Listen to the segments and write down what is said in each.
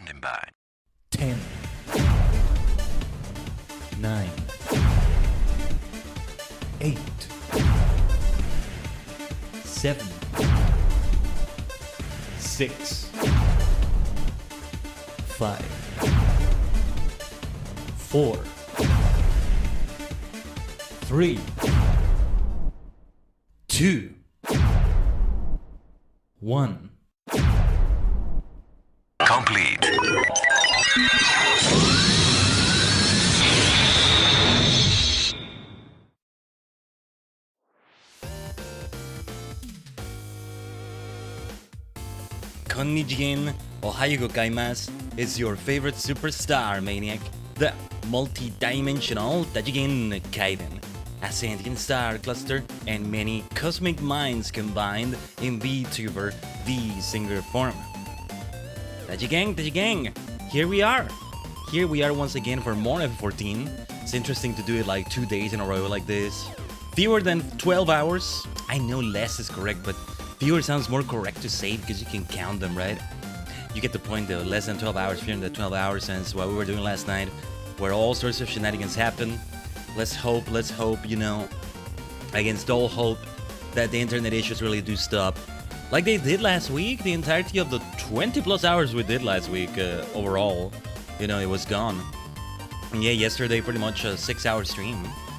Standing by. 10, 9, 8, 7, 6, 5, 4, 3, 2, 1. Complete. Tajigen, Ohio gozaimasu, is your favorite superstar maniac, the multi-dimensional Tajigen Khaiden, a sentient star cluster and many cosmic minds combined in VTuber, the singular form. Tajigen, here we are once again for more FF14. It's interesting to do it like 2 days in a row like this. Fewer than 12 hours. I know less is correct, but fewer sounds more correct to say because you can count them, right? You get the point though, less than 12 hours, fewer than 12 hours since what we were doing last night, where all sorts of shenanigans happen. Let's hope, you know, against all hope, that the internet issues really do stop. Like they did last week, the entirety of the 20 plus hours we did last week overall, you know, it was gone. And yeah, yesterday pretty much a 6-hour stream.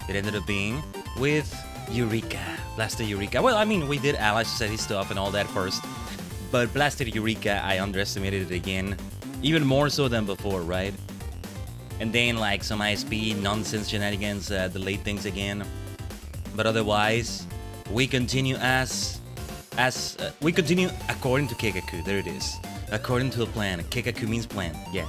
It ended up being with Eureka, Blasted Eureka. Well, I mean, we did Ally Society stuff and all that first, but Blasted Eureka, I underestimated it again, even more so than before, right? And then like some ISP nonsense shenanigans delayed things again. But otherwise, we continue we continue according to Keikaku. There it is. According to the plan. Keikaku means plan. Yeah.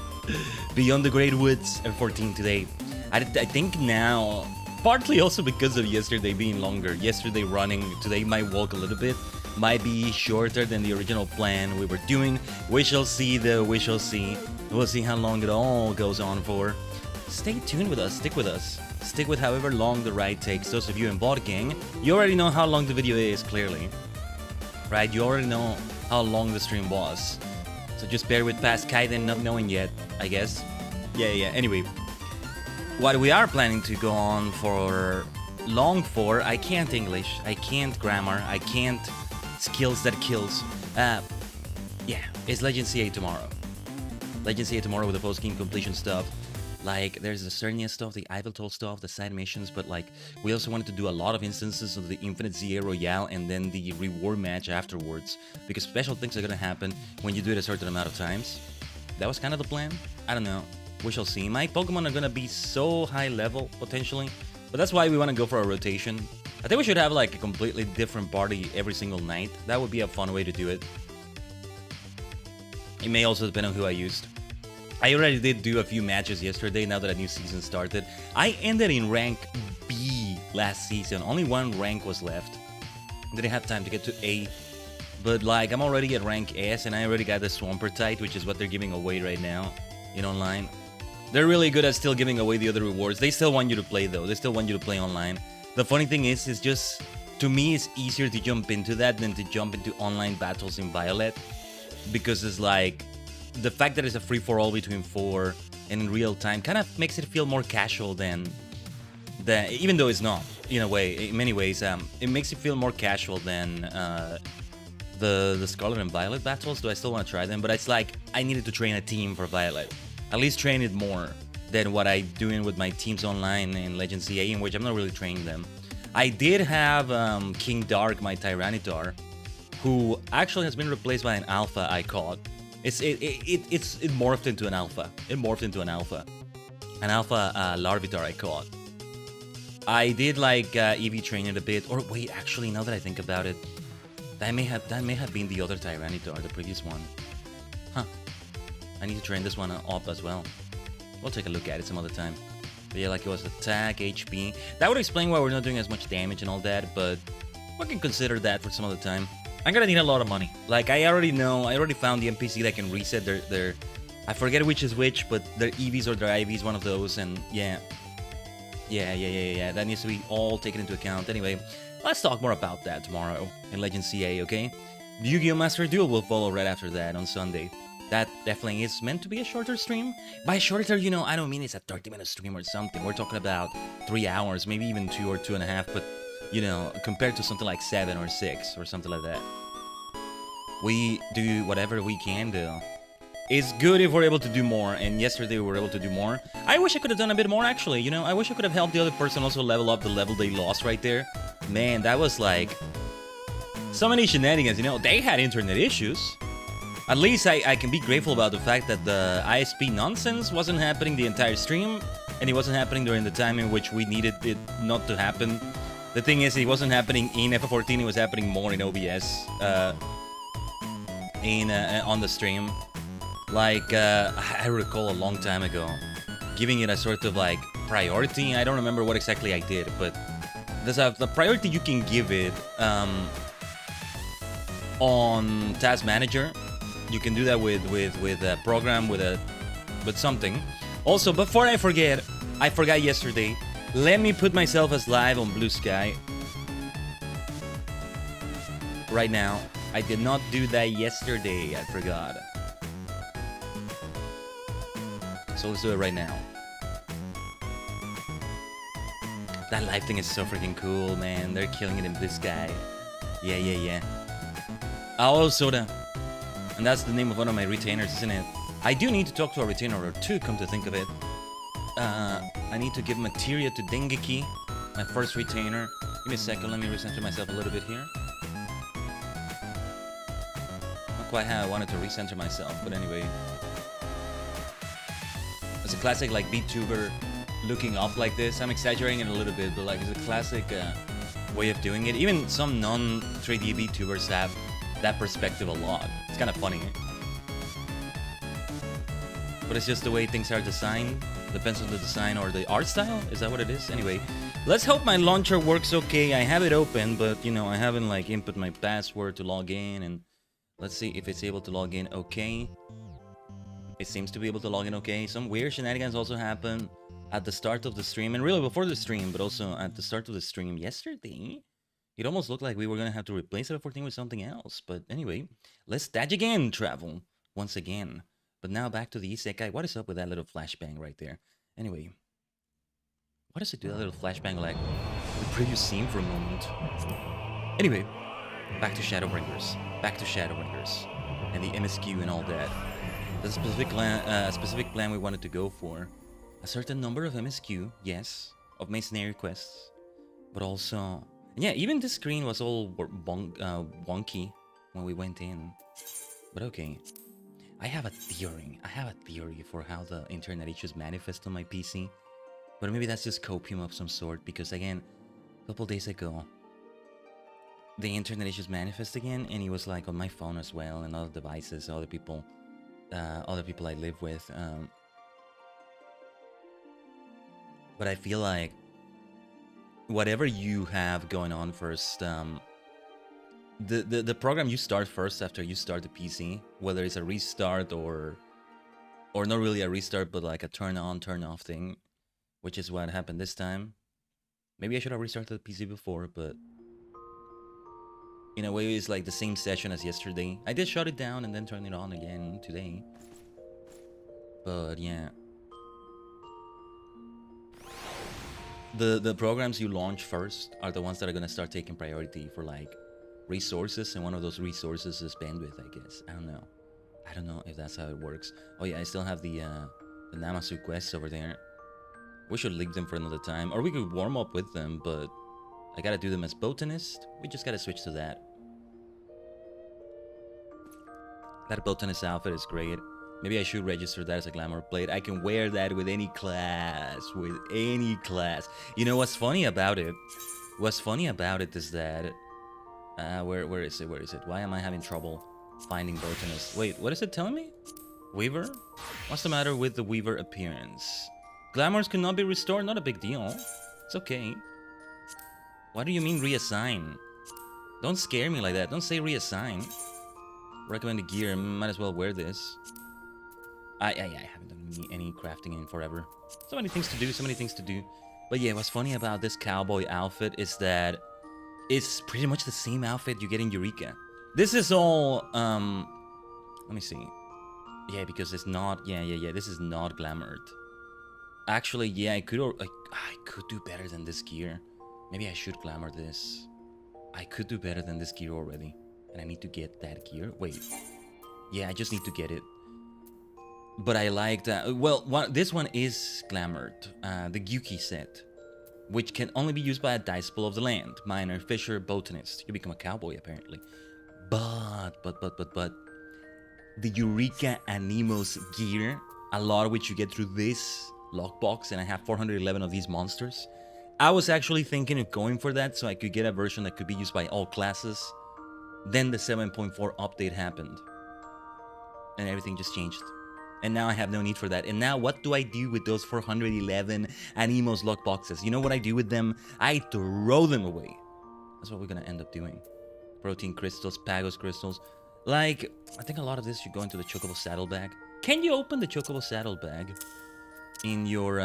Beyond the Great Woods F14 today. I think now, partly also because of yesterday being longer. Yesterday running, today might walk a little bit. Might be shorter than the original plan we were doing. We shall see though, we shall see. We'll see how long it all goes on for. Stay tuned with us, stick with us. Stick with however long the ride takes. Those of you in Bot Gang, you already know how long the video is, clearly. Right, you already know how long the stream was. So just bear with past Khaiden not knowing yet, I guess. Yeah, anyway. What we are planning to go on for long for, I can't English, I can't grammar, I can't skills that kills. Yeah, it's Legend CA tomorrow. Legend CA tomorrow with the post-game completion stuff. Like, there's the Cernia stuff, the Eiffel stuff, the side missions, but like, we also wanted to do a lot of instances of the Infinite ZA Royale and then the reward match afterwards, because special things are gonna happen when you do it a certain amount of times. That was kind of the plan? I don't know. We shall see. My Pokemon are gonna be so high level, potentially, but that's why we want to go for a rotation. I think we should have like a completely different party every single night. That would be a fun way to do it. It may also depend on who I used. I already did do a few matches yesterday now that a new season started. I ended in rank B last season. Only one rank was left. Didn't have time to get to A. But like, I'm already at rank S and I already got the Swampertite, which is what they're giving away right now in online. They're really good at still giving away the other rewards. They still want you to play though. They still want you to play online. The funny thing is, it's just, to me, it's easier to jump into that than to jump into online battles in Violet. Because it's like, the fact that it's a free-for-all between 4 and in real time kind of makes it feel more casual than even though it's not, in a way, in many ways, it makes it feel more casual than the Scarlet and Violet battles. Do I still want to try them? But it's like, I needed to train a team for Violet. At least train it more than what I'm doing with my teams online in Legend CA, in which I'm not really training them. I did have King Dark, my Tyranitar, who actually has been replaced by an alpha I caught. It morphed into an alpha. It morphed into an alpha. An alpha Larvitar I caught. I did like EV train it a bit. Or wait, actually, now that I think about it, that may have been the other Tyranitar, the previous one. Huh. I need to train this one up as well. We'll take a look at it some other time. But yeah, like it was attack, HP. That would explain why we're not doing as much damage and all that, but we can consider that for some other time. I'm gonna need a lot of money. Like, I already found the NPC that can reset their I forget which is which, but their EVs or their IVs, one of those, and yeah. That needs to be all taken into account. Anyway, let's talk more about that tomorrow in Legend CA, okay? The Yu-Gi-Oh! Master Duel will follow right after that on Sunday. that definitely is meant to be a shorter stream. By shorter, you know, I don't mean it's a 30-minute stream or something. We're talking about 3 hours, maybe even 2 or 2.5, but, you know, compared to something like 7 or 6 or something like that. We do whatever we can do. It's good if we're able to do more, and yesterday we were able to do more. I wish I could have done a bit more, actually, you know? I wish I could have helped the other person also level up the level they lost right there. Man, that was like... so many shenanigans, you know? They had internet issues. At least I can be grateful about the fact that the ISP nonsense wasn't happening the entire stream, and it wasn't happening during the time in which we needed it not to happen. The thing is, it wasn't happening in FF14, it was happening more in OBS, on the stream. Like, I recall a long time ago, giving it a sort of, like, priority. I don't remember what exactly I did, but there's the priority you can give it on Task Manager. You can do that with a program, with something. Also, before I forget, I forgot yesterday, let me put myself as live on Blue Sky. Right now. I did not do that yesterday, I forgot. So let's do it right now. That live thing is so freaking cool, man. They're killing it in Blue Sky. Yeah. Oh, Soda. And that's the name of one of my retainers, isn't it? I do need to talk to a retainer or two, come to think of it. I need to give materia to Dengeki, my first retainer. Give me a second, let me recenter myself a little bit here. Not quite how I wanted to recenter myself, but anyway. It's a classic, like, VTuber looking up like this. I'm exaggerating it a little bit, but, like, it's a classic way of doing it. Even some non-3D VTubers have that perspective a lot. It's kind of funny. But it's just the way things are designed. Depends on the design or the art style. Is that what it is? Anyway, let's hope my launcher works okay. I have it open, but, you know, I haven't, like, input my password to log in. And let's see if it's able to log in okay. It seems to be able to log in okay. Some weird shenanigans also happened at the start of the stream. And really before the stream, but also at the start of the stream yesterday. It almost looked like we were going to have to replace FF14 with something else. But anyway, let's Tajigen travel once again. But now back to the Isekai. What is up with that little flashbang right there? Anyway, what does it do, that little flashbang, like the previous scene for a moment? Anyway, back to Shadowbringers. Back to Shadowbringers. And the MSQ and all that. The specific plan we wanted to go for. A certain number of MSQ, yes. Of Masonry quests. But also... yeah, even the screen was all wonky when we went in. But okay. I have a theory. For how the internet issues manifest on my PC. But maybe that's just copium of some sort. Because again, a couple days ago, the internet issues manifest again. And it was like on my phone as well. And other devices, other people I live with. But I feel like whatever you have going on first, the program you start first after you start the PC, whether it's a restart or not really a restart, but like a turn on, turn off thing, which is what happened this time. Maybe I should have restarted the PC before, but in a way it's like the same session as yesterday. I did shut it down and then turn it on again today. But yeah. The programs you launch first are the ones that are gonna start taking priority for like resources, and one of those resources is bandwidth, I guess. I don't know if that's how it works. Oh yeah, I still have the Namasu quests over there. We should leave them for another time, or we could warm up with them, but I gotta do them as botanist. We just gotta switch to that. That botanist outfit is great. Maybe I should register that as a glamour plate. I can wear that with any class. With any class. You know what's funny about it? What's funny about it is that... where is it? Where is it? Why am I having trouble finding botanist? Wait, what is it telling me? Weaver? What's the matter with the Weaver appearance? Glamours cannot be restored? Not a big deal. It's okay. What do you mean reassign? Don't scare me like that. Don't say reassign. Recommended gear. Might as well wear this. I haven't done any crafting in forever. So many things to do, But yeah, what's funny about this cowboy outfit is that it's pretty much the same outfit you get in Eureka. This is all, let me see. Yeah, because it's not... Yeah. This is not glamored. Actually, yeah, I could do better than this gear. Maybe I should glamour this. I could do better than this gear already. And I need to get that gear. Wait. Yeah, I just need to get it. But I like that. Well, this one is glamored. The Gyuki set. Which can only be used by a dice pool of the land. Miner, fisher, botanist. You become a cowboy, apparently. But. The Eureka Animos gear. A lot of which you get through this lockbox. And I have 411 of these monsters. I was actually thinking of going for that. So I could get a version that could be used by all classes. Then the 7.4 update happened. And everything just changed. And now I have no need for that. And now what do I do with those 411 Animos lockboxes? You know what I do with them? I throw them away. That's what we're gonna end up doing. Protein crystals, Pagos crystals. Like, I think a lot of this should go into the Chocobo saddlebag. Can you open the Chocobo saddlebag in your,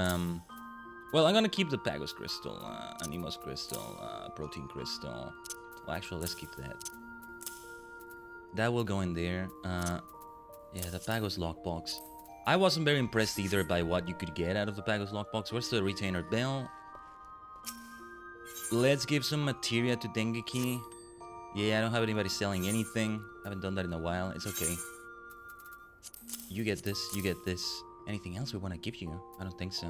Well, I'm gonna keep the Pagos crystal, Animos crystal, protein crystal. Well, actually, let's keep that. That will go in there. Yeah, the Pagos lockbox. I wasn't very impressed either by what you could get out of the Pagos lockbox. Where's the retainer bell? Let's give some materia to Dengeki. Yeah, I don't have anybody selling anything. Haven't done that in a while. It's okay. You get this, you get this. Anything else we want to give you? I don't think so.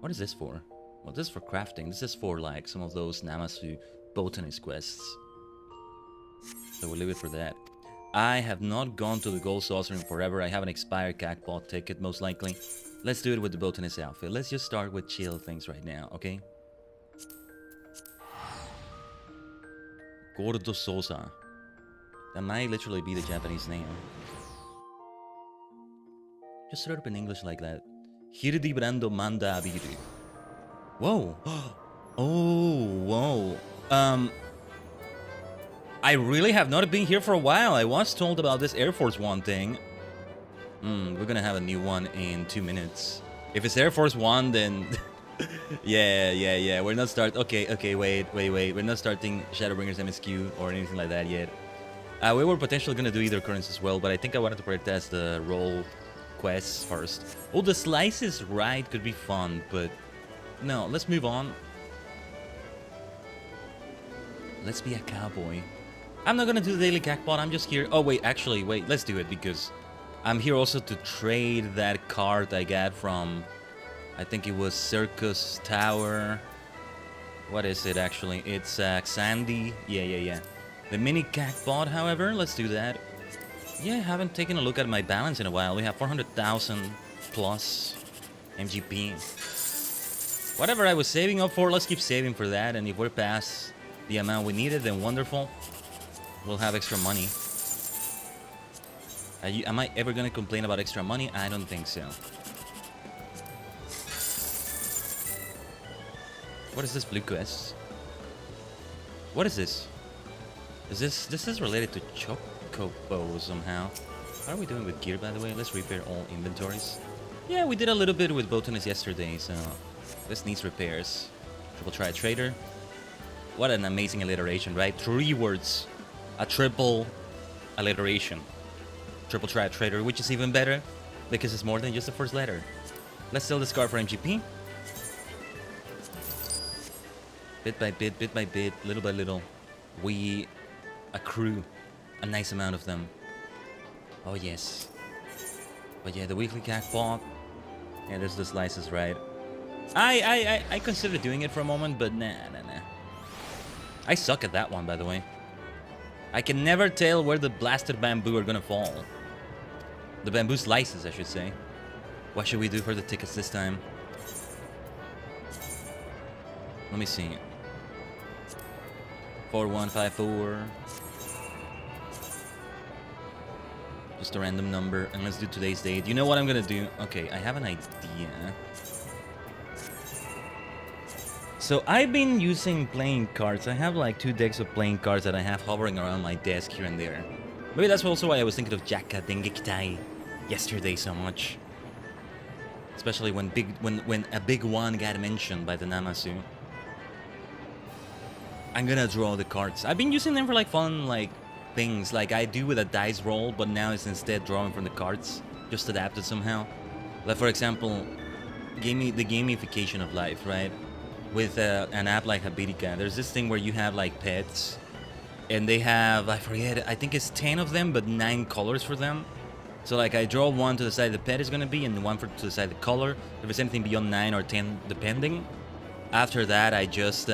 What is this for? Well, this is for crafting. This is for, like, some of those Namasu botanist quests. So we'll leave it for that. I have not gone to the Gold Saucer in forever. I have an expired Cacpot ticket, most likely. Let's do it with the Botanist outfit. Let's just start with chill things right now, okay? Gordo Sosa. That might literally be the Japanese name. Just throw it up in English like that. Hirdi Brando Manda Abiru. Whoa. Oh, whoa. I really have not been here for a while. I was told about this Air Force One thing. We're gonna have a new one in 2 minutes. If it's Air Force One, then... yeah. We're not Okay, wait. We're not starting Shadowbringers MSQ or anything like that yet. We were potentially gonna do either currents as well, but I think I wanted to prioritise the role quests first. Oh, the Slices ride could be fun, but... No, let's move on. Let's be a cowboy. I'm not gonna do the daily Cacpot, I'm just here... Oh, wait, actually, wait, let's do it, because I'm here also to trade that card I got from... I think it was Circus Tower. What is it, actually? It's Xandy. Yeah. The mini Cacpot, however, let's do that. Yeah, I haven't taken a look at my balance in a while. We have 400,000 plus MGP. Whatever I was saving up for, let's keep saving for that, and if we're past the amount we needed, then wonderful. We'll have extra money. Am I ever gonna complain about extra money? I don't think so. What is this blue quest? What is this? This is related to Chocobo somehow. How are we doing with gear, by the way? Let's repair all inventories. Yeah, we did a little bit with Botanist yesterday, so this needs repairs. Triple Try Trader. What an amazing alliteration, right? 3 words. A triple alliteration. Triple Try Trader, which is even better because it's more than just the first letter. Let's sell this card for MGP. Bit by bit, little by little, we accrue a nice amount of them. Oh yes. But yeah, the weekly Cacpot. Yeah, there's the Slices, right? I considered doing it for a moment, but nah. I suck at that one, by the way. I can never tell where the blasted bamboo are gonna fall. The bamboo slices, I should say. What should we do for the tickets this time? Let me see. 4154. Just a random number, and let's do today's date. You know what I'm gonna do? Okay, I have an idea. So I've been using playing cards. I have like 2 decks of playing cards that I have hovering around my desk here and there. Maybe that's also why I was thinking of Jaka Dengekitai yesterday so much. Especially when a big one got mentioned by the Namasu. I'm gonna draw the cards. I've been using them for like fun, like things like I do with a dice roll, but now it's instead drawing from the cards. just adapted somehow. Like for example, the gamification of life, right? With an app like Habitica, there's this thing where you have like pets, and they have, I forget, I think it's 10 of them, but 9 colors for them. So like I draw one to decide the pet is gonna be, and one to decide the color. If it's anything beyond 9 or 10, depending. After that, I just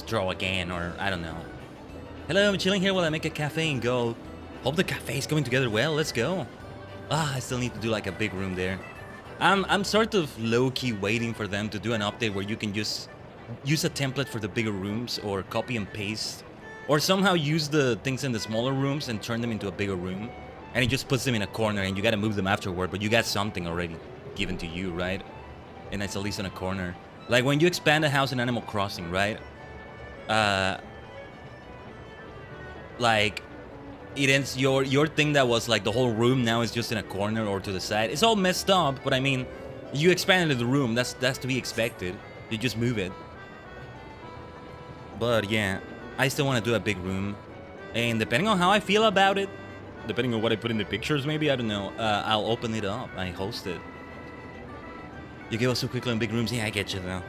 draw again, or I don't know. Hello, I'm chilling here while I make a cafe and go. Hope the cafe is coming together well. Let's go. Ah, I still need to do like a big room there. I'm sort of low-key waiting for them to do an update where you can just use a template for the bigger rooms, or copy and paste, or somehow use the things in the smaller rooms and turn them into a bigger room, and it just puts them in a corner, and you gotta move them afterward, but you got something already given to you, right? And it's at least in a corner. Like when you expand a house in Animal Crossing, right? Like it ends your thing that was like the whole room now is just in a corner or to the side. It's all messed up, but I mean, you expanded the room. That's to be expected. You just move it. But yeah, I still want to do a big room, and depending on how I feel about it, depending on what I put in the pictures, maybe, I don't know, I'll open it up. I host it. You give us so quickly in big rooms. Yeah, I get you though.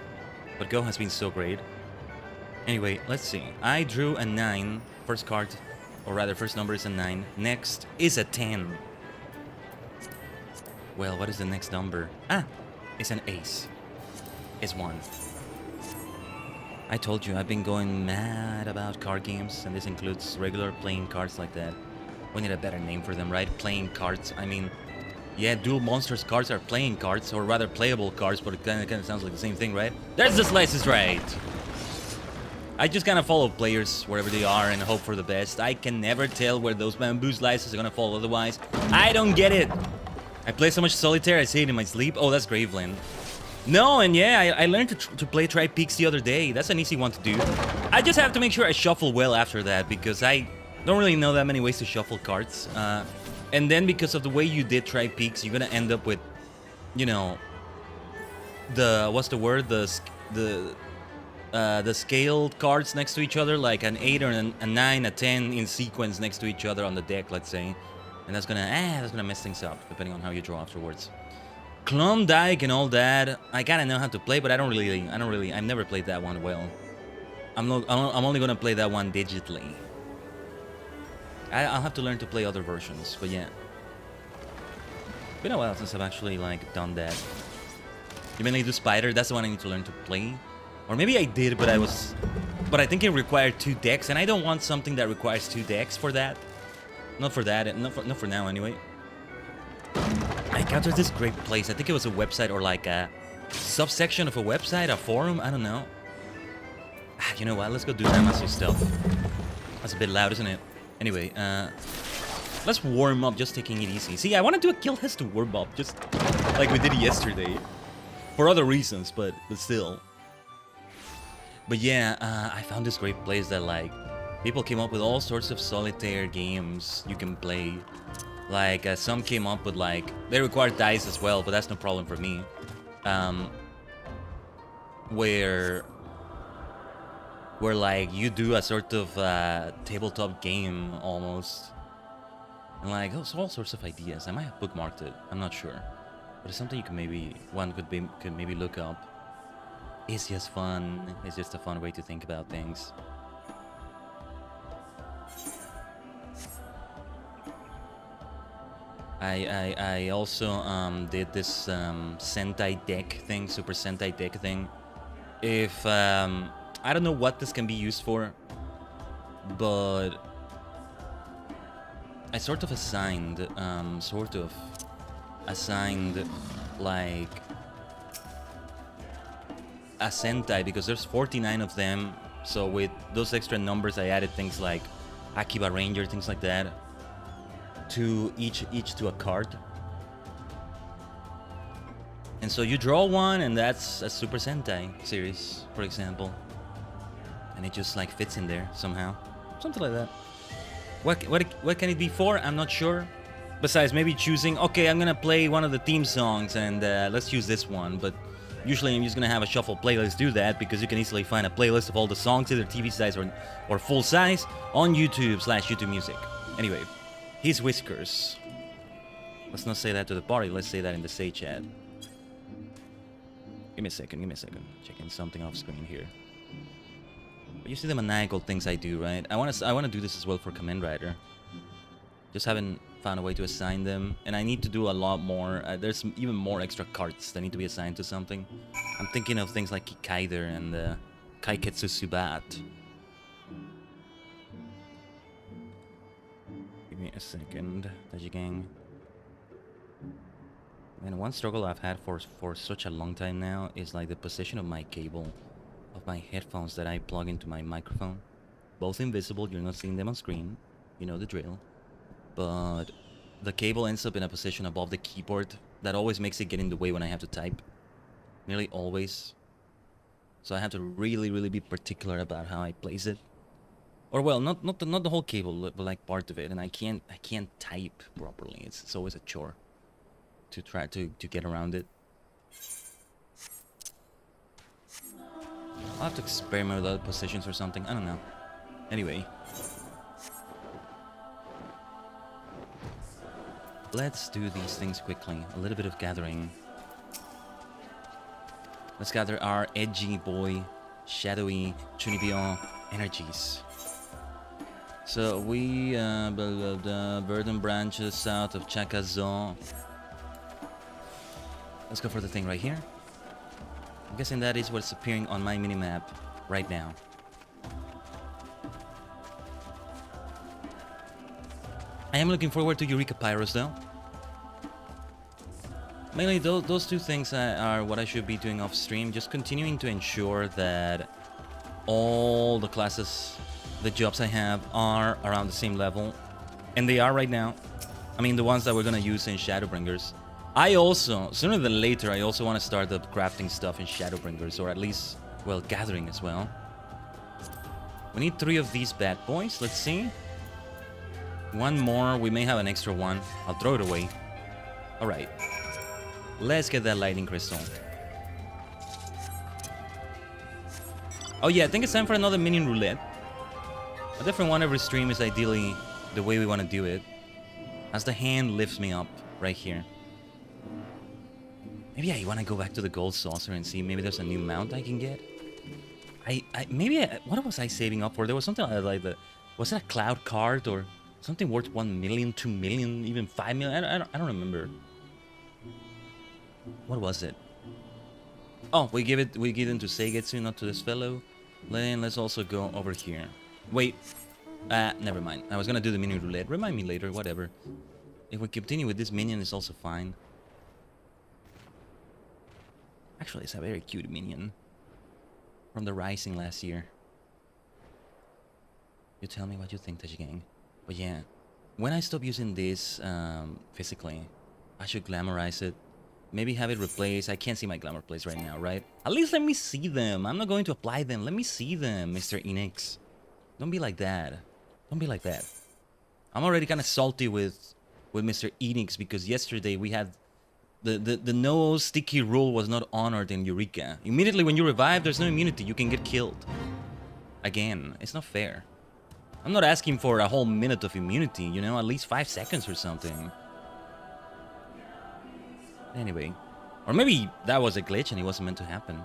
But Go has been so great. Anyway, let's see. I drew a 9. First card, or rather, first number is a 9. Next is a 10. Well, what is the next number? Ah, it's an ace. It's 1. I told you, I've been going mad about card games, and this includes regular playing cards like that. We need a better name for them, right? Playing cards. I mean, yeah, Duel Monsters cards are playing cards, or rather playable cards, but it kind of sounds like the same thing, right? There's the slices right! I just kind of follow players wherever they are and hope for the best. I can never tell where those bamboo slices are gonna fall otherwise. I don't get it! I play so much solitaire, I say it in my sleep. Oh, that's Graveland. No, and yeah, I learned to play Tri-Peaks the other day. That's an easy one to do. I just have to make sure I shuffle well after that, because I don't really know that many ways to shuffle cards. And then because of the way you did Tri-Peaks, you're gonna end up with, you know, the, what's the word? The scaled cards next to each other, like an 8 or a 9, a 10 in sequence next to each other on the deck, let's say. And that's gonna mess things up, depending on how you draw afterwards. Klondike and all that, I kinda know how to play, but I've never played that one well. I'm only gonna play that one digitally. I'll have to learn to play other versions, but yeah. Been a while since I've actually, like, done that. You mainly do Spider, that's the one I need to learn to play. Or maybe I did, but I think it required 2 decks, and I don't want something that requires 2 decks for that. Not for that, not for now anyway. I encountered this great place. I think it was a website, or like a subsection of a website, a forum, I don't know. You know what, let's go do Amazon stuff. That's a bit loud, isn't it? Anyway, let's warm up, just taking it easy. See, I want to do a Guild has to warm up, just like we did yesterday. For other reasons, but still. But yeah, I found this great place that, like, people came up with all sorts of solitaire games you can play. Like, some came up with, like, they require dice as well, but that's no problem for me. Where like, you do a sort of tabletop game, almost. And, like, oh, so all sorts of ideas. I might have bookmarked it, I'm not sure. But it's something you can could maybe look up. It's just fun. It's just a fun way to think about things. I also did this Sentai deck thing, Super Sentai deck thing. If I don't know what this can be used for, but I sort of assigned like a Sentai, because there's 49 of them. So with those extra numbers, I added things like Akiba Ranger, things like that, to each to a card. And so you draw one, and that's a Super Sentai series, for example. And it just like fits in there somehow, something like that. What can it be for? I'm not sure. Besides maybe choosing, okay, I'm gonna play one of the theme songs, and let's use this one. But usually I'm just gonna have a shuffle playlist do that, because you can easily find a playlist of all the songs, either TV size or full size, on YouTube /YouTube Music. Anyway, His whiskers. Let's not say that to the party, let's say that in the say chat. Give me a second, Checking something off screen here. But you see the maniacal things I do, right? I wanna do this as well for Command Rider. Just haven't found a way to assign them, and I need to do a lot more. There's even more extra cards that need to be assigned to something. I'm thinking of things like Khaiden and Kaiketsu Subat. Give me a second, Tajigen. And one struggle I've had for such a long time now is like the position of my cable of my headphones that I plug into my microphone. Both invisible, you're not seeing them on screen. You know the drill. But the cable ends up in a position above the keyboard that always makes it get in the way when I have to type. Nearly always. So I have to really be particular about how I place it. Or well, not the whole cable, but like part of it, and I can't type properly. It's always a chore to try to get around it. I'll have to experiment with other positions or something. I don't know. Anyway. Let's do these things quickly. A little bit of gathering. Let's gather our edgy boy, shadowy Chunibyo energies. So we, verdant branches south of Chakazo. Let's go for the thing right here. I'm guessing that is what's appearing on my minimap right now. I am looking forward to Eureka Pyros though. Mainly those two things are what I should be doing off stream. Just continuing to ensure that all the classes, the jobs I have are around the same level. And they are right now. I mean the ones that we're gonna use in Shadowbringers. I also, sooner than later, I also want to start up crafting stuff in Shadowbringers, or at least, well, gathering as well. We need 3 of these bad boys, let's see. One more, we may have an extra one. I'll throw it away. Alright. Let's get that lightning crystal. Oh yeah, I think it's time for another minion roulette. A different one every stream is ideally the way we want to do it. As the hand lifts me up right here. Maybe I want to go back to the gold saucer and see maybe there's a new mount I can get. What was I saving up for? There was something like that. Was it a cloud card or something worth 1 million, 2 million, even 5 million? I don't remember. What was it? Oh, we give them to Seigetsu, not to this fellow. Then let's also go over here. Wait. Never mind. I was gonna do the minion roulette. Remind me later, whatever. If we continue with this minion, it's also fine. Actually, it's a very cute minion. From the Rising last year. You tell me what you think, Tajigen. But yeah, when I stop using this physically, I should glamorize it. Maybe have it replaced. I can't see my glamour plays right now, right? At least let me see them. I'm not going to apply them. Let me see them, Mr. Enix. Don't be like that. Don't be like that. I'm already kind of salty with Mr. Enix because yesterday we had the no sticky rule was not honored in Eureka. Immediately when you revive, there's no immunity. You can get killed. Again, it's not fair. I'm not asking for a whole minute of immunity, you know, at least 5 seconds or something. Anyway. Or maybe that was a glitch and it wasn't meant to happen.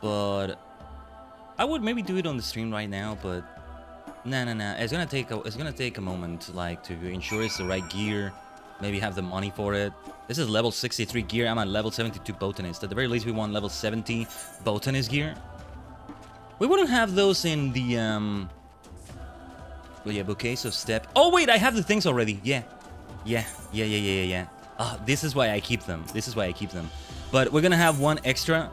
But I would maybe do it on the stream right now, but nah. It's gonna take a moment, like, to ensure it's the right gear. Maybe have the money for it. This is level 63 gear. I'm at level 72 botanist. At the very least, we want level 70 botanist gear. We wouldn't have those in the well, yeah, bouquets of step. Oh wait, I have the things already. Yeah. Ah, this is why I keep them. But we're gonna have one extra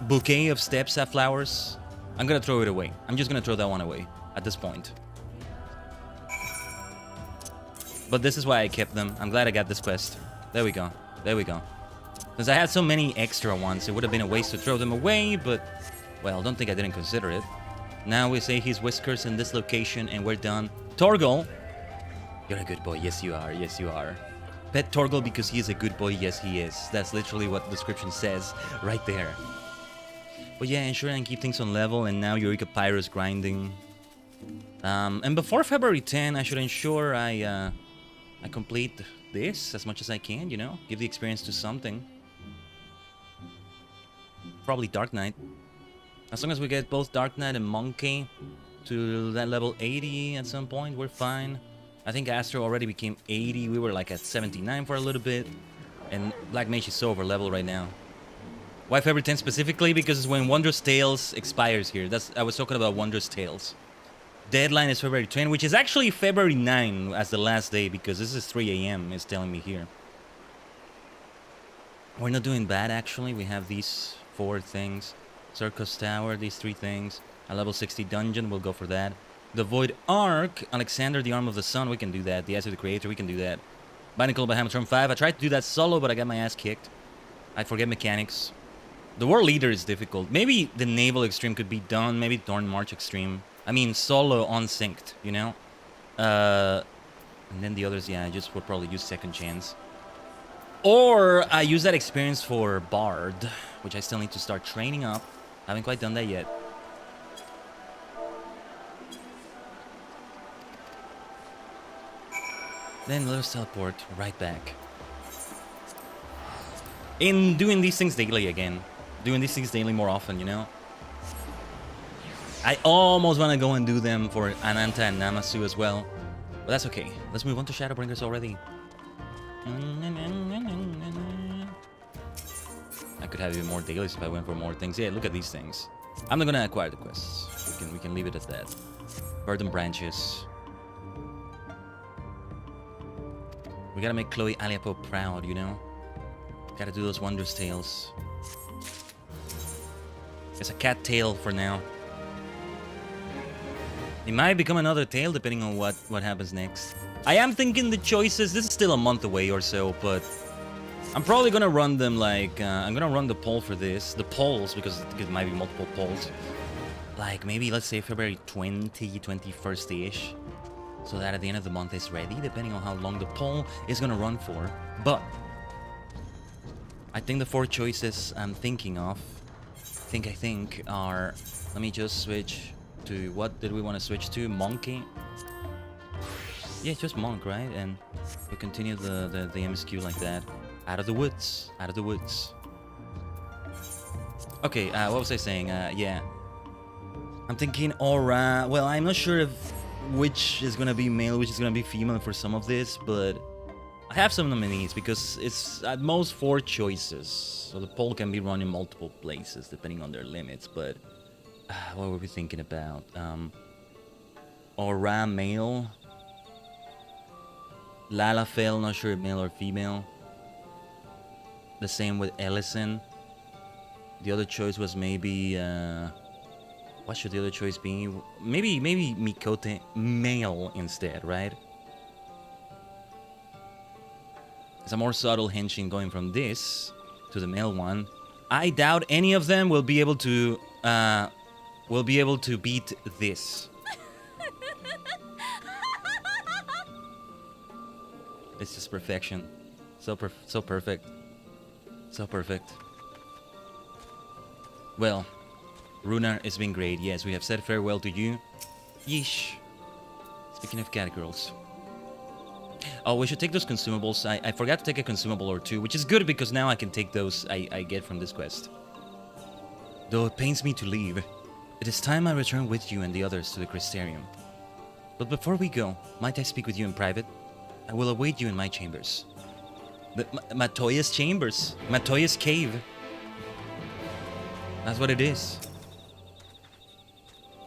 bouquet of step safflowers. I'm gonna throw it away. I'm just gonna throw that one away at this point. But this is why I kept them. I'm glad I got this quest. There we go. Since I had so many extra ones, it would have been a waste to throw them away, but, well, don't think I didn't consider it. Now we say his whiskers in this location and we're done. Torgal! You're a good boy. Yes, you are. Pet Torgal because he is a good boy. Yes, he is. That's literally what the description says right there. But yeah, ensure and keep things on level, and now Eureka Pyrus grinding. And before February 10, I should ensure I complete this as much as I can, you know? Give the experience to something. Probably Dark Knight. As long as we get both Dark Knight and Monkey to that level 80 at some point, we're fine. I think Astro already became 80. We were like at 79 for a little bit. And Black Mage is so over level right now. Why February 10 specifically? Because it's when Wondrous Tales expires here. I was talking about Wondrous Tales. Deadline is February 10, which is actually February 9 as the last day, because this is 3 a.m. it's telling me here. We're not doing bad, actually. We have these 4 things. Circus Tower, these 3 things. A level 60 dungeon, we'll go for that. The Void Arc, Alexander, the Arm of the Sun, we can do that. The Eyes of the Creator, we can do that. Binding Call by Hammer Turn 5, I tried to do that solo, but I got my ass kicked. I forget mechanics. The War Leader is difficult. Maybe the Naval Extreme could be done. Maybe Thorn March Extreme. I mean, solo unsynced, you know? And then the others, yeah, I just would probably use Second Chance. Or I use that experience for Bard, which I still need to start training up. Haven't quite done that yet. Then let us teleport right back. In doing these things daily again. Doing these things daily more often, you know? I almost want to go and do them for Ananta and Namasu as well. But that's okay. Let's move on to Shadowbringers already. I could have even more dailies if I went for more things. Yeah, look at these things. I'm not going to acquire the quests. We can leave it at that. Burden Branches. We gotta make Chloe Aliapo proud, you know? Gotta do those Wondrous Tales. It's a cat tail for now. It might become another tail depending on what happens next. I am thinking the choices, this is still a month away or so, but I'm probably gonna run them like, I'm gonna run the poll for this. The polls, because it might be multiple polls. Like maybe, let's say February 20, 21st-ish. So that at the end of the month is ready, depending on how long the poll is gonna run for. But I think the 4 choices I'm thinking of, I think are, let me just switch to, what did we want to switch to? Monkey? Yeah, just Monk, right? And we continue the MSQ like that. Out of the woods, out of the woods. Okay, what was I saying? Yeah. I'm thinking Aura, well, I'm not sure if which is gonna be male, which is gonna be female for some of this, but I have some nominees because it's at most 4 choices, so the poll can be run in multiple places depending on their limits. But what were we thinking about? Aura male, Lalafell, not sure if male or female. The same with Ellison. The other choice was maybe what should the other choice be? Maybe Mikote male instead, right? It's a more subtle hinging going from this to the male one. I doubt any of them will be able to beat this. It's just perfection. So perfect. So perfect. Well, Runar, it's been great. Yes, we have said farewell to you. Yeesh. Speaking of cat girls. Oh, we should take those consumables. I forgot to take a consumable or 2, which is good because now I can take those I get from this quest. Though it pains me to leave, it is time I return with you and the others to the Crystarium. But before we go, might I speak with you in private? I will await you in my chambers. Matoya's chambers. Matoya's cave. That's what it is.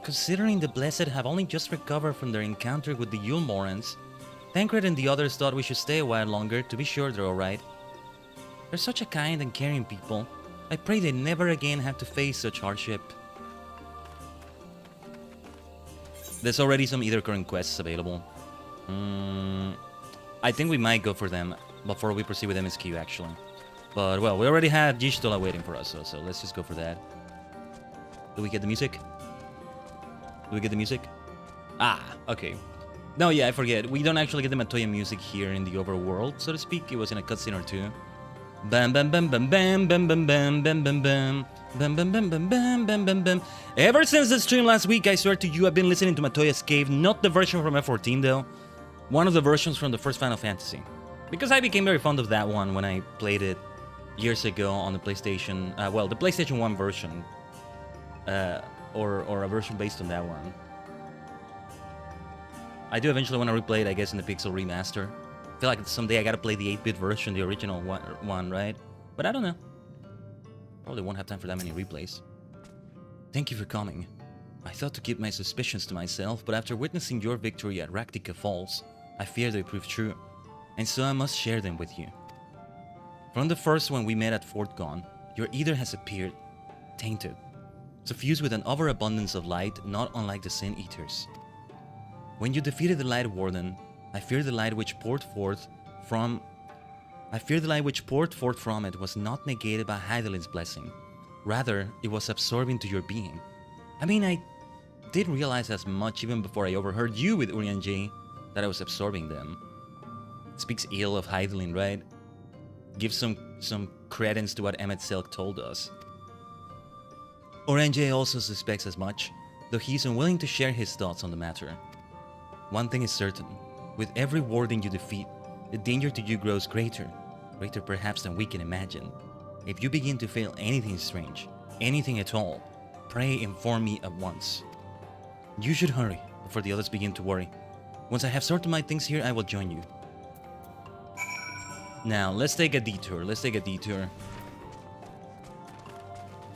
Considering the Blessed have only just recovered from their encounter with the Yulmorans, Tancred and the others thought we should stay a while longer to be sure they're alright. They're such a kind and caring people. I pray they never again have to face such hardship. There's already some either current quests available. I think we might go for them before we proceed with MSQ, actually. But, well, we already had Y'shtola waiting for us, so let's just go for that. Do we get the music? Do we get the music? Ah, okay. No, yeah, I forget. We don't actually get the Matoya music here in the overworld, so to speak. It was in a cutscene or 2. Bam bam bam bam bam bam bam bam bam bam bam. Bam bam bam bam bam bam bam bam. Ever since the stream last week, I swear to you, I've been listening to Matoya's Cave, not the version from F14 though. One of the versions from the first Final Fantasy. Because I became very fond of that one when I played it years ago on the PlayStation, well, the PlayStation 1 version. Or a version based on that one. I do eventually want to replay it, I guess, in the Pixel Remaster. I feel like someday I gotta play the 8-bit version, the original one, right? But I don't know. Probably won't have time for that many replays. Thank you for coming. I thought to keep my suspicions to myself, but after witnessing your victory at Raktika Falls, I fear they proved true. And so I must share them with you. From the first one we met at Fort Gone, your ether has appeared tainted, suffused with an overabundance of light not unlike the Sin Eaters. When you defeated the Light Warden, I fear the light which poured forth from it was not negated by Heidelin's blessing. Rather, it was absorbed into your being. I mean, I did realize as much even before I overheard you with Urian J that I was absorbing them. Speaks ill of Heidelin, right? Gives some credence to what Emmett Selk told us. Urian J also suspects as much, though he is unwilling to share his thoughts on the matter. One thing is certain. With every warden you defeat, the danger to you grows greater perhaps than we can imagine. If you begin to feel anything strange, anything at all, pray inform me at once. You should hurry before the others begin to worry. Once I have sorted my things here, I will join you. Now, let's take a detour.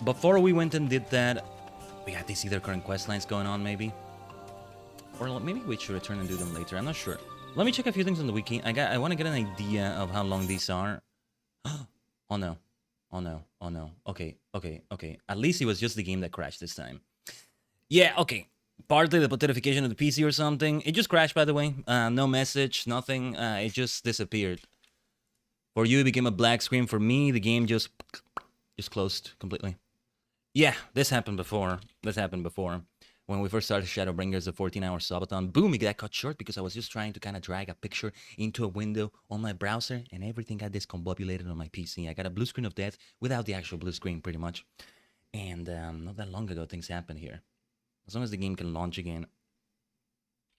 Before we went and did that, we got these either current quest lines going on, maybe? Or maybe we should return and do them later. I'm not sure. Let me check a few things on the wiki. I want to get an idea of how long these are. Oh no. Okay. At least it was just the game that crashed this time. Yeah, okay. Partly the notification of the PC or something. It just crashed, by the way. No message, nothing. It just disappeared. For you, it became a black screen. For me, the game just closed completely. Yeah, this happened before. When we first started Shadowbringers, the 14-hour subathon, boom, it got cut short because I was just trying to kind of drag a picture into a window on my browser, and everything got discombobulated on my PC. I got a blue screen of death without the actual blue screen, pretty much. And not that long ago, things happened here. As long as the game can launch again.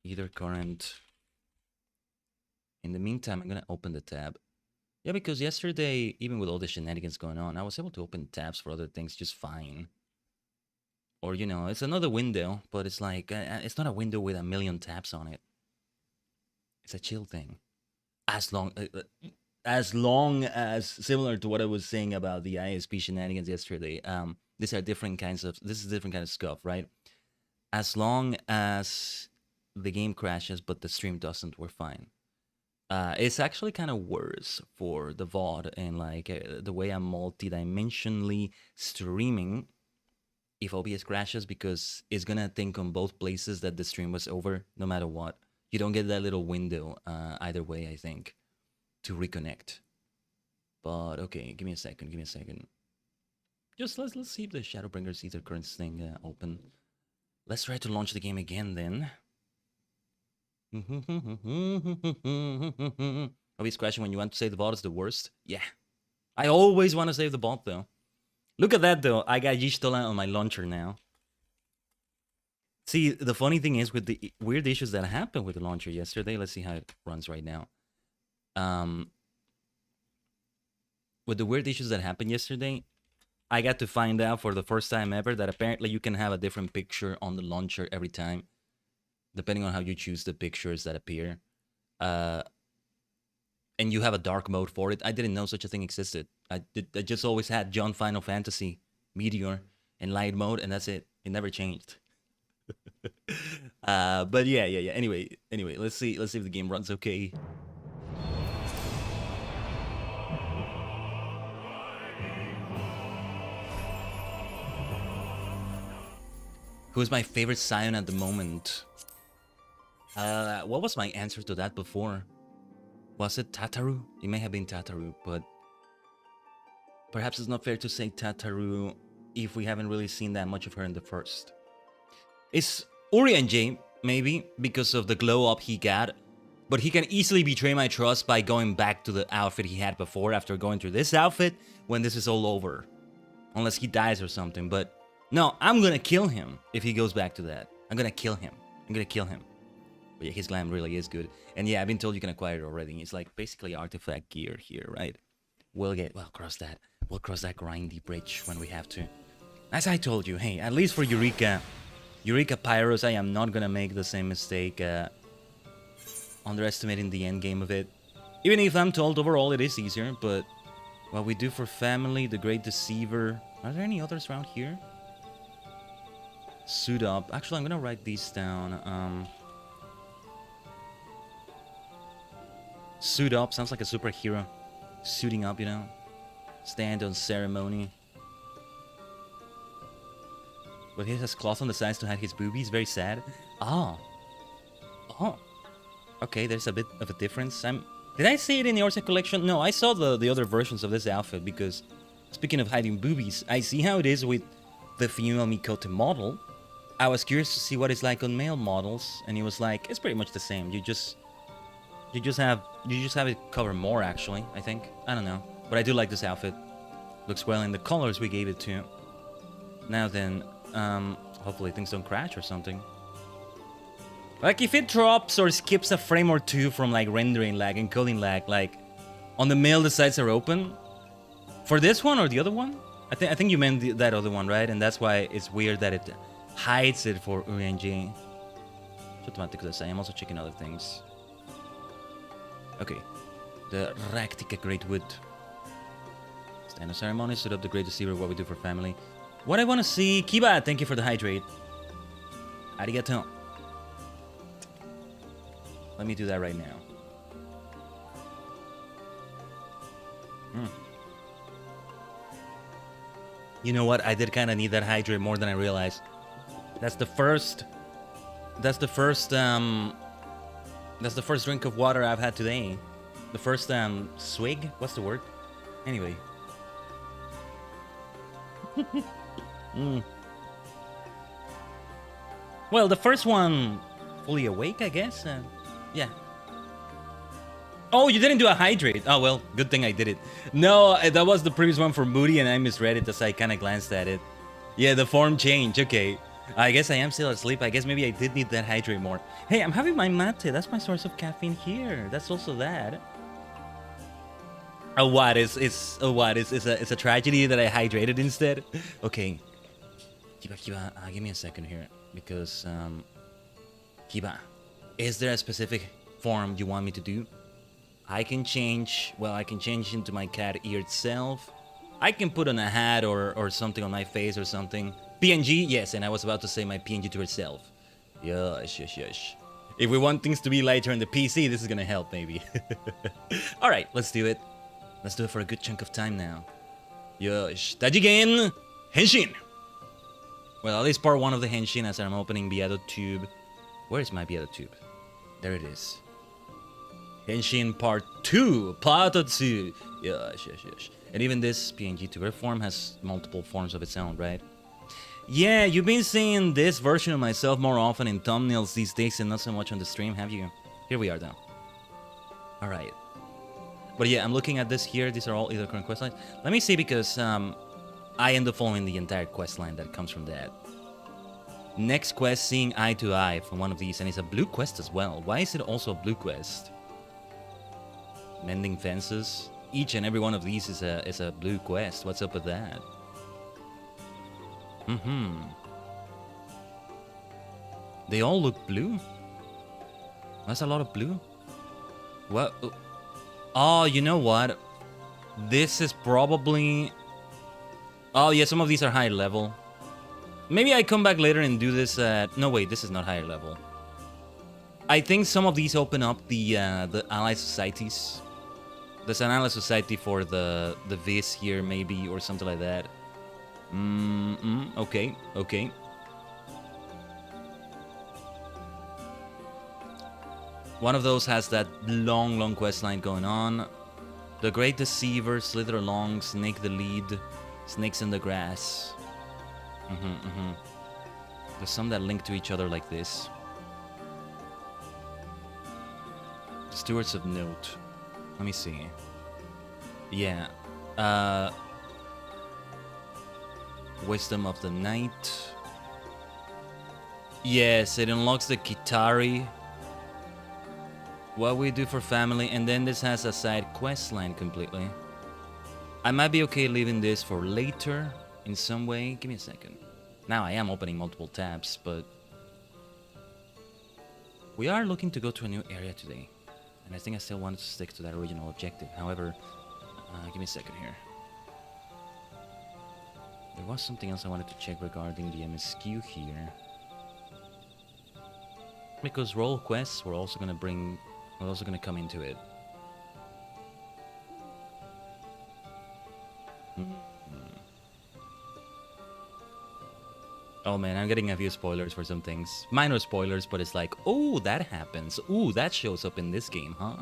Either current. In the meantime, I'm going to open the tab. Yeah, because yesterday, even with all the shenanigans going on, I was able to open tabs for other things just fine. Or, you know, it's another window, but it's like, it's not a window with a million tabs on it. It's a chill thing. As long as, similar to what I was saying about the ISP shenanigans yesterday, this is different kind of stuff, right? As long as the game crashes, but the stream doesn't, we're fine. It's actually kind of worse for the VOD and like the way I'm multi-dimensionally streaming. If OBS crashes, because it's gonna think on both places that the stream was over no matter what. You don't get that little window either way, I think, to reconnect. But okay, give me a second. Just let's see if the Shadowbringers Ether Currents thing open. Let's try to launch the game again then. OBS crashing when you want to save the bot is the worst. Yeah, I always want to save the bot though. Look at that though, I got Yishtola on my launcher now. See, the funny thing is with the weird issues that happened with the launcher yesterday, let's see how it runs right now. With the weird issues that happened yesterday, I got to find out for the first time ever that apparently you can have a different picture on the launcher every time, depending on how you choose the pictures that appear. And you have a dark mode for it. I didn't know such a thing existed. I just always had John Final Fantasy, Meteor, and light mode, and that's it. It never changed. But yeah. Anyway, let's see if the game runs okay. Who's my favorite Scion at the moment? What was my answer to that before? Was it Tataru? It may have been Tataru, but perhaps it's not fair to say Tataru if we haven't really seen that much of her in the first. It's Urian J, maybe, because of the glow up he got. but he can easily betray my trust by going back to the outfit he had before after going through this outfit when this is all over. Unless he dies or something, but no, I'm gonna kill him if he goes back to that. I'm gonna kill him. I'm gonna kill him. But yeah, his glam really is good. And yeah, I've been told you can acquire it already. It's like basically artifact gear here, right? We'll cross that. We'll cross that grindy bridge when we have to. As I told you, hey, at least for Eureka Pyros, I am not gonna make the same mistake underestimating the end game of it. Even if I'm told overall it is easier, but what we do for family, the Great Deceiver. Are there any others around here? Suit up. Actually, I'm gonna write these down. Suit up sounds like a superhero. Suiting up, you know. Stand on ceremony. But he has cloth on the sides to hide his boobies. Very sad. Oh. Okay, there's a bit of a difference. Did I see it in the Orsa collection? No, I saw the other versions of this outfit because, speaking of hiding boobies, I see how it is with the female Mikote model. I was curious to see what it's like on male models, and he was like, it's pretty much the same. You just have it cover more, actually, I think. I don't know. But I do like this outfit. Looks well in the colors we gave it to. Now then, hopefully things don't crash or something. Like, if it drops or skips a frame or two from, like, rendering lag and coding lag, like, on the mail the sides are open. For this one or the other one? I think you meant that other one, right? And that's why it's weird that it hides it for UNG. I'm also checking other things. Okay. The Raktika Greatwood. Stand on ceremony, stood up the Great Deceiver, what we do for family. What I want to see... Kiba, thank you for the hydrate. Arigato. Let me do that right now. You know what? I did kind of need that hydrate more than I realized. That's the first drink of water I've had today. The first swig? What's the word? Anyway. Well, the first one fully awake, I guess. Yeah. Oh, you didn't do a hydrate. Oh, well, good thing I did it. No, that was the previous one for Moody, and I misread it as I kind of glanced at it. Yeah, the form change. Okay. I guess I am still asleep. I guess maybe I did need that hydrate more. Hey, I'm having my mate. That's my source of caffeine here. That's also that. Oh, what? It's a tragedy that I hydrated instead? Okay. Kiba, give me a second here. Because, Kiba, is there a specific form you want me to do? I can change into my cat-eared self. I can put on a hat or something on my face or something. PNG, yes, and I was about to say my PNG to herself. Yes. If we want things to be lighter on the PC, this is gonna help, maybe. Alright, let's do it. Let's do it for a good chunk of time now. Yosh. Tajigen! Henshin! Well, at least part 1 of the Henshin as I'm opening Beato Tube. Where is my Beato Tube? There it is. Henshin Part 2! Patatsu! Yes. And even this PNG tuber form has multiple forms of its own, right? Yeah, you've been seeing this version of myself more often in thumbnails these days and not so much on the stream, have you? Here we are, though. Alright. But yeah, I'm looking at this here. These are all either current questlines. Let me see, because I end up following the entire questline that comes from that. Next quest, seeing eye to eye from one of these, and it's a blue quest as well. Why is it also a blue quest? Mending fences. Each and every one of these is a blue quest. What's up with that? They all look blue. That's a lot of blue. What? Oh, you know what? This is probably... Oh, yeah, some of these are higher level. Maybe I come back later and do this at... No, wait, this is not higher level. I think some of these open up the ally societies. There's an ally society for the Viz here, maybe, or something like that. Okay. One of those has that long quest line going on. The Great Deceiver, Slither Along, Snake the Lead, Snakes in the Grass. There's some that link to each other like this. Stewards of note. Let me see. Yeah. Wisdom of the Night. Yes, it unlocks the Kitari. What we do for family, and then this has a side quest line completely. I might be okay leaving this for later in some way. Give me a second. Now I am opening multiple tabs, but we are looking to go to a new area today. And I think I still wanted to stick to that original objective. However, give me a second here. There was something else I wanted to check regarding the MSQ here. Because role quests we're also gonna come into it. Oh man, I'm getting a few spoilers for some things. Minor spoilers, but it's like, oh, that happens. Ooh, that shows up in this game, huh?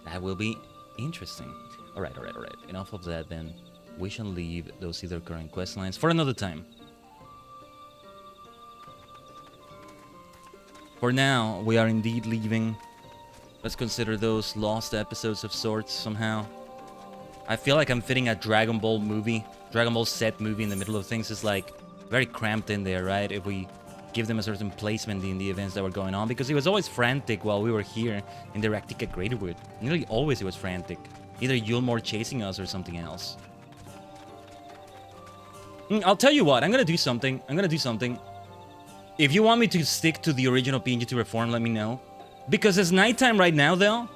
That will be interesting. Alright. Enough of that then. We shall leave those either current quest lines for another time. For now, we are indeed leaving. Let's consider those lost episodes of sorts somehow. I feel like I'm fitting a Dragon Ball set movie in the middle of things. It's like very cramped in there, right? If we give them a certain placement in the events that were going on, because he was always frantic while we were here in the Raktika Greatwood. Nearly always he was frantic. Either Yulmore chasing us or something else. I'll tell you what, I'm gonna do something. If you want me to stick to the original PNG2 reform, let me know. Because it's nighttime right now, though.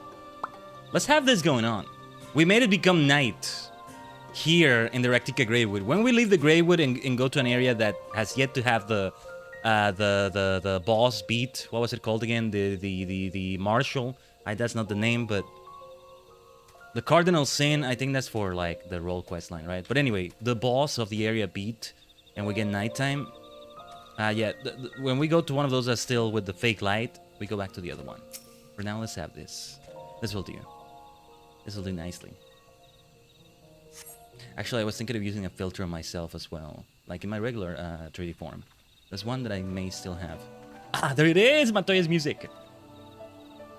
Let's have this going on. We made it become night here in the Raktika Greatwood. When we leave the Greatwood and go to an area that has yet to have the boss beat, what was it called again? The Marshal. That's not the name, but the Cardinal Sin. I think that's for like the role quest line, right? But anyway, the boss of the area beat, and we get nighttime. Yeah, when we go to one of those that's still with the fake light, we go back to the other one. For now, let's have this. This will do. This will do nicely. Actually, I was thinking of using a filter on myself as well. Like in my regular 3D form. There's one that I may still have. Ah, there it is! Matoya's music!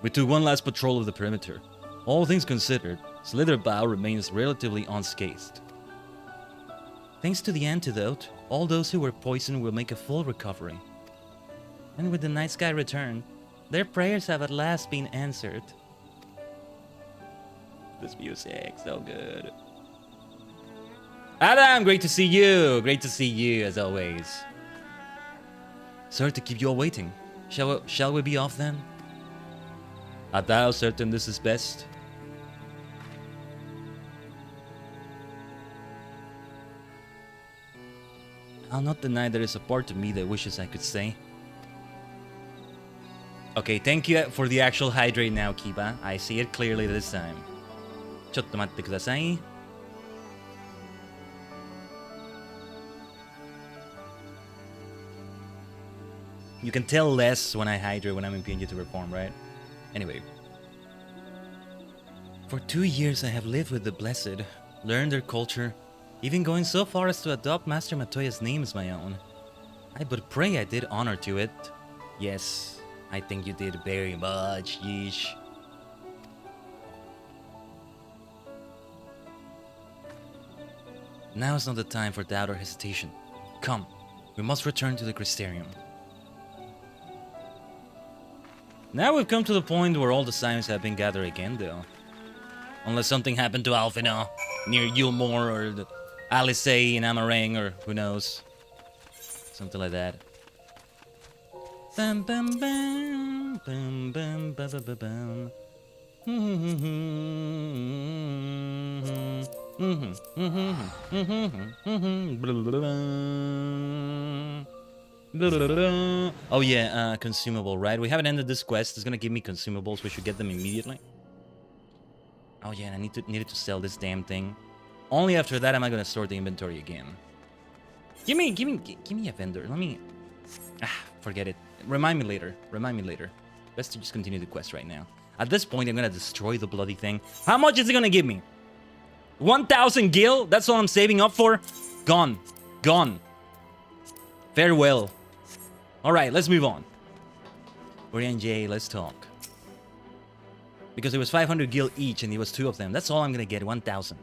We took one last patrol of the perimeter. All things considered, Slitherbow remains relatively unscathed. Thanks to the antidote, all those who were poisoned will make a full recovery. And with the night sky return, their prayers have at last been answered. This music, so good. Adam, great to see you! Great to see you, as always. Sorry to keep you all waiting. Shall we be off then? Art thou certain this is best? I'll not deny there is a part of me that wishes I could stay. Okay, thank you for the actual hydrate now, Kiba. I see it clearly this time. Chotto matte kudasai. You can tell less when I hydrate when I'm in PNG to reform, right? Anyway. For 2 years I have lived with the Blessed, learned their culture, even going so far as to adopt Master Matoya's name as my own. I but pray I did honor to it. Yes, I think you did very much, yeesh. Now is not the time for doubt or hesitation. Come, we must return to the Crystarium. Now we've come to the point where all the signs have been gathered again, though. Unless something happened to Alphina near Yulmore or the Alisei in Amarang or who knows. Something like that. Bam bam bam bam bam bam bam bam. Oh yeah, consumable, right? We haven't ended this quest. It's gonna give me consumables. We should get them immediately. Oh yeah, and I needed to sell this damn thing. Only after that am I gonna sort the inventory again. Give me a vendor. Let me. Forget it. Remind me later. Best to just continue the quest right now. At this point, I'm gonna destroy the bloody thing. How much is it gonna give me? 1,000 gil? That's all I'm saving up for? Gone. Farewell. Alright, let's move on. Orion J, let's talk. Because it was 500 gil each and it was 2 of them. That's all I'm gonna get, 1,000.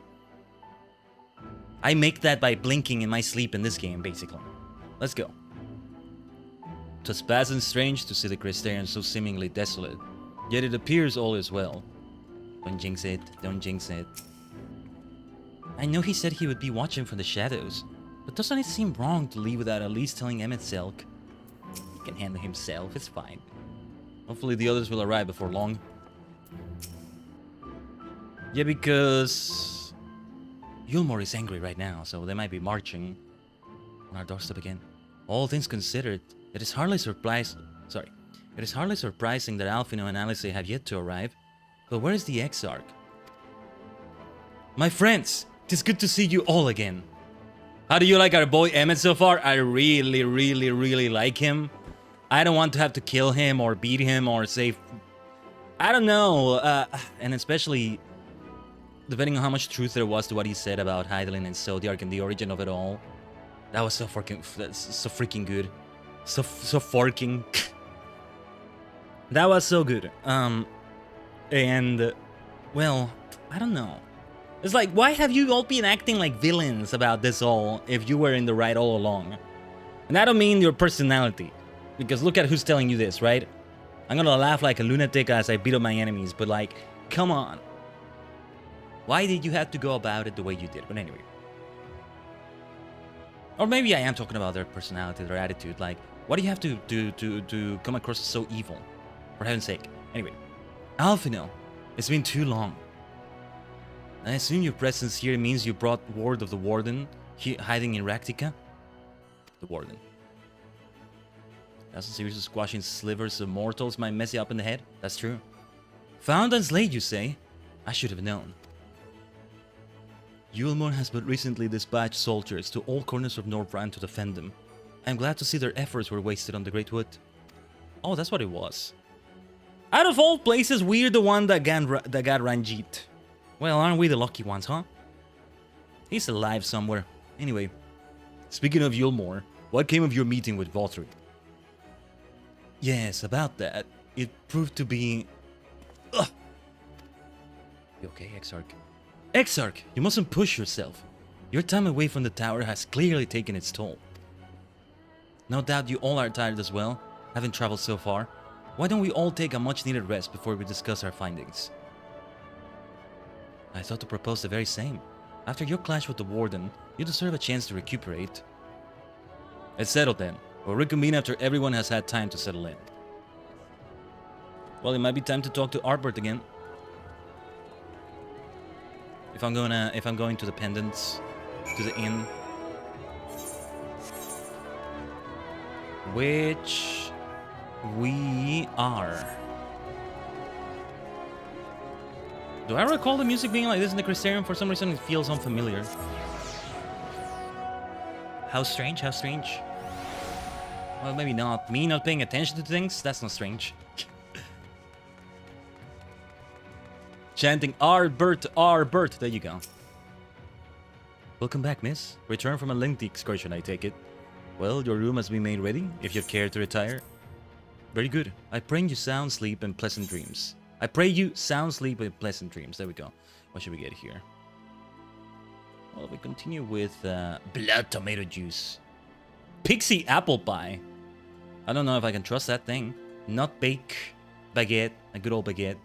I make that by blinking in my sleep in this game, basically. Let's go. 'Twas vast and strange to see the Crystarian so seemingly desolate. Yet it appears all is well. Don't jinx it, don't jinx it. I know he said he would be watching from the shadows, but doesn't it seem wrong to leave without at least telling Emmett Selk? He can handle himself, it's fine. Hopefully the others will arrive before long. Yeah, because Yulmore is angry right now, so they might be marching on our doorstep again. All things considered, it is hardly surprising that Alphino and Alice have yet to arrive. But where is the Exarch? My friends, it is good to see you all again. How do you like our boy Emmett so far? I really like him. I don't want to have to kill him or beat him or say... I don't know. And especially... depending on how much truth there was to what he said about Hydaelyn and Zodiac and the origin of it all. That was so freaking good. So forking. That was so good. And well, I don't know. It's like, why have you all been acting like villains about this all if you were in the right all along? And I don't mean your personality, because look at who's telling you this, right? I'm gonna laugh like a lunatic as I beat up my enemies, but like, come on. Why did you have to go about it the way you did? But anyway. Or maybe I am talking about their personality, their attitude. Like, why do you have to come across as so evil? For heaven's sake. Anyway. Alphino, it's been too long. I assume your presence here means you brought word of the Warden hiding in Raktika? The Warden. That's a series of squashing slivers of mortals might mess you up in the head. That's true. Found and slayed, you say? I should have known. Yulmore has but recently dispatched soldiers to all corners of Northrend to defend them. I am glad to see their efforts were wasted on the Great Wood. Oh, that's what it was. Out of all places, we're the one that got Ranjit. Well, aren't we the lucky ones, huh? He's alive somewhere. Anyway, speaking of Yulmore, what came of your meeting with Vothri? Yes, about that. It proved to be... Ugh. You okay, Exarch? Exarch, you mustn't push yourself. Your time away from the tower has clearly taken its toll. No doubt you all are tired as well, having traveled so far. Why don't we all take a much-needed rest before we discuss our findings? I thought to propose the very same. After your clash with the Warden, you deserve a chance to recuperate. It's settled then. We'll reconvene after everyone has had time to settle in. Well, it might be time to talk to Arbert again. If I'm going to the pendants, to the inn, which we are. Do I recall the music being like this in the Crystarium? For some reason, it feels unfamiliar. How strange? How strange? Well, maybe not. Me not paying attention to things? That's not strange. Chanting Arbert, Arbert. There you go. Welcome back, miss. Return from a lengthy excursion, I take it. Well, your room has been made ready, if you care to retire. Very good. I pray you sound sleep and pleasant dreams. I pray you sound sleep and pleasant dreams. There we go. What should we get here? Well, we continue with blood tomato juice. Pixie apple pie. I don't know if I can trust that thing. Not bake. Baguette. A good old baguette.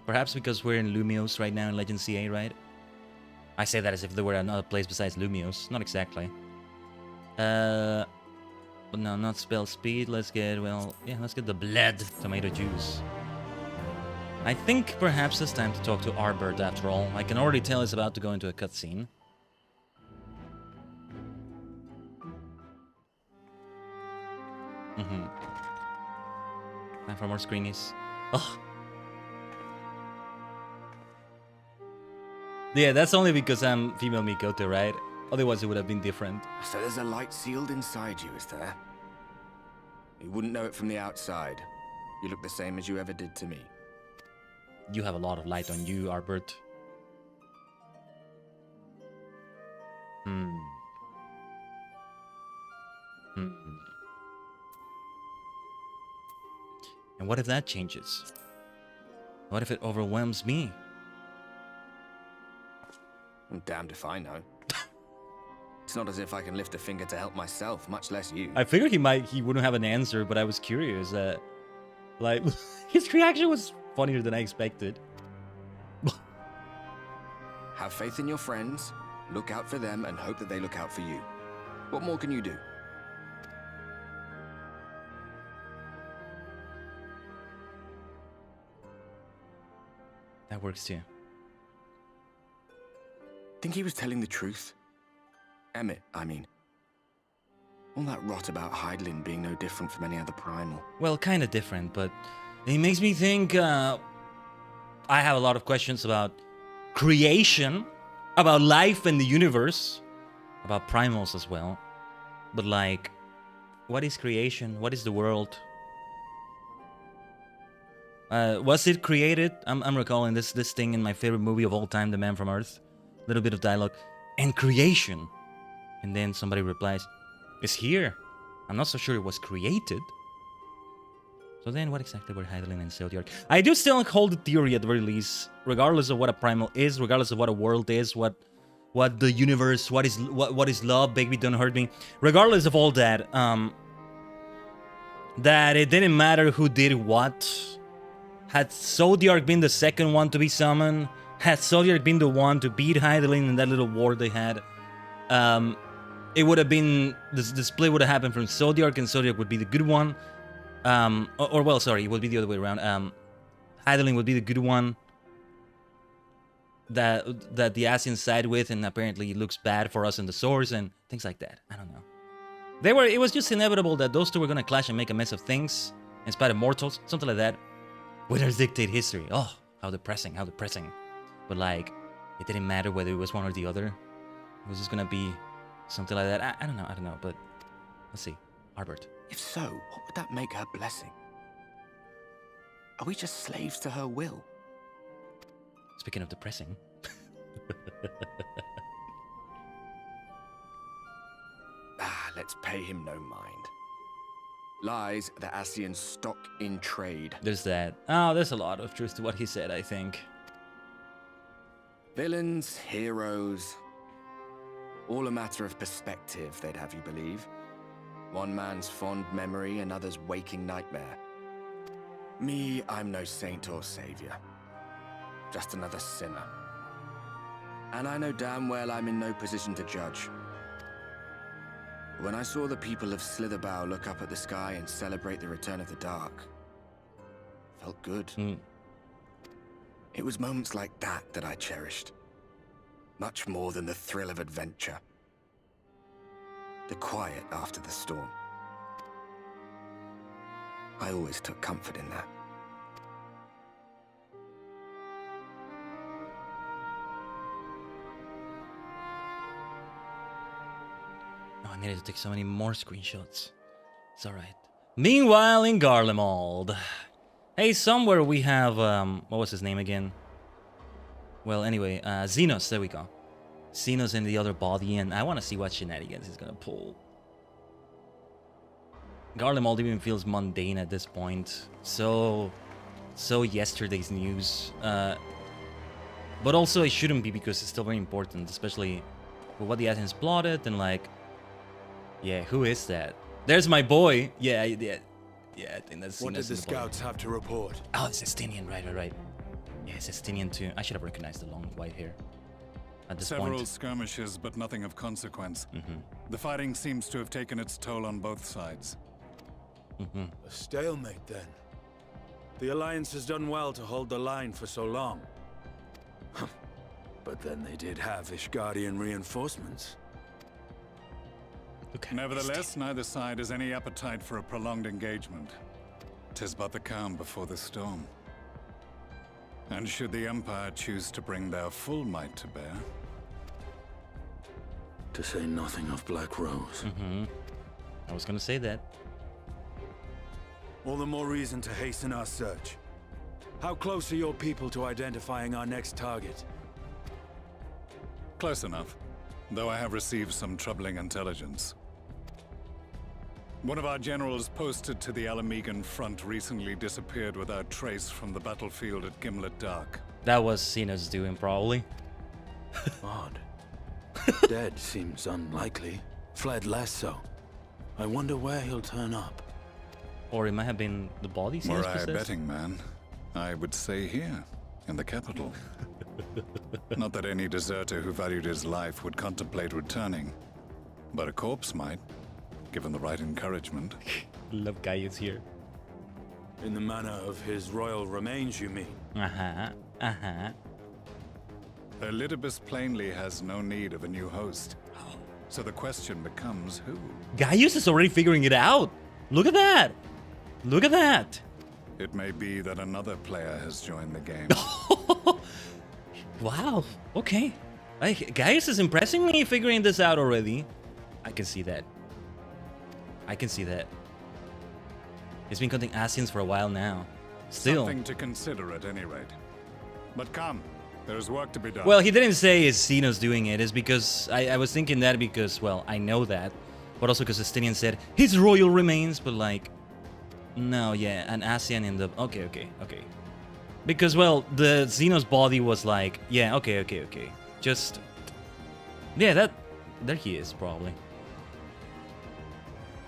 Perhaps because we're in Lumios right now in Legend CA, right? I say that as if there were another place besides Lumios. Not exactly. But no, not spell speed. Let's get, well, yeah, let's get the blood tomato juice. I think perhaps it's time to talk to Arbert after all. I can already tell he's about to go into a cutscene. Time for more screenies. Ugh. Yeah, that's only because I'm female Mikoto, right? Otherwise it would have been different. So there's a light sealed inside you, is there? You wouldn't know it from the outside. You look the same as you ever did to me. You have a lot of light on you, Arbert. And what if that changes? What if it overwhelms me? I'm damned if I know. It's not as if I can lift a finger to help myself, much less you. I figured he wouldn't have an answer, but I was curious. Like, his reaction was funnier than I expected. Have faith in your friends, look out for them, and hope that they look out for you. What more can you do? That works too. Think he was telling the truth? Emmett, I mean. All that rot about Khaiden being no different from any other primal. Well, kind of different, but it makes me think. I have a lot of questions about creation, about life and the universe, about primals as well. But like, what is creation? What is the world? Was it created? I'm recalling this thing in my favorite movie of all time, The Man from Earth. Little bit of dialogue. And creation. And then somebody replies, it's here. I'm not so sure it was created. So then what exactly were Khaiden and Zodiac? I do still hold the theory at the very least, regardless of what a primal is, regardless of what a world is, what the universe, what is love, baby don't hurt me. Regardless of all that, that it didn't matter who did what. Had Zodiac been the second one to be summoned, had Zodiac been the one to beat Khaiden in that little war they had, it would have been, the split would have happened from Zodiac, and Zodiac would be the good one. Well, sorry, it would be the other way around. Khaiden would be the good one that the Asians side with, and apparently it looks bad for us in the source and things like that. I don't know. It was just inevitable that those two were gonna clash and make a mess of things, in spite of mortals, something like that. Winners dictate history. Oh, how depressing, how depressing. But like, it didn't matter whether it was one or the other. It was just gonna be something like that. I don't know, but let's see. Albert. If so, what would that make her blessing? Are we just slaves to her will? Speaking of depressing. Let's pay him no mind. Lies the Asians stock in trade. There's that. Oh, there's a lot of truth to what he said, I think. Villains, heroes. All a matter of perspective, they'd have you believe. One man's fond memory, another's waking nightmare. Me, I'm no saint or savior. Just another sinner. And I know damn well I'm in no position to judge. When I saw the people of Slitherbow look up at the sky and celebrate the return of the dark, felt good. It was moments like that I cherished. Much more than the thrill of adventure. The quiet after the storm. I always took comfort in that. Oh, I needed to take so many more screenshots. It's alright. Meanwhile, in Garlemald. Hey, somewhere we have, what was his name again? Well, anyway, Xenos, there we go. Xenos in the other body, and I want to see what shenanigans he's gonna pull. Garlemald even feels mundane at this point. So yesterday's news. But also it shouldn't be, because it's still very important, especially with what the Athens plotted, and like, yeah, who is that? There's my boy. Yeah, I think that's. What did the scouts have to report? Oh, it's Estinian, right. Yeah, it's Estinian too. I should have recognized the long white hair at this Several point. skirmishes, but nothing of consequence. The fighting seems to have taken its toll on both sides. A stalemate, then. The Alliance has done well to hold the line for so long. But then they did have Ishgardian reinforcements. Okay. Nevertheless, neither side has any appetite for a prolonged engagement. 'Tis but the calm before the storm. And should the Empire choose to bring their full might to bear, To say nothing of Black Rose. I was gonna say that. All the more reason to hasten our search. How close are your people to identifying our next target? close enough, though I have received some troubling intelligence. One of our generals posted to the Alamegan front recently disappeared without trace from the battlefield at Gimlet Dark. That was Xenos doing, probably. Odd. Dead seems unlikely. Fled less so. I wonder where he'll turn up. Or it might have been the body Xenos Were I a possessed. betting man, I would say here, in the capital. Not that any deserter who valued his life would contemplate returning, but a corpse might, given the right encouragement. Love Gaius here. In the manner of his royal remains, you mean? Elidibus plainly has no need of a new host. So the question becomes who? Gaius is already figuring it out. Look at that. Look at that. It may be that another player has joined the game. Wow. Okay. Gaius is impressing me figuring this out already. I can see that. I can see that. He's been cutting Asians for a while now. Still. Something to consider at any rate. But come, there's work to be done. Well, he didn't say it's Xenos doing it. It's because I was thinking that because, well, I know that. But also because Justinian said his royal remains, but like, no, yeah, an Asian in the... Okay. Because, well, the Xenos body was like, yeah, okay. Just... Yeah, that... There he is, probably.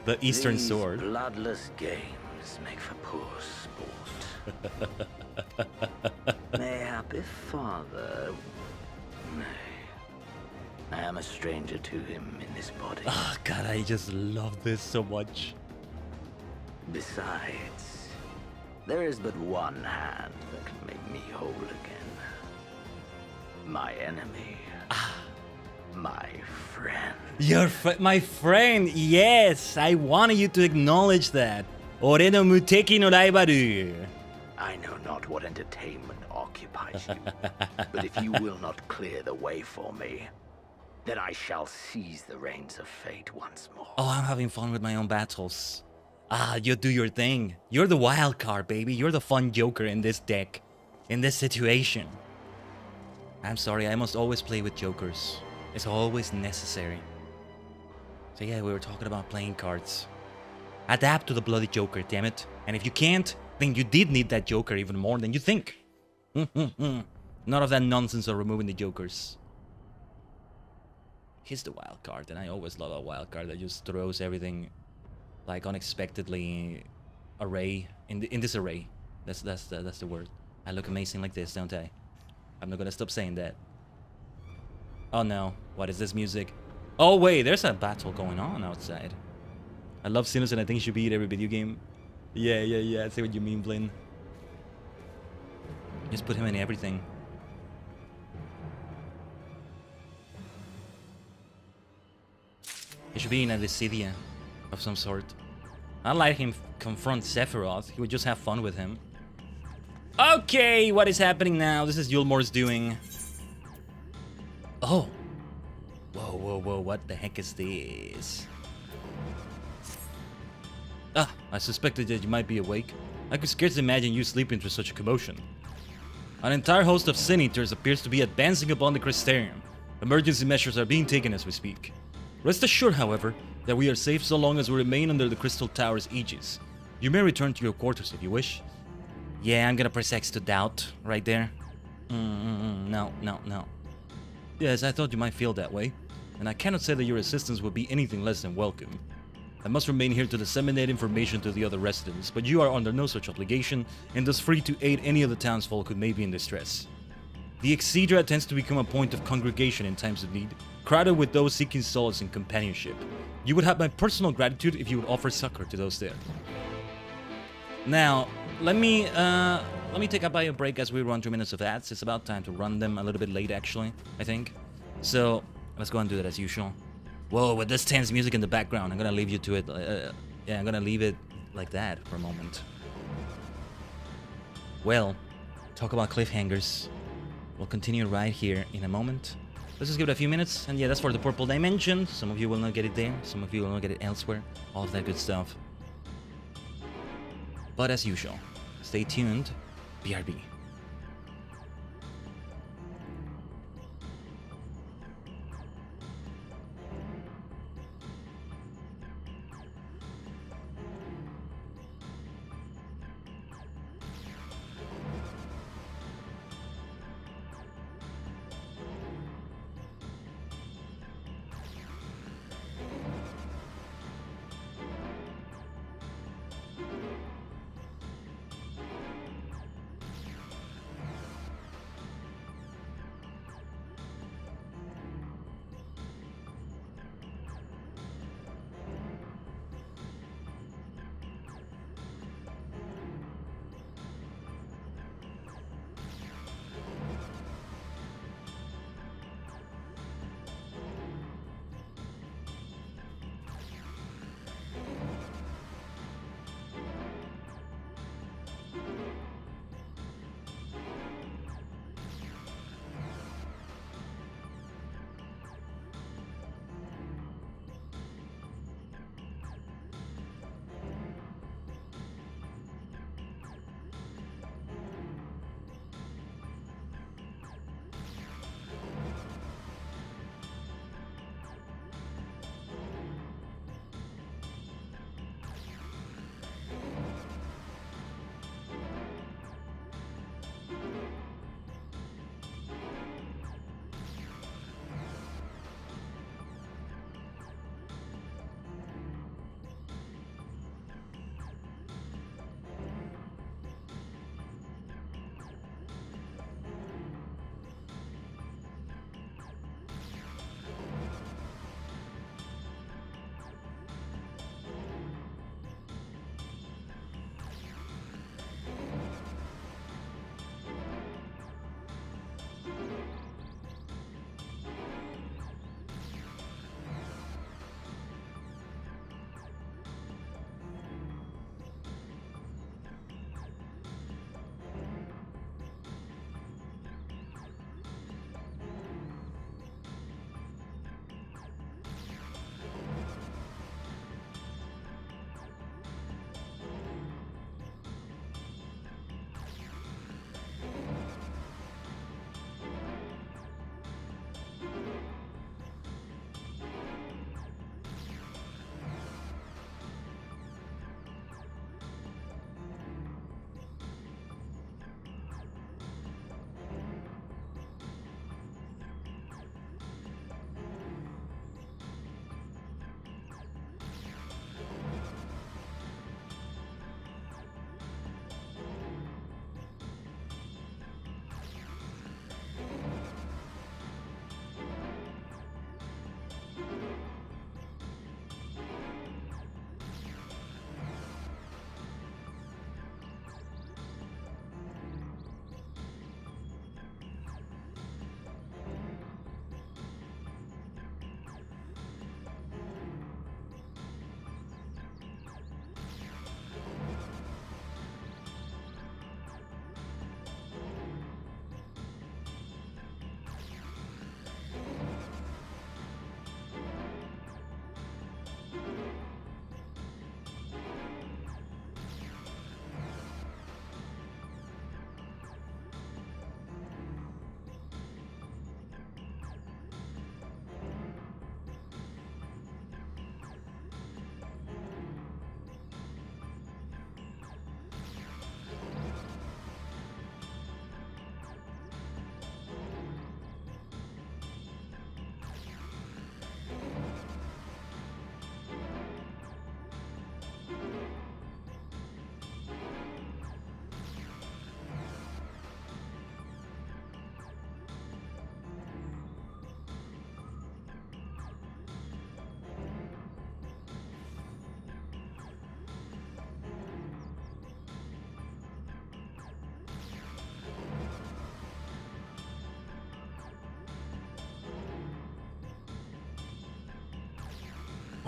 The Eastern These Sword. bloodless games make for poor sport. Mayhap if father... Nay. I am a stranger to him in this body. Oh, God, I just love this so much. Besides, there is but one hand that can make me whole again. My enemy. My friend. My friend, yes, I wanted you to acknowledge that. Ore no muteki no raibaru. I know not what entertainment occupies you, but if you will not clear the way for me, then I shall seize the reins of fate once more. Oh, I'm having fun with my own battles. You do your thing. You're the wild card, baby. You're the fun joker in this deck, in this situation. I'm sorry, I must always play with jokers. It's always necessary. So yeah, we were talking about playing cards. Adapt to the bloody joker, damn it. And if you can't, then you did need that joker even more than you think. None of that nonsense of removing the jokers. He's the wild card, and I always love a wild card that just throws everything like unexpectedly in this array. That's the word. I look amazing like this, don't I? I'm not gonna stop saying that. Oh no, what is this music? Oh wait, there's a battle going on outside. I love Sinners and I think it should be in every video game. Yeah, I see what you mean, Blin. Just put him in everything. He should be in a Dissidia of some sort. I'd like him confront Sephiroth. He would just have fun with him. Okay, what is happening now? This is Yulmor's doing. Oh. Whoa, what the heck is this? Ah, I suspected that you might be awake. I could scarcely imagine you sleeping through such a commotion. An entire host of Sin Eaters appears to be advancing upon the Crystarium. Emergency measures are being taken as we speak. Rest assured, however, that we are safe so long as we remain under the Crystal Tower's aegis. You may return to your quarters if you wish. Yeah, I'm gonna press X to doubt, right there. No. Yes, I thought you might feel that way, and I cannot say that your assistance would be anything less than welcome. I must remain here to disseminate information to the other residents, but you are under no such obligation, and thus free to aid any of the townsfolk who may be in distress. The Exedra tends to become a point of congregation in times of need, crowded with those seeking solace and companionship. You would have my personal gratitude if you would offer succor to those there. Now, let me take a bio break as we run 2 minutes of ads. It's about time to run them a little bit late, actually, I think. So, let's go and do that as usual. Whoa, with this tense music in the background, I'm gonna leave you to it. Yeah, I'm gonna leave it like that for a moment. Well, talk about cliffhangers. We'll continue right here in a moment. Let's just give it a few minutes. And yeah, that's for the purple dimension. Some of you will not get it there. Some of you will not get it elsewhere. All of that good stuff. But as usual, stay tuned. BRB.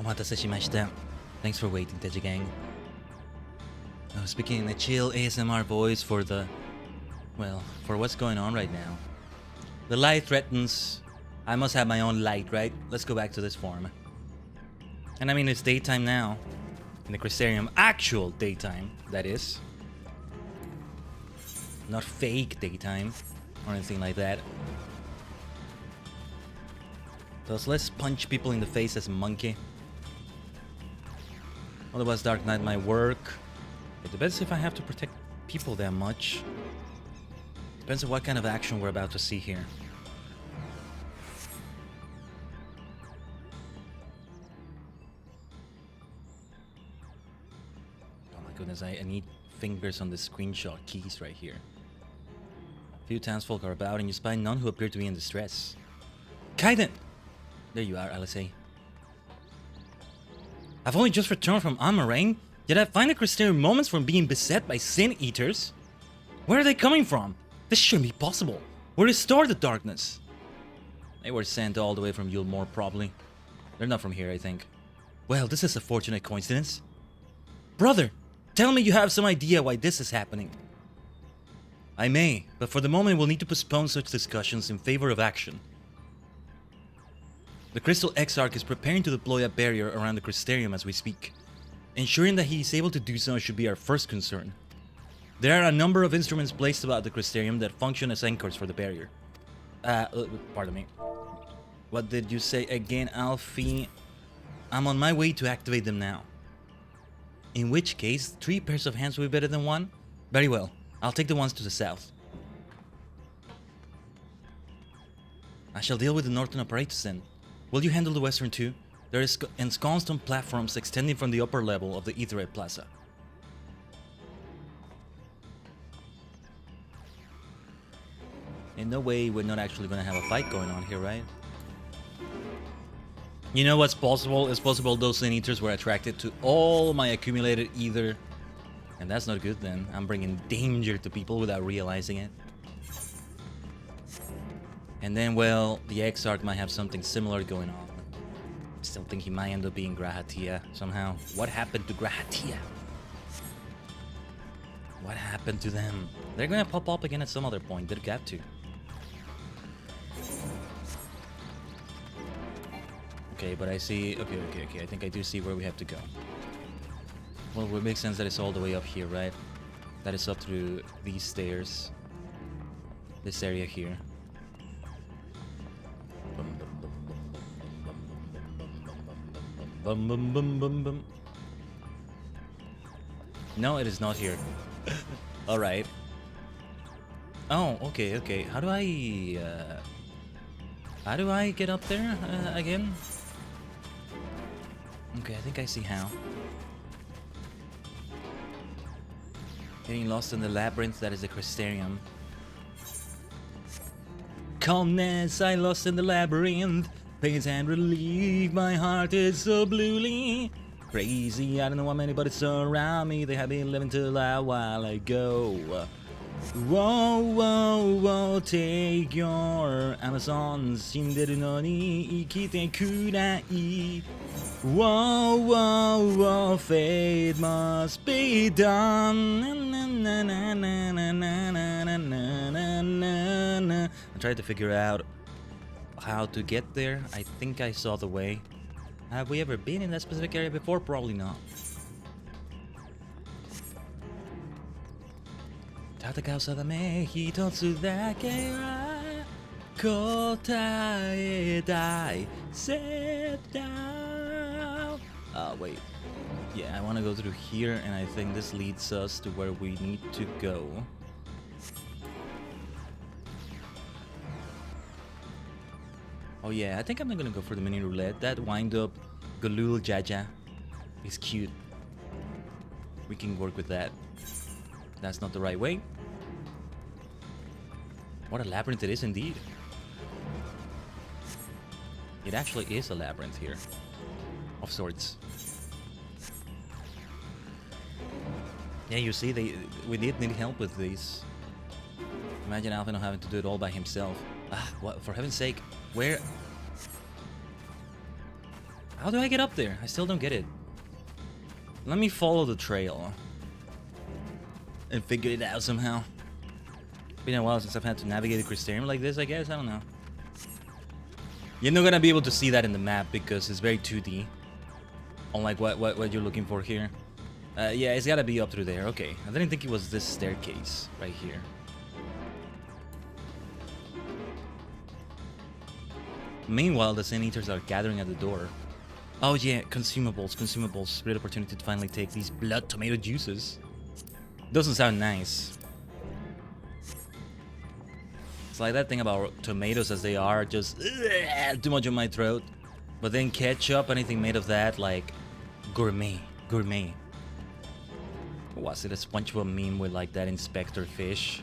Omatase shimashita. Thanks for waiting, Tajigen. I was speaking in a chill ASMR voice for the... well, for what's going on right now. The light threatens. I must have my own light, right? Let's go back to this form. And I mean, it's daytime now. In the Crystarium. Actual daytime, that is. Not fake daytime. Or anything like that. So let's punch people in the face as a monkey. Otherwise, Dark Knight might work. It depends if I have to protect people that much. Depends on what kind of action we're about to see here. Oh my goodness, I need fingers on the screenshot keys right here. A few townsfolk are about and you spy none who appear to be in distress. Khaiden! There you are, Alisei. I've only just returned from Amarang, yet I find the Crystarium moments from being beset by sin eaters. Where are they coming from? This shouldn't be possible. We restored the darkness. They were sent all the way from Yulmore, probably. They're not from here, I think. Well, this is a fortunate coincidence. Brother, tell me you have some idea why this is happening. I may, but for the moment we'll need to postpone such discussions in favor of action. The Crystal Exarch is preparing to deploy a barrier around the Crystarium as we speak. Ensuring that he is able to do so should be our first concern. There are a number of instruments placed about the Crystarium that function as anchors for the barrier. Pardon me. What did you say again, Alfie? I'm on my way to activate them now. In which case, 3 pairs of hands will be better than 1? Very well. I'll take the ones to the south. I shall deal with the northern apparatus then. Will you handle the western too? There is ensconced on platforms extending from the upper level of the Aetheryte Plaza. In no way we're not actually going to have a fight going on here, right? You know what's possible? It's possible those sin eaters were attracted to all my accumulated ether. And that's not good then. I'm bringing danger to people without realizing it. And then, well, the Exarch might have something similar going on. I still think he might end up being Grahatia somehow. What happened to Grahatia? What happened to them? They're gonna pop up again at some other point. They've got to. Okay, but I see... Okay. I think I do see where we have to go. Well, it would make sense that it's all the way up here, right? That is up through these stairs. This area here. Bum bum bum bum bum. No, it is not here. Alright. Oh, okay. How do I get up there again? Okay, I think I see how. Getting lost in the labyrinth, that is the Crystarium. Calmness, I lost in the labyrinth. Pains and relief, my heart is so bluely crazy. I don't know how many, but it's around me. They have been living till a while ago. Whoa, take your Amazons. Shinderu no ni ikite kurai. Whoa, fate must be done. I tried to figure out how to get there. I think I saw the way. Have we ever been in that specific area before? Probably not. Tatakao sadame hitotsu dake wa kotae dai set down. Oh wait. Yeah, I want to go through here, and I think this leads us to where we need to go. Oh yeah, I think I'm not gonna go for the mini roulette. That wind-up Galul Jaja is cute. We can work with that. That's not the right way. What a labyrinth it is indeed. It actually is a labyrinth here. Of sorts. Yeah, you see, we did need help with these. Imagine Alvin having to do it all by himself. Ah, what, for heaven's sake, where... How do I get up there? I still don't get it. Let me follow the trail and figure it out somehow. Been a while since I've had to navigate the Crystarium like this, I guess. I don't know. You're not gonna be able to see that in the map because it's very 2D. Unlike what you're looking for here. Yeah, it's gotta be up through there. Okay, I didn't think it was this staircase right here. Meanwhile, the Sin Eaters are gathering at the door. Oh yeah, consumables. Great opportunity to finally take these blood tomato juices. Doesn't sound nice. It's like that thing about tomatoes as they are, just too much on my throat. But then ketchup, anything made of that, like gourmet. Was it a SpongeBob meme with like that inspector fish?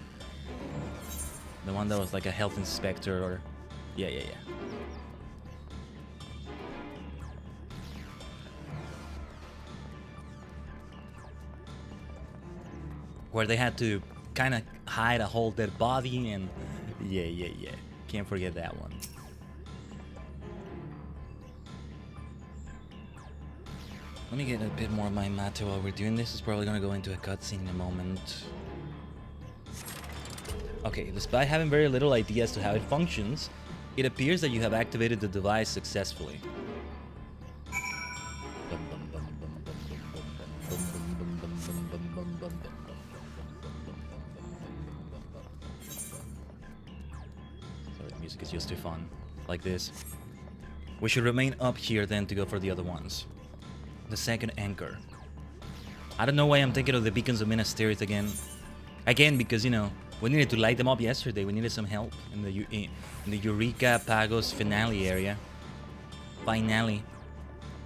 The one that was like a health inspector or... Yeah. Where they had to kind of hide a whole dead body and... Yeah. Can't forget that one. Let me get a bit more of my matter while we're doing this. It's probably gonna go into a cutscene in a moment. Okay, despite having very little idea as to how it functions, it appears that you have activated the device successfully. Sorry, the music is just too fun. Like this. We should remain up here then to go for the other ones. The second anchor. I don't know why I'm thinking of the beacons of Minas Tirith again. Again, because, you know, we needed to light them up yesterday. We needed some help in the Eureka Pagos finale area. Finale.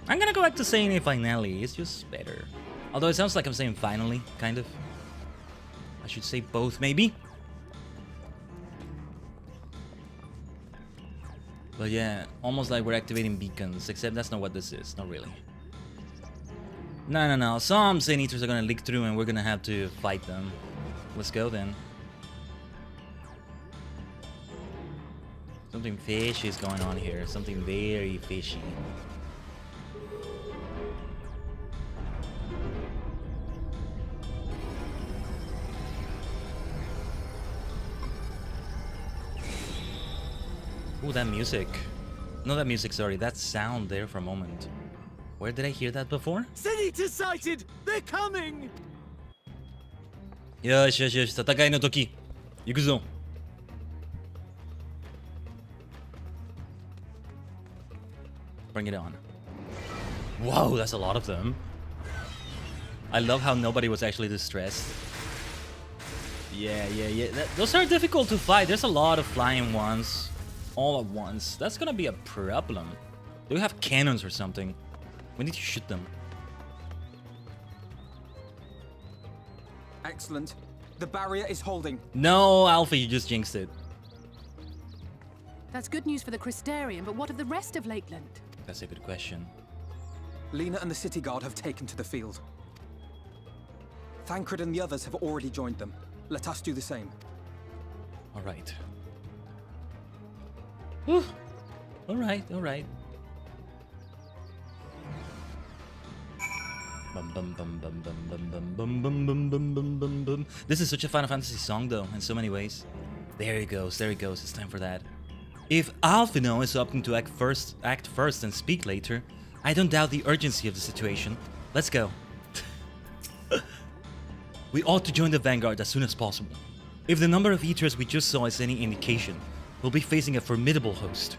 I'm gonna go back to saying it finale. It's just better. Although it sounds like I'm saying finally, kind of. I should say both, maybe. But yeah, almost like we're activating beacons, except that's not what this is. Not really. No. Some Sin Eaters are gonna leak through and we're gonna have to fight them. Let's go then. Something fishy is going on here. Something very fishy. Ooh, that music. No, that music, sorry. That sound there for a moment. Where did I hear that before? Sin Eaters sighted! They're coming! Yosh. Tatakai no toki. Yukuzo. Bring it on. Whoa, that's a lot of them. I love how nobody was actually distressed. Yeah. Those are difficult to fight. There's a lot of flying ones. All at once. That's gonna be a problem. Do we have cannons or something? We need to shoot them. Excellent. The barrier is holding. No, Alpha, you just jinxed it. That's good news for the Crystarium, but what of the rest of Lakeland? That's a good question. Lena and the city guard have taken to the field. Thancred and the others have already joined them. Let us do the same. All right. Whew. All right. This is such a Final Fantasy song, though, in so many ways. There he goes. It's time for that. If Alphino is opting to act first and speak later, I don't doubt the urgency of the situation. Let's go. We ought to join the Vanguard as soon as possible. If the number of Eaters we just saw is any indication, we'll be facing a formidable host.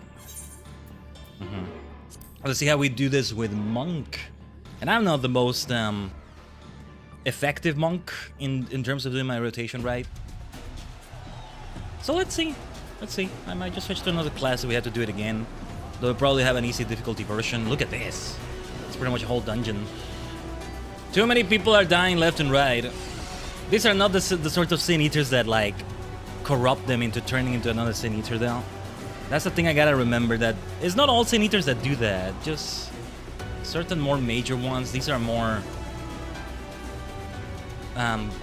Let's see how we do this with Monk. And I'm not the most effective Monk in terms of doing my rotation right. So let's see. I might just switch to another class if we have to do it again. Though we'll probably have an easy difficulty version. Look at this. It's pretty much a whole dungeon. Too many people are dying left and right. These are not the sort of Sin Eaters that like corrupt them into turning into another Sin Eater though. That's the thing I gotta remember, that it's not all Sin Eaters that do that. Just certain more major ones. These are more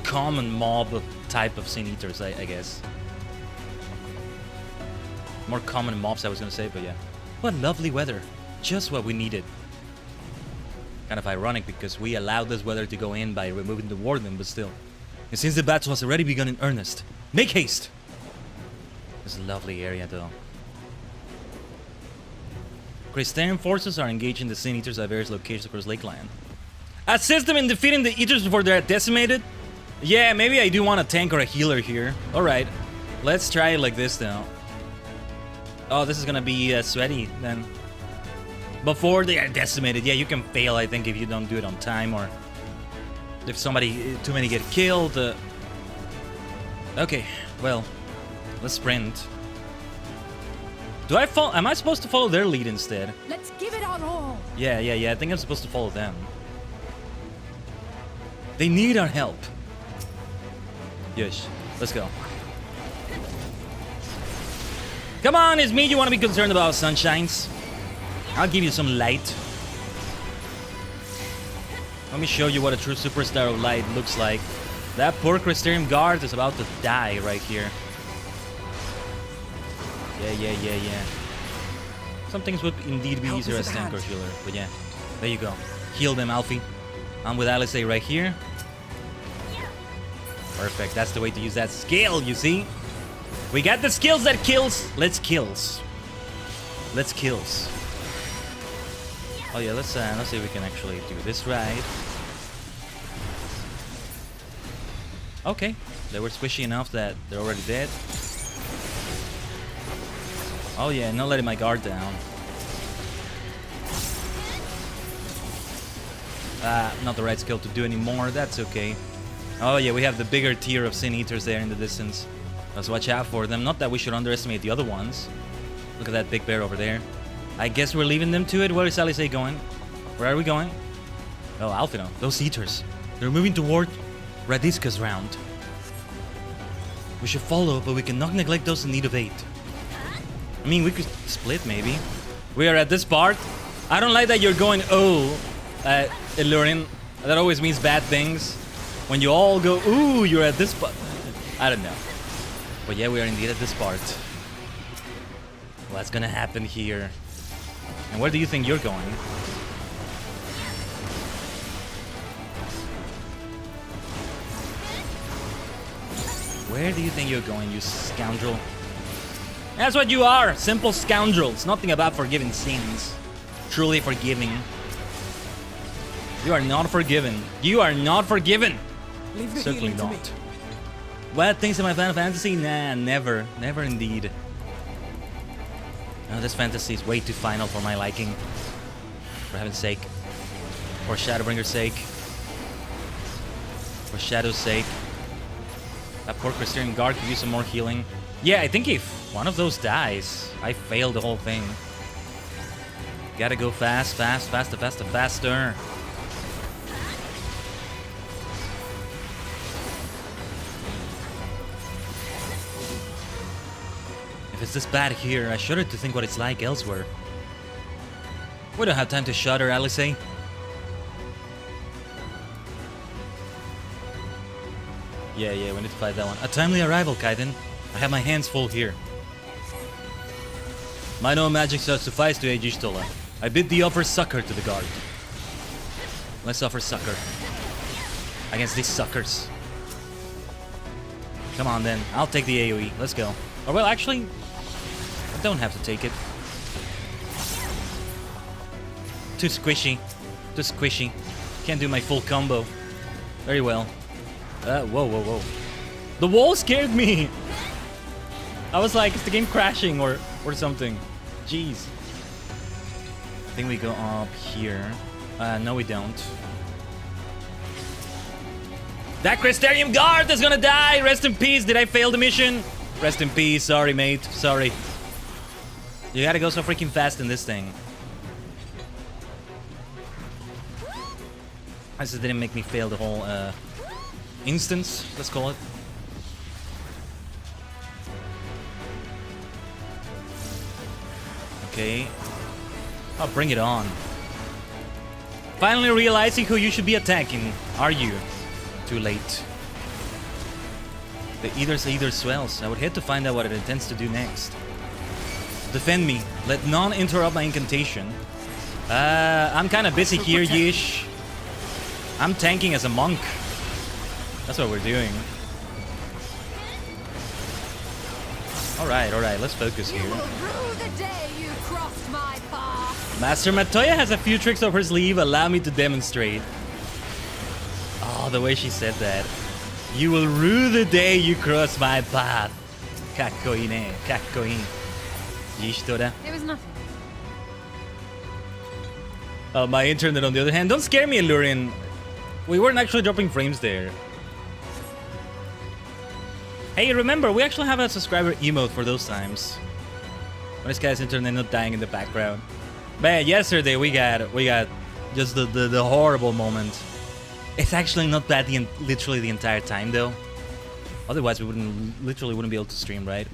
common mob type of Sin Eaters, I guess. More common mobs, I was gonna say, but yeah. What lovely weather. Just what we needed. Kind of ironic because we allowed this weather to go in by removing the warden, but still. And since the battle has already begun in earnest, make haste! This is a lovely area though. Christian forces are engaging the Sin Eaters at various locations across Lakeland. Assist them in defeating the Eaters before they're decimated? Yeah, maybe I do want a tank or a healer here. Alright, let's try it like this though. Oh, this is gonna be sweaty then. Before they are decimated. Yeah, you can fail, I think, if you don't do it on time, or if too many get killed. Okay, well, let's sprint. Am I supposed to follow their lead instead? Let's give it our all. Yeah, I think I'm supposed to follow them. They need our help. Yes, let's go. Come on, it's me you want to be concerned about, sunshines. I'll give you some light. Let me show you what a true superstar of light looks like. That poor Crystarium guard is about to die right here. Yeah. Some things would indeed be easier as tank or healer, but yeah. There you go. Heal them, Alfie. I'm with Alice right here. Perfect, that's the way to use that skill, you see? We got the skills that kills. Let's kills. Oh yeah, let's see if we can actually do this right. Okay, they were squishy enough that they're already dead. Oh yeah, not letting my guard down. Not the right skill to do anymore, that's okay. Oh yeah, we have the bigger tier of Sin Eaters there in the distance. Let's watch out for them. Not that we should underestimate the other ones. Look at that big bear over there. I guess we're leaving them to it. Where is Alice going? Where are we going? Oh, Alfino. Those Eaters. They're moving toward Radiska's round. We should follow, but we cannot neglect those in need of aid. I mean, we could split, maybe. We are at this part. I don't like that you're going, Illurin. That always means bad things. When you all go, ooh, you're at this part. I don't know. But yeah, we are indeed at this part. What's gonna happen here? And where do you think you're going? Where do you think you're going, you scoundrel? That's what you are! Simple scoundrels. Nothing about forgiving sins. Truly forgiving. You are not forgiven. You are not forgiven! Leave the Certainly healing to me. not. Bad things in my Final Fantasy? Nah, never. Never indeed. No, this fantasy is way too final for my liking. For heaven's sake. For Shadowbringer's sake. For Shadow's sake. That poor Crystarian guard could use some more healing. Yeah, I think if one of those dies, I failed the whole thing. Gotta go faster. If it's this bad here, I shudder to think what it's like elsewhere. We don't have time to shudder, Alice. Yeah, we need to fight that one. A timely arrival, Khaiden. I have my hands full here. My no magic shall suffice to aid Y'shtola. I bid thee offer succor to the guard. Let's offer succor. Against these suckers. Come on then, I'll take the AoE. Let's go. Or well, actually, I don't have to take it. Too squishy. Too squishy. Can't do my full combo. Very well. Whoa. The wall scared me! I was like, is the game crashing or something? Jeez. I think we go up here. No we don't. That Crystarium guard is gonna die! Rest in peace, did I fail the mission? Rest in peace, sorry mate, sorry. You gotta go so freaking fast in this thing. I just didn't make me fail the whole instance, let's call it. Okay. Oh, bring it on. Finally realizing who you should be attacking. Are you? Too late. The either swells. I would hate to find out what it intends to do next. Defend me. Let none interrupt my incantation. I'm kind of busy here, Yish. I'm tanking as a monk. That's what we're doing. Alright, let's focus here. Master Matoya has a few tricks up her sleeve. Allow me to demonstrate. Oh, the way she said that. You will rue the day you cross my path. Kakkoine, kakkoin. Yish Tora. It was nothing. My internet, on the other hand, don't scare me, Lurin. We weren't actually dropping frames there. Hey, remember, we actually have a subscriber emote for those times. When this guy's internet not dying in the background. Man, yesterday we got just the horrible moment. It's actually not bad literally the entire time though. Otherwise we literally wouldn't be able to stream, right?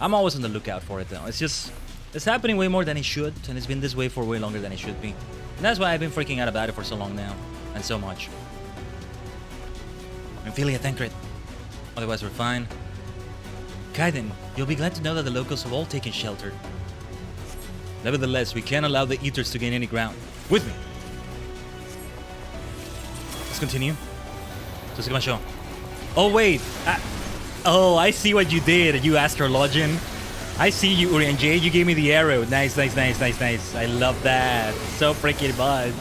I'm always on the lookout for it though. It's happening way more than it should, and it's been this way for way longer than it should be. And that's why I've been freaking out about it for so long now. And so much. I'm feeling a tank crit. Otherwise we're fine. Khaiden, you'll be glad to know that the locals have all taken shelter. Nevertheless, we can't allow the eaters to gain any ground. With me. Let's continue. Oh wait. Oh, I see what you did. You astrologian. I see you, Uri and Jade. You gave me the arrow. Nice. I love that. So freaking much.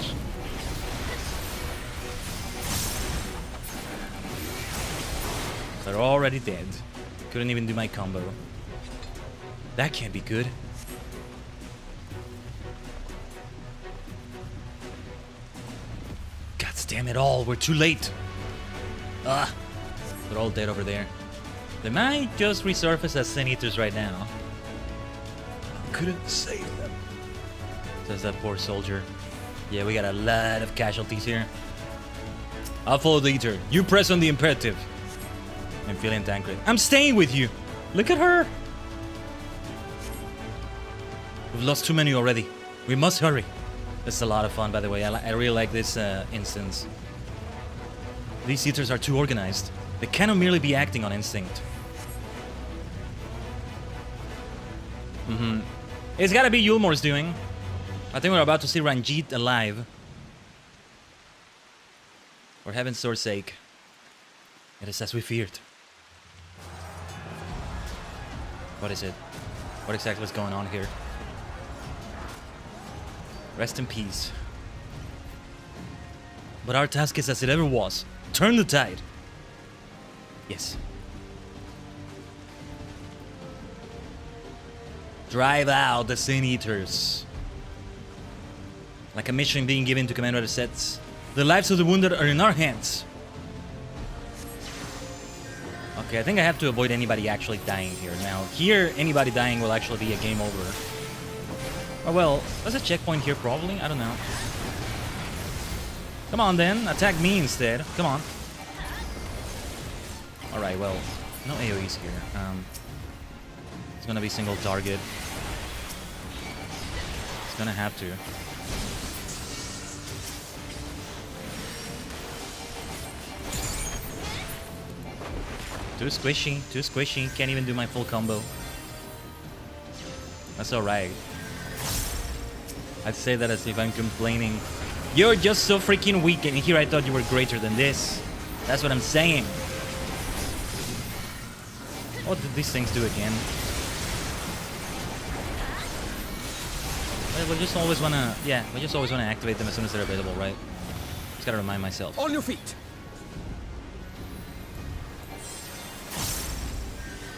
They're already dead. Couldn't even do my combo. That can't be good. God damn it all, we're too late. They're all dead over there. They might just resurface as Sin Eaters right now. Couldn't save them. Says that poor soldier. Yeah, we got a lot of casualties here. I'll follow the Eater. You press on the imperative. I'm feeling tank crit. I'm staying with you. Look at her. We've lost too many already. We must hurry. This is a lot of fun, by the way. I really like this instance. These Eaters are too organized. They cannot merely be acting on instinct. It's gotta be Yulmor's doing. I think we're about to see Ranjit alive. For heaven's sore's sake. It is as we feared. What is it? What exactly is going on here? Rest in peace. But our task is as it ever was. Turn the tide. Yes. Drive out the Sin Eaters. Like a mission being given to Commander Sets. The lives of the wounded are in our hands. Okay, I think I have to avoid anybody actually dying here. Now, here, anybody dying will actually be a game over. Oh well, there's a checkpoint here probably? I don't know. Come on then, attack me instead. Come on. Alright, well, no AoEs here. It's gonna be single target. It's gonna have to. Too squishy, can't even do my full combo. That's alright. I'd say that as if I'm complaining. You're just so freaking weak, and here I thought you were greater than this. That's what I'm saying. What did these things do again? Well, we just always wanna, activate them as soon as they're available, right? Just gotta remind myself. On your feet.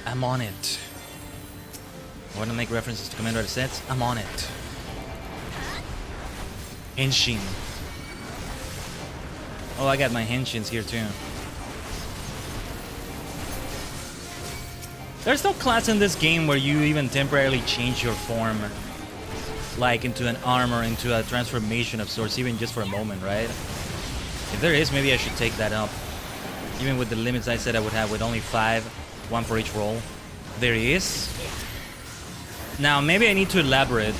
I'm on it. I want to make references to Commander Sets. I'm on it. Henshin. Oh, I got my Henshins here too. There's no class in this game where you even temporarily change your form. Like into an armor, into a transformation of sorts, even just for a moment, right? If there is, maybe I should take that up. Even with the limits I said I would have with only 5, 1 for each roll. There is. Now, maybe I need to elaborate.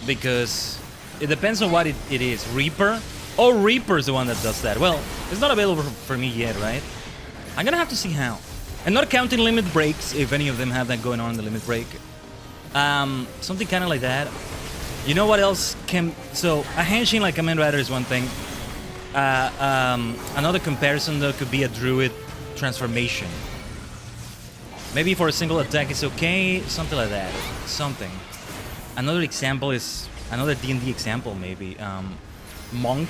Because it depends on what it is. Reaper? Oh, Reaper's the one that does that. Well, it's not available for me yet, right? I'm gonna have to see how. And not counting limit breaks, if any of them have that going on in the limit break. Something kind of like that. You know what else can... So, a Henshin like Kamen Rider is one thing. Another comparison, though, could be a Druid transformation. Maybe for a single attack it's okay, something like that. Something. Another example is... Another D&D example, maybe. Monk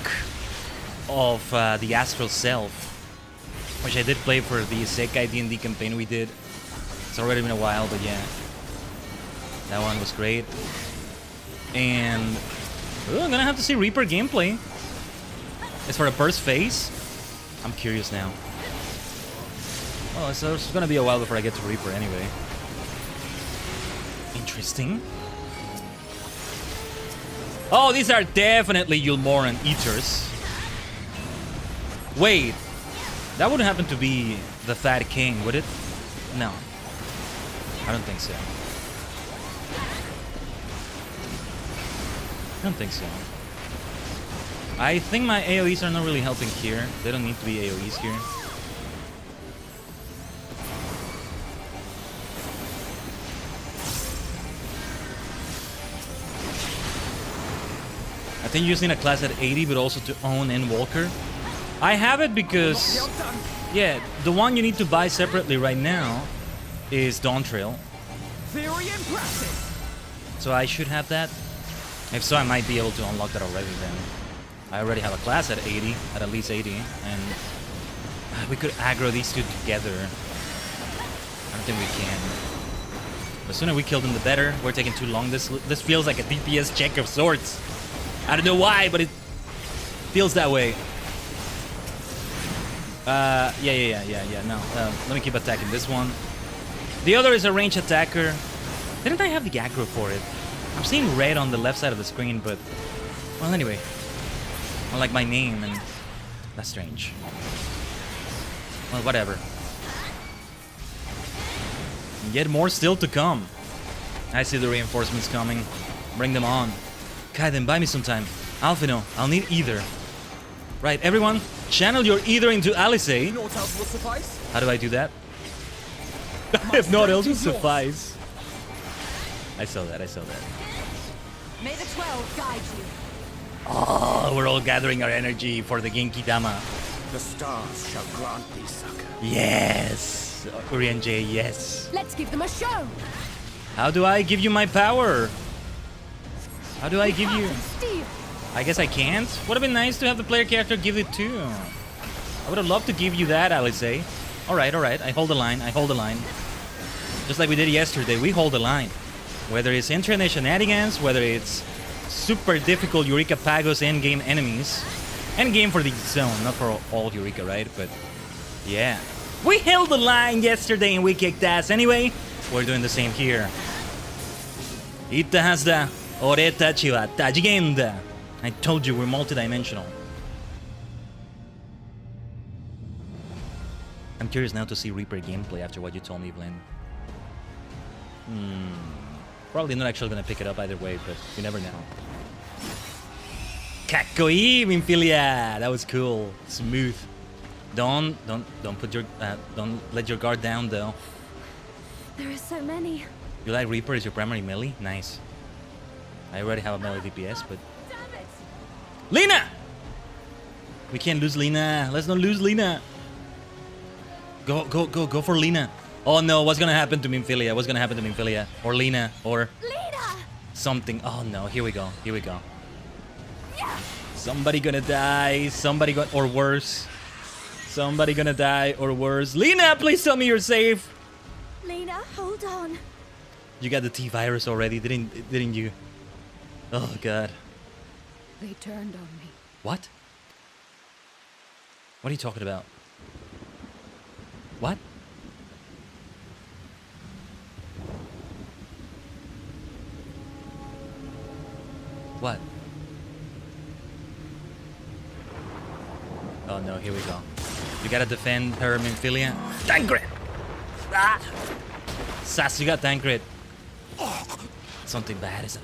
of the Astral Self, which I did play for the Isekai D&D campaign we did. It's already been a while, but yeah. That one was great. And... I'm gonna have to see Reaper gameplay. It's for the burst phase. I'm curious now. Well, so it's gonna be a while before I get to Reaper anyway. Interesting. Oh, these are definitely Yulmoran Eaters. Wait. That wouldn't happen to be the Fat King, would it? No. I don't think so. I don't think so. I think my AoEs are not really helping here. They don't need to be AoEs here. I think using a class at 80, but also to own Endwalker. I have it because... Yeah, the one you need to buy separately right now is Dawn Trail. Very impressive. So I should have that. If so, I might be able to unlock that already then. I already have a class at 80, at least 80, and we could aggro these two together. I don't think we can. The sooner we kill them, the better. We're taking too long. This feels like a DPS check of sorts. I don't know why, but it feels that way. Yeah. No, let me keep attacking this one. The other is a range attacker. Didn't I have the aggro for it? I'm seeing red on the left side of the screen, but... Well, anyway. I like my name, and... That's strange. Well, whatever. Yet more still to come. I see the reinforcements coming. Bring them on. Khaiden, buy me some time. Alphino, I'll need either. Right, everyone, channel your either into Alice. Naught else will suffice. How do I do that? If naught else will suffice. I saw that. May the 12 guide you. Oh, we're all gathering our energy for the Genki Dama. The stars shall grant thee succor. Yes! Urian J, yes. Let's give them a show. How do I give you my power? How do I give you... Steve. I guess I can't? Would have been nice to have the player character give it too. I would have loved to give you that, Alice. Alright. I hold the line. Just like we did yesterday, we hold the line. Whether it's internet shenanigans, whether it's super difficult Eureka Pagos endgame enemies. Endgame for the zone, not for all Eureka, right? But yeah. We held the line yesterday and we kicked ass anyway. We're doing the same here. Ita hasda, ore tachi wa Tajigen da. I told you we're multidimensional. I'm curious now to see Reaper gameplay after what you told me, Blin. Probably not actually gonna pick it up either way, but you never know. Kakoi, Minfilia! That was cool. Smooth. Don't put your don't let your guard down though. There are so many. You like Reaper as your primary melee? Nice. I already have a melee DPS, but Damn it! Lina! We can't lose Lina. Let's not lose Lina. Go for Lina. Oh no, what's gonna happen to Minfilia? What's gonna happen to Minfilia? Or Lina? Or Lina! something. Oh no, here we go. Somebody gonna die. Or worse. Somebody gonna die or worse. Lina, please tell me you're safe. Lina, hold on. You got the T-virus already, didn't you? Oh god. They turned on me. What? What are you talking about? What? What? Oh no, here we go. You gotta defend her, Minfilia. Tancred! Ah! Sass, you got Tancred. Something bad is it?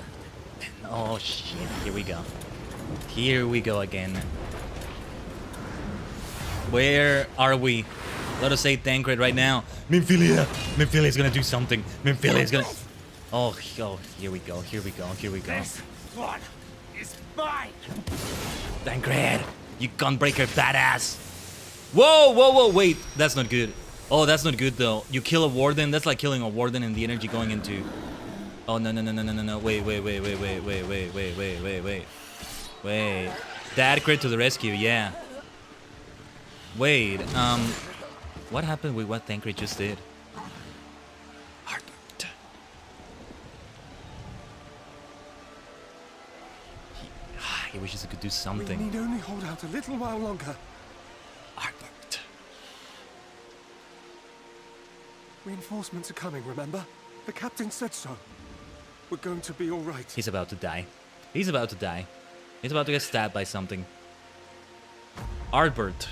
Oh shit, here we go. Here we go again. Where are we? Let us say Tancred right now. Minfilia! Minfilia's gonna do something. Minfilia's gonna... Oh, here we go. one is mine! Tancred, you gunbreaker badass. Whoa, whoa, whoa, wait. That's not good. Oh, that's not good though. You kill a warden. That's like killing a warden and the energy going into... Oh, no, no, no, no, no, no, no. Wait. Wait. Dad crit to the rescue, yeah. Wait, what happened with what Tancred just did? Herbert. He wishes he could do something. We need only hold out a little while longer. Herbert. Reinforcements are coming, remember? The captain said so. We're going to be all right. He's about to die. He's about to die. He's about to get stabbed by something. Albert,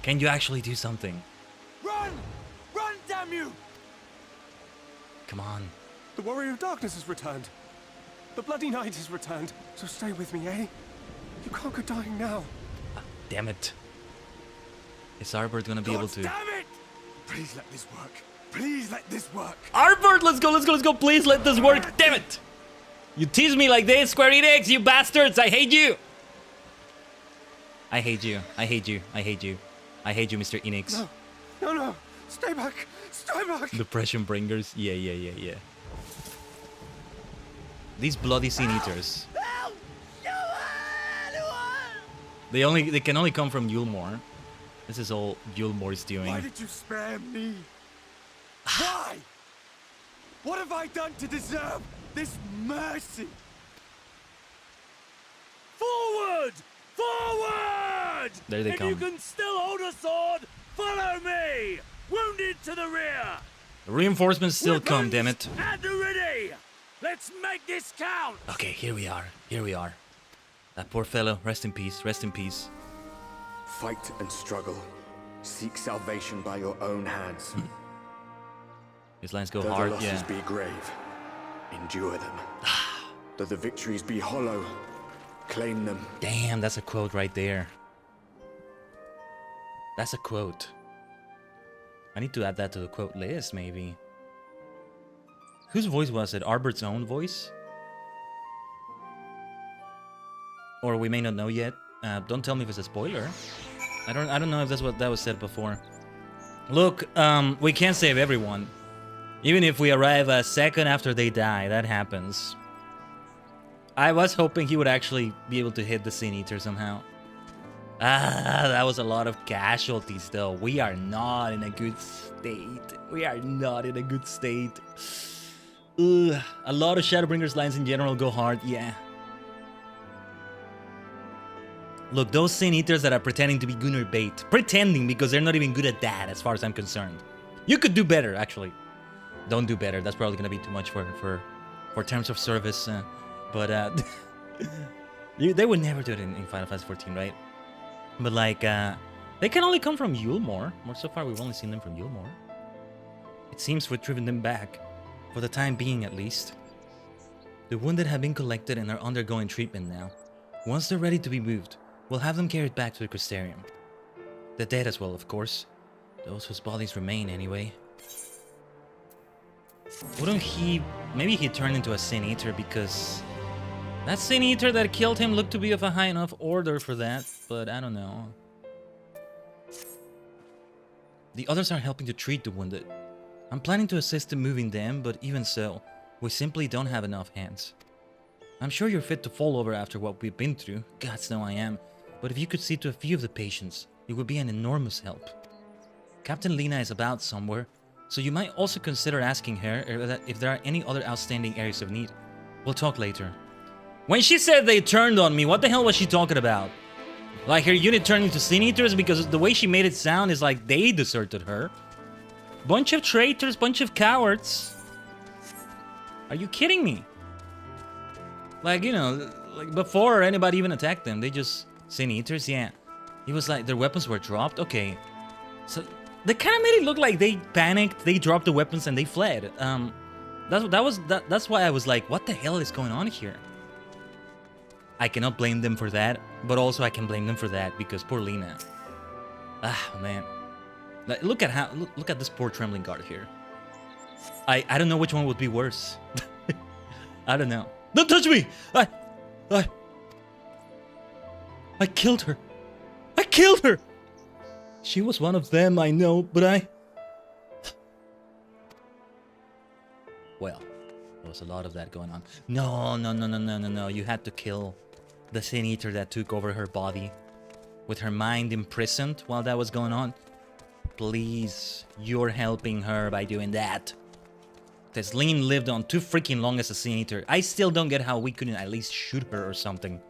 can you actually do something? Run! Run, damn you! Come on. The Warrior of Darkness has returned. The Bloody Knight has returned. So stay with me, eh? You can't go dying now. Damn it. Is Albert gonna be able to... Damn it! Please let this work. Please let this work. Albert, let's go. Please let this work. Damn it. You tease me like this, Square Enix, you bastards. I hate you. I hate you, Mr. Enix. No. Stay back. Stay back. Depression bringers. Yeah. These bloody Sin Eaters. They can only come from Yulmore. This is all Yulmore's doing. Why did you spare me? Why? What have I done to deserve this mercy? Forward! Forward! There they if come. you can still hold a sword, follow me! Wounded to the rear! Reinforcements still come, damn it. At the ready! Let's make this count! Okay, here we are. That poor fellow, rest in peace. Fight and struggle. Seek salvation by your own hands. His lines go Though hard, the losses yeah. be grave, endure them. Though the victories be hollow, claim them. Damn, that's a quote right there. That's a quote. I need to add that to the quote list, maybe. Whose voice was it? Albert's own voice? Or we may not know yet. Don't tell me if it's a spoiler. I don't know if that's what that was said before. Look, we can't save everyone. Even if we arrive a second after they die, that happens. I was hoping he would actually be able to hit the Sin Eater somehow. That was a lot of casualties though. We are not in a good state. Ugh, a lot of Shadowbringers lines in general go hard, yeah. Look, those Sin Eaters that are pretending to be Gunnar bait. Pretending, because they're not even good at that as far as I'm concerned. You could do better, actually. Don't do better. That's probably going to be too much for terms of service. But they would never do it in Final Fantasy XIV, right? But like, they can only come from Yulmore. So far, we've only seen them from Yulmore. It seems we've driven them back. For the time being, at least. The wounded have been collected and are undergoing treatment now. Once they're ready to be moved, we'll have them carried back to the Crystarium. The dead as well, of course. Those whose bodies remain, anyway. Wouldn't he... Maybe he turned into a Sin Eater because... That Sin Eater that killed him looked to be of a high enough order for that, but I don't know. The others are helping to treat the wounded. I'm planning to assist in moving them, but even so, we simply don't have enough hands. I'm sure you're fit to fall over after what we've been through. Gods know I am. But if you could see to a few of the patients, it would be an enormous help. Captain Lena is about somewhere, so you might also consider asking her if there are any other outstanding areas of need. We'll talk later. When she said they turned on me, what the hell was she talking about? Like her unit turned into Sin Eaters? Because the way she made it sound is like they deserted her. Bunch of traitors, bunch of cowards. Are you kidding me? Like, you know, like before anybody even attacked them, they just... Sin Eaters, yeah. He was like, their weapons were dropped? Okay. So, they kind of made it look like they panicked, they dropped the weapons, and they fled. That's why I was like, what the hell is going on here? I cannot blame them for that, but also I can blame them for that, because poor Lena. Ah, man. Like, look at this poor Trembling Guard here. I don't know which one would be worse. I don't know. Don't touch me! I killed her. I killed her! She was one of them, I know, but well, there was a lot of that going on. No. You had to kill the Sin Eater that took over her body with her mind imprisoned while that was going on. Please, you're helping her by doing that. Tesleen lived on too freaking long as a Sin Eater. I still don't get how we couldn't at least shoot her or something.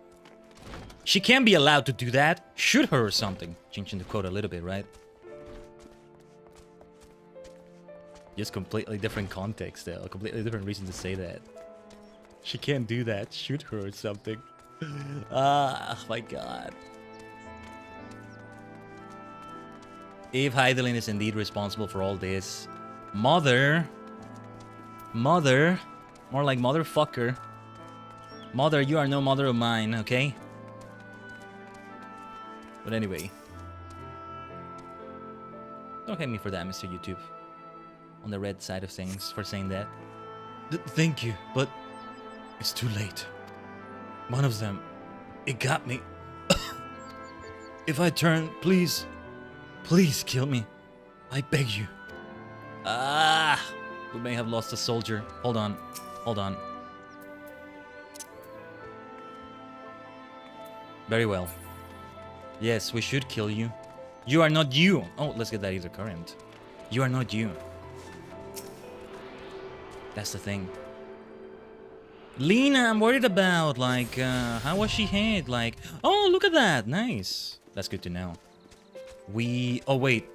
She can't be allowed to do that. Shoot her or something. Changing the code a little bit, right? Just completely different context, though. A completely different reason to say that. She can't do that. Shoot her or something. Ah, my god. If Khaiden is indeed responsible for all this, Mother, more like motherfucker. Mother, you are no mother of mine, okay? But anyway. Don't hate me for that, Mr. YouTube. On the red side of things for saying that. Thank you, but it's too late. One of them, it got me. If I turn, please kill me. I beg you. Ah, we may have lost a soldier. Hold on. Very well. Yes, we should kill you. You are not you. Oh, let's get that either current. You are not you. That's the thing. Lena, I'm worried about, like, how was she hit? Like, oh, look at that. Nice. That's good to know. Oh, wait.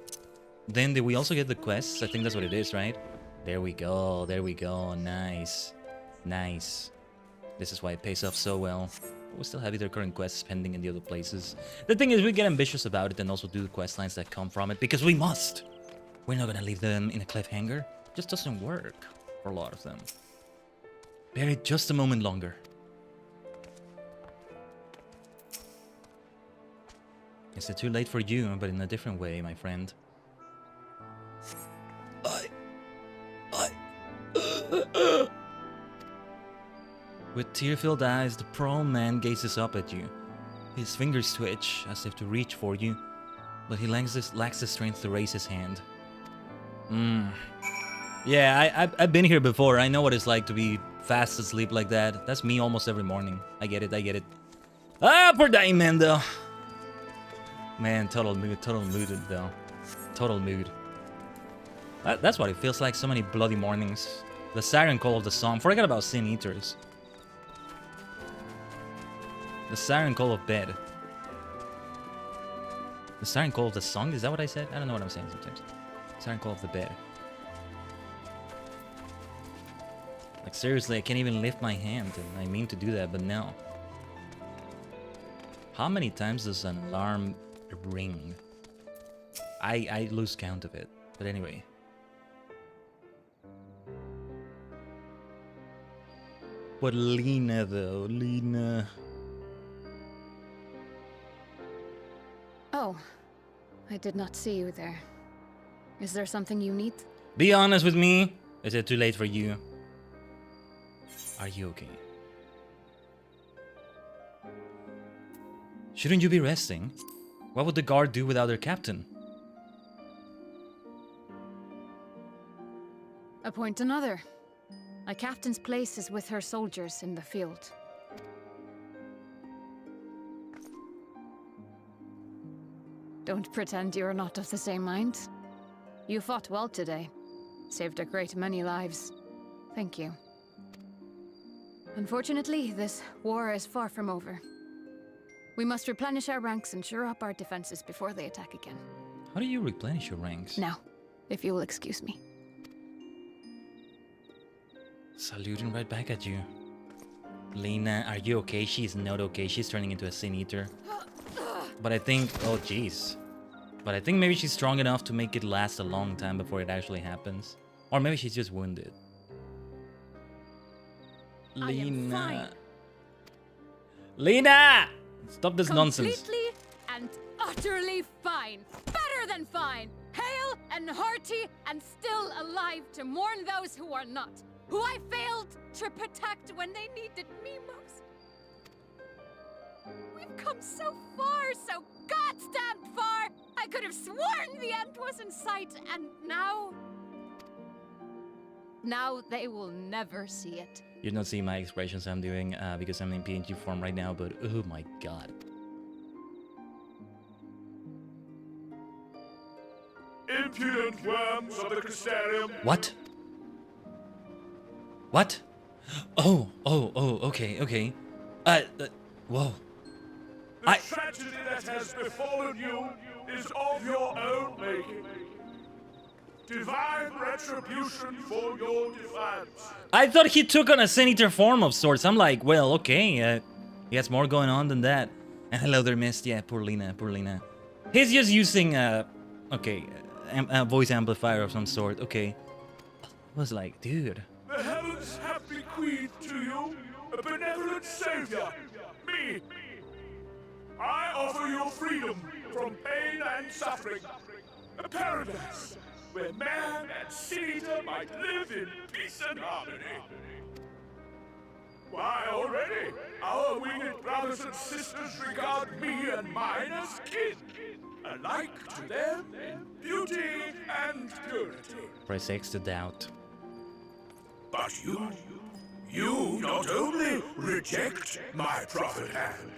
Then did we also get the quests? I think that's what it is, right? There we go. Nice. This is why it pays off so well. We still have either current quests pending in the other places. The thing is, we get ambitious about it and also do the quest lines that come from it, because we must. We're not gonna leave them in a cliffhanger. It just doesn't work for a lot of them. Bear it just a moment longer. It's too late for you, but in a different way, my friend. With tear-filled eyes, the prone man gazes up at you. His fingers twitch, as if to reach for you, but he lacks the strength to raise his hand. Yeah, I've been here before. I know what it's like to be fast asleep like that. That's me almost every morning. I get it. Ah, poor dying man, though. Man, total mood, though. Total mood. That's what it feels like, so many bloody mornings. The siren call of the song. Forget about Sin Eaters. The siren call of bed. The siren call of the song? Is that what I said? I don't know what I'm saying sometimes. Siren call of the bed. Like, seriously, I can't even lift my hand. And I mean to do that, but no. How many times does an alarm ring? I lose count of it. But anyway. But Lena, though. Lena. Oh, I did not see you there. Is there something you need? Be honest with me. Is it too late for you? Are you okay? Shouldn't you be resting? What would the guard do without their captain? Appoint another. A captain's place is with her soldiers in the field. Don't pretend you're not of the same mind. You fought well today. Saved a great many lives. Thank you. Unfortunately, this war is far from over. We must replenish our ranks and shore up our defenses before they attack again. How do you replenish your ranks? Now, if you will excuse me. Saluting right back at you. Lena, are you okay? She's not okay. She's turning into a Sin Eater. But I think... Oh, jeez. But I think maybe she's strong enough to make it last a long time before it actually happens. Or maybe she's just wounded. Lena. Lena! Stop this nonsense. Completely and utterly fine. Better than fine. Hale and hearty and still alive to mourn those who are not. who I failed to protect when they needed me most. We've come so far, so goddamn far! I could have sworn the end was in sight, and now... Now they will never see it. You're not seeing my expressions I'm doing because I'm in PNG form right now, but oh my god. Impudent worms of the Crystarium. What? What? Oh, okay. Whoa. The tragedy that has befallen you is of your own making. Divine retribution for your defiance. I thought he took on a senator form of sorts. I'm like, well, okay, he has more going on than that. And hello there, Mist. Yeah, poor Lena. He's just using, a voice amplifier of some sort. Okay. I was like, dude. The heavens have bequeathed to you a benevolent savior, me. I offer you freedom from pain and suffering. A paradise where man and senator might live in peace and harmony. Why, already, our winged brothers and sisters regard me and mine as kin, alike to them in beauty and purity. Press X to doubt. But you not only reject my prophet hand,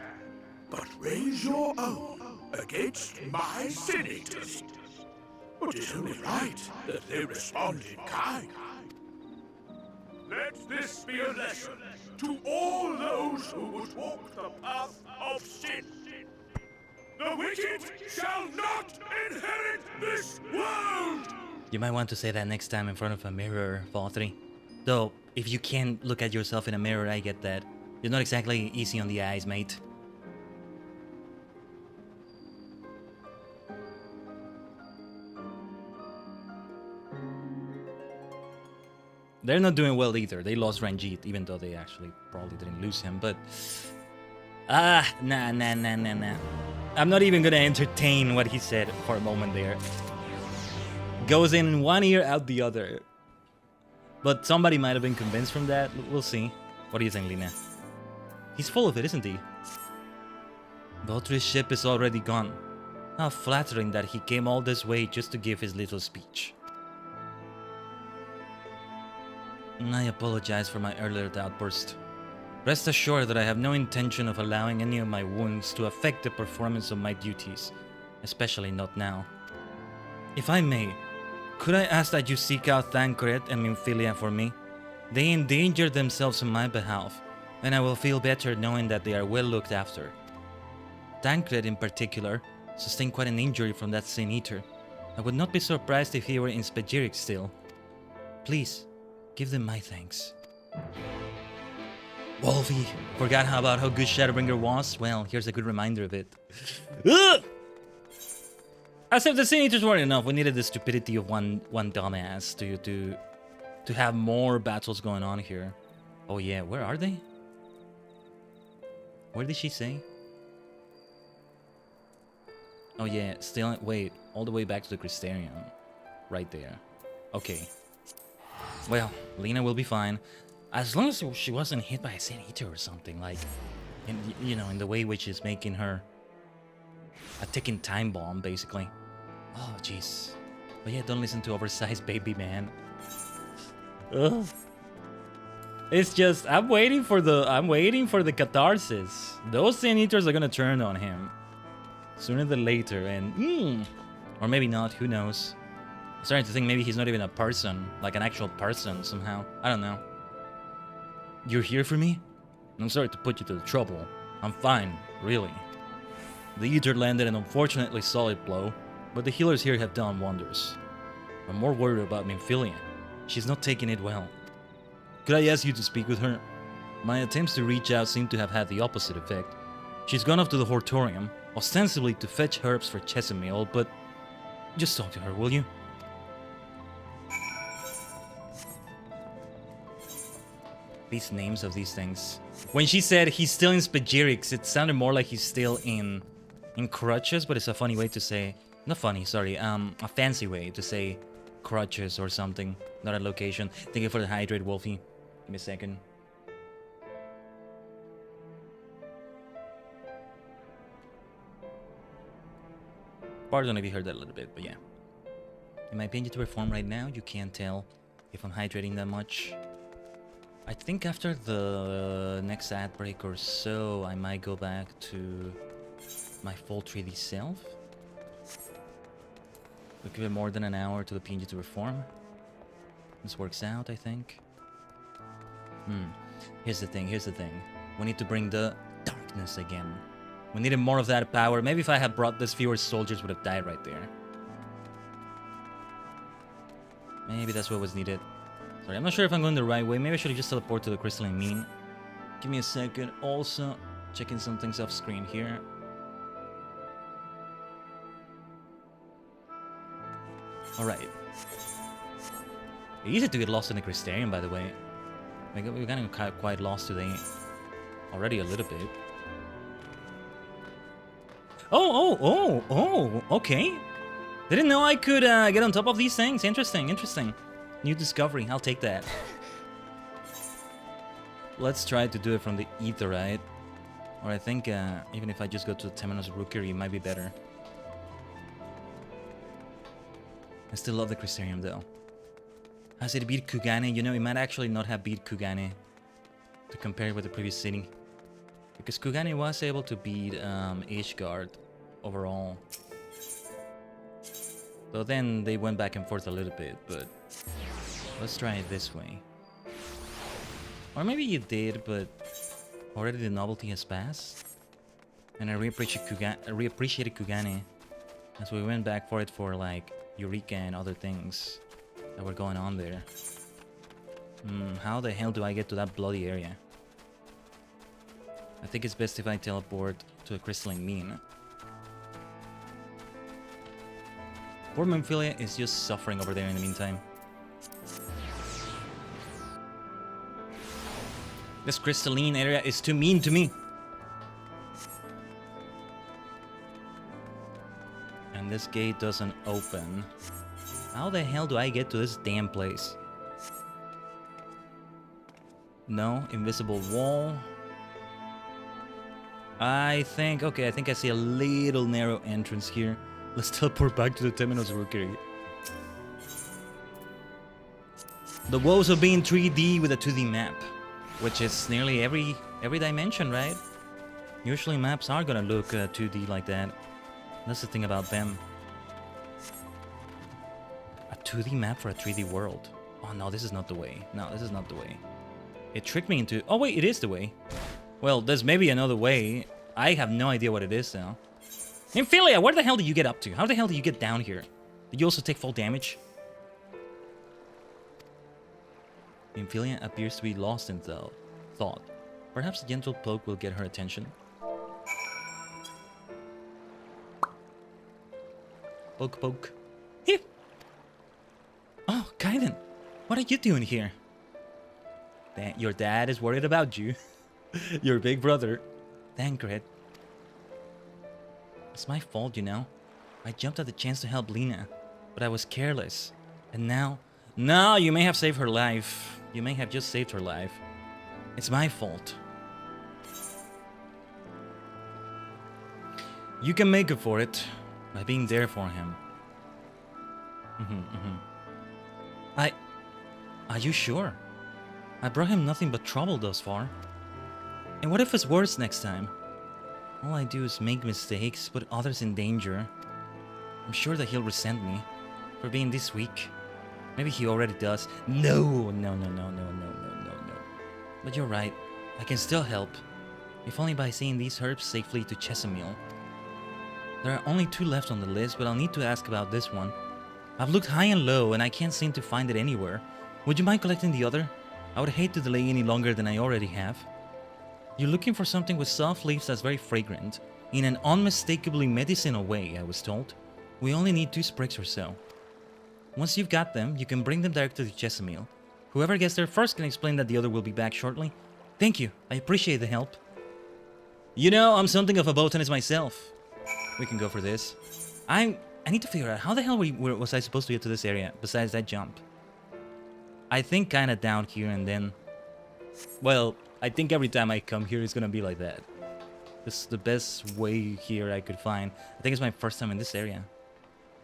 but raise your own against my senators. It is only right that they respond in kind. Let this be a lesson to all those who would walk the path of sin. The wicked shall not inherit this world! You might want to say that next time in front of a mirror, Valtteri. Though, if you can't look at yourself in a mirror, I get that. You're not exactly easy on the eyes, mate. They're not doing well either. They lost Ranjit, even though they actually probably didn't lose him, but... nah. I'm not even gonna entertain what he said for a moment there. Goes in one ear, out the other. But somebody might have been convinced from that. We'll see. What do you think, Lina? He's full of it, isn't he? Valtteri's ship is already gone. How flattering that he came all this way just to give his little speech. I apologize for my earlier outburst. Rest assured that I have no intention of allowing any of my wounds to affect the performance of my duties, especially not now. If I may, could I ask that you seek out Thancred and Minfilia for me? They endangered themselves on my behalf, and I will feel better knowing that they are well looked after. Thancred in particular sustained quite an injury from that Sin Eater. I would not be surprised if he were in Spagyric still. Please, give them my thanks. Wolfie, forgot about how good Shadowbringer was? Well, here's a good reminder of it. As if the Sin Eaters weren't enough, we needed the stupidity of one dumbass to have more battles going on here. Oh yeah, where are they? Where did she say? Oh yeah, still, wait, all the way back to the Crystarium. Right there. Okay. Well, Lena will be fine. As long as she wasn't hit by a Sin Eater or something, like, in the way which is making her a ticking time bomb, basically. Oh, jeez. But yeah, don't listen to oversized baby man. Ugh. It's just, I'm waiting for the catharsis. Those Sin Eaters are gonna turn on him sooner than later, and or maybe not. Who knows? I'm starting to think maybe he's not even a person, like an actual person somehow. I don't know. You're here for me? I'm sorry to put you to the trouble. I'm fine, really. The Eater landed an unfortunately solid blow, but the healers here have done wonders. I'm more worried about Minfilia. She's not taking it well. Could I ask you to speak with her? My attempts to reach out seem to have had the opposite effect. She's gone off to the Hortorium, ostensibly to fetch herbs for Chesamil, but just talk to her, will you? These names of these things. When she said he's still in Spagyric, it sounded more like he's still in crutches, but it's a funny way to say, not funny, sorry, a fancy way to say crutches or something. Not a location. Thank you for the hydrate, Wolfie. Give me a second. Pardon if you heard that a little bit, but yeah. In my opinion, to perform right now, you can't tell if I'm hydrating that much. I think after the next ad break or so, I might go back to my full 3D self. We'll give it more than an hour to the PNG to perform. This works out, I think. Here's the thing, We need to bring the darkness again. We needed more of that power. Maybe if I had brought this, fewer soldiers would have died right there. Maybe that's what was needed. Sorry, I'm not sure if I'm going the right way. Maybe I should have just teleported to the crystalline mean. Give me a second. Also, checking some things off screen here. Alright. Easy to get lost in the crystarium, by the way. We're getting quite lost today. Already a little bit. Oh, okay. Didn't know I could get on top of these things. Interesting. New discovery, I'll take that. Let's try to do it from the etherite. Or I think even if I just go to the Temenos Rookery, it might be better. I still love the Crystarium though. Has it beat Kugane? You know, it might actually not have beat Kugane to compare with the previous city. Because Kugane was able to beat Ishgard overall. So then they went back and forth a little bit, but let's try it this way. Or maybe you did, but already the novelty has passed. And I reappreciated Kugane as we went back for it for like Eureka and other things that were going on there. How the hell do I get to that bloody area? I think it's best if I teleport to a crystalline mean. Poor Memphilia is just suffering over there in the meantime. This crystalline area is too mean to me. And this gate doesn't open. How the hell do I get to this damn place? No, invisible wall. I think I see a little narrow entrance here. Let's teleport back to the Temenos Rookery. The woes of being 3D with a 2D map, which is nearly every dimension, right? Usually maps are gonna look 2D like that. That's the thing about them. A 2D map for a 3D world. Oh no, this is not the way. No, this is not the way. It tricked me into... Oh wait, it is the way. Well, there's maybe another way. I have no idea what it is now. Nymphilia, where the hell did you get up to? How the hell did you get down here? Did you also take full damage? Nymphilia appears to be lost in thought. Perhaps a gentle poke will get her attention. Poke, poke. Here! Oh, Khaiden! What are you doing here? Your dad is worried about you. Your big brother. Thancred. It's my fault, you know. I jumped at the chance to help Lena, but I was careless. And now... No, you may have saved her life. You may have just saved her life. It's my fault. You can make up for it by being there for him. Are you sure? I brought him nothing but trouble thus far. And what if it's worse next time? All I do is make mistakes, put others in danger. I'm sure that he'll resent me for being this weak. Maybe he already does. No. But you're right. I can still help. If only by seeing these herbs safely to Chesamil. There are only 2 left on the list, but I'll need to ask about this one. I've looked high and low, and I can't seem to find it anywhere. Would you mind collecting the other? I would hate to delay any longer than I already have. You're looking for something with soft leaves that's very fragrant. In an unmistakably medicinal way, I was told. We only need 2 sprigs or so. Once you've got them, you can bring them directly to Chesamil. Whoever gets there first can explain that the other will be back shortly. Thank you, I appreciate the help. You know, I'm something of a botanist myself. We can go for this. I'm I need to figure out how the hell was I supposed to get to this area besides that jump. I think kind of down here and then... Well, I think every time I come here it's gonna be like that. This is the best way here I could find. I think it's my first time in this area.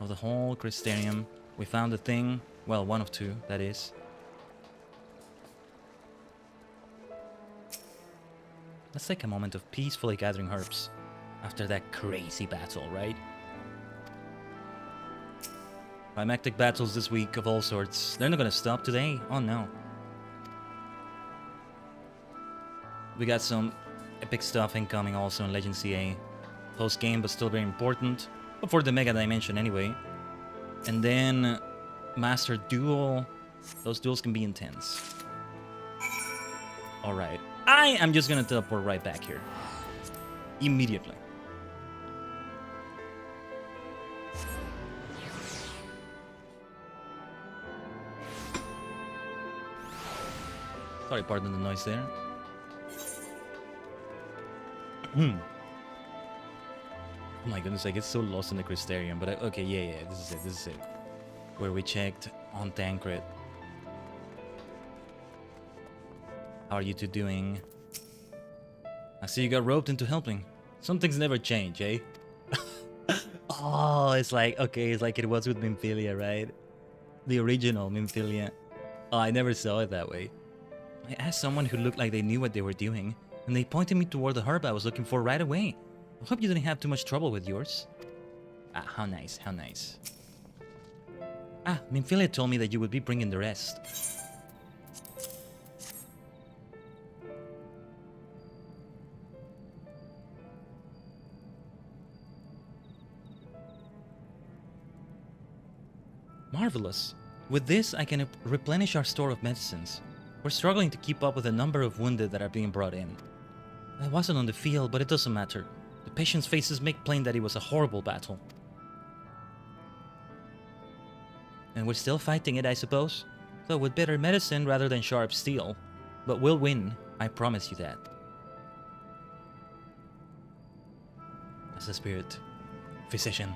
Of the whole Crystarium. We found a thing. Well, one of two, that is. Let's take a moment of peacefully gathering herbs. After that crazy battle, right? Climactic battles this week of all sorts. They're not gonna stop today. Oh no. We got some epic stuff incoming also in Legend CA. Post game, but still very important. But for the Mega Dimension anyway. And then Master Duel. Those duels can be intense. Alright. I am just gonna teleport right back here. Immediately. Sorry, pardon the noise there. Oh my goodness, I get so lost in the Crystarium, but okay, yeah, this is it. Where we checked on Tancred. How are you two doing? I see you got roped into helping. Some things never change, eh? Oh, it's like, okay, it's like it was with Nymphilia, right? The original Nymphilia. Oh, I never saw it that way. I asked someone who looked like they knew what they were doing, and they pointed me toward the herb I was looking for right away. I hope you didn't have too much trouble with yours. Ah, how nice, how nice. Ah, Nymphilia told me that you would be bringing the rest. Marvelous. With this, I can replenish our store of medicines. We're struggling to keep up with the number of wounded that are being brought in. I wasn't on the field, but it doesn't matter. The patients' faces make plain that it was a horrible battle. And we're still fighting it, I suppose? Though with better medicine rather than sharp steel. But we'll win, I promise you that. That's the spirit. Physician.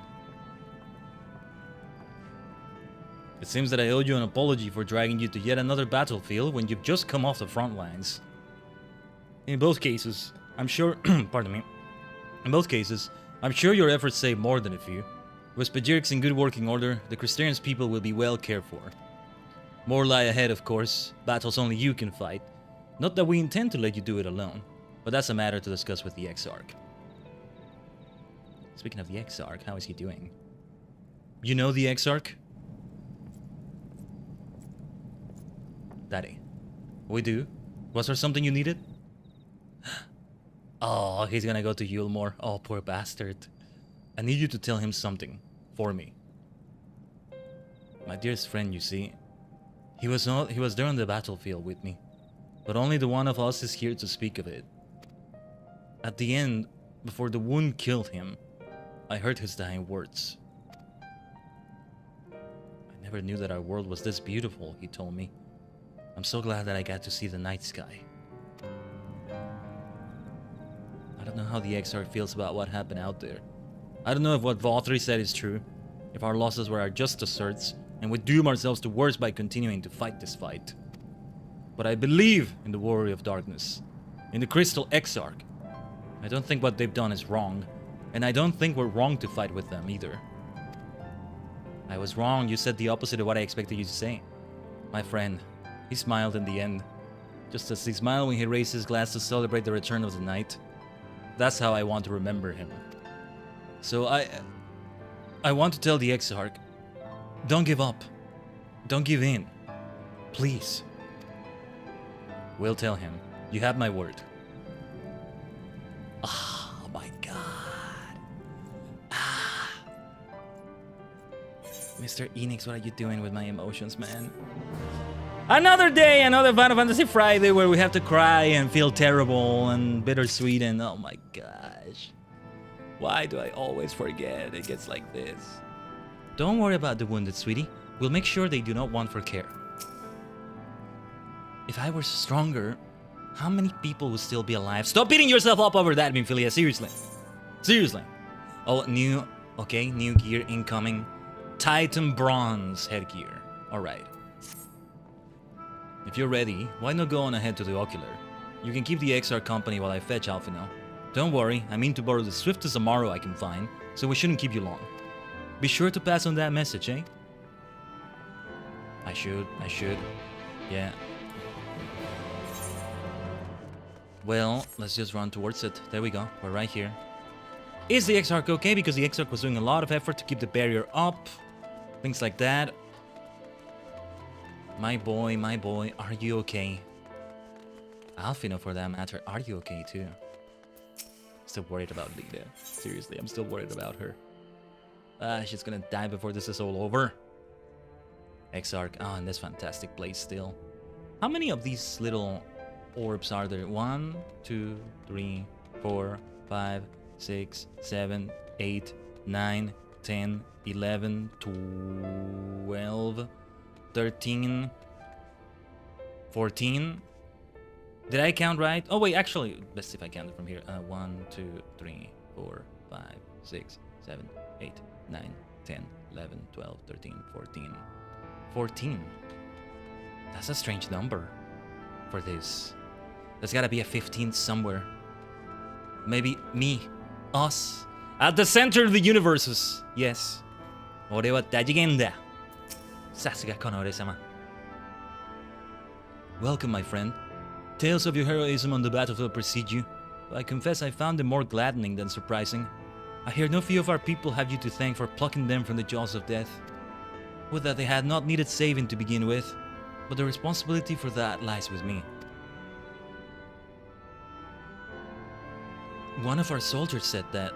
It seems that I owe you an apology for dragging you to yet another battlefield when you've just come off the front lines. In both cases, I'm sure... pardon me. In both cases, I'm sure your efforts saved more than a few. With Spagyrix in good working order, the Crystarian's people will be well cared for. More lie ahead, of course. Battles only you can fight. Not that we intend to let you do it alone, but that's a matter to discuss with the Exarch. Speaking of the Exarch, how is he doing? You know the Exarch? Daddy. We do? Was there something you needed? Oh, he's gonna go to Yulmore. Oh, poor bastard. I need you to tell him something. For me. My dearest friend, you see. He was there on the battlefield with me. But only the one of us is here to speak of it. At the end, before the wound killed him, I heard his dying words. I never knew that our world was this beautiful, he told me. I'm so glad that I got to see the night sky. I don't know how the Exarch feels about what happened out there. I don't know if what Valtteri said is true, if our losses were our just asserts, and we doom ourselves to worse by continuing to fight this fight. But I believe in the Warrior of Darkness, in the Crystal Exarch. I don't think what they've done is wrong, and I don't think we're wrong to fight with them either. I was wrong, you said the opposite of what I expected you to say. My friend, he smiled in the end, just as he smiled when he raised his glass to celebrate the return of the night. That's how I want to remember him. So I want to tell the Exarch, don't give up. Don't give in. Please. We'll tell him. You have my word. Oh my god. Ah. Mr. Enix, what are you doing with my emotions, man? Another day, another Final Fantasy Friday where we have to cry and feel terrible and bittersweet and oh my gosh. Why do I always forget it gets like this? Don't worry about the wounded, sweetie. We'll make sure they do not want for care. If I were stronger, how many people would still be alive? Stop beating yourself up over that, Nymphilia, seriously. Seriously. Oh, new Okay, new gear incoming. Titan Bronze headgear. Alright. If you're ready, why not go on ahead to the ocular? You can keep the XR company while I fetch Alphino. Don't worry, I mean to borrow the swiftest Amaro I can find, so we shouldn't keep you long. Be sure to pass on that message, eh? I should. Yeah. Well, let's just run towards it. There we go, we're right here. Is the Exarch okay? Because the Exarch was doing a lot of effort to keep the barrier up. Things like that. My boy, are you okay? Alphino, for that matter, are you okay too? Still worried about Lita. Seriously, I'm still worried about her. She's gonna die before this is all over. Exarch, oh, and this fantastic place still. How many of these little orbs are there? 1, 2, 3, 4, 5, 6, 7, 8, 9, 10, 11, 12, 13, 14. Did I count right? Oh wait, actually, let's see if I count it from here. 1, 2, 3, 4, 5, 6, 7, 8, 9, 10, 11, 12, 13, 14. 14. That's a strange number for this. There's gotta be a 15 somewhere. Maybe me. Us. At the center of the universes. Yes. Ore wa Tajigen da. Sasuga kono ore-sama. Welcome, my friend. Tales of your heroism on the battlefield precede you, but I confess I found them more gladdening than surprising. I hear no few of our people have you to thank for plucking them from the jaws of death. Would that they had not needed saving to begin with, but the responsibility for that lies with me. One of our soldiers said that.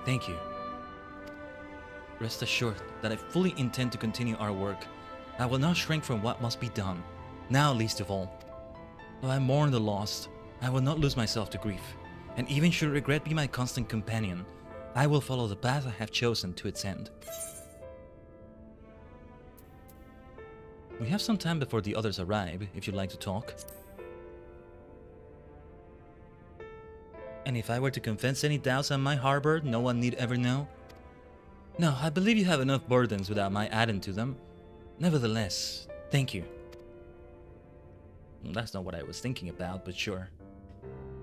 Thank you. Rest assured that I fully intend to continue our work. I will not shrink from what must be done, now least of all. Though I mourn the lost, I will not lose myself to grief, and even should regret be my constant companion, I will follow the path I have chosen to its end. We have some time before the others arrive, if you'd like to talk. And if I were to confess any doubts on my harbor, no one need ever know? No, I believe you have enough burdens without my adding to them. Nevertheless, thank you. Well, that's not what I was thinking about, but sure.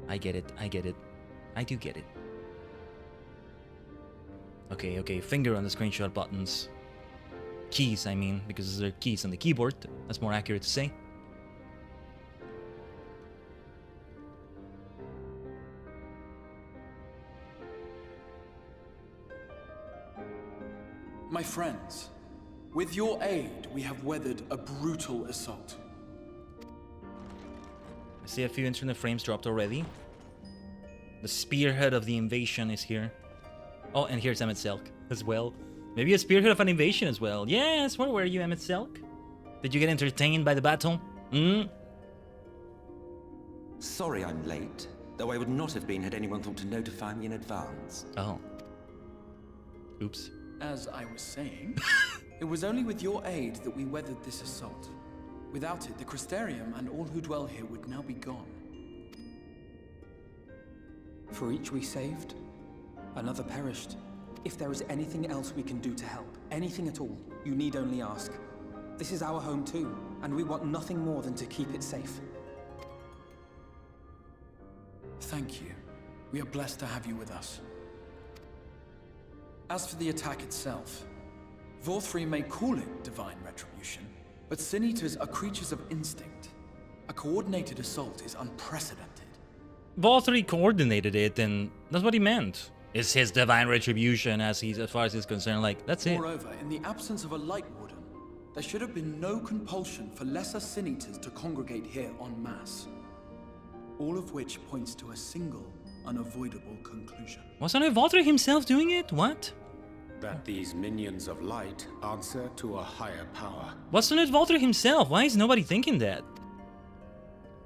I get it. I do get it. Okay, finger on the screenshot buttons. Keys, I mean, because there are keys on the keyboard. That's more accurate to say. My friends, with your aid, we have weathered a brutal assault. I see a few internet frames dropped already. The spearhead of the invasion is here. Oh, and here's Emmett Selk as well. Maybe a spearhead of an invasion as well. Yes, where were you, Emmett Selk? Did you get entertained by the battle? Sorry I'm late, though I would not have been had anyone thought to notify me in advance. Oh. Oops. As I was saying, it was only with your aid that we weathered this assault. Without it, the Crystarium and all who dwell here would now be gone. For each we saved, another perished. If there is anything else we can do to help, anything at all, you need only ask. This is our home too, and we want nothing more than to keep it safe. Thank you. We are blessed to have you with us. As for the attack itself, Vorthri may call it divine retribution, but Sin Eaters are creatures of instinct. A coordinated assault is unprecedented. Vorthri coordinated it, and that's what he meant. It's his divine retribution, as far as he's concerned. Like, that's it. Moreover, in the absence of a Light Warden, there should have been no compulsion for lesser Sin Eaters to congregate here en masse. All of which points to a single, unavoidable conclusion. Wasn't it Vorthri himself doing it? What? That these minions of light answer to a higher power. Wasn't it Vorthri himself? Why is nobody thinking that?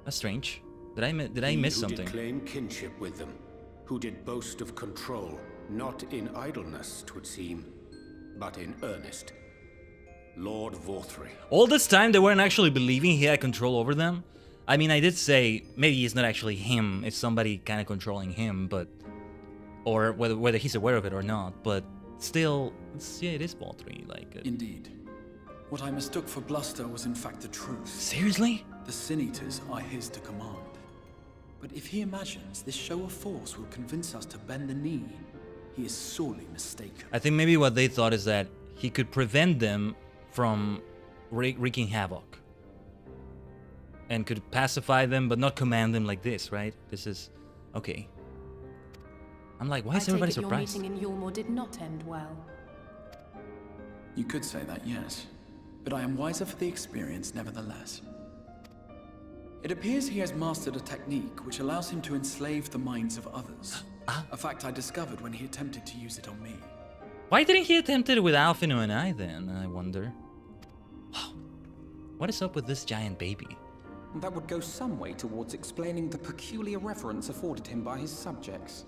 That's strange. Did I miss something? Who did claim kinship with them, who did boast of control, not in idleness, 'twould seem, but in earnest. Lord Vorthri. All this time they weren't actually believing he had control over them? I mean, I did say maybe it's not actually him, it's somebody kind of controlling him, but or whether he's aware of it or not. But still, yeah, it is paltry. Like indeed, what I mistook for bluster was in fact the truth. Seriously? The Sin Eaters are his to command. But if he imagines this show of force will convince us to bend the knee, he is sorely mistaken. I think maybe what they thought is that he could prevent them from wreaking havoc. And could pacify them, but not command them like this, right? This is... okay. I'm like, why is everybody surprised? Your meeting in Yulmore did not end well. You could say that, yes. But I am wiser for the experience nevertheless. It appears he has mastered a technique which allows him to enslave the minds of others. A fact I discovered when he attempted to use it on me. Why didn't he attempt it with Alphino and I then, I wonder? Wow. What is up with this giant baby? That would go some way towards explaining the peculiar reverence afforded him by his subjects.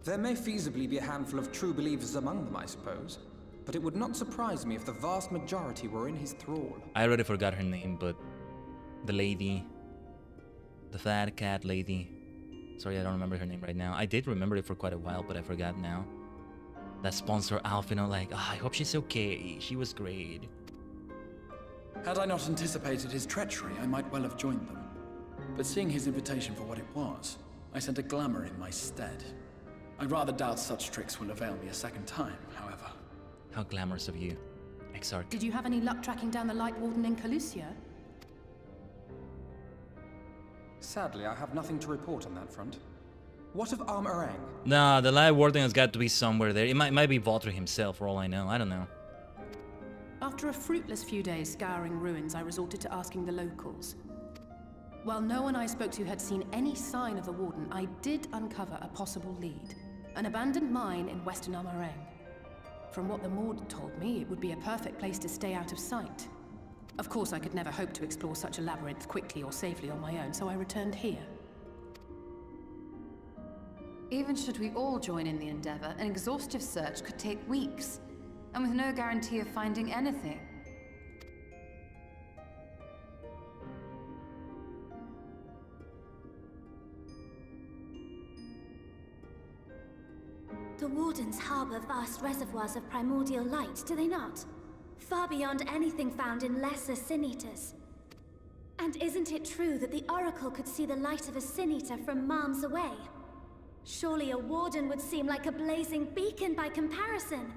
There may feasibly be a handful of true believers among them, I suppose, but it would not surprise me if the vast majority were in his thrall. I already forgot her name, but the lady, the fat cat lady. Sorry, I don't remember her name right now. I did remember it for quite a while, but I forgot now. That sponsor Alphino, like, I hope she's okay. She was great. Had I not anticipated his treachery, I might well have joined them. But seeing his invitation for what it was, I sent a glamour in my stead. I rather doubt such tricks will avail me a second time, however. How glamorous of you, Exarch. Did you have any luck tracking down the Light Warden in Calusia? Sadly, I have nothing to report on that front. What of Armorang? Nah, the Light Warden has got to be somewhere there. It might be Valtteri himself, for all I know. I don't know. After a fruitless few days scouring ruins, I resorted to asking the locals. While no one I spoke to had seen any sign of the Warden, I did uncover a possible lead. An abandoned mine in western Armorang. From what the Maud told me, it would be a perfect place to stay out of sight. Of course, I could never hope to explore such a labyrinth quickly or safely on my own, so I returned here. Even should we all join in the endeavor, an exhaustive search could take weeks, and with no guarantee of finding anything. The Wardens harbor vast reservoirs of primordial light, do they not? Far beyond anything found in lesser Sin Eaters. And isn't it true that the Oracle could see the light of a Sin Eater from miles away? Surely a Warden would seem like a blazing beacon by comparison.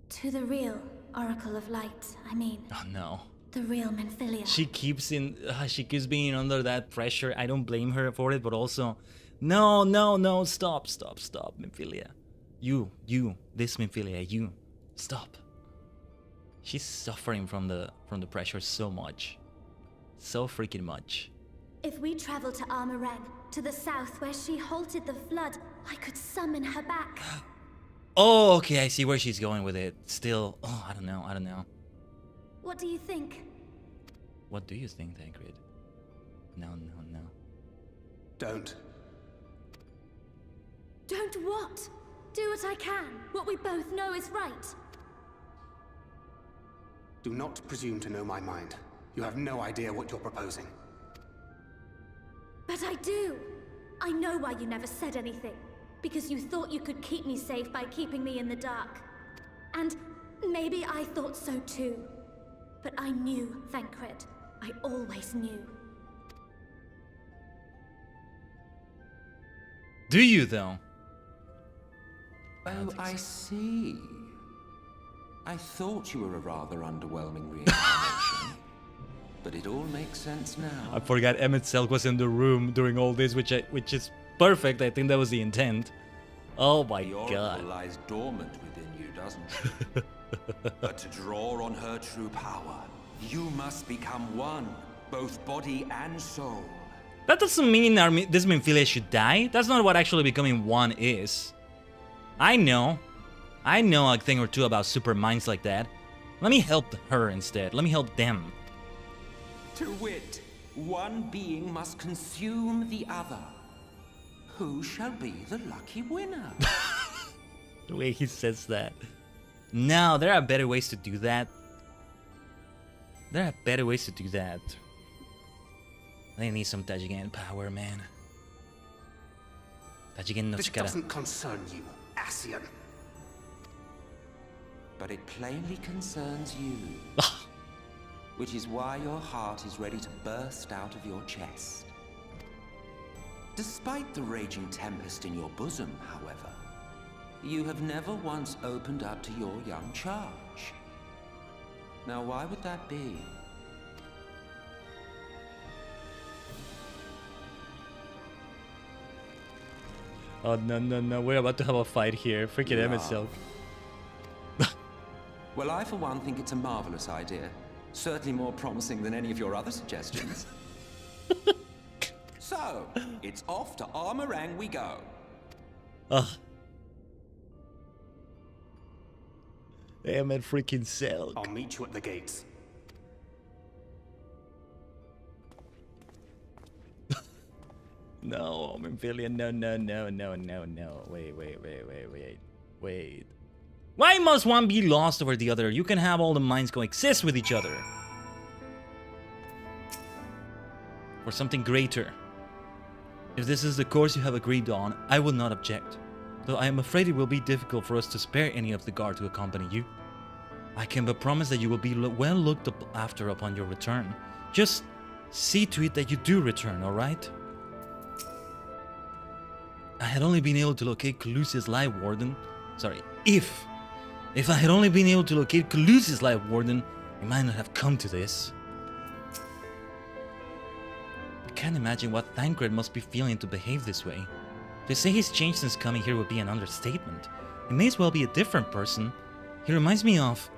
To the real Oracle of Light, I mean. Oh no. The real Minfilia. She keeps being under that pressure. I don't blame her for it, but also, no, stop, Minfilia. You, this Minfilia, you, stop. She's suffering from the pressure so much, so freaking much. If we travel to Armorang, to the south where she halted the flood, I could summon her back. Oh, okay, I see where she's going with it. Still, oh, I don't know. What do you think? What do you think, Tancred? No. Don't. Don't what? Do what I can. What we both know is right. Do not presume to know my mind. You have no idea what you're proposing. But I do. I know why you never said anything. Because you thought you could keep me safe by keeping me in the dark. And maybe I thought so too. But I knew, Thancred. I always knew. Do you, though? Oh, I see. I thought you were a rather underwhelming reincarnation. But it all makes sense now. I forgot Emmett Selk was in the room during all this, which is perfect. I think that was the intent. Oh my god. The Oracle lies dormant within you, doesn't she? But to draw on her true power, you must become one, both body and soul. That doesn't mean this Minfilia should die. That's not what actually becoming one is. I know a thing or two about super minds like that. Let me help her instead. Let me help them. To wit, one being must consume the other. Who shall be the lucky winner? The way he says that. No, there are better ways to do that. They need some Tajigen power, man. Tajigen no This chikara. doesn't concern you, Ascian. But it plainly concerns you. Which is why your heart is ready to burst out of your chest. Despite the raging tempest in your bosom, however, you have never once opened up to your young charge. Now, why would that be? Oh no, we're about to have a fight here. Freaking him itself. Well, I for one think it's a marvelous idea. Certainly more promising than any of your other suggestions. So, it's off to Armorang we go. Ugh. Damn it, freaking Silk. I'll meet you at the gates. No, Amphibian, no. Wait. Why must one be lost over the other? You can have all the minds coexist with each other. For something greater. If this is the course you have agreed on, I will not object. Though I am afraid it will be difficult for us to spare any of the guard to accompany you. I can but promise that you will be well looked after upon your return. Just see to it that you do return, alright? I had only been able to locate Calusia's live warden. Sorry, if I had only been able to locate Calusia's live warden, it might not have come to this. I can't imagine what Thancred must be feeling to behave this way. To say he's changed since coming here would be an understatement. He may as well be a different person. He reminds me of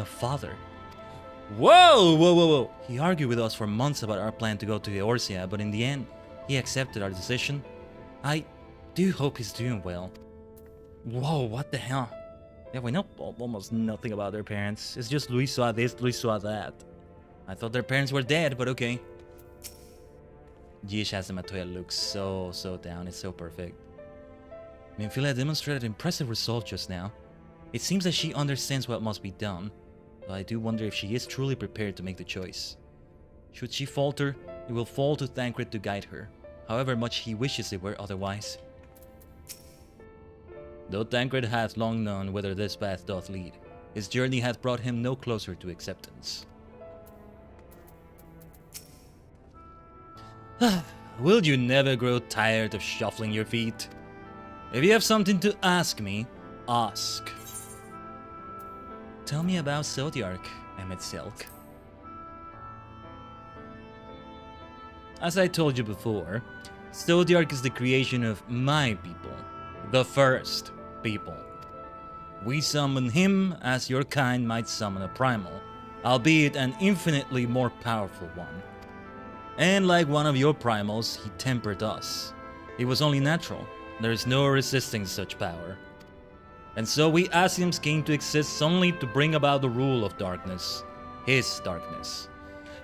father. Whoa! He argued with us for months about our plan to go to Eorzea, but in the end, he accepted our decision. I do hope he's doing well. Whoa, what the hell? Yeah, we know almost nothing about their parents. It's just Luis saw this, Luis saw that. I thought their parents were dead, but okay. Yish as the Matoya looks so down. It's so perfect. Minfilia demonstrated impressive resolve just now. It seems that she understands what must be done, but I do wonder if she is truly prepared to make the choice. Should she falter, it will fall to Thancred to guide her, however much he wishes it were otherwise. Though Thancred hath long known whither this path doth lead, his journey hath brought him no closer to acceptance. Will you never grow tired of shuffling your feet? If you have something to ask me, ask. Tell me about Zodiark, Emmett Silk. As I told you before, Zodiark is the creation of my people, the first people. We summon him as your kind might summon a primal, albeit an infinitely more powerful one. And like one of your primals, he tempered us. It was only natural. There is no resisting such power. And so we Asians came to exist only to bring about the rule of darkness. His darkness.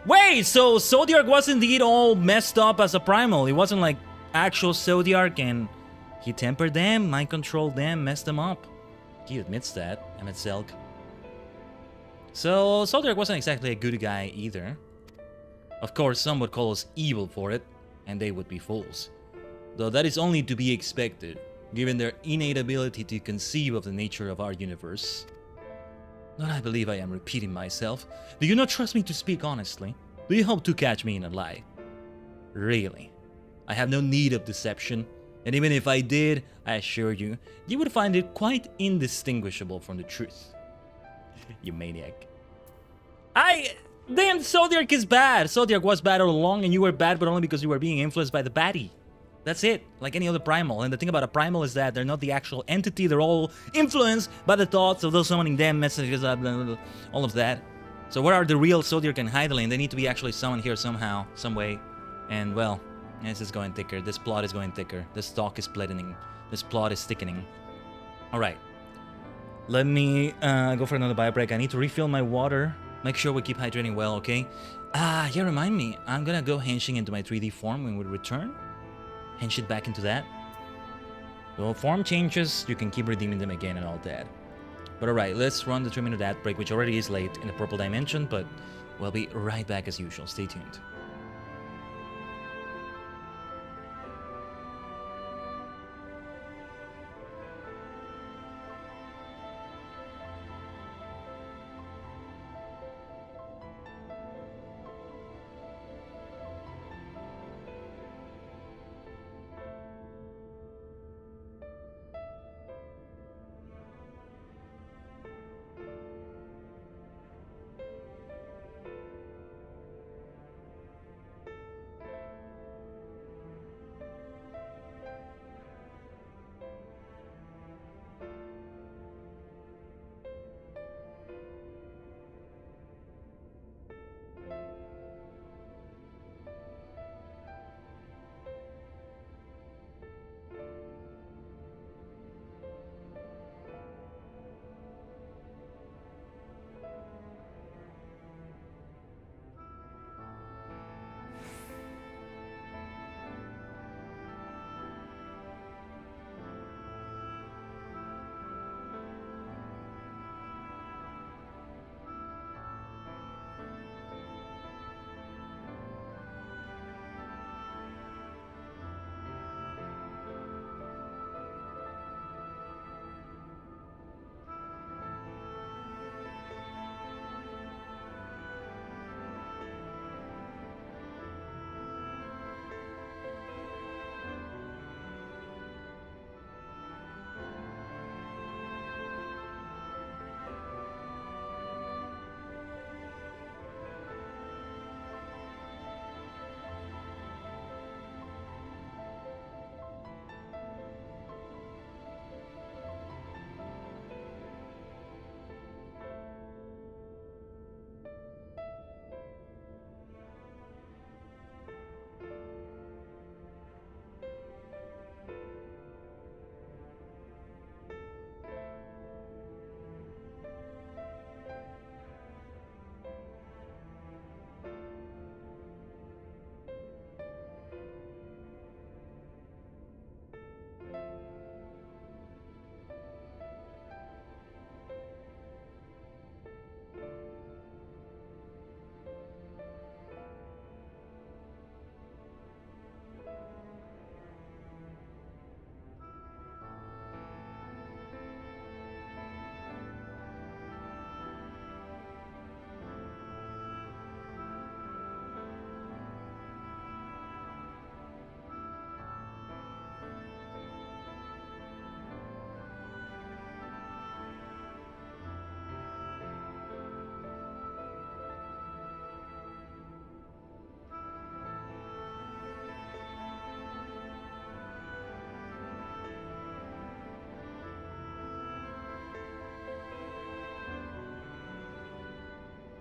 Wait, so Zodiark was indeed all messed up as a primal. It wasn't like actual Zodiark and he tempered them, mind controlled them, messed them up. He admits that, Emmett Selk. So Zodiark wasn't exactly a good guy either. Of course, some would call us evil for it, and they would be fools. Though that is only to be expected, given their innate ability to conceive of the nature of our universe. Don't I believe I am repeating myself? Do you not trust me to speak honestly? Do you hope to catch me in a lie? Really? I have no need of deception, and even if I did, I assure you, you would find it quite indistinguishable from the truth. You maniac. Then Zodiark is bad. Zodiark was bad all along, and you were bad, but only because you were being influenced by the baddie. That's it, like any other primal. And the thing about a primal is that they're not the actual entity, they're all influenced by the thoughts of those summoning them, messages, blah, blah, blah, all of that. So where are the real Zodiark and Khaiden? They need to be actually summoned here somehow, some way. And well, this is going thicker, this plot is going thicker, this talk is splitting, this plot is thickening. Alright, let me go for another bio break. I need to refill my water. Make sure we keep hydrating well, okay? Yeah, remind me, I'm gonna go henching into my 3D form when we return. Hench it back into that. So form changes, you can keep redeeming them again and all that. But alright, let's run the 3-minute ad break, which already is late in the purple dimension, but we'll be right back as usual. Stay tuned.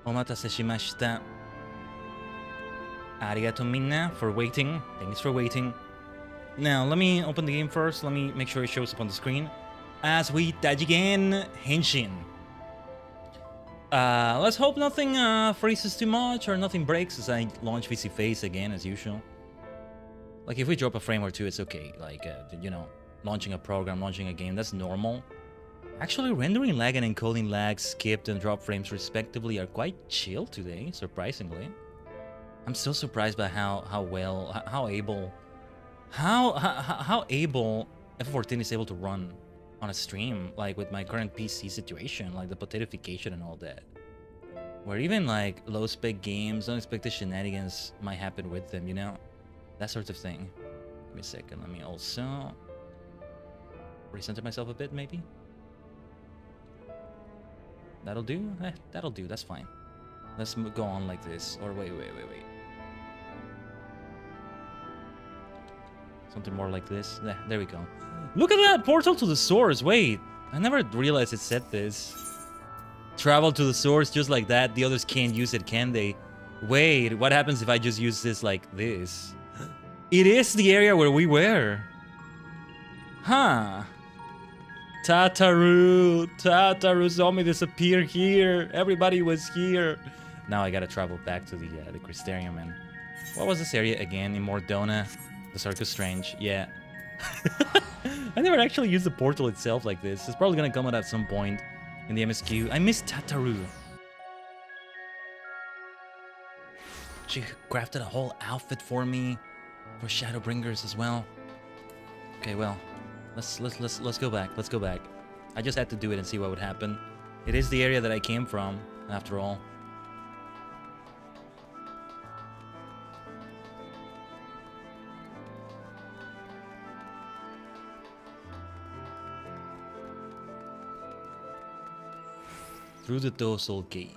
Omatase shimashita. Arigato minna for waiting. Thanks for waiting. Now, let me open the game first. Let me make sure it shows up on the screen. As we Tajigen Henshin. Let's hope nothing freezes too much or nothing breaks as I launch VC Face again as usual. Like if we drop a frame or two, it's okay. Like, you know, launching a program, launching a game, that's normal. Actually, rendering lag and encoding lag, skipped and drop frames respectively are quite chill today, surprisingly. I'm still surprised by how able FF14 is able to run on a stream, like with my current PC situation, like the potatoification and all that. Where even like low spec games, unexpected shenanigans might happen with them, you know? That sort of thing. Give me a second, let me also recenter myself a bit, maybe? That'll do? That'll do, that's fine. Let's go on like this. Or wait. Something more like this. There we go. Look at that! Portal to the source! Wait! I never realized it said this. Travel to the source just like that. The others can't use it, can they? Wait, what happens if I just use this like this? It is the area where we were. Huh. Tataru saw me disappear here. Everybody was here. Now I gotta travel back to the Crystarium, and what was this area again? In Mordona? The Circus Strange, yeah. I never actually used the portal itself like this. It's probably gonna come out at some point in the MSQ. I miss Tataru. She crafted a whole outfit for me for Shadowbringers as well. Okay, well, let's go back. Let's go back. I just had to do it and see what would happen. It is the area that I came from, after all. Through the Dosal Gate.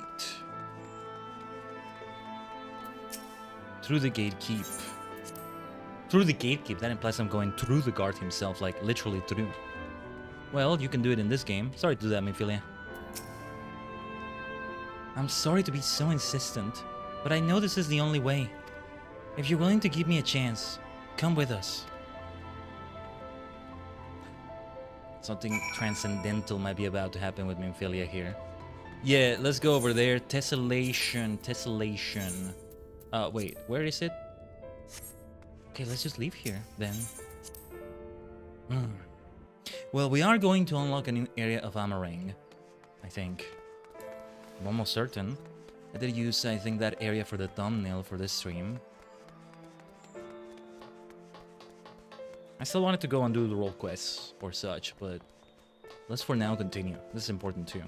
Through the Gatekeep. Through the Gatekeep. That implies I'm going through the guard himself, like literally through. Well, you can do it in this game. Sorry to do that, Minfilia. I'm sorry to be so insistent, but I know this is the only way. If you're willing to give me a chance, come with us. Something transcendental might be about to happen with Minfilia here. Yeah, let's go over there. Tessellation. Wait, where is it? Okay, let's just leave here, then. Well, we are going to unlock a new area of Amarang, I think. I'm almost certain. I did use, I think, that area for the thumbnail for this stream. I still wanted to go and do the role quests or such, but let's for now continue. This is important too.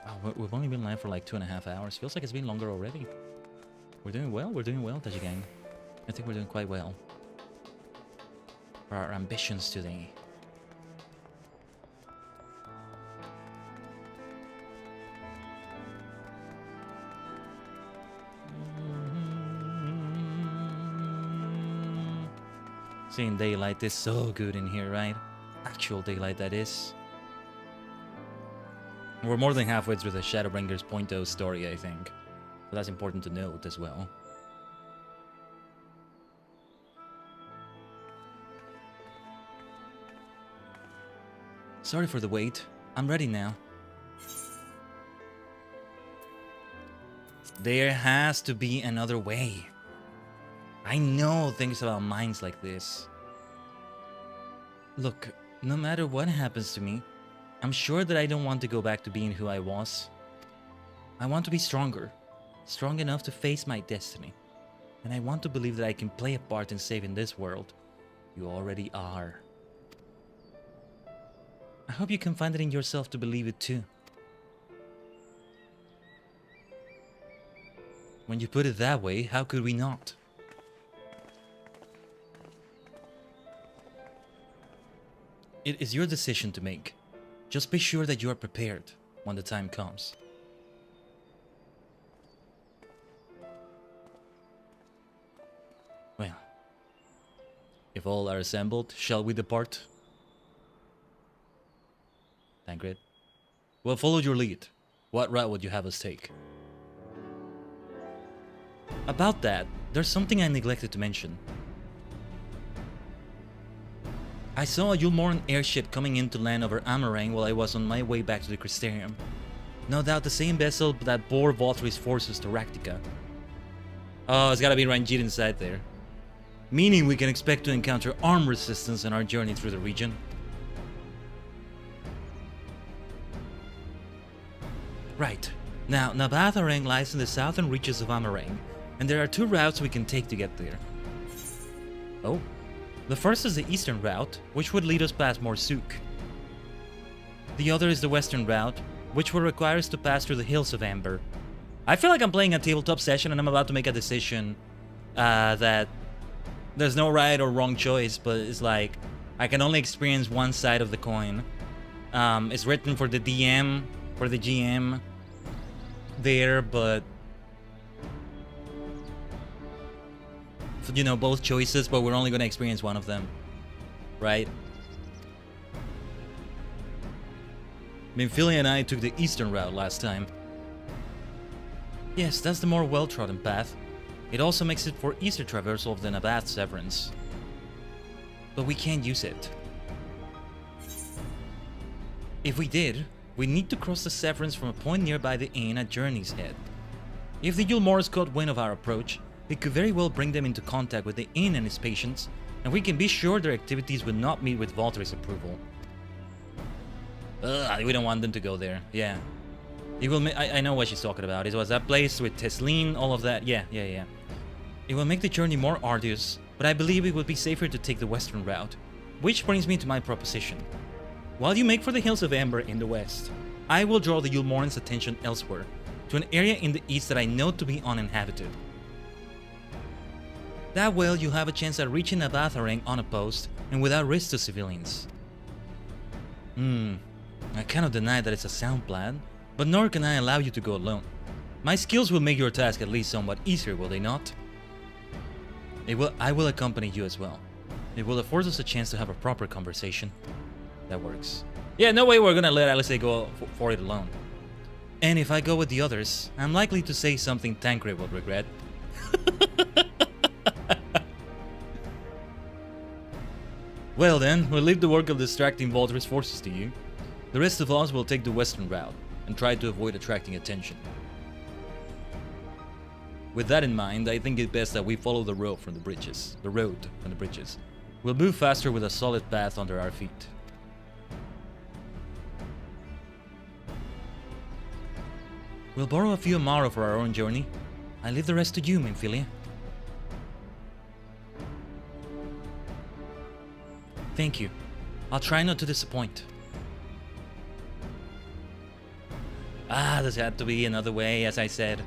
Wow, we've only been live for like 2.5 hours. Feels like it's been longer already. We're doing well, Tajigen. I think we're doing quite well. For our ambitions today. Seeing daylight is so good in here, right? Actual daylight, that is. We're more than halfway through the Shadowbringers 0.0 story, I think. So that's important to note as well. Sorry for the wait. I'm ready now. There has to be another way. I know things about minds like this. Look, no matter what happens to me, I'm sure that I don't want to go back to being who I was. I want to be stronger. Strong enough to face my destiny. And I want to believe that I can play a part in saving this world. You already are. I hope you can find it in yourself to believe it too. When you put it that way, how could we not? It is your decision to make. Just be sure that you are prepared when the time comes. Well, if all are assembled, shall we depart? Tancred. Well, follow your lead. What route would you have us take? About that, there's something I neglected to mention. I saw a Yulmoran airship coming in to land over Amarang while I was on my way back to the Crystarium. No doubt the same vessel that bore Valtry's forces to Raktika. Oh, it's gotta be Ranjit inside there. Meaning we can expect to encounter armed resistance on our journey through the region. Right. Now, Nabatharang lies in the southern reaches of Amarang, and there are two routes we can take to get there. Oh. The first is the eastern route, which would lead us past Morsuk. The other is the western route, which will require us to pass through the Hills of Amber. I feel like I'm playing a tabletop session and I'm about to make a decision that there's no right or wrong choice, but it's like I can only experience one side of the coin. It's written for the DM, for the GM there, but you know, both choices, but we're only going to experience one of them, right? Minfilia and I took the eastern route last time. Yes, that's the more well-trodden path. It also makes it for easier traversal of the Nabath Severance. But we can't use it. If we did, we need to cross the Severance from a point nearby the inn at Journey's Head. If the Yulmors caught wind of our approach, it could very well bring them into contact with the inn and its patients, and we can be sure their activities would not meet with Valtry's approval. We don't want them to go there. Yeah. It will. I know what she's talking about. It was that place with Tesleen, all of that. Yeah. It will make the journey more arduous, but I believe it would be safer to take the western route. Which brings me to my proposition. While you make for the Hills of Amber in the west, I will draw the Yulmoran's attention elsewhere, to an area in the east that I know to be uninhabited. That way, you'll have a chance at reaching Nabatharang unopposed and without risk to civilians. I cannot deny that it's a sound plan, but nor can I allow you to go alone. My skills will make your task at least somewhat easier, will they not? I will accompany you as well. It will afford us a chance to have a proper conversation. That works. Yeah, no way we're gonna let Alice go for it alone. And if I go with the others, I'm likely to say something Tancred will regret. Well then, we'll leave the work of distracting Valtry's forces to you. The rest of us will take the western route and try to avoid attracting attention. With that in mind, I think it's best that we follow the road from the bridges. We'll move faster with a solid path under our feet. We'll borrow a few Amaro for our own journey. I leave the rest to you, Minfilia. Thank you. I'll try not to disappoint. There's had to be another way, as I said.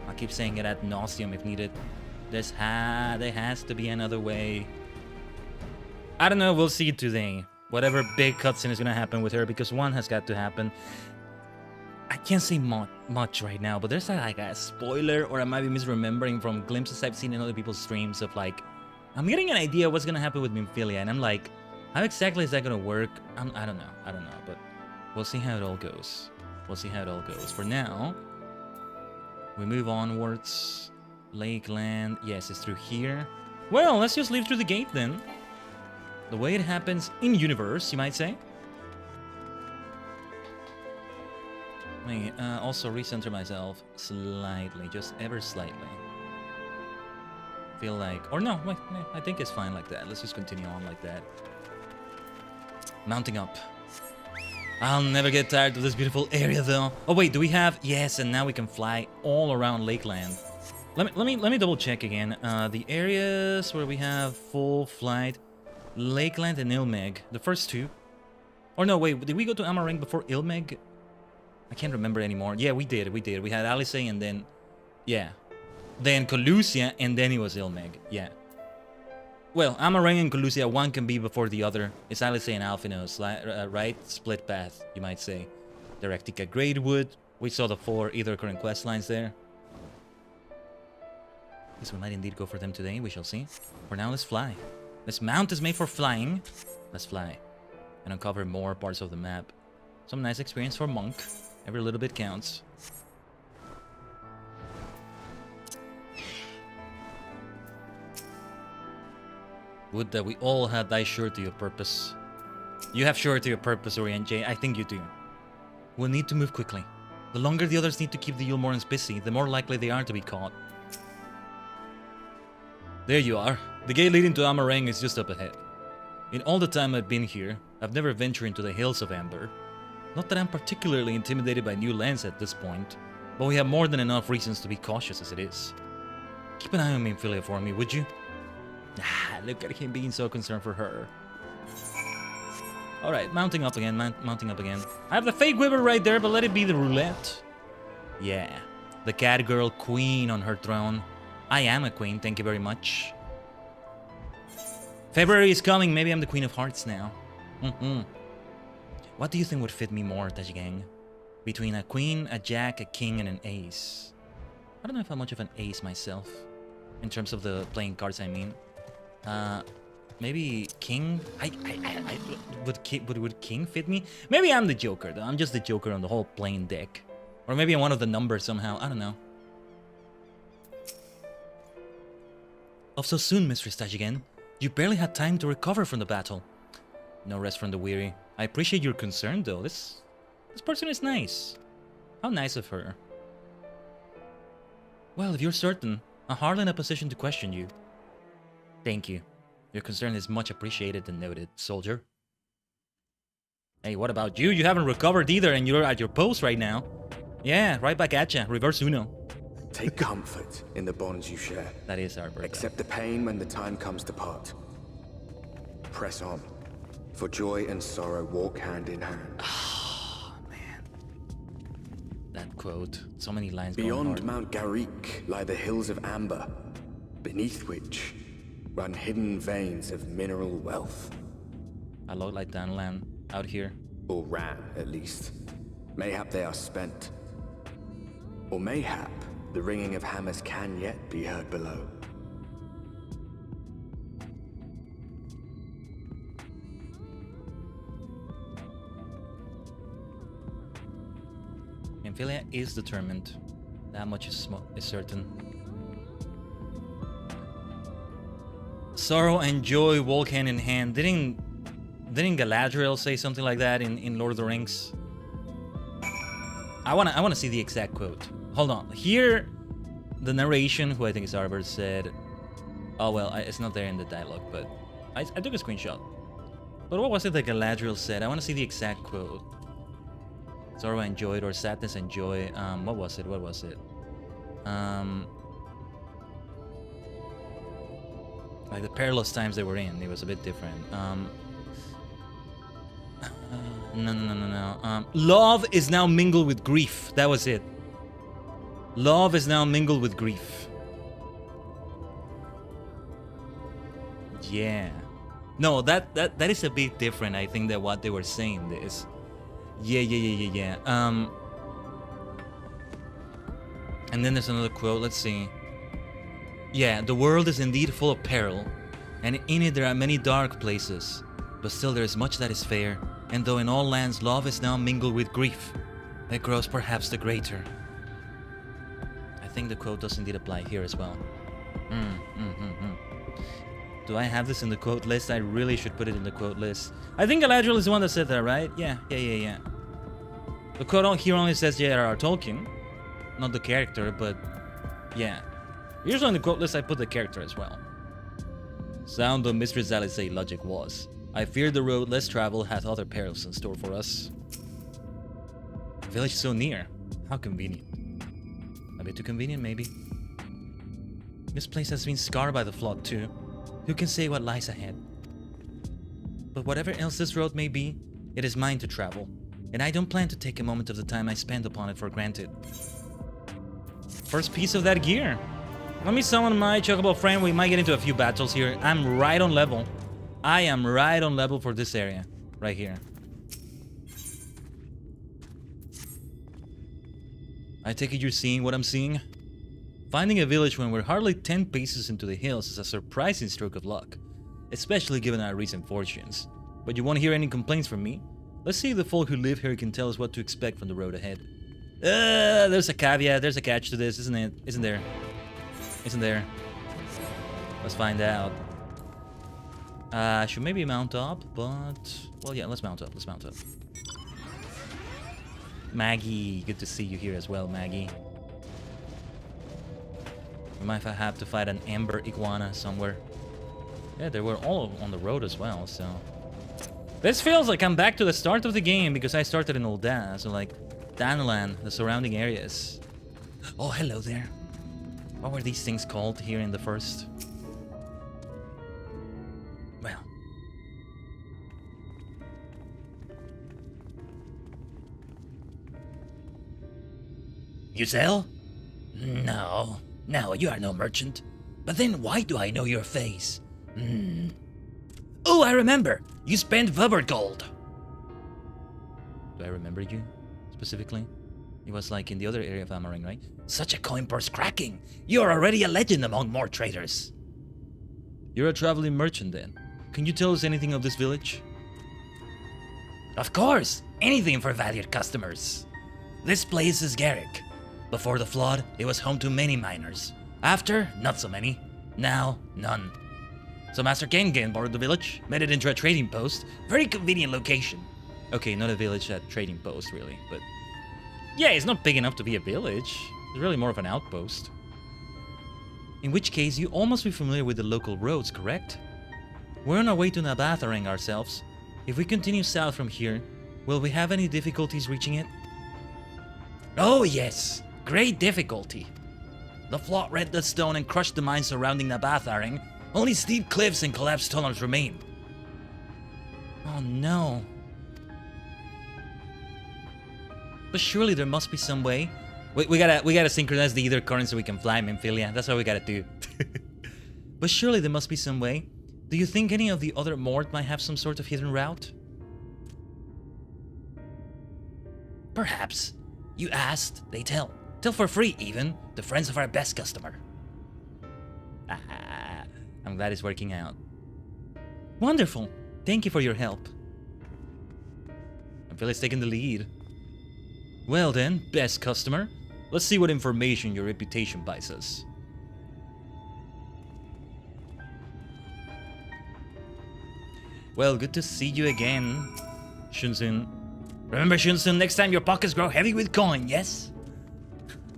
I'll keep saying it ad nauseum if needed. There has to be another way. I don't know, we'll see today. Whatever big cutscene is gonna happen with her, because one has got to happen. I can't say much right now, but there's like a spoiler, or I might be misremembering from glimpses I've seen in other people's streams of like, I'm getting an idea of what's gonna happen with Minfilia, and I'm like, how exactly is that gonna work? I don't know, but we'll see how it all goes. For now, we move onwards. Lakeland, yes, it's through here. Well, let's just leave through the gate then. The way it happens in universe, you might say. Let me also recenter myself slightly, just ever slightly. Feel like, or no, wait, I think it's fine like that. Let's just continue on like that. Mounting up. I'll never get tired of this beautiful area though. Oh wait, do we have? Yes, and now we can fly all around Lakeland. Let me double check again. The areas where we have full flight, Lakeland and Ilmeg, the first two. Or no, wait, did we go to Amarang before Ilmeg? I can't remember anymore. Yeah, we did. We had Alice and then, yeah, then Colusia and then it was Ilmeg. Yeah. Well, Amarang and Colusia, one can be before the other. It's Alice and Alphinos, right? Split path, you might say. Directica Gradewood. We saw the 4 either current quest lines there. Guess we might indeed go for them today. We shall see. For now, let's fly. This mount is made for flying. Let's fly and uncover more parts of the map. Some nice experience for Monk. Every little bit counts. Would that we all had thy surety of purpose. You have surety of purpose, Orient J. I think you do. We'll need to move quickly. The longer the others need to keep the Yulmorans busy, the more likely they are to be caught. There you are. The gate leading to Amarang is just up ahead. In all the time I've been here, I've never ventured into the Hills of Amber. Not that I'm particularly intimidated by new lands at this point, but we have more than enough reasons to be cautious as it is. Keep an eye on Minfilia for me, would you? Ah, look at him being so concerned for her. Alright, mounting up again, mounting up again. I have the fake Wyvern right there, but let it be the roulette. Yeah, the cat girl queen on her throne. I am a queen, thank you very much. February is coming, maybe I'm the Queen of Hearts now. What do you think would fit me more, Tajigen? Between a queen, a jack, a king, and an ace. I don't know if I'm much of an ace myself. In terms of the playing cards, I mean. Maybe king? Would king fit me? Maybe I'm the Joker, though. I'm just the Joker on the whole playing deck. Or maybe I'm one of the numbers somehow. I don't know. Off so soon, Mistress Tajigen. You barely had time to recover from the battle. No rest from the weary. I appreciate your concern, though. This person is nice. How nice of her. Well, if you're certain, I'm hardly in a position to question you. Thank you. Your concern is much appreciated and noted, soldier. Hey, what about you? You haven't recovered either, and you're at your post right now. Yeah, right back at ya. Reverse Uno. Take comfort in the bonds you share. That is our birthday. Accept the pain when the time comes to part. Press on, for joy and sorrow walk hand in hand. Oh, man. That quote. So many lines Beyond Mount Garrick lie the hills of Amber, beneath which run hidden veins of mineral wealth. I look like Danlan out here. Or ran, at least. Mayhap they are spent. Or mayhap the ringing of hammers can yet be heard below. Minfilia is determined. That much is certain. Sorrow and joy walk hand in hand. Didn't Galadriel say something like that in Lord of the Rings? I wanna see the exact quote. Hold on. Here, the narration, who I think is Arbor, said, oh well, it's not there in the dialogue, but I took a screenshot. But what was it that Galadriel said? I want to see the exact quote. Sorrow and joy, or sadness and joy. What was it? What was it? Like the perilous times they were in, it was a bit different. No. Love is now mingled with grief. That was it. Love is now mingled with grief. Yeah. No, that is a bit different, I think, than what they were saying this. Yeah. And then there's another quote, let's see. Yeah, the world is indeed full of peril, and in it there are many dark places, but still there is much that is fair, and though in all lands love is now mingled with grief, it grows perhaps the greater. I think the quote does indeed apply here as well. Do I have this in the quote list? I really should put it in the quote list. I think Galadriel is the one that said that, right? Yeah. The quote here only says J.R.R. Tolkien, not the character, but yeah. Usually on the quote list I put the character as well. Sound of Mistress Alizé logic was. I fear the road less traveled hath other perils in store for us. A village so near. How convenient. A bit too convenient, maybe. This place has been scarred by the flood too. Who can say what lies ahead? But whatever else this road may be, it is mine to travel, and I don't plan to take a moment of the time I spend upon it for granted. First piece of that gear. Let me summon my Chocobo friend. We might get into a few battles here. I'm right on level. I am right on level for this area. Right here. I take it you're seeing what I'm seeing? Finding a village when we're hardly 10 paces into the hills is a surprising stroke of luck. Especially given our recent fortunes. But you won't hear any complaints from me? Let's see if the folk who live here can tell us what to expect from the road ahead. There's a caveat, there's a catch to this, isn't it? Isn't there? Isn't there? Let's find out. Should maybe mount up, but... Well, yeah, let's mount up, let's mount up. Maggie, good to see you here as well, Maggie. We might have to fight an amber iguana somewhere. Yeah, they were all on the road as well, so... This feels like I'm back to the start of the game, because I started in Ul'dah, so like... Danalan, the surrounding areas. Oh, hello there. What were these things called here in the first? Well. You sell? No. No, you are no merchant. But then why do I know your face? Oh, I remember. You spent Vubber gold. Do I remember you? Specifically? It was like in the other area of Amaring, right? Such a coin purse cracking! You are already a legend among more traders! You're a traveling merchant then. Can you tell us anything of this village? Of course! Anything for valued customers! This place is Garrick. Before the flood, it was home to many miners. After, not so many. Now, none. So Master Khaiden bought the village, made it into a trading post. Very convenient location. Okay, not a village, a trading post, really, but... Yeah, it's not big enough to be a village. It's really more of an outpost. In which case, you all must be familiar with the local roads, correct? We're on our way to Nabatharang ourselves. If we continue south from here, will we have any difficulties reaching it? Oh yes, great difficulty. The flood rent the stone and crushed the mines surrounding Nabatharang. Only steep cliffs and collapsed tunnels remain. Oh no. But surely there must be some way. We gotta synchronize the ether current so we can fly Memphilia. That's what we gotta do. But surely there must be some way. Do you think any of the other Mord might have some sort of hidden route? Perhaps. You asked, they tell. Tell for free, even. The friends of our best customer. I'm glad it's working out. Wonderful. Thank you for your help. Memphialia's taking the lead. Well then, best customer. Let's see what information your reputation buys us. Well, good to see you again, Shunsun. Remember, Shunsun, next time your pockets grow heavy with coin, yes?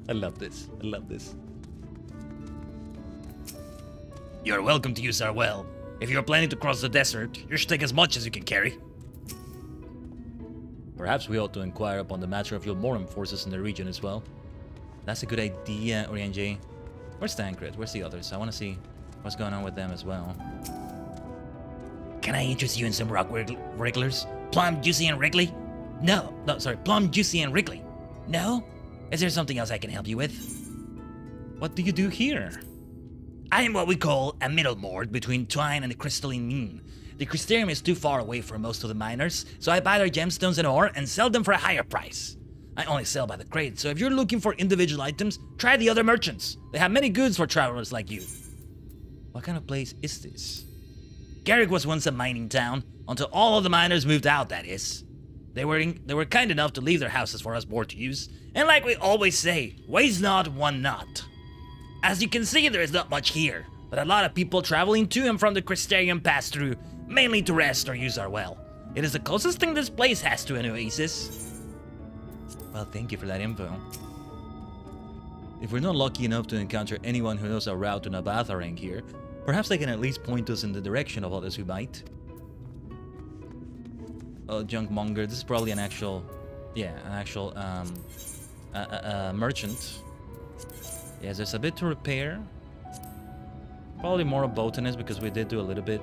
I love this. I love this. You're welcome to use our well. If you're planning to cross the desert, you should take as much as you can carry. Perhaps we ought to inquire upon the matter of your Moram forces in the region as well. That's a good idea, Orianjay. Where's Tancred? Where's the others? I want to see what's going on with them as well. Can I interest you in some rock wrigglers? Plum, Juicy, and Wrigley? No, sorry, Plum, Juicy, and Wrigley. No? Is there something else I can help you with? What do you do here? I am what we call a middle Mord between Twine and the crystalline mean. The Crystarium is too far away for most of the miners, so I buy their gemstones and ore and sell them for a higher price. I only sell by the crate, so if you're looking for individual items, try the other merchants. They have many goods for travelers like you. What kind of place is this? Garrick was once a mining town, until all of the miners moved out, that is. They were kind enough to leave their houses for us Mord to use, and like we always say, waste not, want not. As you can see, there is not much here, but a lot of people traveling to and from the Crystarium pass through, mainly to rest or use our well. It is the closest thing this place has to an oasis. Well, thank you for that info. If we're not lucky enough to encounter anyone who knows our route to Nabatharang here, perhaps they can at least point us in the direction of others who might. Oh, Junkmonger, this is probably an actual merchant. Yes, there's a bit to repair. Probably more a botanist because we did do a little bit.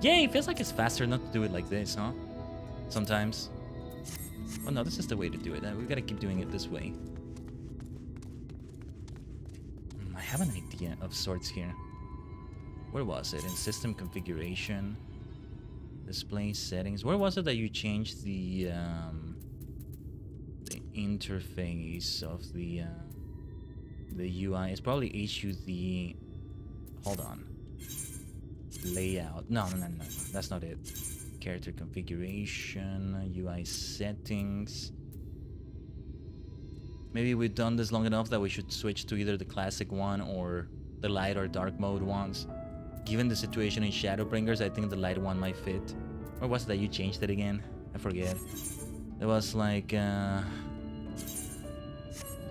Yeah, it feels like it's faster not to do it like this, huh? Sometimes. Oh no, this is the way to do it. We gotta keep doing it this way. I have an idea of sorts here. Where was it? In system configuration, display settings. Where was it that you changed the interface of the UI? It's probably HUD. Hold on. Layout. No, that's not it. character configuration, UI settings. Maybe we've done this long enough that we should switch to either the classic one or the light or dark mode ones. Given the situation in Shadowbringers, I think the light one might fit. Or was it that you changed it again? I forget. It was like, it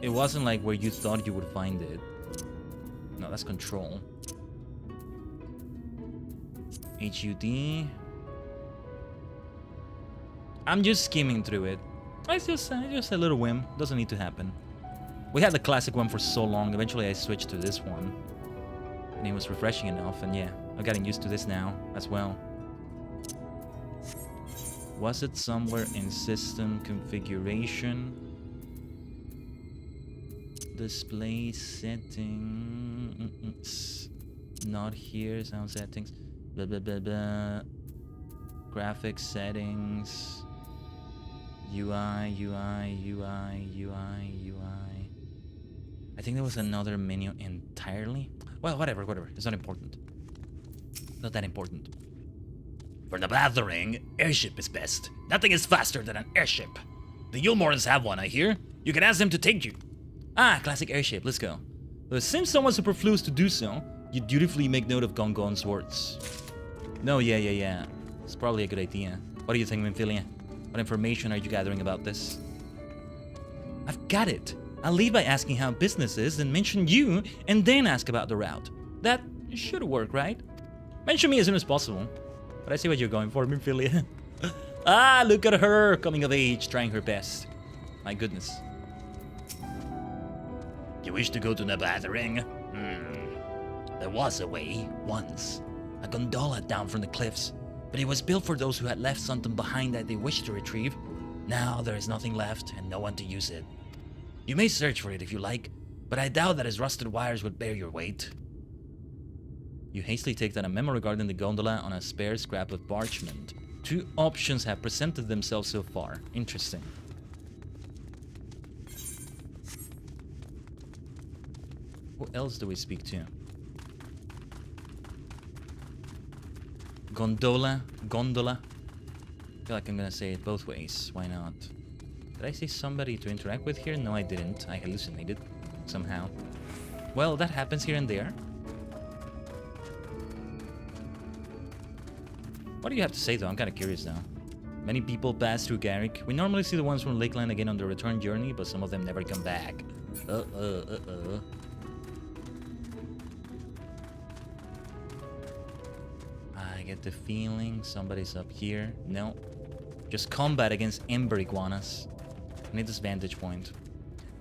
wasn't like where you thought you would find it. No, that's control. HUD. I'm just skimming through it. It's just a little whim. Doesn't need to happen. We had the classic one for so long. Eventually I switched to this one. And it was refreshing enough. And yeah, I'm getting used to this now as well. Was it somewhere in system configuration? Display settings. Not here. Sound settings. Blah blah blah blah. Graphics settings. UI. I think there was another menu entirely. Well, whatever. It's not important. Not that important. For the battering, airship is best. Nothing is faster than an airship. The Yulmorans have one, I hear. You can ask them to take you. Ah, classic airship. Let's go. But it seems somewhat superfluous to do so. You dutifully make note of Gongon's words. No, yeah. It's probably a good idea. What do you think, Minfilia? What information are you gathering about this? I've got it. I'll lead by asking how business is, then mention you, and then ask about the route. That should work, right? Mention me as soon as possible. But I see what you're going for, Minfilia. Ah, look at her, coming of age, trying her best. My goodness. You wish to go to the battering? There was a way, once. A gondola down from the cliffs. But it was built for those who had left something behind that they wished to retrieve. Now there is nothing left and no one to use it. You may search for it if you like, but I doubt that its rusted wires would bear your weight. You hastily take down a memo regarding the gondola on a spare scrap of parchment. 2 options have presented themselves so far. Interesting. Who else do we speak to? Gondola. I feel like I'm gonna say it both ways. Why not? Did I say somebody to interact with here? No, I didn't. I hallucinated. Somehow. Well, that happens here and there. What do you have to say, though? I'm kind of curious now. Many people pass through Garrick. We normally see the ones from Lakeland again on the return journey, but some of them never come back. I get the feeling somebody's up here. No. Just combat against Ember Iguanas. I need this vantage point.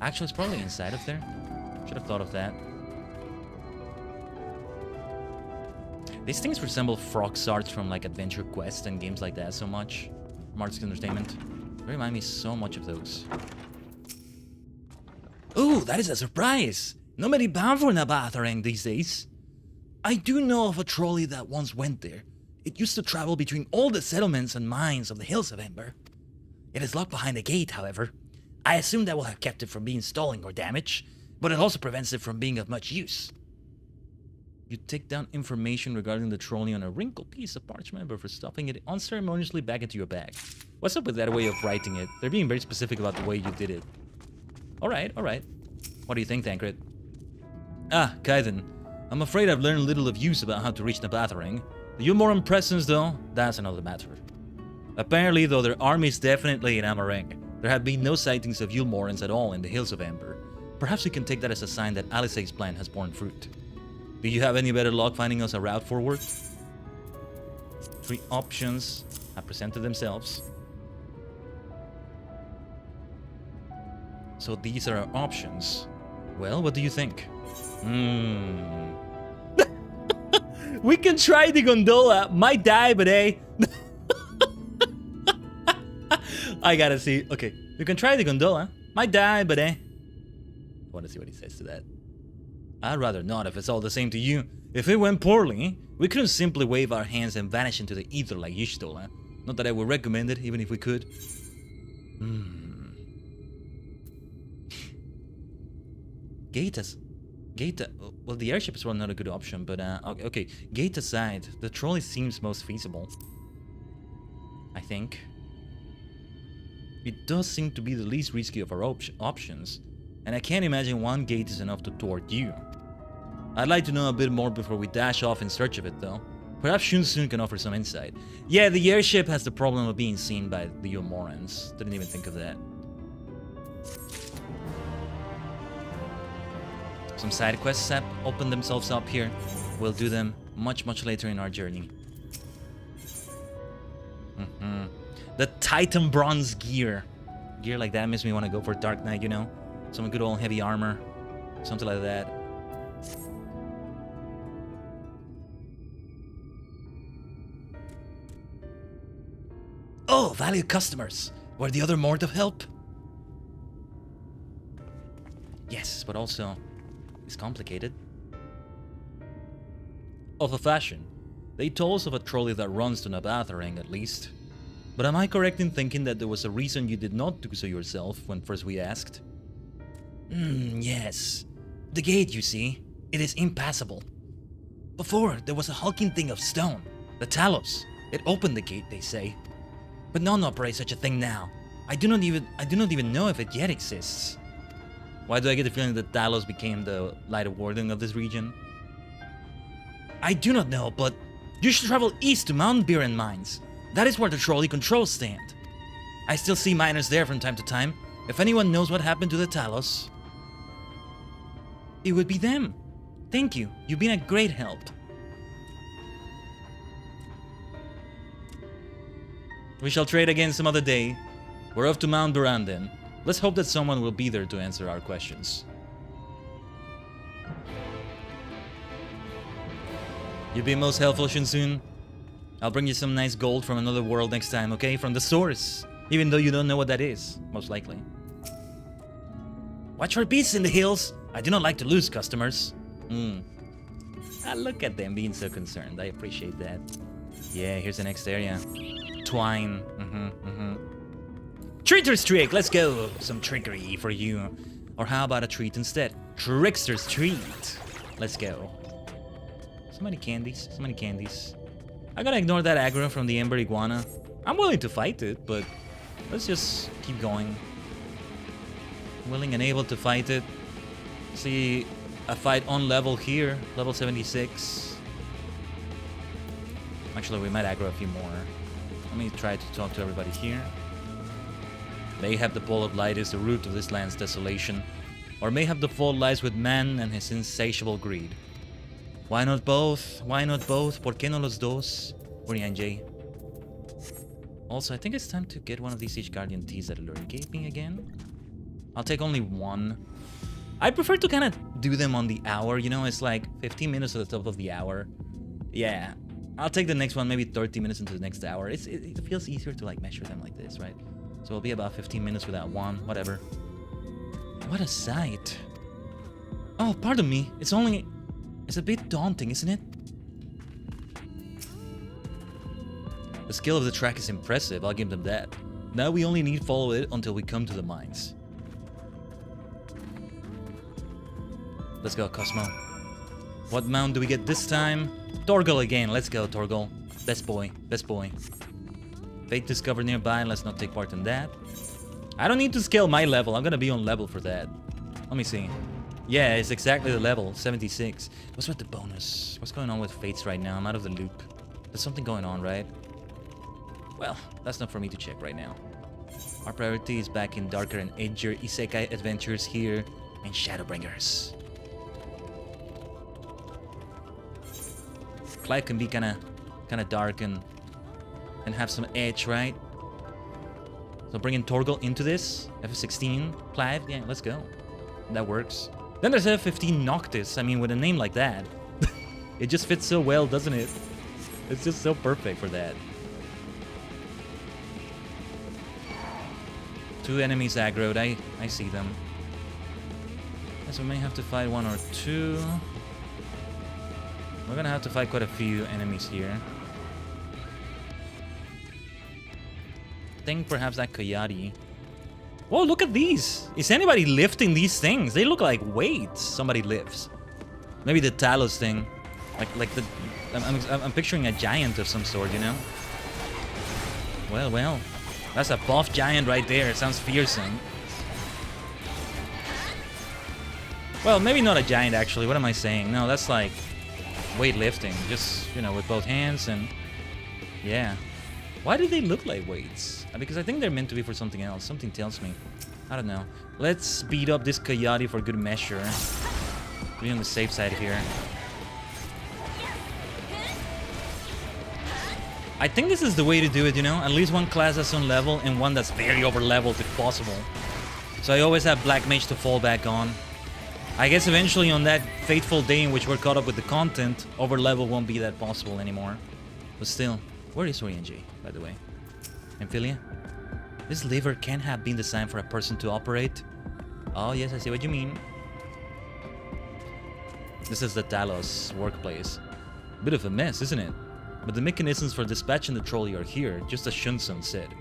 Actually, it's probably inside of there. Should have thought of that. These things resemble Frog's Arts from like Adventure Quest and games like that so much. From Arts Entertainment. They remind me so much of those. Ooh, that is a surprise! Nobody bound for Nabatharang these days. I do know of a trolley that once went there. It used to travel between all the settlements and mines of the Hills of Ember. It is locked behind a gate, however. I assume that will have kept it from being stolen or damaged, but it also prevents it from being of much use. You take down information regarding the trolley on a wrinkled piece of parchment before stuffing it unceremoniously back into your bag. What's up with that way of writing it? They're being very specific about the way you did it. Alright. What do you think, Tancred? Ah, Khaiden. I'm afraid I've learned little of use about how to reach Nabatharang. The Yulmoran presence, though, that's another matter. Apparently, though, their army is definitely in Amareng. There have been no sightings of Yulmorans at all in the Hills of Ember. Perhaps we can take that as a sign that Alisae's plan has borne fruit. Do you have any better luck finding us a route forward? 3 options have presented themselves. So these are our options. Well, what do you think? We can try the gondola. Might die, but hey. I gotta see. Okay, we can try the gondola. Might die, but eh. I want to see what he says to that. I'd rather not if it's all the same to you. If it went poorly, we couldn't simply wave our hands and vanish into the ether like Y'shtola. Not that I would recommend it, even if we could. Well, the airship is probably not a good option, but okay. Gate aside, the trolley seems most feasible. think. It does seem to be the least risky of our options, and I can't imagine one gate is enough to thwart you. I'd like to know a bit more before we dash off in search of it, though. Perhaps Shun can offer some insight. Yeah, the airship has the problem of being seen by the Yomorans. Didn't even think of that. Some side quests have opened themselves up here. We'll do them much later in our journey. The Titan Bronze gear. Gear like that makes me want to go for Dark Knight, you know? Some good old heavy armor. Something like that. Oh, valued customers. Were the other more of help? Yes, but also, it's complicated. Of a fashion, they told us of a trolley that runs to Nabatharang at least. But am I correct in thinking that there was a reason you did not do so yourself when first we asked? Yes. The gate, you see, it is impassable. Before, there was a hulking thing of stone, the Talos. It opened the gate, they say. But none operate such a thing now. I do not even know if it yet exists. Why do I get the feeling that Talos became the light warden of this region? I do not know, but you should travel east to Mount Biren Mines. That is where the trolley controls stand. I still see miners there from time to time. If anyone knows what happened to the Talos, it would be them. Thank you. You've been a great help. We shall trade again some other day. We're off to Mount Biren then. Let's hope that someone will be there to answer our questions. You've been most helpful, Shinsun. I'll bring you some nice gold from another world next time, okay? From the source. Even though you don't know what that is, most likely. Watch for beasts in the hills. I do not like to lose customers. Look at them being so concerned. I appreciate that. Yeah, here's the next area. Twine. Traitor's trick, let's go. Some trickery for you. Or how about a treat instead? Trickster's treat. Let's go. So many candies, so many candies. I gotta ignore that aggro from the Ember Iguana. I'm willing to fight it, but let's just keep going. Willing and able to fight it. See a fight on level here, level 76. Actually, we might aggro a few more. Let me try to talk to everybody here. Mayhap the Ball of Light is the root of this land's desolation. Or mayhap the fault lies with man and his insatiable greed. Why not both? Why not both? ¿Por qué no los dos? Orion J. Also, I think it's time to get one of these Siege Guardian teas that Luri gave me again. I'll take only one. I prefer to kind of do them on the hour, you know, it's like 15 minutes at the top of the hour. Yeah, I'll take the next one maybe 30 minutes into the next hour. It feels easier to like measure them like this, right? So it'll be about 15 minutes without one, whatever. What a sight. Oh, pardon me, it's a bit daunting, isn't it? The skill of the track is impressive, I'll give them that. Now we only need to follow it until we come to the mines. Let's go, Cosmo. What mount do we get this time? Torgal again, let's go, Torgal. Best boy, best boy. Fate discovered nearby, let's not take part in that. I don't need to scale my level, I'm gonna be on level for that. Let me see. Yeah, it's exactly the level, 76. What's with the bonus? What's going on with Fates right now? I'm out of the loop. There's something going on, right? Well, that's not for me to check right now. Our priority is back in darker and edgier isekai adventures here in Shadowbringers. Clive can be kinda dark and have some edge, right? So bringing Torgal into this, FF16, Clive, yeah, let's go. That works. Then there's FF15 Noctis. I mean, with a name like that, it just fits so well, doesn't it? It's just so perfect for that. 2 enemies aggroed, I see them. Guess we may have to fight 1 or 2. We're gonna have to fight quite a few enemies here. I think perhaps that Coyote. Whoa, look at these! Is anybody lifting these things? They look like weights somebody lifts. Maybe the Talos thing. Like the... I'm picturing a giant of some sort, you know? Well, well. That's a buff giant right there. Sounds fearsome. Well, maybe not a giant, actually. What am I saying? No, that's like weightlifting. Just, you know, with both hands and... Yeah. Why do they look like weights? Because I think they're meant to be for something else. Something tells me. I don't know. Let's beat up this coyote for good measure. Be on the safe side here. I think this is the way to do it, you know? At least one class that's on level and one that's very over-leveled if possible. So I always have Black Mage to fall back on. I guess eventually on that fateful day in which we're caught up with the content, over-level won't be that possible anymore. But still, where is Orion J, by the way? Amphilia? This lever can't have been designed for a person to operate. Oh yes, I see what you mean. This is the Talos workplace. Bit of a mess, isn't it? But the mechanisms for dispatching the trolley are here, just as Shunsun said.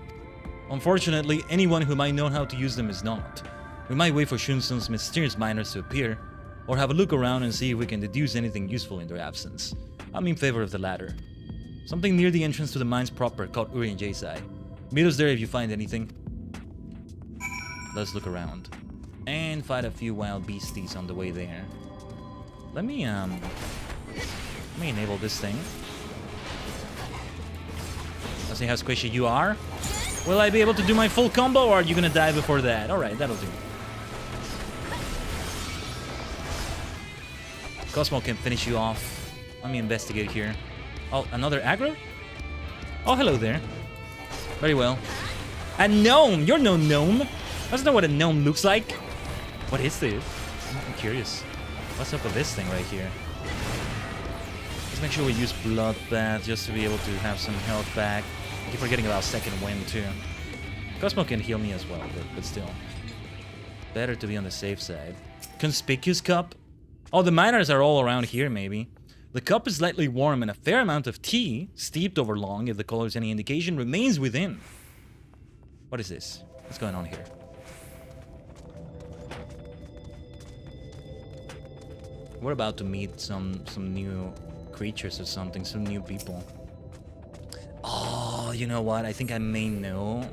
Unfortunately, anyone who might know how to use them is not. We might wait for Shunsun's mysterious miners to appear, or have a look around and see if we can deduce anything useful in their absence. I'm in favor of the latter. Something near the entrance to the mines proper caught Uri and Jay's eye. Meet us there if you find anything. Let's look around. And fight a few wild beasties on the way there. Let me enable this thing. Let's see how squishy you are. Will I be able to do my full combo, or are you gonna die before that? Alright, that'll do. Cosmo can finish you off. Let me investigate here. Oh, another aggro? Oh, hello there. Very well. A gnome! You're no gnome! That's not what a gnome looks like. What is this? I'm curious. What's up with this thing right here? Let's make sure we use Bloodbath just to be able to have some health back. I keep forgetting about Second Wind too. Cosmo can heal me as well, but still. Better to be on the safe side. Conspicuous cup? Oh, the miners are all around here, maybe. The cup is slightly warm and a fair amount of tea, steeped over long, if the color is any indication, remains within. What is this? What's going on here? We're about to meet some new creatures or something, some new people. Oh, you know what? I think I may know.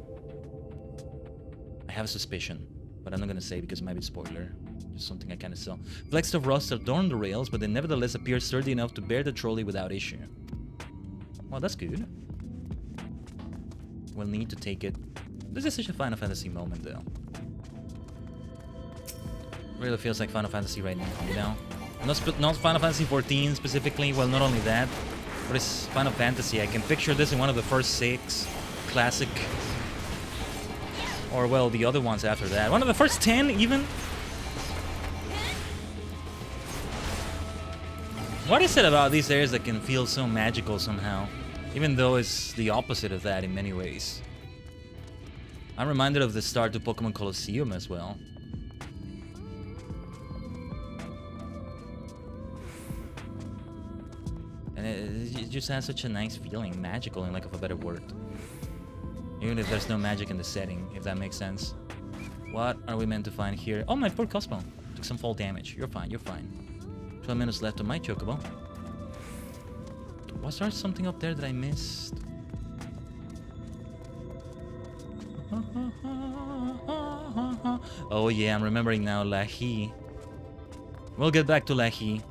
I have a suspicion, but I'm not gonna say because it might be a spoiler. Just something I kind of saw. Flecks of rust adorn the rails, but they nevertheless appear sturdy enough to bear the trolley without issue. Well, that's good. We'll need to take it. This is such a Final Fantasy moment, though. Really feels like Final Fantasy right now, you know? Not Final Fantasy XIV specifically. Well, not only that, but it's Final Fantasy. I can picture this in one of the first 6 classic, or well, the other ones after that. One of the first 10, even. What is it about these areas that can feel so magical somehow, even though it's the opposite of that in many ways? I'm reminded of the start to Pokemon Colosseum as well. And it just has such a nice feeling, magical in lack of a better word. Even if there's no magic in the setting, if that makes sense. What are we meant to find here? Oh, my poor Cosmo. Took some fall damage. You're fine, you're fine. 12 minutes left on my Chocobo. Was there something up there that I missed? Oh yeah, I'm remembering now, Lahi. We'll get back to Lahi.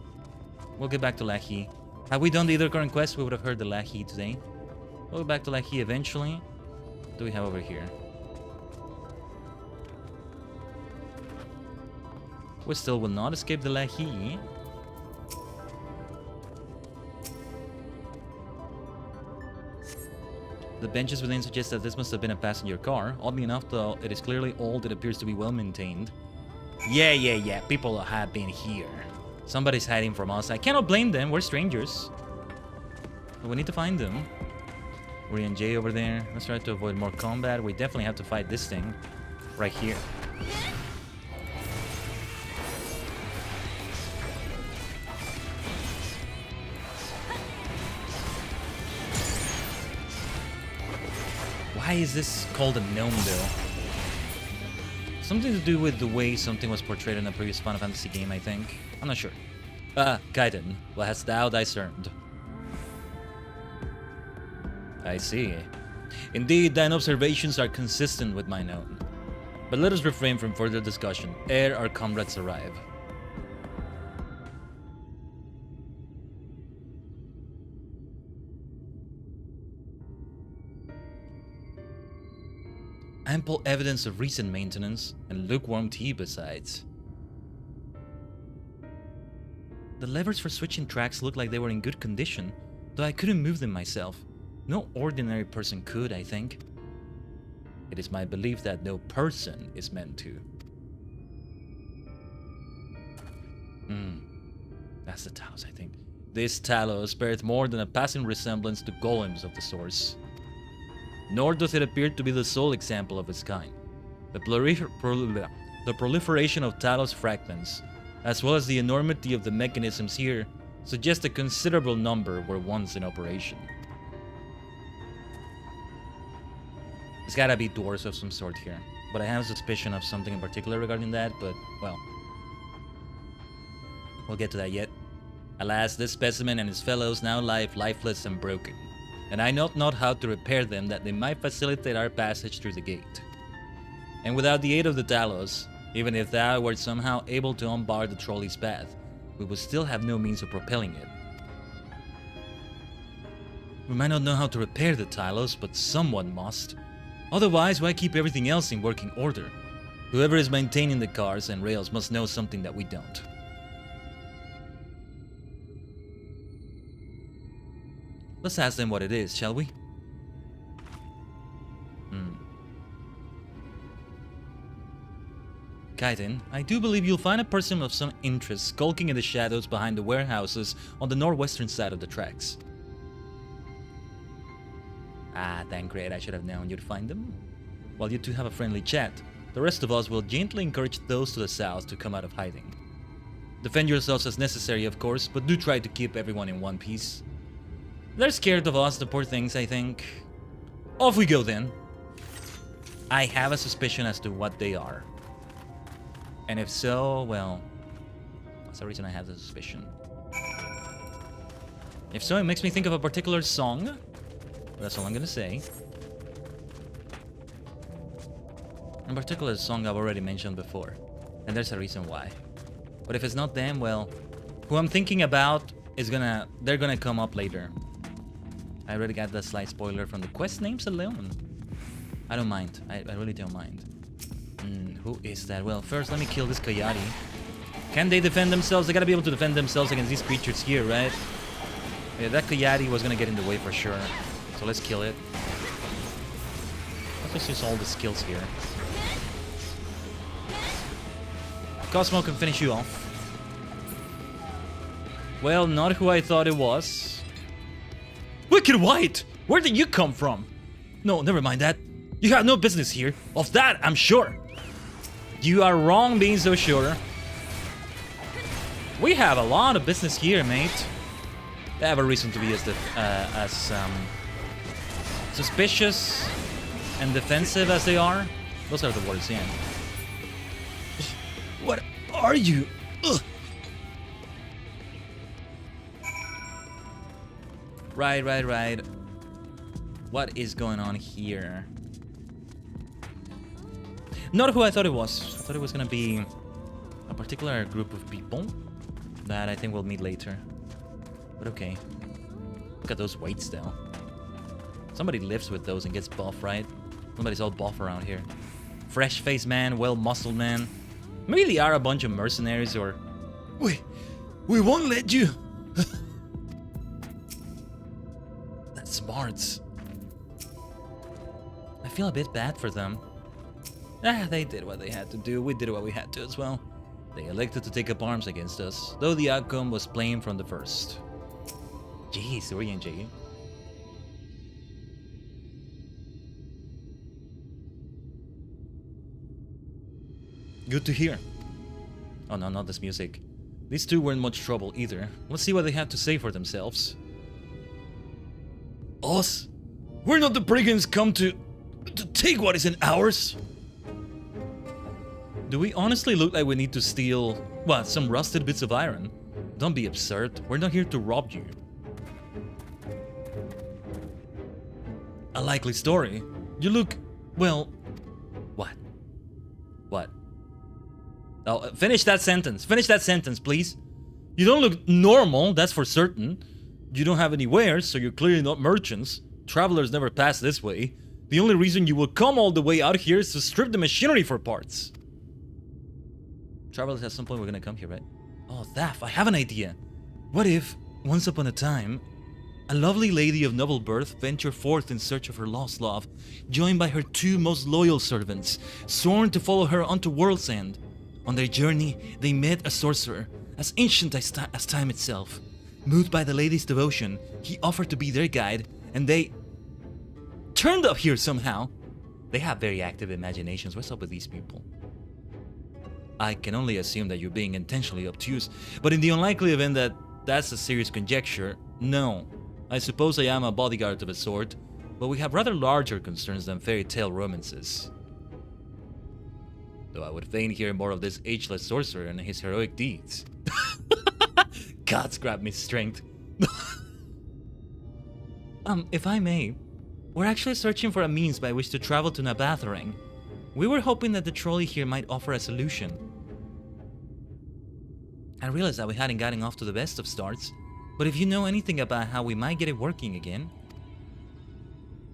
We'll get back to Lahi. Have we done the other current quest? We would have heard the Lahi today. We'll get back to Lahi eventually. What do we have over here? We still will not escape the Lahi. The benches within suggest that this must have been a passenger car. Oddly enough, though, it is clearly old. It appears to be well maintained. Yeah. People have been here. Somebody's hiding from us. I cannot blame them. We're strangers. But we need to find them. Uri and Jay over there. Let's try to avoid more combat. We definitely have to fight this thing right here. Why is this called a gnome, though? Something to do with the way something was portrayed in a previous Final Fantasy game, I think. I'm not sure. Khaiden, what hast thou discerned? I see. Indeed, thine observations are consistent with mine own. But let us refrain from further discussion, ere our comrades arrive. Ample evidence of recent maintenance, and lukewarm tea besides. The levers for switching tracks looked like they were in good condition, though I couldn't move them myself. No ordinary person could, I think. It is my belief that no person is meant to. That's the Talos, I think. This Talos bears more than a passing resemblance to golems of the source. Nor does it appear to be the sole example of its kind. The proliferation of Talos fragments, as well as the enormity of the mechanisms here, suggest a considerable number were once in operation. There's gotta be dwarves of some sort here, but I have a suspicion of something in particular regarding that, but, well, we'll get to that yet. Alas, this specimen and his fellows now lie lifeless and broken, and I know not how to repair them that they might facilitate our passage through the gate. And without the aid of the Talos, even if thou wert somehow able to unbar the trolley's path, we would still have no means of propelling it. We might not know how to repair the Talos, but someone must. Otherwise, why keep everything else in working order? Whoever is maintaining the cars and rails must know something that we don't. Let's ask them what it is, shall we? Khaiden, I do believe you'll find a person of some interest skulking in the shadows behind the warehouses on the northwestern side of the tracks. Ah, dang great, I should have known you'd find them. While you two have a friendly chat, the rest of us will gently encourage those to the south to come out of hiding. Defend yourselves as necessary, of course, but do try to keep everyone in one piece. They're scared of us, the poor things, I think. Off we go then. I have a suspicion as to what they are. And if so, well, that's the reason I have the suspicion. If so, it makes me think of a particular song. That's all I'm gonna say. In particular, a song I've already mentioned before. And there's a reason why. But if it's not them, well, who I'm thinking about is they're gonna come up later. I already got that slight spoiler from the quest names alone. I don't mind. I really don't mind. Who is that? Well, first let me kill this coyote. Can they defend themselves? They gotta be able to defend themselves against these creatures here, right? Yeah, that coyote was gonna get in the way for sure. So let's kill it. Let's just use all the skills here. Cosmo can finish you off. Well, not who I thought it was. Wicked White! Where did you come from? No, never mind that. You have no business here. Of that, I'm sure. You are wrong being so sure. We have a lot of business here, mate. They have a reason to be as suspicious and defensive as they are. Those are the words, yeah. What are you? Ugh. Right. What is going on here? Not who I thought it was. I thought it was gonna be a particular group of people that I think we'll meet later. But okay. Look at those weights though. Somebody lives with those and gets buff, right? Somebody's all buff around here. Fresh-faced man, well-muscled man. Maybe they are a bunch of mercenaries or... We won't let you... That's smart. I feel a bit bad for them. They did what they had to do. We did what we had to as well. They elected to take up arms against us, though the outcome was plain from the first. Jeez, were you in jail? Good to hear. Oh no, not this music. These two weren't much trouble either. Let's see what they have to say for themselves. Us? We're not the brigands come to take what isn't ours. Do we honestly look like we need to steal, what, some rusted bits of iron? Don't be absurd. We're not here to rob you. a likely story. You look, well, what? What? Oh, finish that sentence. Finish that sentence, please. You don't look normal, that's for certain. You don't have any wares, so you're clearly not merchants. Travelers never pass this way. The only reason you will come all the way out here is to strip the machinery for parts. Travelers, at some point we're gonna come here, right? Oh, Thaf, I have an idea. What if, once upon a time, a lovely lady of noble birth ventured forth in search of her lost love, joined by her 2 most loyal servants, sworn to follow her unto world's end. On their journey, they met a sorcerer, as ancient as time itself. Moved by the lady's devotion, he offered to be their guide, and they turned up here somehow. They have very active imaginations. What's up with these people? I can only assume that you're being intentionally obtuse, but in the unlikely event that that's a serious conjecture, no. I suppose I am a bodyguard of a sort, but we have rather larger concerns than fairy tale romances. Though I would fain hear more of this ageless sorcerer and his heroic deeds. Gods grab me strength. If I may, we're actually searching for a means by which to travel to Nabatharang. We were hoping that the trolley here might offer a solution. I realized that we hadn't gotten off to the best of starts, but if you know anything about how we might get it working again...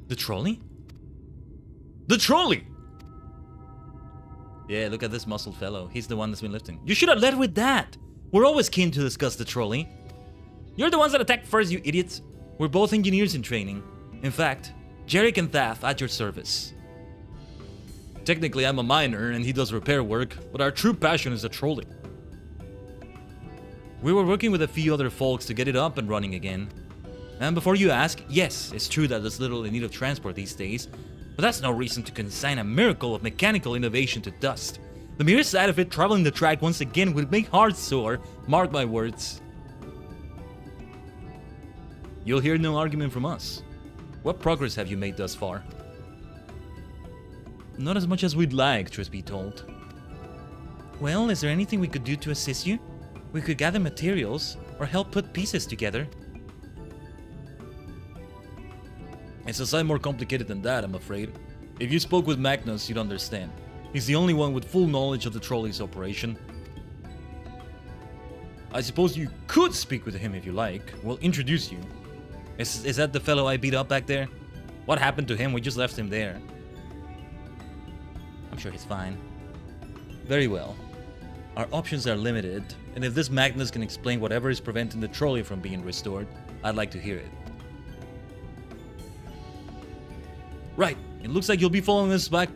The trolley? The trolley! Yeah, look at this muscled fellow. He's the one that's been lifting. You should have led with that! We're always keen to discuss the trolley. You're the ones that attacked first, you idiots. We're both engineers in training. In fact, Jarek and Thaf at your service. Technically, I'm a miner and he does repair work, but our true passion is the trolley. We were working with a few other folks to get it up and running again. And before you ask, yes, it's true that there's little in need of transport these days, but that's no reason to consign a miracle of mechanical innovation to dust. The mere sight of it traveling the track once again would make hearts sore, mark my words. You'll hear no argument from us. What progress have you made thus far? Not as much as we'd like, truth be told. Well, is there anything we could do to assist you? We could gather materials, or help put pieces together. It's a sight more complicated than that, I'm afraid. If you spoke with Magnus, you'd understand. He's the only one with full knowledge of the trolley's operation. I suppose you could speak with him if you like. We'll introduce you. Is that the fellow I beat up back there? What happened to him? We just left him there. I'm sure he's fine. Very well. Our options are limited, and if this Magnus can explain whatever is preventing the trolley from being restored, I'd like to hear it. Right. It looks like you'll be following us back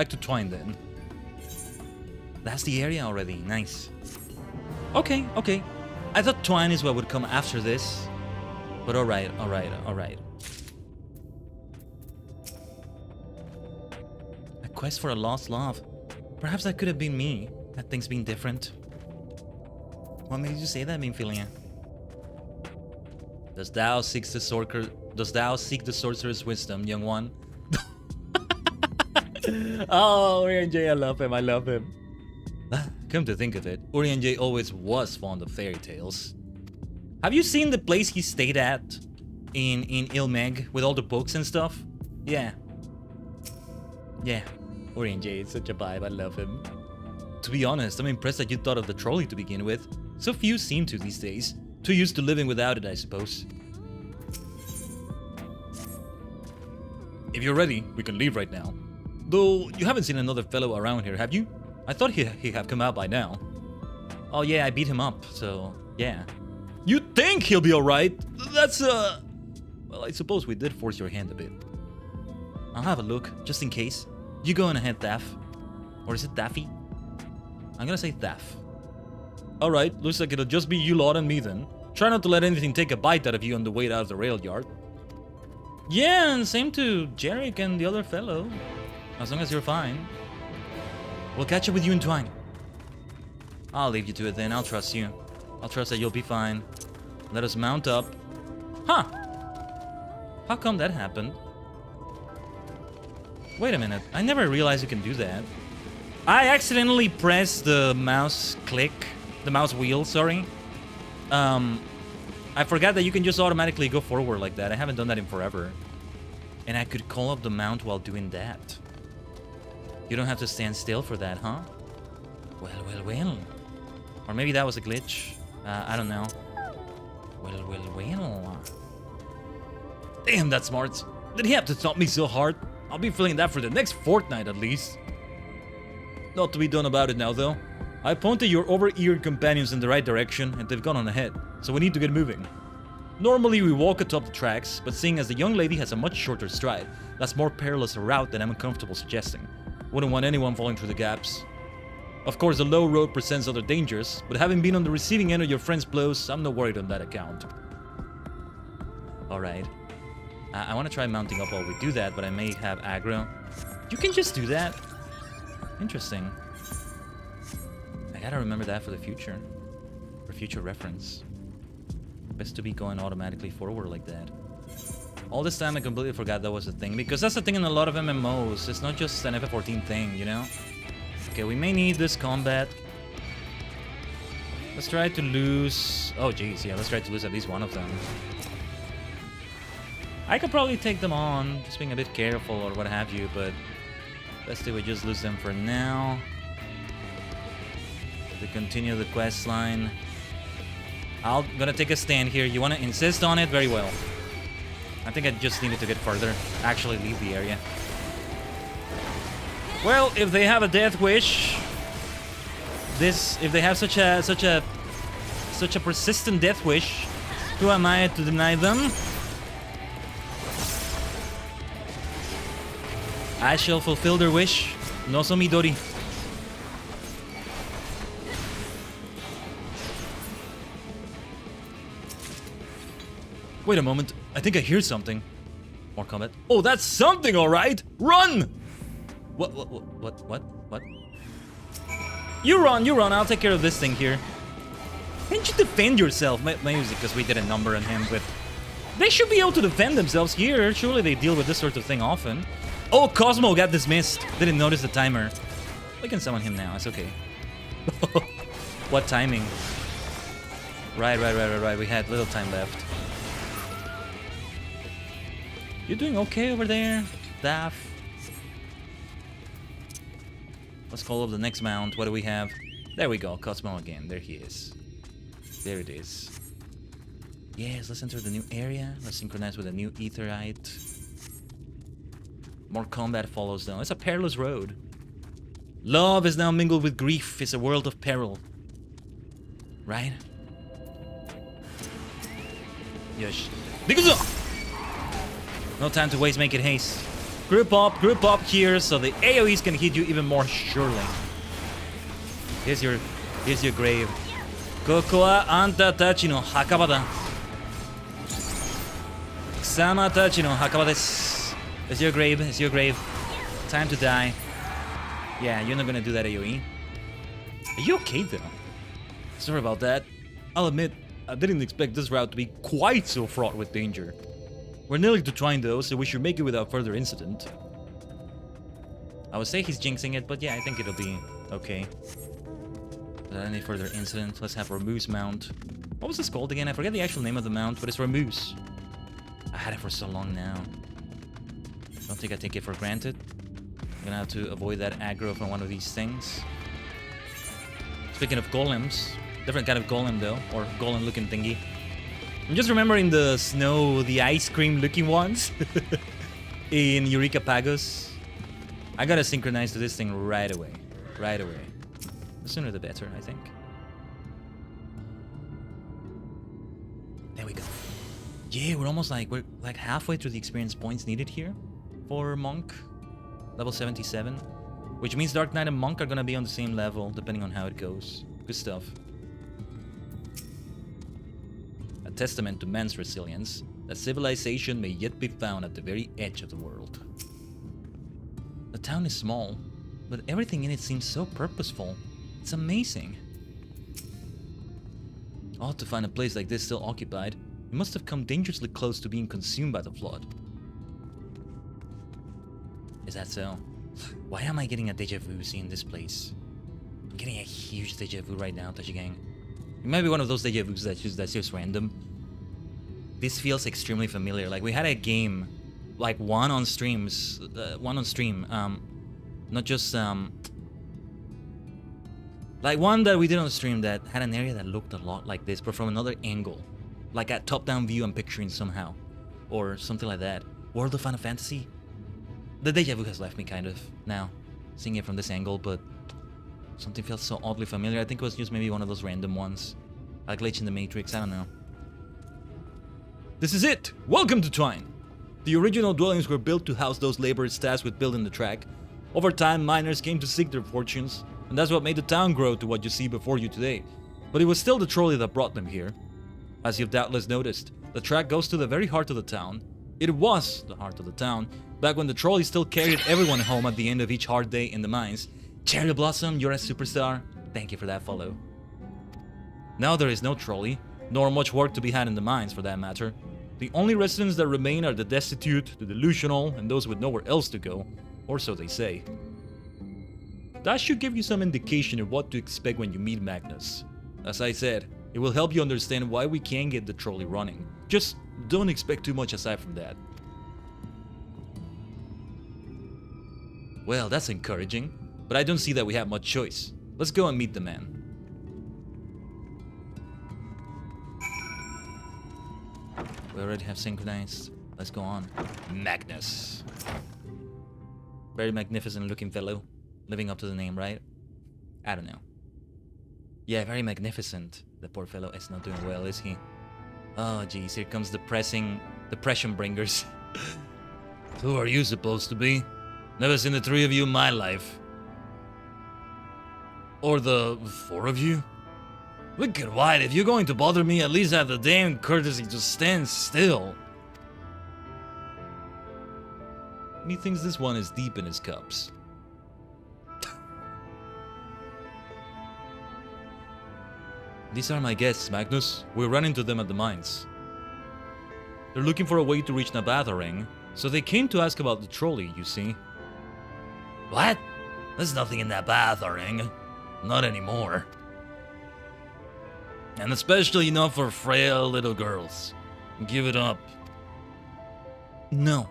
to Twine then. That's the area already. Nice. Okay. I thought Twine is what would come after this. But alright. A quest for a lost love. Perhaps that could have been me, had things been different. What made you say that, Minfilia? Dost thou seek the sorcerer's wisdom, young one? Oh, Urianger, I love him. Come to think of it, Urianger always was fond of fairy tales. Have you seen the place he stayed at in Ilmeg with all the books and stuff? Yeah. Urianger is such a vibe, I love him. To be honest, I'm impressed that you thought of the trolley to begin with. So few seem to these days. Too used to living without it, I suppose. If you're ready, we can leave right now. Though, you haven't seen another fellow around here, have you? I thought he'd have come out by now. Oh yeah, I beat him up, so yeah. You think he'll be alright? That's, well, I suppose we did force your hand a bit. I'll have a look, just in case. You go on ahead, Thaf. Or is it Daffy? I'm gonna say Thaf. Alright, looks like it'll just be you lot and me then. Try not to let anything take a bite out of you on the way out of the rail yard. Yeah, and same to Jarek and the other fellow. As long as you're fine. We'll catch up with you in Twine. I'll leave you to it then, I'll trust you. I'll trust that you'll be fine. Let us mount up. Huh! How come that happened? Wait a minute, I never realized you can do that. I accidentally pressed the mouse wheel, sorry. I forgot that you can just automatically go forward like that. I haven't done that in forever. And I could call up the mount while doing that. You don't have to stand still for that, huh? Well, well, well. Or maybe that was a glitch. I don't know. Well, well, well. Damn, that's smart. Did he have to stop me so hard? I'll be feeling that for the next fortnight at least. Not to be done about it now, though. I pointed your over-eared companions in the right direction, and they've gone on ahead, so we need to get moving. Normally we walk atop the tracks, but seeing as the young lady has a much shorter stride, that's more perilous a route than I'm comfortable suggesting. Wouldn't want anyone falling through the gaps. Of course, the low road presents other dangers, but having been on the receiving end of your friend's blows, I'm not worried on that account. Alright. I want to try mounting up while we do that, but I may have aggro. You can just do that? Interesting. I gotta remember that for the future. For future reference. Best to be going automatically forward like that. All this time I completely forgot that was a thing, because that's the thing in a lot of MMOs. It's not just an FF14 thing, you know? Okay, we may need this combat. Let's try to lose... Oh, jeez, yeah, let's try to lose at least one of them. I could probably take them on, just being a bit careful or what have you, but... Best do we just lose them for now. To continue the quest line. I'm gonna take a stand here. You wanna insist on it? Very well. I think I just needed to get further. Actually leave the area. Well, if they have a death wish... if they have such a persistent death wish, who am I to deny them? I shall fulfill their wish. No so midori. Wait a moment. I think I hear something. More combat. Oh, that's something, all right. Run! What? You run. I'll take care of this thing here. Can't you defend yourself? Maybe it's because we did a number on him, but they should be able to defend themselves here. Surely they deal with this sort of thing often. Oh, Cosmo got dismissed. Didn't notice the timer. We can summon him now. It's okay. What timing? Right. We had little time left. You doing okay over there, Daff? Let's call up the next mount. What do we have? There we go, Cosmo again. There he is. There it is. Yes, let's enter the new area. Let's synchronize with a new Aetherite. More combat follows though. It's a perilous road. Love is now mingled with grief. It's a world of peril. Right? Yosh. No time to waste, make it haste. Group up here so the AoEs can hit you even more surely. Here's your grave. Koko wa anta tachi no hakaba da. Kusama tachi no hakaba desu. It's your grave. Time to die. Yeah, you're not gonna do that AoE. Are you okay though? Sorry about that. I'll admit, I didn't expect this route to be quite so fraught with danger. We're nearly to trying though, so we should make it without further incident. I would say he's jinxing it, but yeah, I think it'll be okay. Without any further incident, let's have Ramu's mount. What was this called again? I forget the actual name of the mount, but it's Ramu's. I had it for so long now. Don't think I take it for granted. I'm gonna have to avoid that aggro from one of these things. Speaking of golems, different kind of golem though, or golem looking thingy. I'm just remembering the snow, the ice cream looking ones in Eureka Pagos. I gotta synchronize to this thing right away. The sooner the better, I think. There we go. Yeah, we're like halfway through the experience points needed here for Monk, level 77, which means Dark Knight and Monk are gonna be on the same level depending on how it goes. Good stuff. A testament to man's resilience, that civilization may yet be found at the very edge of the world. The town is small, but everything in it seems so purposeful. It's amazing. Odd to find a place like this still occupied. It must have come dangerously close to being consumed by the flood. Is that so? Why am I getting a deja vu seeing this place? I'm getting a huge deja vu right now, Tajigen. It might be one of those deja vus that's just random. This feels extremely familiar. Like we had a game like one on stream, not just like one that we did on stream that had an area that looked a lot like this, but from another angle, like a top-down view I'm picturing somehow, or something like that. World of Final Fantasy. The deja vu has left me kind of now, seeing it from this angle, but something felt so oddly familiar. I think it was just maybe one of those random ones, a glitch in the Matrix. I don't know. This is it! Welcome to Twine! The original dwellings were built to house those laborers tasked with building the track. Over time, miners came to seek their fortunes, and that's what made the town grow to what you see before you today. But it was still the trolley that brought them here. As you've doubtless noticed, the track goes to the very heart of the town. It was the heart of the town, back when the trolley still carried everyone home at the end of each hard day in the mines. Cherry Blossom, you're a superstar. Thank you for that follow. Now there is no trolley, nor much work to be had in the mines for that matter. The only residents that remain are the destitute, the delusional, and those with nowhere else to go, or so they say. That should give you some indication of what to expect when you meet Magnus. As I said, it will help you understand why we can't get the trolley running. Just don't expect too much aside from that. Well, that's encouraging, but I don't see that we have much choice. Let's go and meet the man. We already have synchronized. Let's go on. Magnus. Very magnificent looking fellow. Living up to the name, right? I don't know. Yeah, very magnificent. The poor fellow is not doing well, is he? Oh, geez, here comes depression bringers. Who are you supposed to be? Never seen the three of you in my life. Or the four of you? Wicked White, if you're going to bother me, at least have the damn courtesy to stand still. Methinks this one is deep in his cups. These are my guests, Magnus. We ran into them at the mines. They're looking for a way to reach Nabatharing, so they came to ask about the trolley, you see. What? There's nothing in Nabatharing. Not anymore. And especially not for frail little girls. Give it up. No.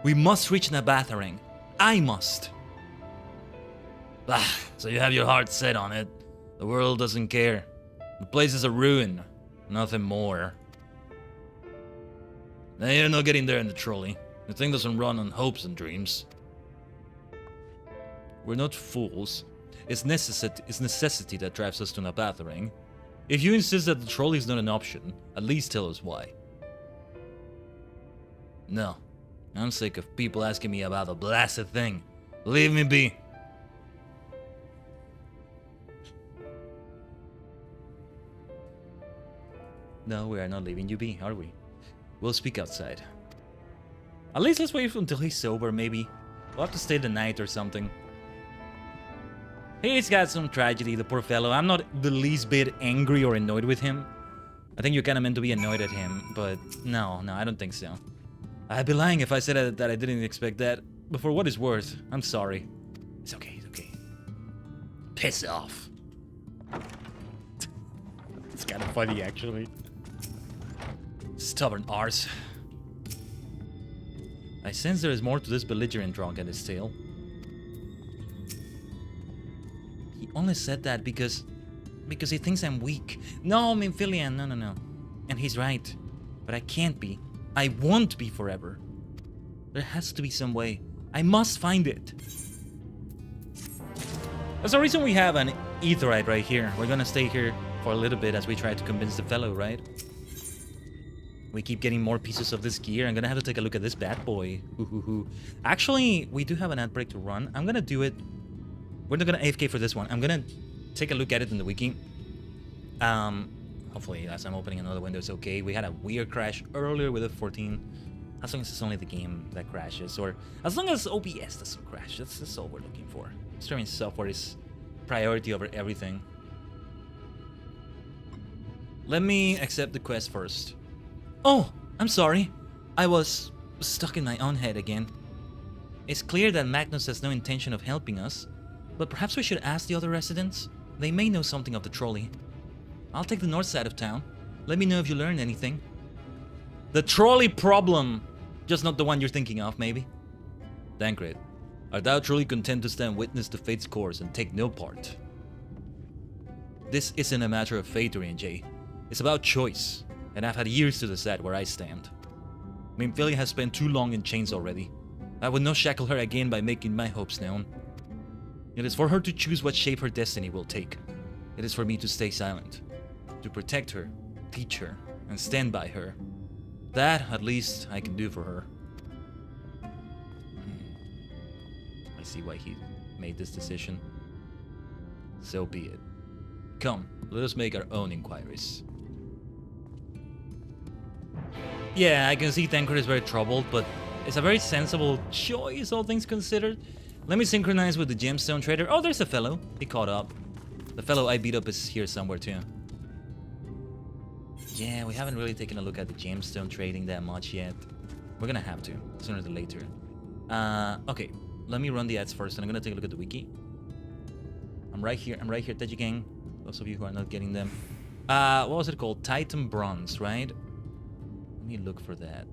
We must reach Nabatharing. I must. So you have your heart set on it. The world doesn't care. The place is a ruin. Nothing more. Now you're not getting there in the trolley. The thing doesn't run on hopes and dreams. We're not fools. It's necessity that drives us to Nabatharing. If you insist that the trolley is not an option, at least tell us why. No. I'm sick of people asking me about the blasted thing. Leave me be. No, we are not leaving you be, are we? We'll speak outside. At least let's wait until he's sober, maybe. We'll have to stay the night or something. He's got some tragedy, the poor fellow. I'm not the least bit angry or annoyed with him. I think you're kind of meant to be annoyed at him, but no, I don't think so. I'd be lying if I said that I didn't expect that. But for what it's worth, I'm sorry. It's okay, it's okay. Piss off. It's kind of funny, actually. Stubborn arse. I sense there is more to this belligerent drunk and his tale. He only said that because he thinks I'm weak. No, Minfilian, no. And he's right. But I can't be. I won't be forever. There has to be some way. I must find it. That's the reason we have an Aetheryte right here. We're gonna stay here for a little bit as we try to convince the fellow, right? We keep getting more pieces of this gear. I'm gonna have to take a look at this bad boy. Actually, we do have an ad break to run. I'm gonna do it. We're not gonna AFK for this one. I'm gonna take a look at it in the wiki. Hopefully, as I'm opening another window, it's okay. We had a weird crash earlier with F14. As long as it's only the game that crashes, or as long as OBS doesn't crash, that's all we're looking for. Streaming software is priority over everything. Let me accept the quest first. Oh, I'm sorry. I was stuck in my own head again. It's clear that Magnus has no intention of helping us, but perhaps we should ask the other residents. They may know something of the trolley. I'll take the north side of town. Let me know if you learned anything. The trolley problem. Just not the one you're thinking of, maybe. Tancred, art thou truly content to stand witness to fate's course and take no part? This isn't a matter of fate, J. It's about choice, and I've had years to decide where I stand. Minfilia has spent too long in chains already. I would not shackle her again by making my hopes known. It is for her to choose what shape her destiny will take. It is for me to stay silent, to protect her, teach her, and stand by her. That, at least, I can do for her. I see why he made this decision. So be it. Come, let us make our own inquiries. Yeah, I can see Tancred is very troubled, but it's a very sensible choice, all things considered. Let me synchronize with the gemstone trader. Oh, there's a fellow. He caught up. The fellow I beat up is here somewhere too. Yeah, we haven't really taken a look at the gemstone trading that much yet. We're gonna have to, sooner than later. Okay, let me run the ads first, and I'm gonna take a look at the wiki. I'm right here, Tajigen. Those of you who are not getting them. What was it called? Titan Bronze, right? Let me look for that.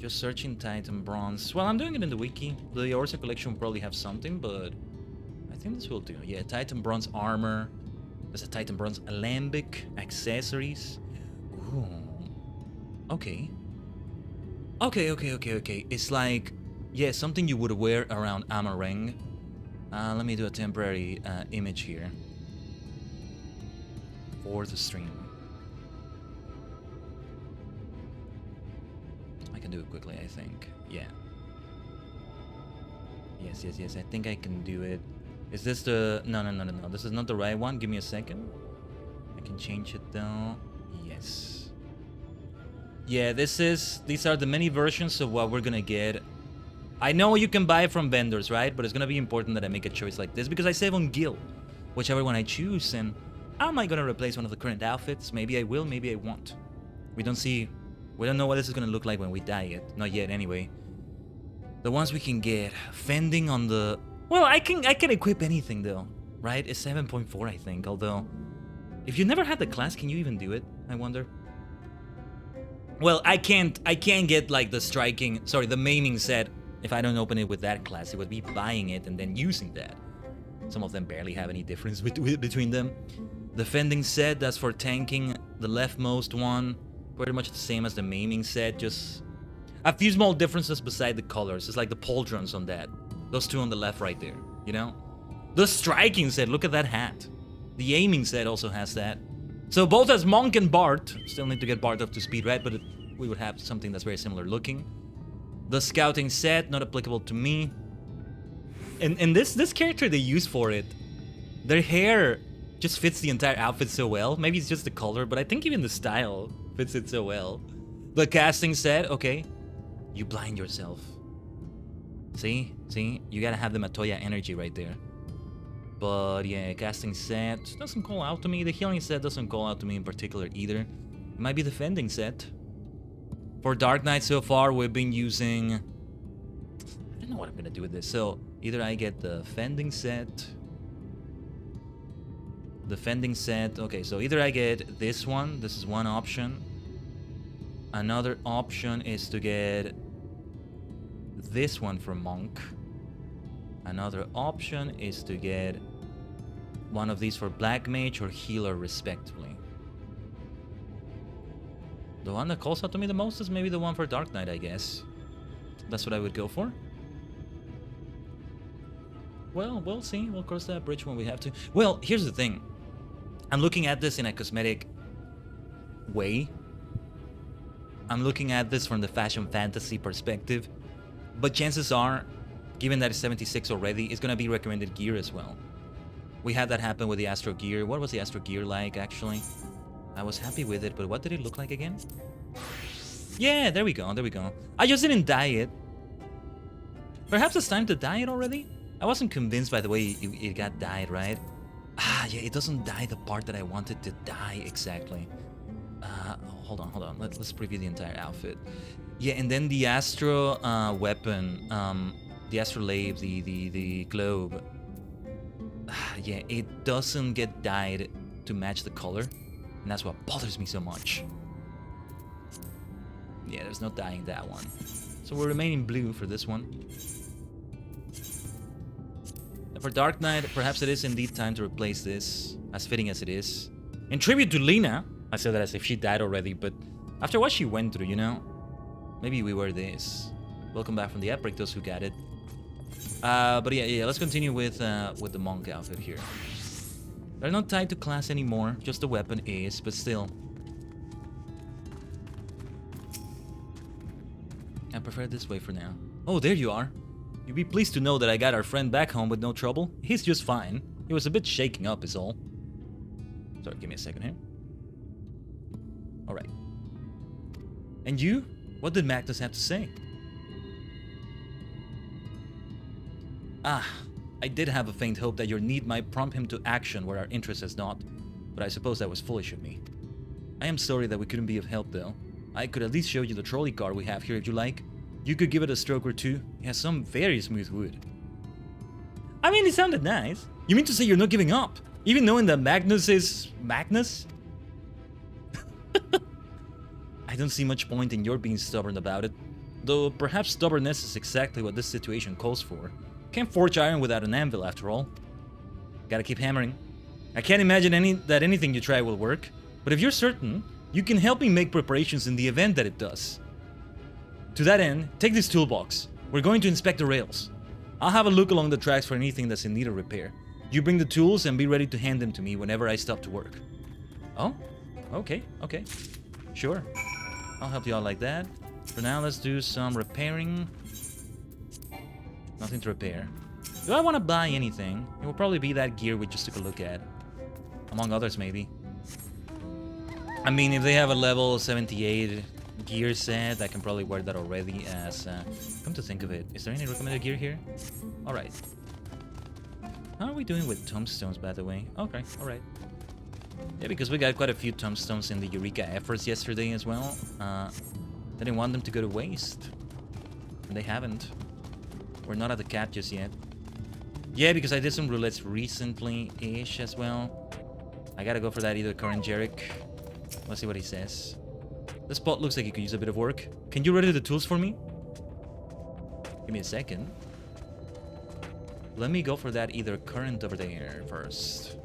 Just searching Titan Bronze. Well, I'm doing it in the wiki. The Orsa collection will probably have something, but I think this will do. Yeah, Titan Bronze armor. There's a Titan Bronze alembic, accessories. Ooh. Okay. Okay. It's like, yeah, something you would wear around Amareng. Let me do a temporary image here for the stream. I can do it quickly, I think. Yeah. Yes. I think I can do it. Is this the... No. This is not the right one. Give me a second. I can change it though. Yes. Yeah, these are the many versions of what we're gonna get. I know you can buy from vendors, right? But it's gonna be important that I make a choice like this because I save on Gil, whichever one I choose. And am I gonna replace one of the current outfits? Maybe I will, maybe I won't. We don't know what this is gonna look like when we dye it. Not yet, anyway. The ones we can get, fending on the... Well, I can equip anything though, right? It's 7.4, I think. Although, if you never had the class, can you even do it? I wonder. Well, I can't get like the maiming set. If I don't open it with that class, it would be buying it and then using that. Some of them barely have any difference between them. The fending set, that's for tanking. The leftmost one, pretty much the same as the maiming set, just a few small differences beside the colors. It's like the pauldrons on that. Those two on the left right there, you know? The striking set, look at that hat. The aiming set also has that. So both as Monk and Bart, still need to get Bart up to speed, right? But we would have something that's very similar looking. The scouting set, not applicable to me. And this character they use for it, their hair just fits the entire outfit so well. Maybe it's just the color, but I think even the style fits it so well. The casting set, okay. You blind yourself. See? You gotta have the Matoya energy right there. But yeah, casting set doesn't call out to me. The healing set doesn't call out to me in particular either. It might be the fending set. For Dark Knight so far, we've been using... I don't know what I'm gonna do with this. So, either I get the fending set... Okay, so either I get this one. This is one option. Another option is to get this one for Monk. Another option is to get one of these for Black Mage or Healer, respectively. The one that calls out to me the most is maybe the one for Dark Knight, I guess. That's what I would go for. Well, we'll see. We'll cross that bridge when we have to. Well, here's the thing. I'm looking at this in a cosmetic way. I'm looking at this from the fashion fantasy perspective. But chances are, given that it's 76 already, it's gonna be recommended gear as well. We had that happen with the Astro Gear. What was the Astro Gear like, actually? I was happy with it, but what did it look like again? Yeah, there we go. I just didn't dye it. Perhaps it's time to dye it already? I wasn't convinced by the way it got dyed, right? Yeah, it doesn't dye the part that I wanted to dye exactly. Hold on. Let's preview the entire outfit. Yeah, and then the Astro weapon, the astrolabe, the globe. Yeah, it doesn't get dyed to match the color. And that's what bothers me so much. Yeah, there's no dying that one. So we're remaining blue for this one. And for Dark Knight, perhaps it is indeed time to replace this, as fitting as it is. In tribute to Lena, I said that as if she died already, but after what she went through, you know, maybe we wear this. Welcome back from the outbreak, those who got it. But yeah, let's continue with the monk outfit here. They're not tied to class anymore, just the weapon is, but still. I prefer this way for now. Oh, there you are. You'd be pleased to know that I got our friend back home with no trouble. He's just fine. He was a bit shaken up is all. Sorry, give me a second here. Alright. And you? What did Magnus have to say? Ah, I did have a faint hope that your need might prompt him to action where our interest has not, but I suppose that was foolish of me. I am sorry that we couldn't be of help though. I could at least show you the trolley car we have here if you like. You could give it a stroke or two. It has some very smooth wood. I mean, it sounded nice. You mean to say you're not giving up? Even knowing that Magnus is... Magnus? I don't see much point in your being stubborn about it. Though perhaps stubbornness is exactly what this situation calls for. Can't forge iron without an anvil after all. Gotta keep hammering. I can't imagine that anything you try will work. But if you're certain, you can help me make preparations in the event that it does. To that end, take this toolbox. We're going to inspect the rails. I'll have a look along the tracks for anything that's in need of repair. You bring the tools and be ready to hand them to me whenever I stop to work. Oh? Okay. Sure. I'll help you out like that. For now, let's do some repairing. Nothing to repair. Do I want to buy anything? It will probably be that gear we just took a look at. Among others, maybe. I mean, if they have a level 78 gear set, I can probably wear that already as... come to think of it, is there any recommended gear here? Alright. How are we doing with tombstones, by the way? Okay, alright. Yeah, because we got quite a few tombstones in the Eureka efforts yesterday as well. Didn't want them to go to waste. And they haven't. We're not at the cap just yet. Yeah, because I did some roulettes recently-ish as well. I gotta go for that either current Jarek. Let's see what he says. This spot looks like he could use a bit of work. Can you ready the tools for me? Give me a second. Let me go for that either current over there first.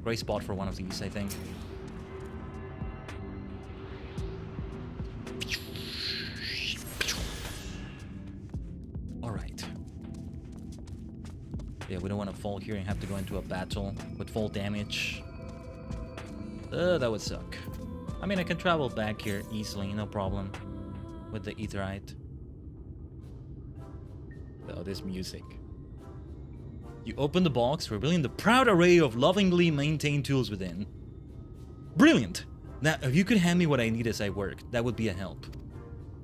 Great spot for one of these, I think. Alright. Yeah, we don't want to fall here and have to go into a battle with full damage. That would suck. I mean, I can travel back here easily, no problem. With the Aetherite. Oh, this music. You open the box, revealing the proud array of lovingly maintained tools within. Brilliant! Now, if you could hand me what I need as I work, that would be a help.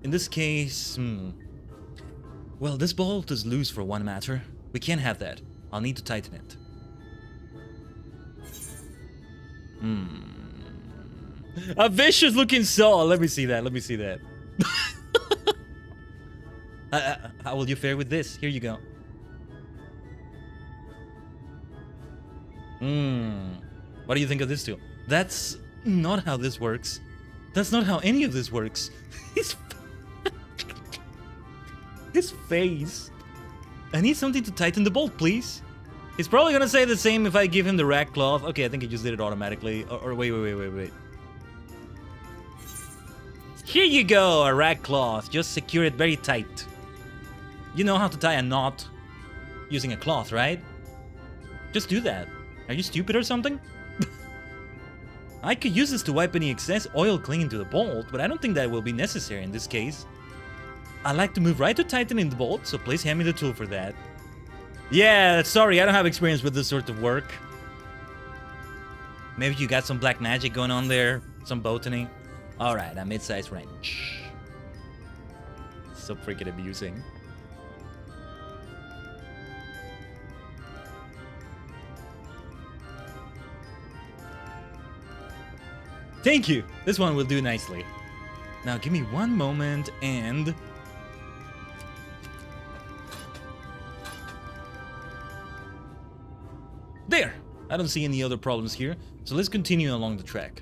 In this case, well, this bolt is loose for one matter. We can't have that. I'll need to tighten it. A vicious looking saw! Let me see that. How will you fare with this? Here you go. What do you think of this tool? That's not how this works. That's not how any of this works. His face. I need something to tighten the bolt, please. He's probably gonna say the same if I give him the rack cloth. Okay, I think he just did it automatically. Or wait. Here you go, a rack cloth. Just secure it very tight. You know how to tie a knot using a cloth, right? Just do that. Are you stupid or something? I could use this to wipe any excess oil clinging to the bolt, but I don't think that will be necessary in this case. I like to move right to tightening the bolt, so please hand me the tool for that. Yeah, sorry, I don't have experience with this sort of work. Maybe you got some black magic going on there, some botany. Alright, a mid-sized wrench. So freaking amusing. Thank you! This one will do nicely. Now give me one moment and... There! I don't see any other problems here, so let's continue along the track.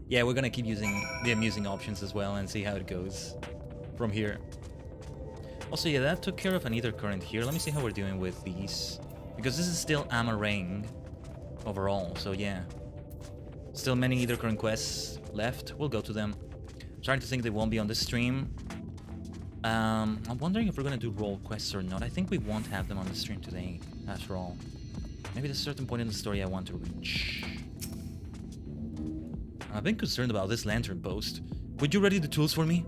Yeah, we're gonna keep using the amusing options as well and see how it goes from here. Also, yeah, that took care of an ether current here. Let me see how we're doing with these, because this is still Amarang overall, so yeah. Still many ether current quests left. We'll go to them. I'm starting to think they won't be on this stream. I'm wondering if we're gonna do role quests or not. I think we won't have them on the stream today, after all. Maybe there's a certain point in the story I want to reach. I've been concerned about this lantern post. Would you ready the tools for me?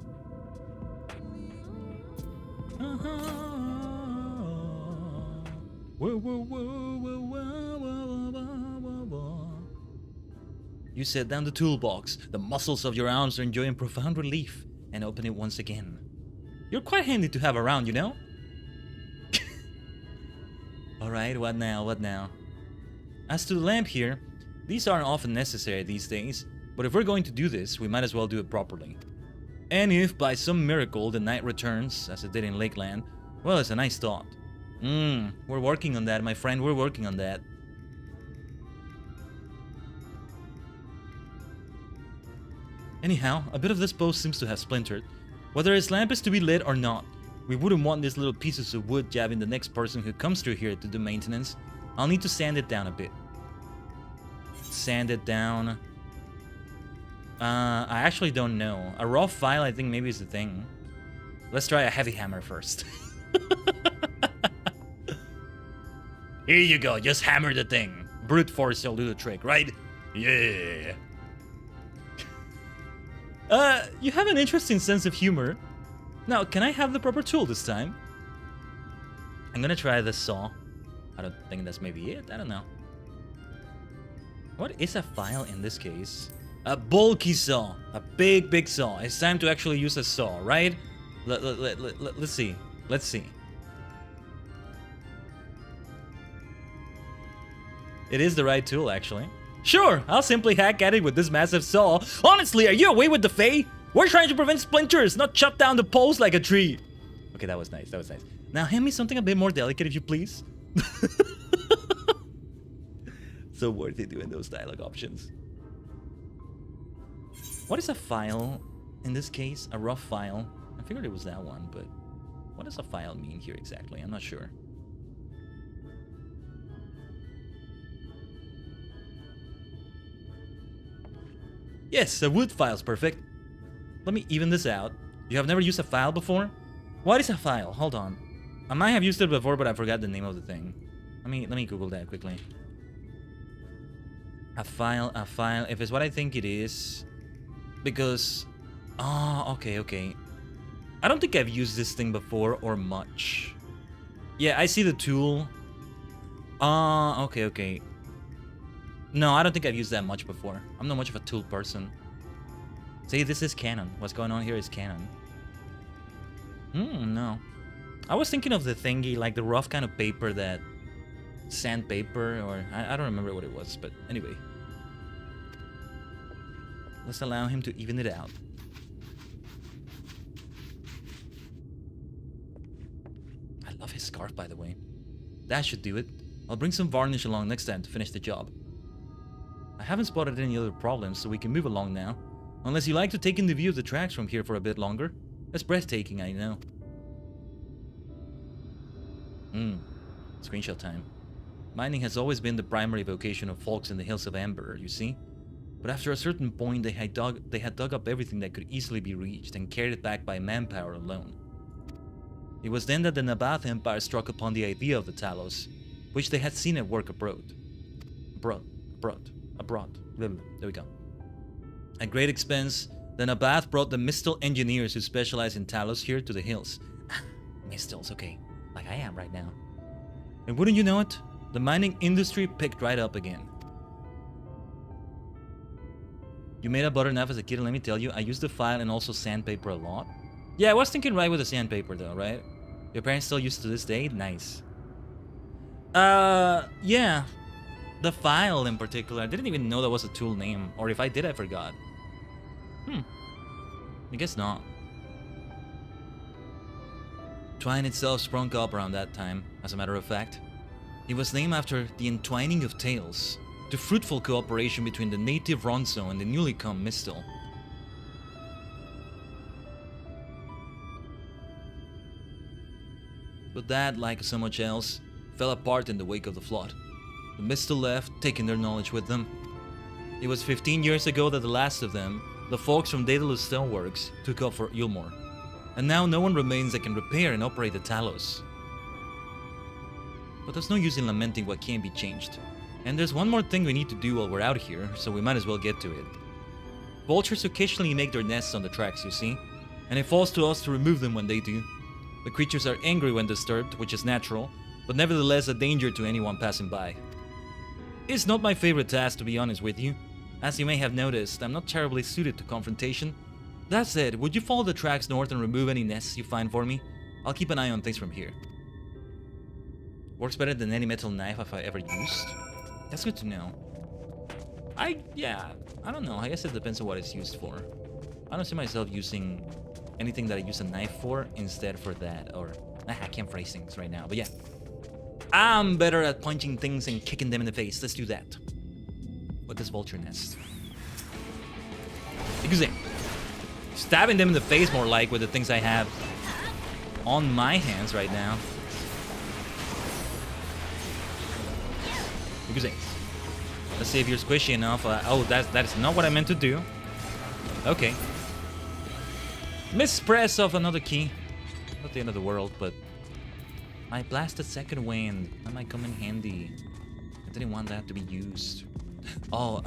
You set down the toolbox. The muscles of your arms are enjoying profound relief, and open it once again. You're quite handy to have around, you know? Alright, what now, what now? As to the lamp here, these aren't often necessary these days, but if we're going to do this, we might as well do it properly. And if by some miracle the night returns, as it did in Lakeland, well, it's a nice thought. We're working on that, my friend, we're working on that. Anyhow, a bit of this post seems to have splintered. Whether his lamp is to be lit or not, we wouldn't want these little pieces of wood jabbing the next person who comes through here to do maintenance. I'll need to sand it down a bit. Sand it down. I actually don't know. A raw file I think maybe is the thing. Let's try a heavy hammer first. Here you go, just hammer the thing. Brute force will do the trick, right? Yeah. You have an interesting sense of humor. Now, can I have the proper tool this time? I'm gonna try this saw. I don't think that's maybe it. I don't know. What is a file in this case? A bulky saw. A big saw. It's time to actually use a saw, right? Let's see. Let's see. It is the right tool, actually. Sure, I'll simply hack at it with this massive saw. Honestly, are you away with the Fae? We're trying to prevent splinters, not chop down the poles like a tree. Okay, that was nice, that was nice. Now hand me something a bit more delicate, if you please. So worth it doing those dialogue options. What is a file in this case? A rough file. I figured it was that one, but what does a file mean here exactly? I'm not sure. Yes, a wood file's perfect. Let me even this out. You have never used a file before? What is a file? Hold on. I might have used it before, but I forgot the name of the thing. Let me Google that quickly. A file. If it's what I think it is, because okay. I don't think I've used this thing before or much. Yeah, I see the tool. Okay. No, I don't think I've used that much before. I'm not much of a tool person. See, this is canon. What's going on here is canon. No. I was thinking of the thingy, like the rough kind of paper that... sandpaper, or... I don't remember what it was, but anyway. Let's allow him to even it out. I love his scarf, by the way. That should do it. I'll bring some varnish along next time to finish the job. I haven't spotted any other problems, so we can move along now. Unless you like to take in the view of the tracks from here for a bit longer. It's breathtaking, I know. Screenshot time. Mining has always been the primary vocation of folks in the Hills of Amber, you see? But after a certain point, they had dug up everything that could easily be reached and carried it back by manpower alone. It was then that the Nabath Empire struck upon the idea of the Talos, which they had seen at work abroad. There we go. At great expense, the Nabath brought the Mistal engineers who specialize in Talos here to the hills. Mistals, okay. Like I am right now. And wouldn't you know it, the mining industry picked right up again. You made a butter knife as a kid, and let me tell you, I used the file and also sandpaper a lot. Yeah, I was thinking right with the sandpaper though, right? Your parents still use to this day? Nice. Yeah. The file in particular, I didn't even know that was a tool name. Or if I did, I forgot. I guess not. Twine itself sprung up around that time, as a matter of fact. It was named after the entwining of tales, the fruitful cooperation between the native Ronso and the newly come Mistel. But that, like so much else, fell apart in the wake of the flood. The Mistel left, taking their knowledge with them. It was 15 years ago that the last of them, the folks from Daedalus Stoneworks, took up for Ilmor. And now no one remains that can repair and operate the Talos. But there's no use in lamenting what can't be changed. And there's one more thing we need to do while we're out here, so we might as well get to it. Vultures occasionally make their nests on the tracks, you see, and it falls to us to remove them when they do. The creatures are angry when disturbed, which is natural, but nevertheless a danger to anyone passing by. It's not my favorite task, to be honest with you. As you may have noticed, I'm not terribly suited to confrontation. That said, would you follow the tracks north and remove any nests you find for me? I'll keep an eye on things from here. Works better than any metal knife I've ever used? That's good to know. I don't know. I guess it depends on what it's used for. I don't see myself using anything that I use a knife for instead for that. Or, I can't phrase things right now, but yeah. I'm better at punching things and kicking them in the face. Let's do that. With this vulture nest. Because stabbing them in the face more like with the things I have on my hands right now. Because let's see if you're squishy enough. Oh, that is not what I meant to do. Okay. Mispress of another key. Not the end of the world, but my blasted second wind. That might come in handy. I didn't want that to be used. Oh,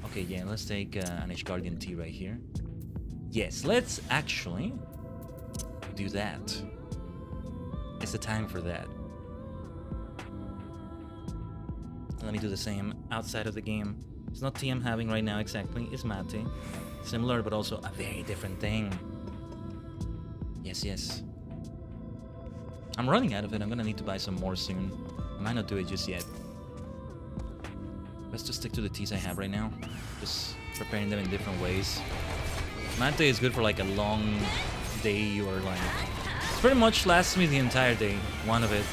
okay, yeah, let's take an Ishgardian tea right here. Yes, let's actually do that. It's the time for that. Let me do the same outside of the game. It's not tea I'm having right now exactly, it's mate. Similar, but also a very different thing. Yes, yes. I'm running out of it. I'm gonna need to buy some more soon. I might not do it just yet. Let's just stick to the teas I have right now. Just preparing them in different ways. Mate is good for like a long day or like... It pretty much lasts me the entire day, one of it.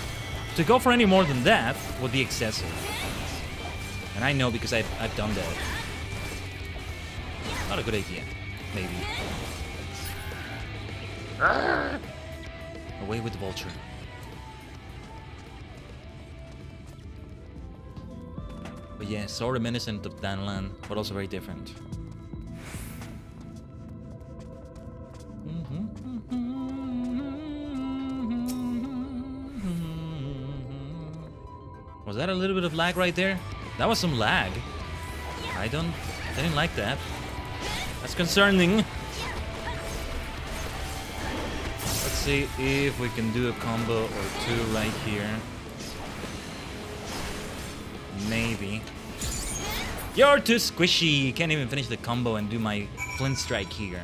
To go for any more than that would be excessive. And I know because I've done that. Not a good idea, maybe. Away with the vulture. But yeah, so reminiscent of Danlan, but also very different. Was that a little bit of lag right there? That was some lag. I didn't like that. That's concerning. Let's see if we can do a combo or two right here. Maybe. You're too squishy. Can't even finish the combo and do my flint strike here.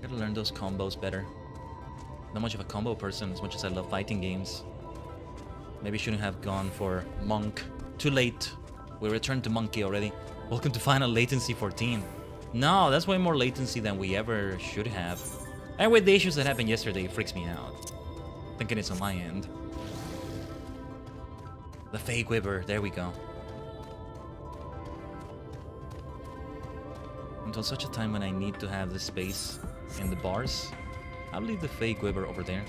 Gotta learn those combos better. Not much of a combo person as much as I love fighting games. Maybe shouldn't have gone for Monk. Too late. We returned to Monkey already. Welcome to Final Latency 14. No, that's way more latency than we ever should have. And with the issues that happened yesterday, it freaks me out. Thinking it's on my end. The fake Wibber, there we go. Until such a time when I need to have the space in the bars, I'll leave the fake Wibber over there.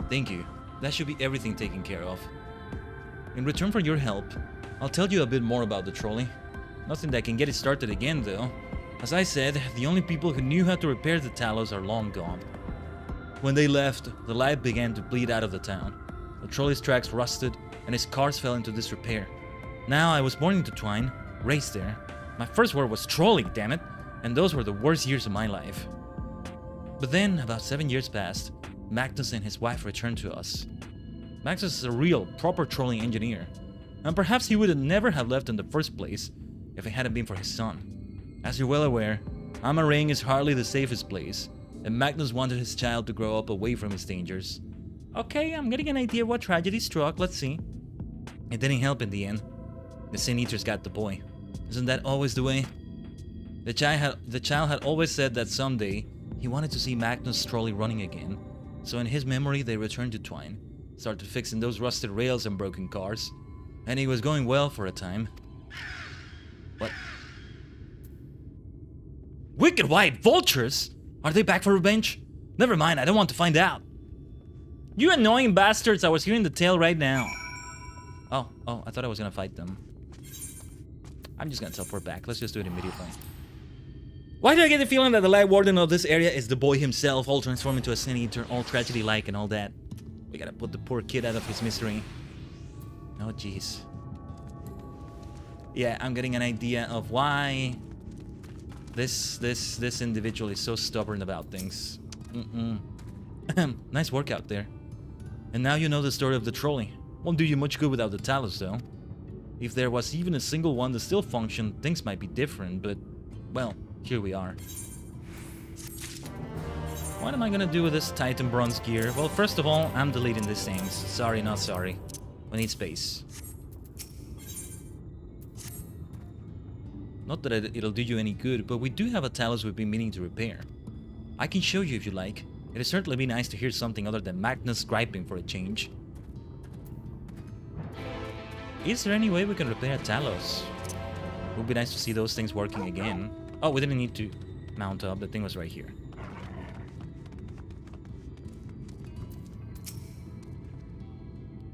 Thank you. That should be everything taken care of. In return for your help, I'll tell you a bit more about the trolley. Nothing that can get it started again, though. As I said, the only people who knew how to repair the Talos are long gone. When they left, the life began to bleed out of the town. The trolley's tracks rusted, and his cars fell into disrepair. Now, I was born into Twine, raised there. My first word was trolley, damn it, and those were the worst years of my life. But then, about 7 years passed. Magnus and his wife returned to us. Magnus is a real, proper trolling engineer, and perhaps he would never have left in the first place if it hadn't been for his son. As you're well aware, Amarang is hardly the safest place, and Magnus wanted his child to grow up away from his dangers. Okay, I'm getting an idea what tragedy struck, let's see. It didn't help in the end. The Sin Eaters got the boy. Isn't that always the way? The child had always said that someday he wanted to see Magnus' trolley running again. So in his memory, they returned to Twine, started fixing those rusted rails and broken cars, and he was going well for a time. What? Wicked white vultures? Are they back for revenge? Never mind, I don't want to find out. You annoying bastards, I was hearing the tale right now. Oh, I thought I was gonna fight them. I'm just gonna teleport back. Let's just do it immediately. Why do I get the feeling that the Light Warden of this area is the boy himself, all transformed into a Sin Eater, all tragedy-like and all that? We gotta put the poor kid out of his misery. Oh, jeez. Yeah, I'm getting an idea of why this individual is so stubborn about things. Nice work out there. And now you know the story of the trolley. Won't do you much good without the Talos, though. If there was even a single one that still functioned, things might be different, but, well, here we are. What am I gonna do with this Titan bronze gear? Well, first of all, I'm deleting these things. Sorry, not sorry. We need space. Not that it'll do you any good, but we do have a Talos we've been meaning to repair. I can show you if you like. It'd certainly be nice to hear something other than Magnus griping for a change. Is there any way we can repair a Talos? It would be nice to see those things working again. Oh, we didn't need to mount up. The thing was right here.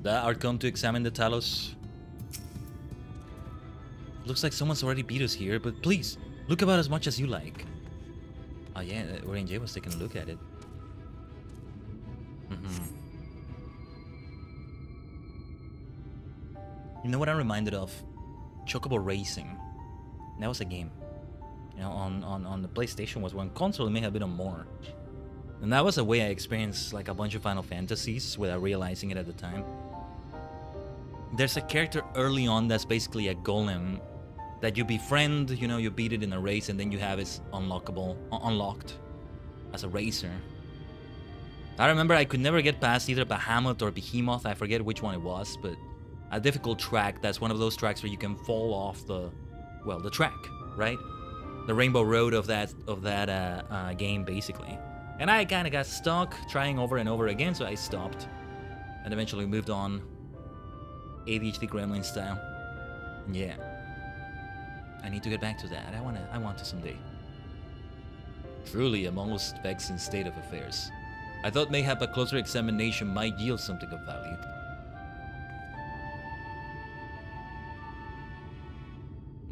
Thou art come to examine the Talos. Looks like someone's already beat us here, but please, look about as much as you like. Oh yeah, Orange J was taking a look at it. You know what I'm reminded of? Chocobo Racing. That was a game. You know, on the PlayStation was one. Console it may have been on more. And that was a way I experienced like a bunch of Final Fantasies without realizing it at the time. There's a character early on that's basically a golem that you befriend, you know, you beat it in a race, and then you have it unlocked as a racer. I remember I could never get past either Bahamut or Behemoth, I forget which one it was, but a difficult track, that's one of those tracks where you can fall off the track, right? The Rainbow Road of that game, basically. And I kind of got stuck trying over and over again, so I stopped. And eventually moved on, ADHD Gremlin style. Yeah. I need to get back to that. I want to someday. Truly a most vexing state of affairs. I thought mayhap a closer examination might yield something of value.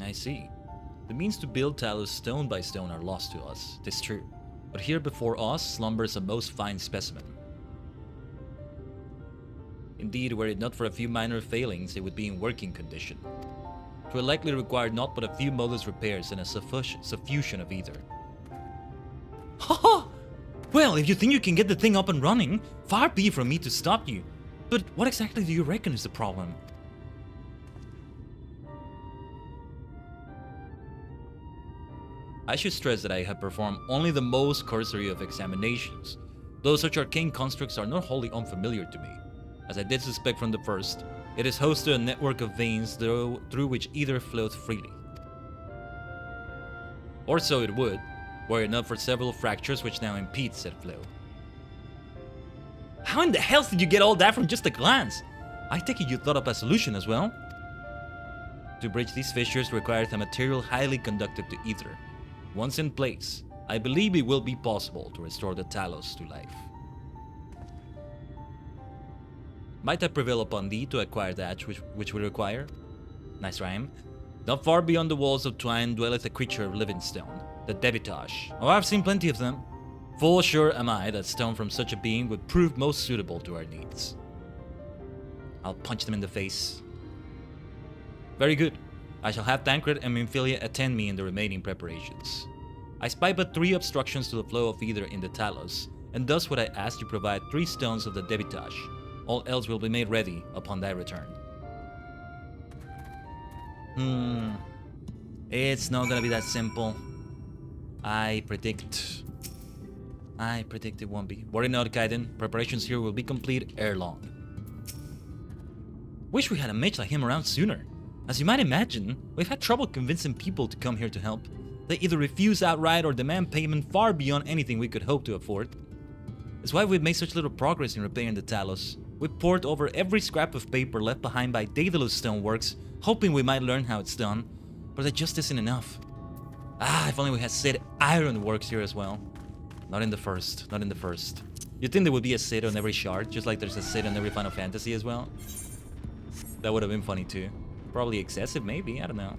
I see. The means to build Talos stone by stone are lost to us, 'tis true. But here before us slumbers a most fine specimen. Indeed, were it not for a few minor failings, it would be in working condition. It will likely require not but a few modest repairs and a suffusion of either. Haha! Well, if you think you can get the thing up and running, far be from me to stop you. But what exactly do you reckon is the problem? I should stress that I have performed only the most cursory of examinations, though such arcane constructs are not wholly unfamiliar to me. As I did suspect from the first, it is host to a network of veins through which either flowed freely. Or so it would, were it not for several fractures which now impede said flow. How in the hell did you get all that from just a glance? I take it you thought up a solution as well? To bridge these fissures requires a material highly conductive to ether. Once in place, I believe it will be possible to restore the Talos to life. Might I prevail upon thee to acquire that which we require? Nice rhyme. Not far beyond the walls of Twine dwelleth a creature of living stone, the Debitage. Oh, I've seen plenty of them. Full sure am I that stone from such a being would prove most suitable to our needs. I'll punch them in the face. Very good. I shall have Tancred and Minfilia attend me in the remaining preparations. I spy but 3 obstructions to the flow of ether in the Talos, and thus would I ask you provide 3 stones of the Debitage. All else will be made ready upon thy return. It's not gonna be that simple. I predict it won't be. Worry not, Khaiden. Preparations here will be complete ere long. Wish we had a mage like him around sooner. As you might imagine, we've had trouble convincing people to come here to help. They either refuse outright or demand payment far beyond anything we could hope to afford. It's why we've made such little progress in repairing the Talos. We poured over every scrap of paper left behind by Daedalus Stoneworks, hoping we might learn how it's done, but that just isn't enough. Ah, if only we had Sid Ironworks here as well. Not in the first, not in the first. You'd think there would be a Sid on every shard, just like there's a Sid on every Final Fantasy as well. That would have been funny too. Probably excessive, maybe, I don't know.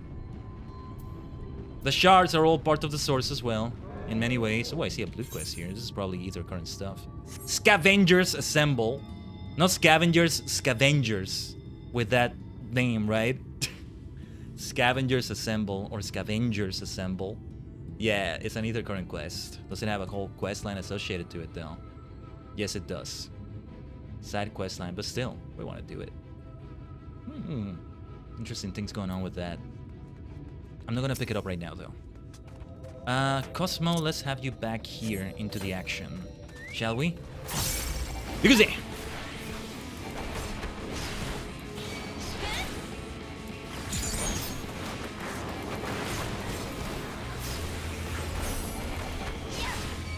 The shards are all part of the source as well, in many ways. Oh, I see a blue quest here. This is probably either current stuff. Scavengers Assemble. Not Scavengers, Scavengers. With that name, right? Scavengers Assemble, or Scavengers Assemble. Yeah, it's an either current quest. Doesn't have a whole quest line associated to it, though. Yes, it does. Side quest line, but still, we want to do it. Interesting things going on with that. I'm not gonna pick it up right now, though. Cosmo, let's have you back here into the action. Shall we? Because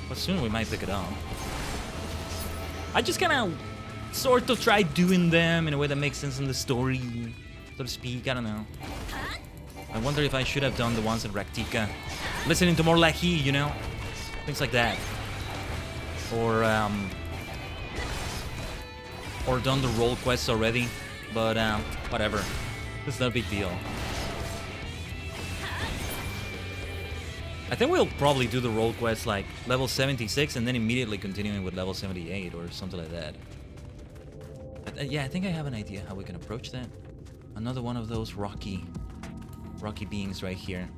but soon we might pick it up. I just kinda sort of try doing them in a way that makes sense in the story, so to speak. I don't know. I wonder if I should have done the ones in Raktika. Listening to more Lahi, you know? Things like that. Or done the role quests already. But, whatever. It's not a big deal. I think we'll probably do the role quests like level 76 and then immediately continuing with level 78 or something like that. But, yeah, I think I have an idea how we can approach that. Another one of those rocky beings right here.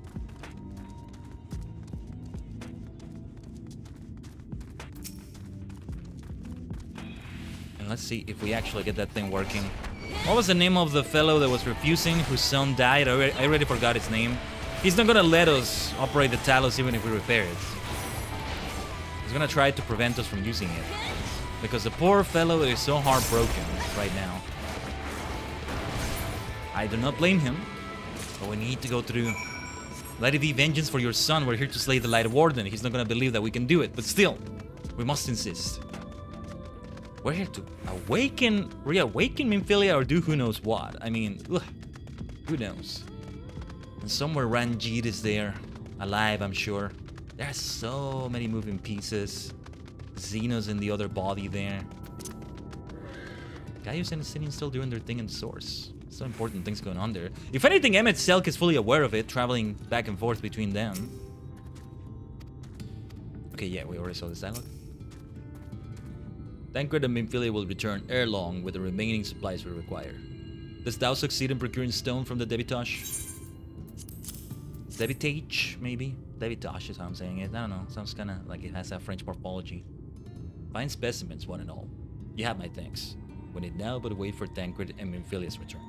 And let's see if we actually get that thing working. What was the name of the fellow that was refusing, whose son died? I already forgot his name. He's not gonna let us operate the Talos even if we repair it. He's gonna try to prevent us from using it. Because the poor fellow is so heartbroken right now. I do not blame him. But we need to go through. Let it be vengeance for your son. We're here to slay the Light Warden. He's not gonna believe that we can do it. But still, we must insist. We're here to reawaken Minfilia or do who knows what. I mean, ugh, who knows? And somewhere Ranjit is there. Alive, I'm sure. There's so many moving pieces. Xenos in the other body there. Gaius and Sinian still doing their thing in the source. So important things going on there. If anything, Emmett Selk is fully aware of it, traveling back and forth between them. Okay, yeah, we already saw this dialogue. Tancred and Minfilia will return ere long with the remaining supplies we require. Dost thou succeed in procuring stone from the Debitosh? Debitage, maybe? Debitosh is how I'm saying it. I don't know. Sounds kind of like it has that French morphology. Fine specimens, one and all. You have my thanks. We need now but wait for Tancred and Minfilia's return.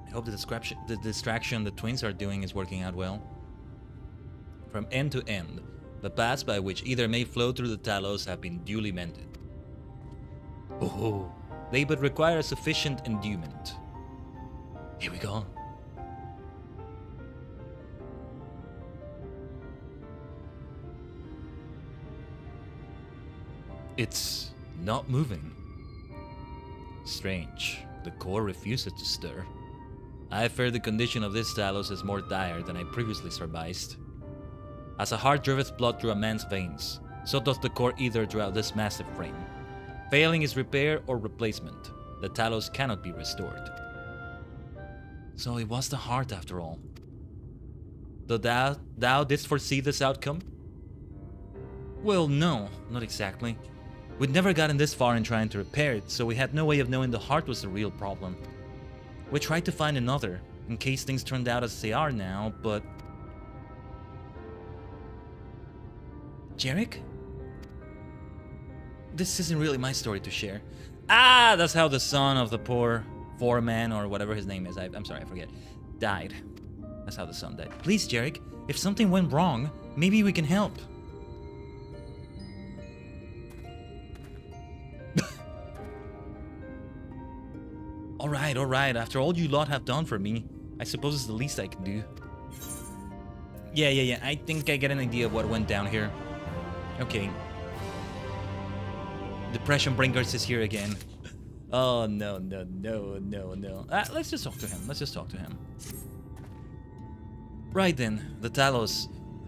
I hope the distraction the twins are doing is working out well. From end to end, the paths by which either may flow through the Talos have been duly mended. Oh, they but require a sufficient endowment. Here we go. It's not moving. Strange. The core refuses to stir. I fear the condition of this Talos is more dire than I previously surmised. As a heart driveth blood through a man's veins, so does the core either throughout this massive frame. Failing its repair or replacement, the Talos cannot be restored. So it was the heart after all. Though thou didst foresee this outcome? Well, no, not exactly. We'd never gotten this far in trying to repair it, so we had no way of knowing the heart was the real problem. We tried to find another, in case things turned out as they are now, but... Jarek? This isn't really my story to share. Ah, that's how the son of the poor foreman, or whatever his name is, I'm sorry, I forget, died. That's how the son died. Please, Jarek, if something went wrong, maybe we can help. Alright. After all you lot have done for me, I suppose it's the least I can do. Yeah. I think I get an idea of what went down here. Okay. Depression Bringers is here again. Oh, no. Let's just talk to him. Right then, the Talos.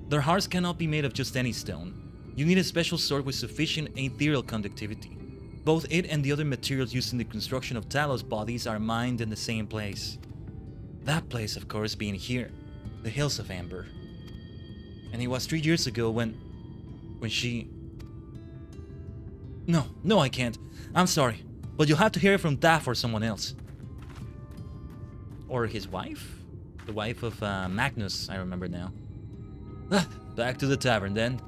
Their hearts cannot be made of just any stone. You need a special sort with sufficient ethereal conductivity. Both it and the other materials used in the construction of Talos bodies are mined in the same place. That place, of course, being here, the Hills of Amber. And it was 3 years ago when she... No, I can't. I'm sorry, but you'll have to hear it from Daff or someone else. Or his wife? The wife of Magnus, I remember now. Back to the tavern then.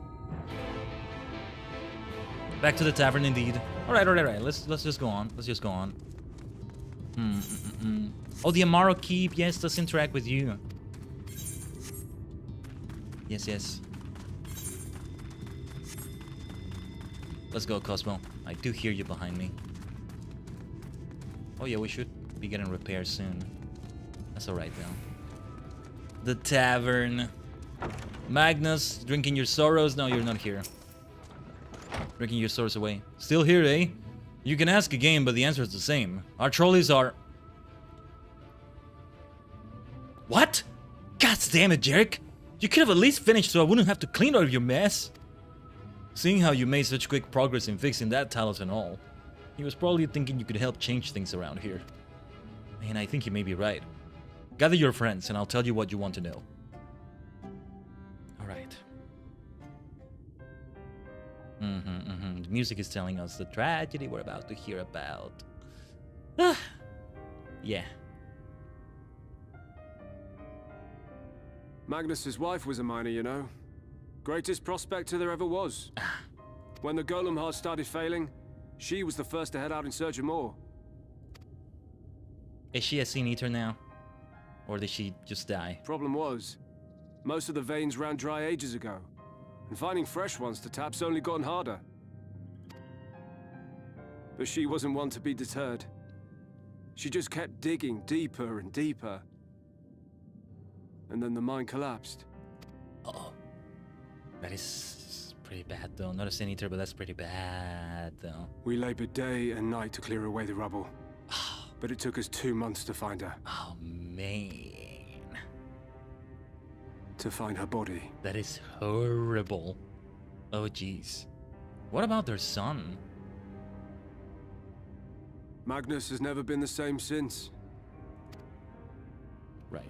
Back to the tavern indeed. Alright. Let's just go on. Oh, the Amaro Keep. Yes, let's interact with you. Yes. Let's go, Cosmo. I do hear you behind me. Oh yeah, we should be getting repairs soon. That's alright though. The tavern. Magnus, drinking your sorrows? No, you're not here. Drinking your sorrows away. Still here, eh? You can ask again, but the answer is the same. Our trolleys are... What? God damn it, Jerk! You could have at least finished so I wouldn't have to clean all of your mess. Seeing how you made such quick progress in fixing that Talos and all, he was probably thinking you could help change things around here. And I think he may be right. Gather your friends and I'll tell you what you want to know. Alright. The music is telling us the tragedy we're about to hear about. Yeah. Magnus's wife was a miner, you know. Greatest prospector there ever was. When the golem heart started failing, she was the first to head out in search of more. Is she a Sin Eater now? Or did she just die? Problem was, most of the veins ran dry ages ago, and finding fresh ones to tap's only gotten harder. But she wasn't one to be deterred. She just kept digging deeper and deeper. And then the mine collapsed. Uh-oh. That is pretty bad though. Not a Sin Eater, but that's pretty bad though. We labored day and night to clear away the rubble. But it took us 2 months to find her. Oh, man. To find her body. That is horrible. Oh, jeez. What about their son? Magnus has never been the same since. Right.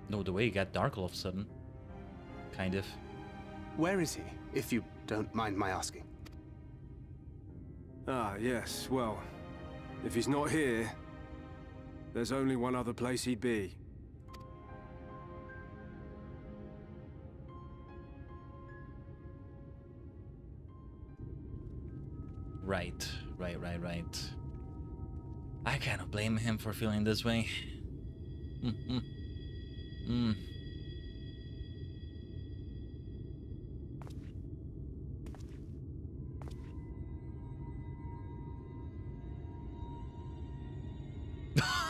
No, the way it got dark all of a sudden. Kind of. Where is he, if you don't mind my asking? Ah, yes, well, if he's not here, there's only one other place he'd be. Right. I cannot blame him for feeling this way.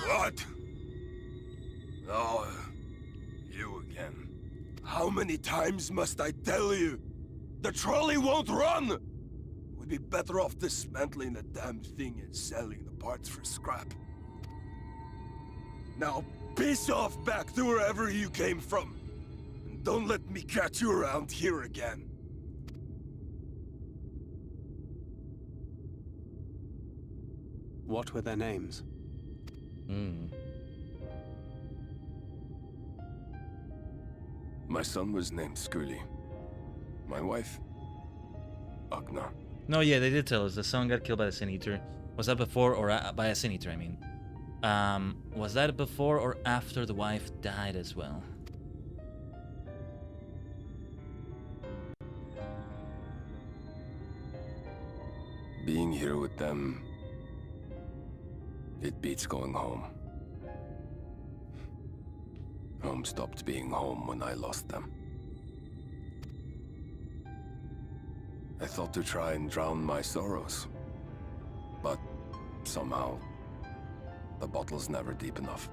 What? Oh, you again. How many times must I tell you? The trolley won't run! We'd be better off dismantling the damn thing and selling the parts for scrap. Now, piss off back to wherever you came from. And don't let me catch you around here again. What were their names? My son was named Skuli. My wife, Agna. No, yeah, they did tell us the son got killed by the Sin Eater. Was that before or by a Sin Eater, I mean? Was that before or after the wife died as well? Being here with them, it beats going home. Home stopped being home when I lost them. I thought to try and drown my sorrows. But somehow, the bottle's never deep enough.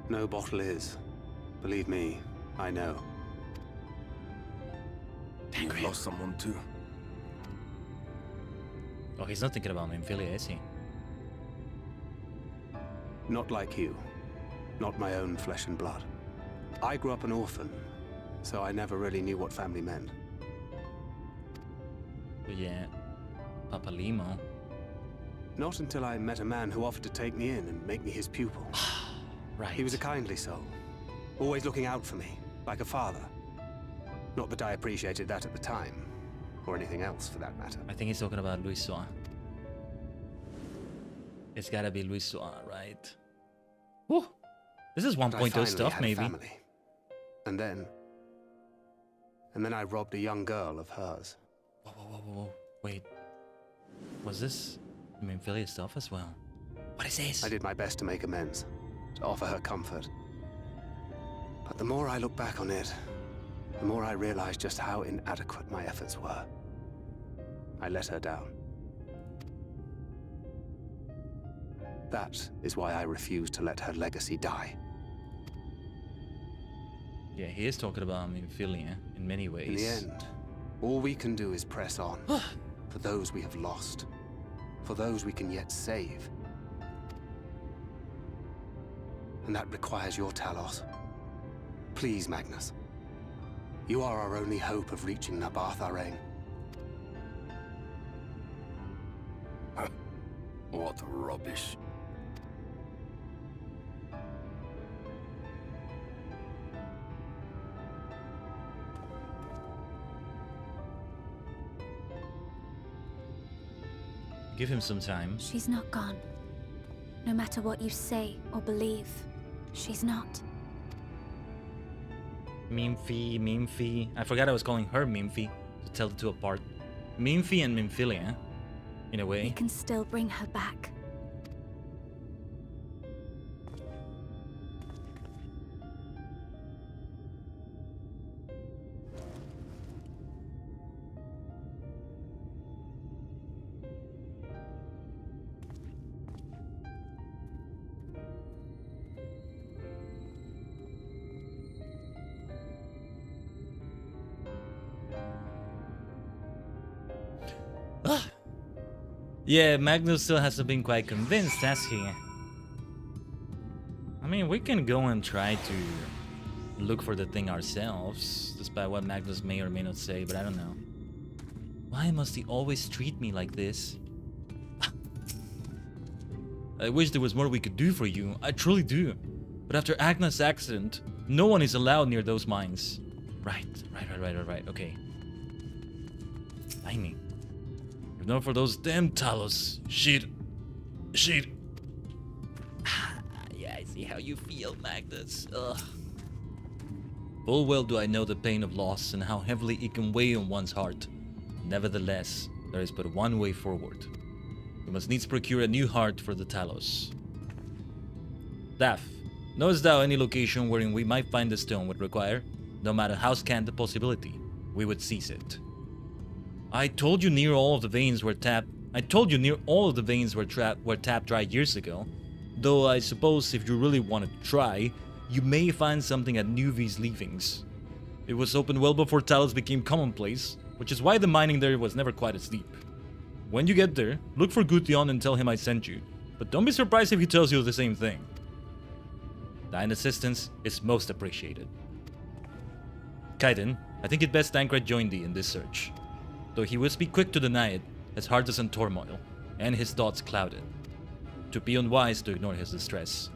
No bottle is. Believe me, I know. You've lost someone too? Oh, he's not thinking about Nymphilia, is he? Not like you. Not my own flesh and blood. I grew up an orphan, so I never really knew what family meant. But yeah, Papa Limo. Not until I met a man who offered to take me in and make me his pupil. Right. He was a kindly soul, always looking out for me, like a father. Not that I appreciated that at the time, or anything else for that matter. I think he's talking about Louis Soir. It's gotta be Louis Soir, right? Whew. This is 1.0 stuff, maybe. Family. And then I robbed a young girl of hers. Whoa, whoa, whoa, whoa. Wait. Was this Nymphilia stuff as well? What is this? I did my best to make amends, to offer her comfort. But the more I look back on it, the more I realize just how inadequate my efforts were. I let her down. That is why I refuse to let her legacy die. Yeah, he is talking about Nymphilia in many ways. In the end, all we can do is press on. For those we have lost. For those we can yet save. And that requires your Talos. Please, Magnus. You are our only hope of reaching Nabarth Arang. What rubbish. Give him some time. She's not gone. No matter what you say or believe, she's not. Memphi. I forgot I was calling her Memphi to tell the two apart. Memphi and Nymphilia, in a way. We can still bring her back. Yeah, Magnus still hasn't been quite convinced, has he? I mean, we can go and try to look for the thing ourselves, despite what Magnus may or may not say, but I don't know. Why must he always treat me like this? I wish there was more we could do for you, I truly do. But after Agnes' accident, no one is allowed near those mines. Right, okay. Tiny. If not for those damn Talos, shit. Yeah, I see how you feel, Magnus. Ugh. Full well do I know the pain of loss and how heavily it can weigh on one's heart. Nevertheless, there is but one way forward. We must needs procure a new heart for the Talos. Daff, knowest thou any location wherein we might find the stone would require? No matter how scant the possibility, we would seize it. I told you near all of the veins were tapped. Were tapped dry years ago. Though I suppose if you really wanted to try, you may find something at Nuvi's leavings. It was opened well before Talos became commonplace, which is why the mining there was never quite as deep. When you get there, look for Guthion and tell him I sent you, but don't be surprised if he tells you the same thing. Thine assistance is most appreciated. Khaiden, I think it best Tancred join thee in this search. Though he will be quick to deny it, his heart is in turmoil, and his thoughts clouded. To be unwise to ignore his distress.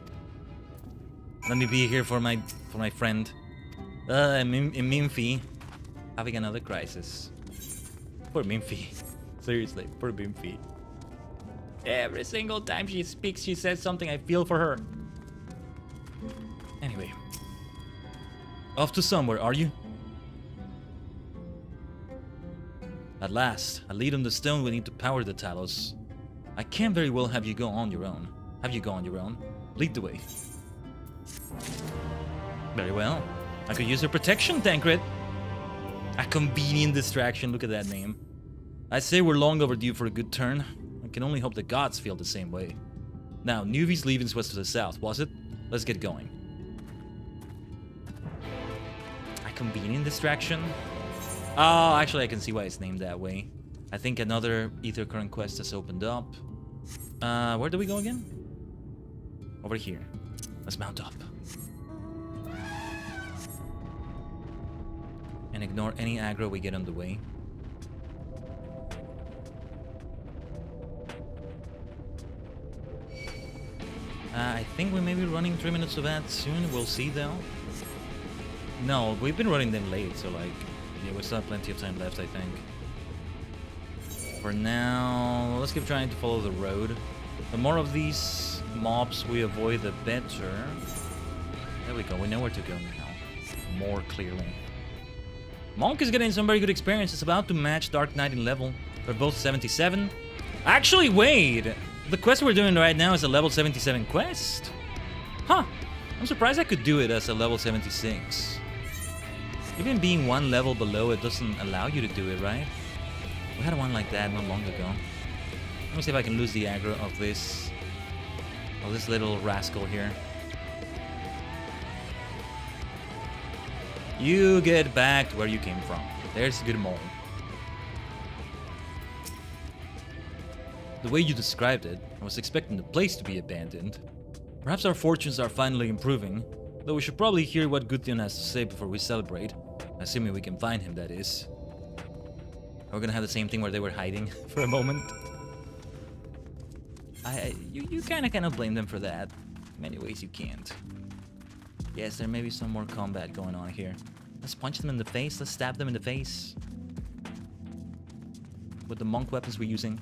Let me be here for my friend. Memphi, having another crisis. Poor Memphi. Seriously, poor Memphi. Every single time she speaks, she says something I feel for her. Anyway. Off to somewhere, are you? At last, a lead on the stone we need to power the Talos. I can't very well have you go on your own. Lead the way. Very well. I could use her protection, Tancred. A convenient distraction, look at that name. I'd say we're long overdue for a good turn. I can only hope the gods feel the same way. Now, Nuvi's leaving was to the south, was it? Let's get going. A convenient distraction? Oh, actually I can see why it's named that way. I think another Ether Current quest has opened up. Where do we go again? Over here. Let's mount up. And ignore any aggro we get on the way. I think we may be running 3 minutes of ads soon. We'll see though. No, we've been running them late, so like, yeah, we still have plenty of time left, I think. For now, let's keep trying to follow the road. The more of these mobs we avoid, the better. There we go, we know where to go now. More clearly. Monk is getting some very good experience. It's about to match Dark Knight in level. They're both 77. Actually, wait! The quest we're doing right now is a level 77 quest. Huh. I'm surprised I could do it as a level 76. Even being one level below, it doesn't allow you to do it, right? We had one like that not long ago. Let me see if I can lose the aggro of this little rascal here. You get back to where you came from. There's a good mole. The way you described it, I was expecting the place to be abandoned. Perhaps our fortunes are finally improving, though we should probably hear what Gudjon has to say before we celebrate. Assuming we can find him, that is. We're gonna have the same thing where they were hiding for a moment. You kinda cannot blame them for that. In many ways you can't. Yes, there may be some more combat going on here. Let's punch them in the face, let's stab them in the face. With the monk weapons we're using.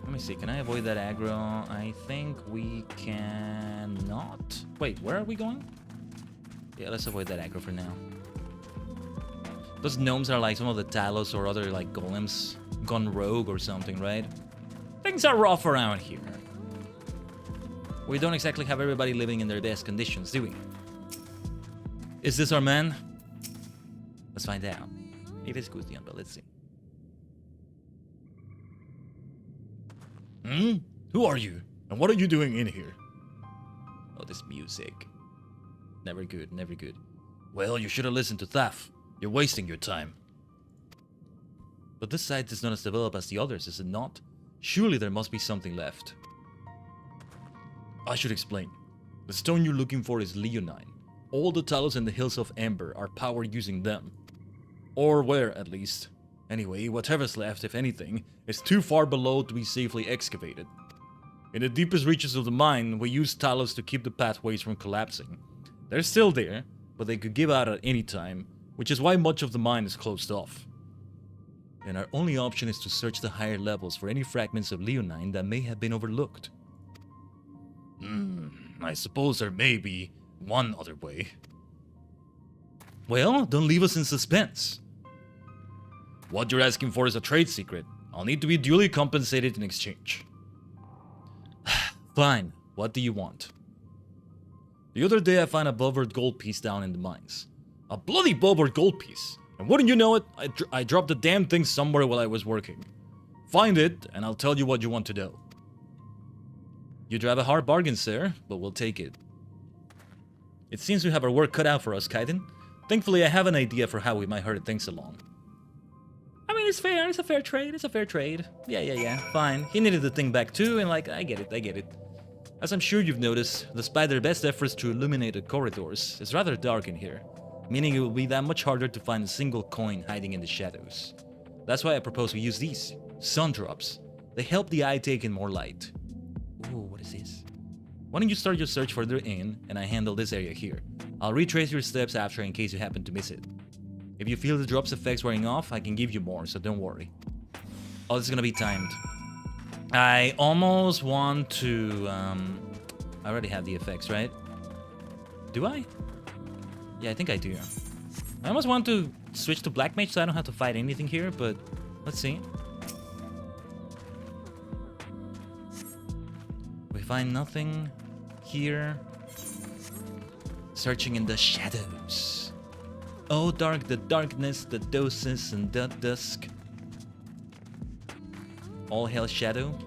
Let me see, can I avoid that aggro? I think we cannot. Wait, where are we going? Yeah, let's avoid that aggro for now. Those gnomes are like some of the Talos or other like golems gone rogue or something, right? Things are rough around here. We don't exactly have everybody living in their best conditions, do we? Is this our man? Let's find out. It is Gudjon, but let's see. Who are you? And what are you doing in here? Oh, this music. Never good, never good. Well, you should have listened to Thaf. You're wasting your time. But this site is not as developed as the others, is it not? Surely there must be something left. I should explain. The stone you're looking for is Leonine. All the Talos in the Hills of Ember are powered using them. Or were, at least. Anyway, whatever's left, if anything, is too far below to be safely excavated. In the deepest reaches of the mine, we use Talos to keep the pathways from collapsing. They're still there, but they could give out at any time, which is why much of the mine is closed off. And our only option is to search the higher levels for any fragments of Leonine that may have been overlooked. I suppose there may be one other way. Well, don't leave us in suspense. What you're asking for is a trade secret. I'll need to be duly compensated in exchange. Fine, what do you want? The other day I found a Bulward gold piece down in the mines. A bloody Bulward gold piece. And wouldn't you know it, I dropped the damn thing somewhere while I was working. Find it, and I'll tell you what you want to know. You drive a hard bargain, sir, but we'll take it. It seems we have our work cut out for us, Khaiden. Thankfully, I have an idea for how we might hurry things along. I mean, it's fair, it's a fair trade, it's a fair trade. Yeah, fine. He needed the thing back too, and like, I get it. As I'm sure you've noticed, despite their best efforts to illuminate the corridors, it's rather dark in here, meaning it will be that much harder to find a single coin hiding in the shadows. That's why I propose we use these, sun drops. They help the eye take in more light. Ooh, what is this? Why don't you start your search further in, and I handle this area here. I'll retrace your steps after in case you happen to miss it. If you feel the drop's effects wearing off, I can give you more, so don't worry. Oh, this is gonna be timed. I almost want to, I already have the effects, right? Do I? Yeah, I think I do. I almost want to switch to Black Mage so I don't have to fight anything here, but let's see. We find nothing. here. Searching in the shadows. Oh, dark, the darkness, the doses, and the dusk. All hail shadow.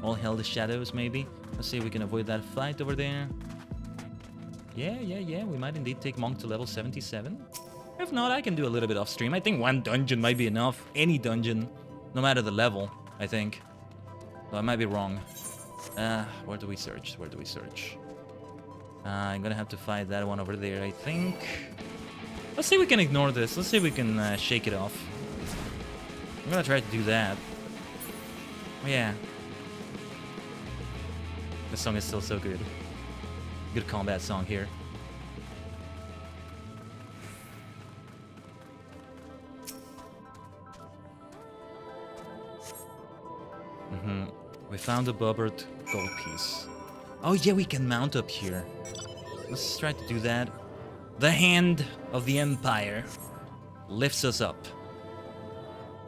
All hail the shadows, maybe. Let's see if we can avoid that fight over there. Yeah. We might indeed take Monk to level 77. If not, I can do a little bit off stream. I think one dungeon might be enough. Any dungeon. No matter the level, I think. So I might be wrong. Where do we search? I'm gonna have to fight that one over there, I think. Let's see if we can ignore this. Let's see if we can shake it off. I'm gonna try to do that. Yeah. This song is still so good. Good combat song here. We found a bubbered gold piece. Oh yeah, we can mount up here. Let's try to do that. The hand of the Empire lifts us up.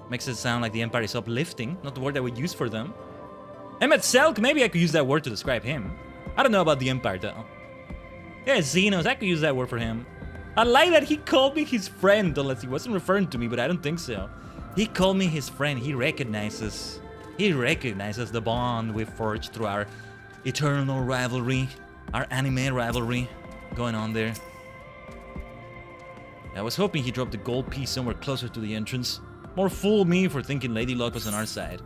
Makes it sound like the Empire is uplifting, not the word I would use for them. Emmet Selk, maybe I could use that word to describe him. I don't know about the Empire though. Yeah, Xenos, I could use that word for him. I like that he called me his friend, unless he wasn't referring to me, but I don't think so. He called me his friend. He recognizes the bond we've forged through our eternal rivalry, our anime rivalry going on there. I was hoping he dropped the gold piece somewhere closer to the entrance. More fool me for thinking Lady Luck was on our side.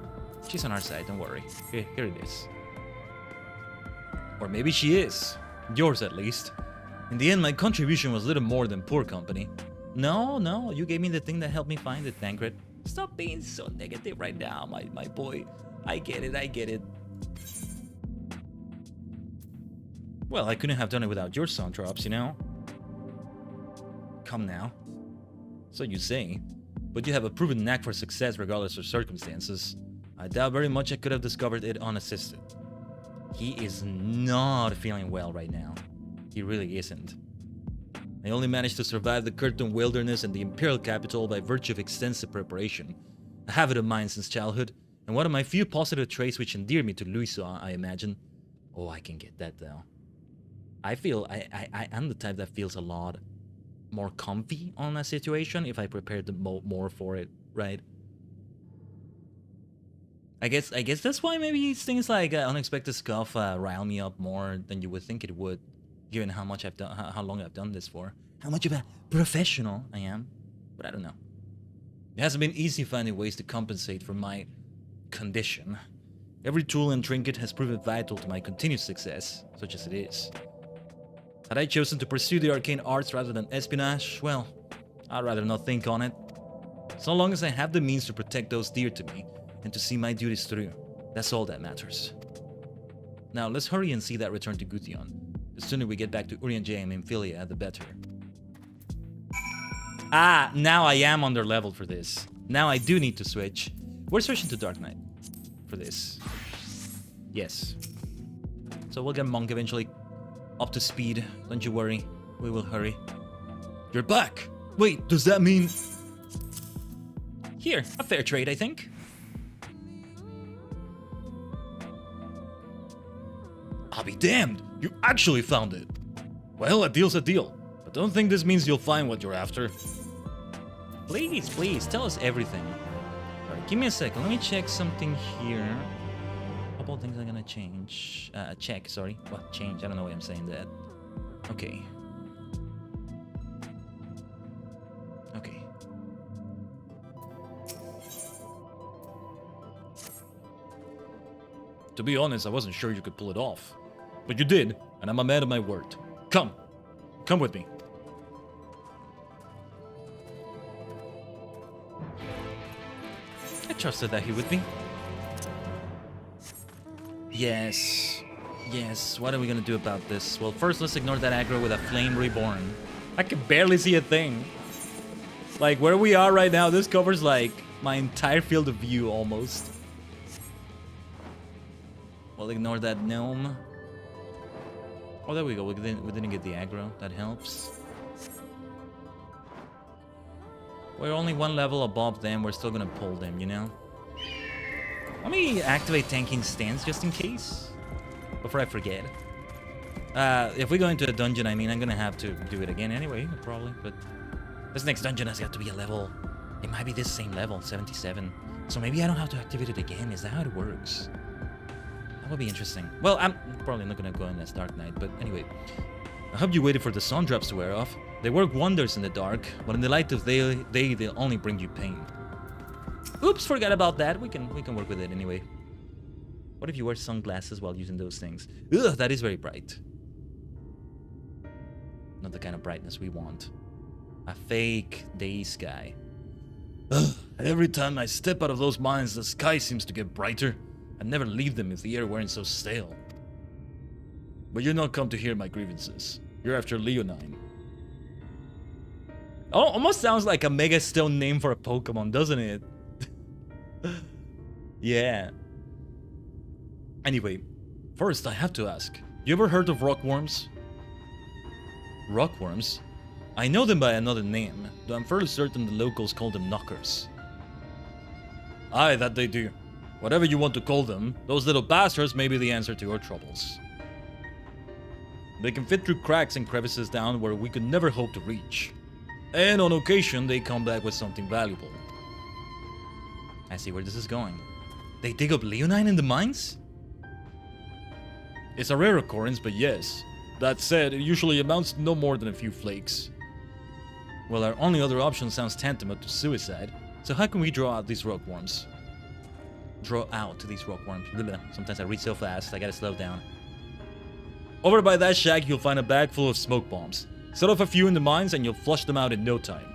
She's on our side, don't worry. Here it is. Or maybe she is. Yours at least. In the end, my contribution was little more than poor company. No, you gave me the thing that helped me find it, Tancred. Stop being so negative right now, my boy. I get it. Well, I couldn't have done it without your sound drops, you know? Come now. So you say. But you have a proven knack for success regardless of circumstances. I doubt very much I could have discovered it unassisted. He is not feeling well right now. He really isn't. I only managed to survive the Curtain Wilderness and the Imperial Capital by virtue of extensive preparation. A habit of mine since childhood, and one of my few positive traits which endear me to Louisa, I imagine. Oh, I can get that though. I'm the type that feels a lot more comfy on a situation if I prepared more for it, right? I guess that's why maybe things like unexpected scuff rile me up more than you would think it would, given how much I've done, how long I've done this for, how much of a professional I am. But I don't know. It hasn't been easy finding ways to compensate for my condition. Every tool and trinket has proven vital to my continued success, such as it is. Had I chosen to pursue the arcane arts rather than espionage, well, I'd rather not think on it. So long as I have the means to protect those dear to me and to see my duties through, that's all that matters. Now, let's hurry and see that return to Guthion. The sooner we get back to Urianger and Amphilia, the better. Ah, now I am under-leveled for this. Now I do need to switch. We're switching to Dark Knight for this. Yes. So we'll get Monk eventually up to speed. Don't you worry. We will hurry. You're back! Wait, does that mean... Here, a fair trade, I think. I'll be damned! You actually found it! Well, a deal's a deal. But don't think this means you'll find what you're after. Please, tell us everything. Alright, give me a second. Let me check something here. A couple of things I'm gonna change. Check, sorry. Well, change. I don't know why I'm saying that. Okay. To be honest, I wasn't sure you could pull it off. But you did, and I'm a man of my word. Come with me. I trusted that he would be. Yes, what are we gonna do about this? Well, first let's ignore that aggro with a Flame Reborn. I can barely see a thing. Like, where we are right now, this covers, like, my entire field of view, almost. We'll ignore that gnome. Oh, there we go. We didn't get the aggro. That helps. We're only one level above them. We're still gonna pull them, you know? Let me activate tanking stance just in case. Before I forget. If we go into a dungeon, I mean, I'm gonna have to do it again anyway, probably. But this next dungeon has got to be a level. It might be this same level, 77. So maybe I don't have to activate it again. Is that how it works? That would be interesting. Well, I'm probably not gonna go in this Dark Night, but anyway. I hope you waited for the sun drops to wear off. They work wonders in the dark, but in the light of day, they'll only bring you pain. Oops, forgot about that. We can work with it anyway. What if you wear sunglasses while using those things? Ugh, that is very bright. Not the kind of brightness we want. A fake day sky. Ugh, every time I step out of those mines, the sky seems to get brighter. I'd never leave them if the air weren't so stale. But you're not come to hear my grievances. You're after Leonine. Oh, almost sounds like a Mega Stone name for a Pokemon, doesn't it? Yeah. Anyway, first I have to ask, you ever heard of rockworms? Rockworms? I know them by another name, though I'm fairly certain the locals call them knockers. Aye, that they do. Whatever you want to call them, those little bastards may be the answer to your troubles. They can fit through cracks and crevices down where we could never hope to reach. And on occasion, they come back with something valuable. I see where this is going. They dig up Leonine in the mines? It's a rare occurrence, but yes. That said, it usually amounts to no more than a few flakes. Well, our only other option sounds tantamount to suicide, so how can we draw out these rockworms? Draw out these rockworms. Sometimes I read so fast, I gotta slow down. Over by that shack, you'll find a bag full of smoke bombs. Set off a few in the mines and you'll flush them out in no time.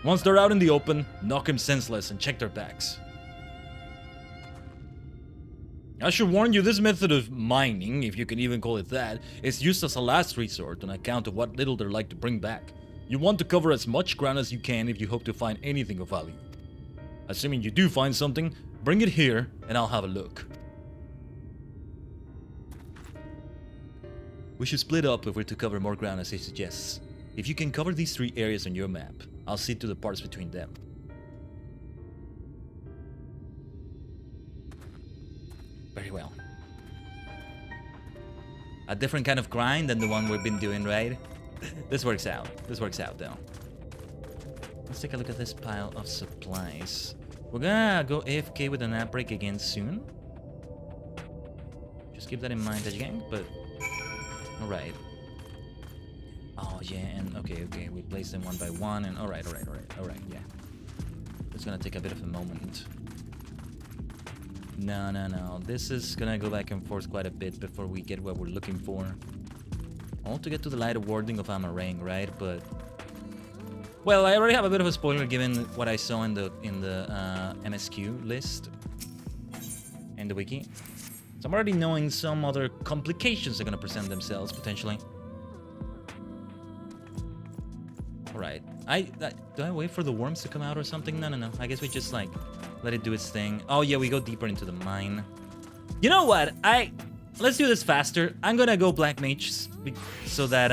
Once they're out in the open, knock them senseless and check their backs. I should warn you, this method of mining, if you can even call it that, is used as a last resort on account of what little they're like to bring back. You want to cover as much ground as you can if you hope to find anything of value. Assuming you do find something, bring it here and I'll have a look. We should split up if we're to cover more ground as he suggests. If you can cover these 3 areas on your map, I'll see to the parts between them. Very well. A different kind of grind than the one we've been doing, right? This works out. This works out, though. Let's take a look at this pile of supplies. We're gonna go AFK with a nap break again soon. Just keep that in mind, Tajigen, but... Alright. Oh, yeah, and okay, we place them one by one, and alright, yeah. It's gonna take a bit of a moment. No. This is gonna go back and forth quite a bit before we get what we're looking for. I want to get to the light warding of Amarang, right? But... Well, I already have a bit of a spoiler given what I saw in the MSQ list. And the wiki. So I'm already knowing some other complications are gonna present themselves, potentially. Alright. Do I wait for the worms to come out or something? No. I guess we just, like, let it do its thing. Oh, yeah, we go deeper into the mine. You know what? Let's do this faster. I'm gonna go Black Mage so that,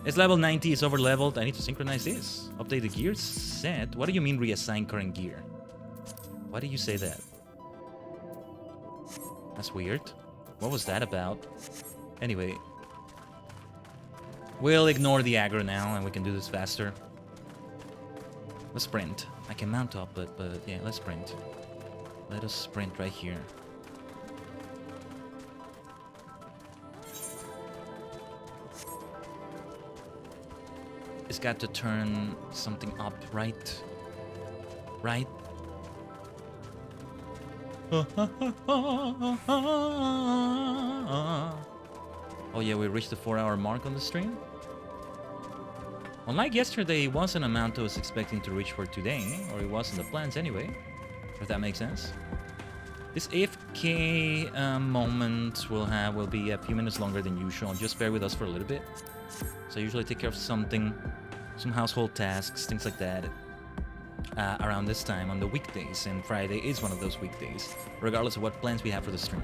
it's level 90, it's over leveled. I need to synchronize this. Update the gear set. What do you mean reassign current gear? Why do you say that? That's weird. What was that about? Anyway. We'll ignore the aggro now and we can do this faster. Let's sprint. I can mount up, but yeah, let's sprint. Let us sprint right here. It's got to turn something up, right? Right? Oh yeah, we reached the 4-hour mark on the stream. Unlike yesterday, it wasn't an amount I was expecting to reach for today, or it wasn't the plans anyway, if that makes sense. This AFK moment will be a few minutes longer than usual. Just bear with us for a little bit. So I usually take care of something, some household tasks, things like that, around this time on the weekdays, and Friday is one of those weekdays, regardless of what plans we have for the stream.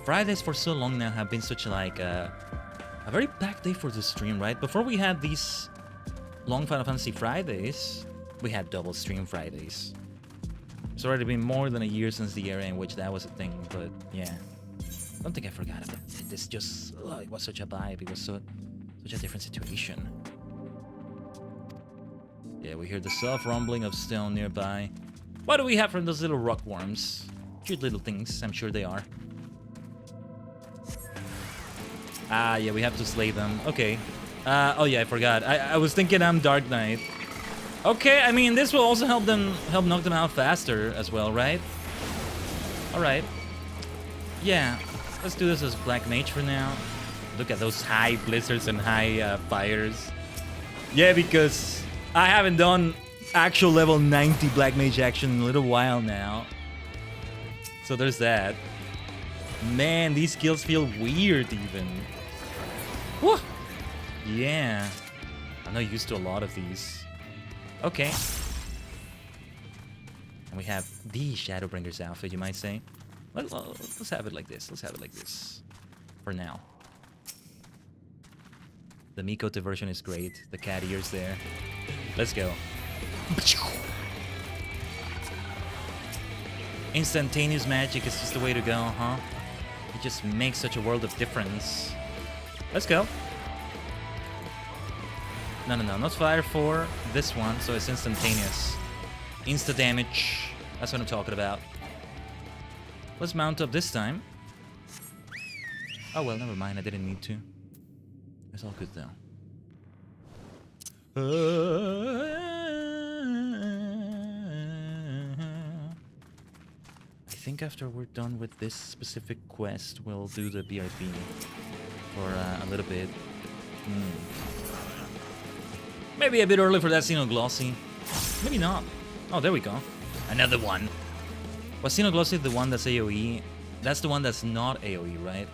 Fridays for so long now have been such like a very packed day for the stream, right? Before we had these long Final Fantasy Fridays, we had double stream Fridays. It's already been more than a year since the era in which that was a thing, but yeah. I don't think I forgot about it. It's just, it was such a vibe. It was such a different situation. Yeah, we hear the soft rumbling of stone nearby. What do we have from those little rock worms? Cute little things, I'm sure they are. Ah, yeah, we have to slay them. Okay. Oh yeah, I forgot. I was thinking I'm Dark Knight. Okay, I mean, this will also help knock them out faster as well, right? Alright. Yeah, let's do this as Black Mage for now. Look at those high blizzards and high fires. Yeah, because I haven't done actual level 90 Black Mage action in a little while now. So there's that. Man, these skills feel weird even. Woo! Yeah. I'm not used to a lot of these. Okay. And we have the Shadowbringers outfit, you might say. Let's have it like this. Let's have it like this. For now. The Mikote version is great. The cat ears there. Let's go. Instantaneous magic is just the way to go, huh? It just makes such a world of difference. Let's go. No, not fire for this one, so it's instantaneous. Insta damage. That's what I'm talking about. Let's mount up this time. Oh well, never mind, I didn't need to. It's all good though. I think after we're done with this specific quest, we'll do the BRB for a little bit. Maybe a bit early for that Xenoglossy. Maybe not. Oh, there we go. Another one. Was Xenoglossy the one that's AoE? That's the one that's not AoE, right?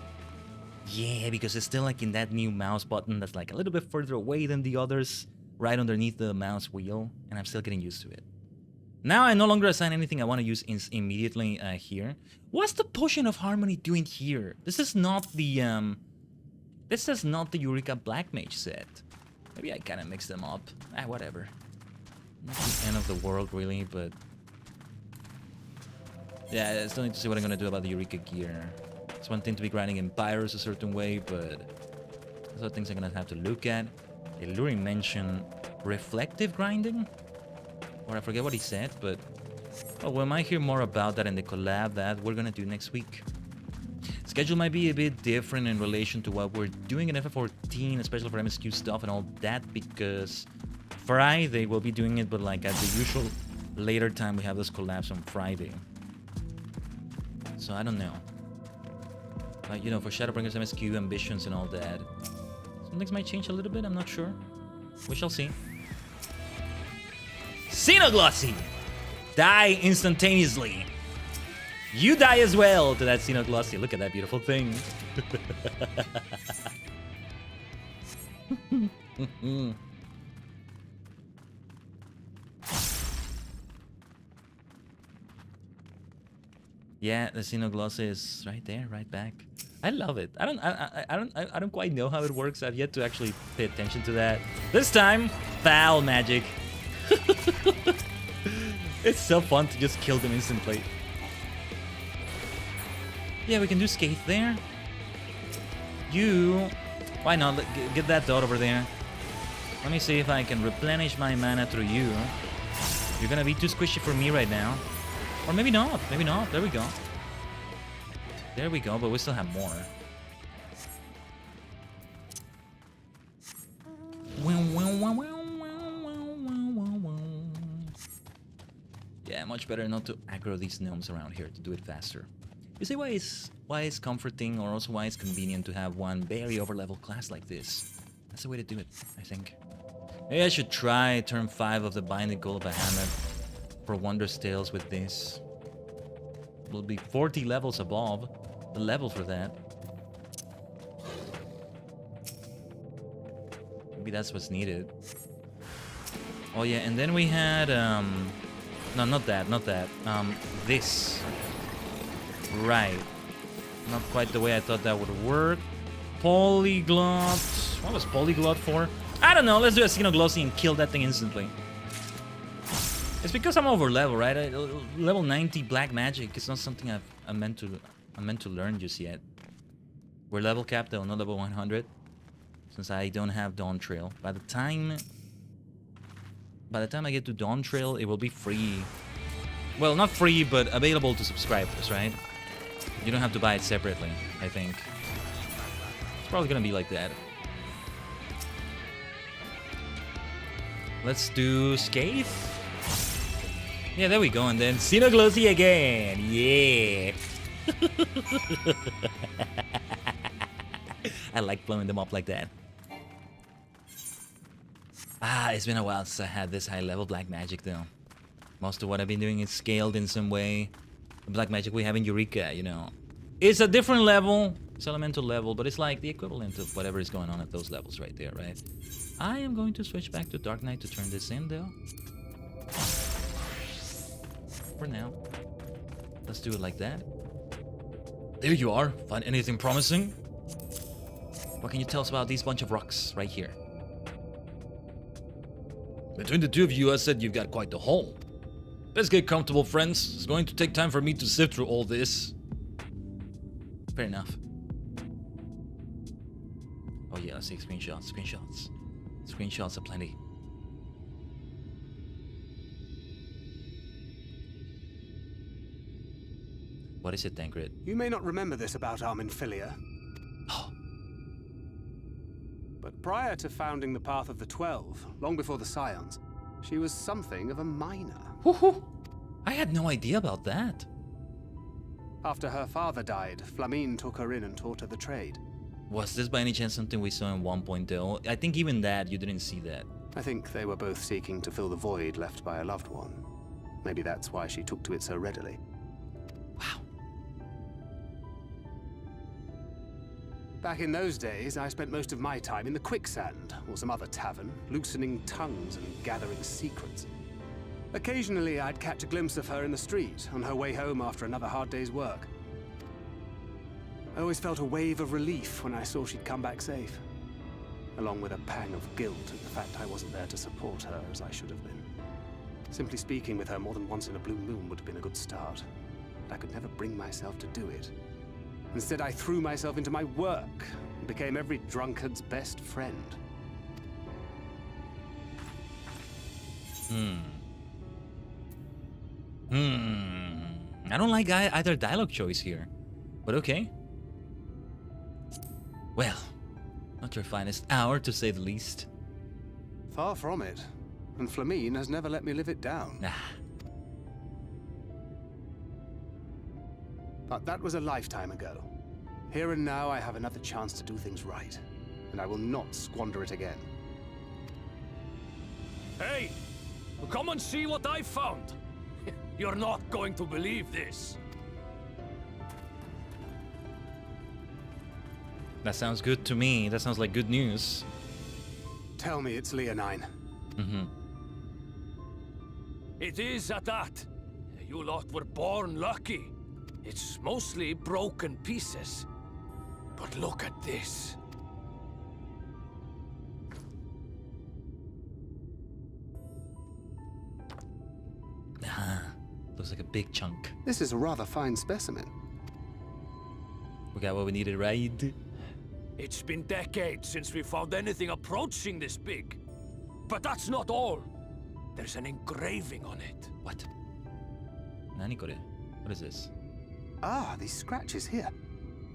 Yeah, because it's still like in that new mouse button that's like a little bit further away than the others, right underneath the mouse wheel, and I'm still getting used to it. Now I no longer assign anything I want to use immediately here. What's the Potion of Harmony doing here? This is not the Eureka Black Mage set. Maybe I kind of mixed them up. Whatever. Not the end of the world, really, but... yeah, I still need to see what I'm going to do about the Eureka gear. It's one thing to be grinding in Pyros a certain way, but... those are things I'm going to have to look at. Illuring mentioned reflective grinding? Or I forget what he said, but... oh, we might hear more about that in the collab that we're going to do next week. Schedule might be a bit different in relation to what we're doing in FF14, especially for MSQ stuff and all that, because Friday we'll be doing it, but like at the usual later time we have those collabs on Friday. So I don't know. But you know, for Shadowbringers MSQ ambitions and all that, some things might change a little bit, I'm not sure. We shall see. Xenoglossy! Die instantaneously! You die as well to that Xenoglossy. Look at that beautiful thing. Yeah, the Xenoglossy is right there, right back. I love it. I don't quite know how it works. I've yet to actually pay attention to that. This time, foul magic. It's so fun to just kill them instantly. Yeah, we can do Scathe there. You... why not? Get that dot over there. Let me see if I can replenish my mana through you. You're gonna be too squishy for me right now. Or maybe not. Maybe not. There we go. There we go, but we still have more. Yeah, much better not to aggro these gnomes around here to do it faster. You see why it's comforting, or also why it's convenient to have one very overleveled class like this. That's the way to do it, I think. Maybe I should try turn 5 of the Binding Goal of Bahamut for Wondrous Tales with this. Will be 40 levels above the level for that. Maybe that's what's needed. Oh yeah, and then we had no, not that. This. Right. Not quite the way I thought that would work. Polyglot. What was Polyglot for? I don't know. Let's do a Xenoglossy and kill that thing instantly. It's because I'm over level, right? Level 90 black magic is not something I'm meant to learn just yet. We're level capped though, not level 100, since I don't have Dawn Trail. By the time I get to Dawn Trail, it will be free. Well, not free, but available to subscribers, right? You don't have to buy it separately, I think. It's probably gonna be like that. Let's do Scathe. Yeah, there we go, and then Xenoglossy again. Yeah. I like blowing them up like that. It's been a while since I had this high level black magic though. Most of what I've been doing is scaled in some way. The black magic we have in Eureka, you know. It's a different level. It's elemental level, but it's like the equivalent of whatever is going on at those levels right there, right? I am going to switch back to Dark Knight to turn this in though. For now. Let's do it like that. There you are. Find anything promising? What can you tell us about these bunch of rocks right here? Between the two of you, I said you've got quite the haul. Let's get comfortable, friends. It's going to take time for me to sift through all this. Fair enough. Oh yeah, let's see screenshots. Screenshots are plenty. What is it, Tancred? You may not remember this about Arminfilia. But prior to founding the Path of the 12, long before the Scions, she was something of a minor. I had no idea about that. After her father died, Flamine took her in and taught her the trade. Was this by any chance something we saw in 1.0? I think even that, you didn't see that. I think they were both seeking to fill the void left by a loved one. Maybe that's why she took to it so readily. Back in those days, I spent most of my time in the Quicksand, or some other tavern, loosening tongues and gathering secrets. Occasionally, I'd catch a glimpse of her in the street, on her way home after another hard day's work. I always felt a wave of relief when I saw she'd come back safe, along with a pang of guilt at the fact I wasn't there to support her as I should have been. Simply speaking with her more than once in a blue moon would have been a good start, but I could never bring myself to do it. Instead, I threw myself into my work and became every drunkard's best friend. I don't like either dialogue choice here, but okay. Well, not your finest hour, to say the least. Far from it. And Flamine has never let me live it down. But that was a lifetime ago. Here and now, I have another chance to do things right. And I will not squander it again. Hey! Come and see what I found! You're not going to believe this. That sounds good to me. That sounds like good news. Tell me it's Leonine. It is at that. You lot were born lucky. It's mostly broken pieces. But look at this. Looks like a big chunk. This is a rather fine specimen. We got what we needed, right? It's been decades since we found anything approaching this big. But that's not all. There's an engraving on it. What? Nanikore? What is this? Ah, these scratches here.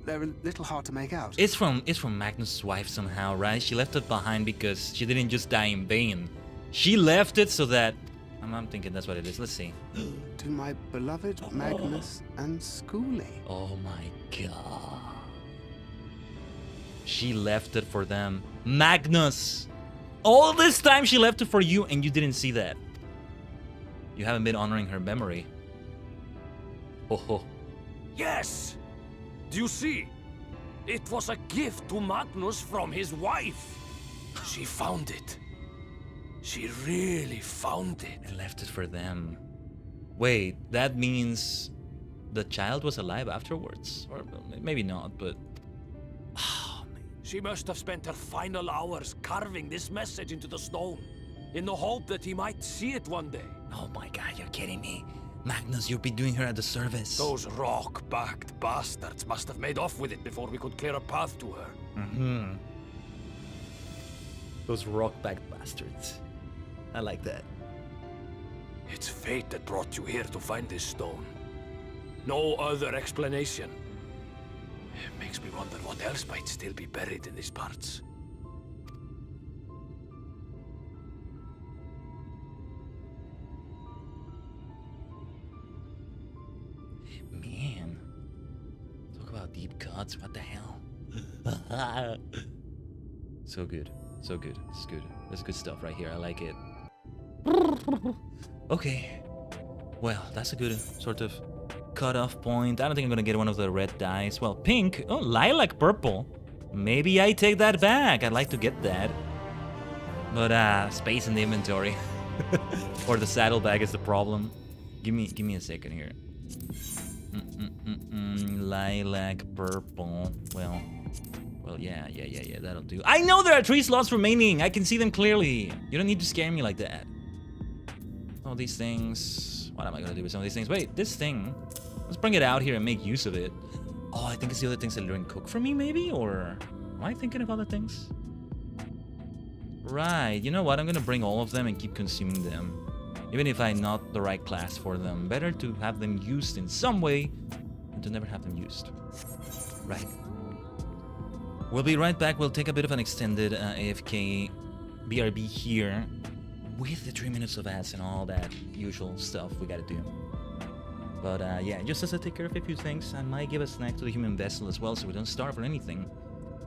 They're a little hard to make out. It's from Magnus' wife somehow, right? She left it behind because she didn't just die in vain. She left it so that... I'm thinking that's what it is. Let's see. To my beloved Magnus and Schoolie. Oh my god. She left it for them. Magnus! All this time she left it for you and you didn't see that. You haven't been honoring her memory. Oh. Yes! Do you see? It was a gift to Magnus from his wife. She found it. She really found it. And left it for them. Wait, that means the child was alive afterwards? Or maybe not, but... She must have spent her final hours carving this message into the stone, in the hope that he might see it one day. Oh my god. kidding me? Magnus, you'll be doing her a disservice. Those rock-backed bastards must have made off with it before we could clear a path to her. Mm-hmm. Those rock-backed bastards. I like that. It's fate that brought you here to find this stone. No other explanation. It makes me wonder what else might still be buried in these parts. Man. Talk about deep cuts, what the hell? So good. So good. It's good. That's good stuff right here. I like it. Okay. Well, that's a good sort of cutoff point. I don't think I'm gonna get one of the red dice. Well, pink. Oh, lilac purple. Maybe I take that back. I'd like to get that. But space in the inventory. Or the saddlebag is the problem. Give me a second here. Lilac purple. Well, yeah, that'll do. I know there are 3 slots remaining. I can see them clearly. You don't need to scare me like that. All these things. What am I gonna do with some of these things? Wait, this thing. Let's bring it out here and make use of it. Oh, I think it's the other things that learn cook for me, maybe? Or am I thinking of other things? Right, you know what? I'm gonna bring all of them and keep consuming them. Even if I'm not the right class for them. Better to have them used in some way than to never have them used. Right. We'll be right back. We'll take a bit of an extended AFK BRB here with the 3 minutes of ads and all that usual stuff we gotta do. But yeah, just as I take care of a few things, I might give a snack to the human vessel as well so we don't starve or anything.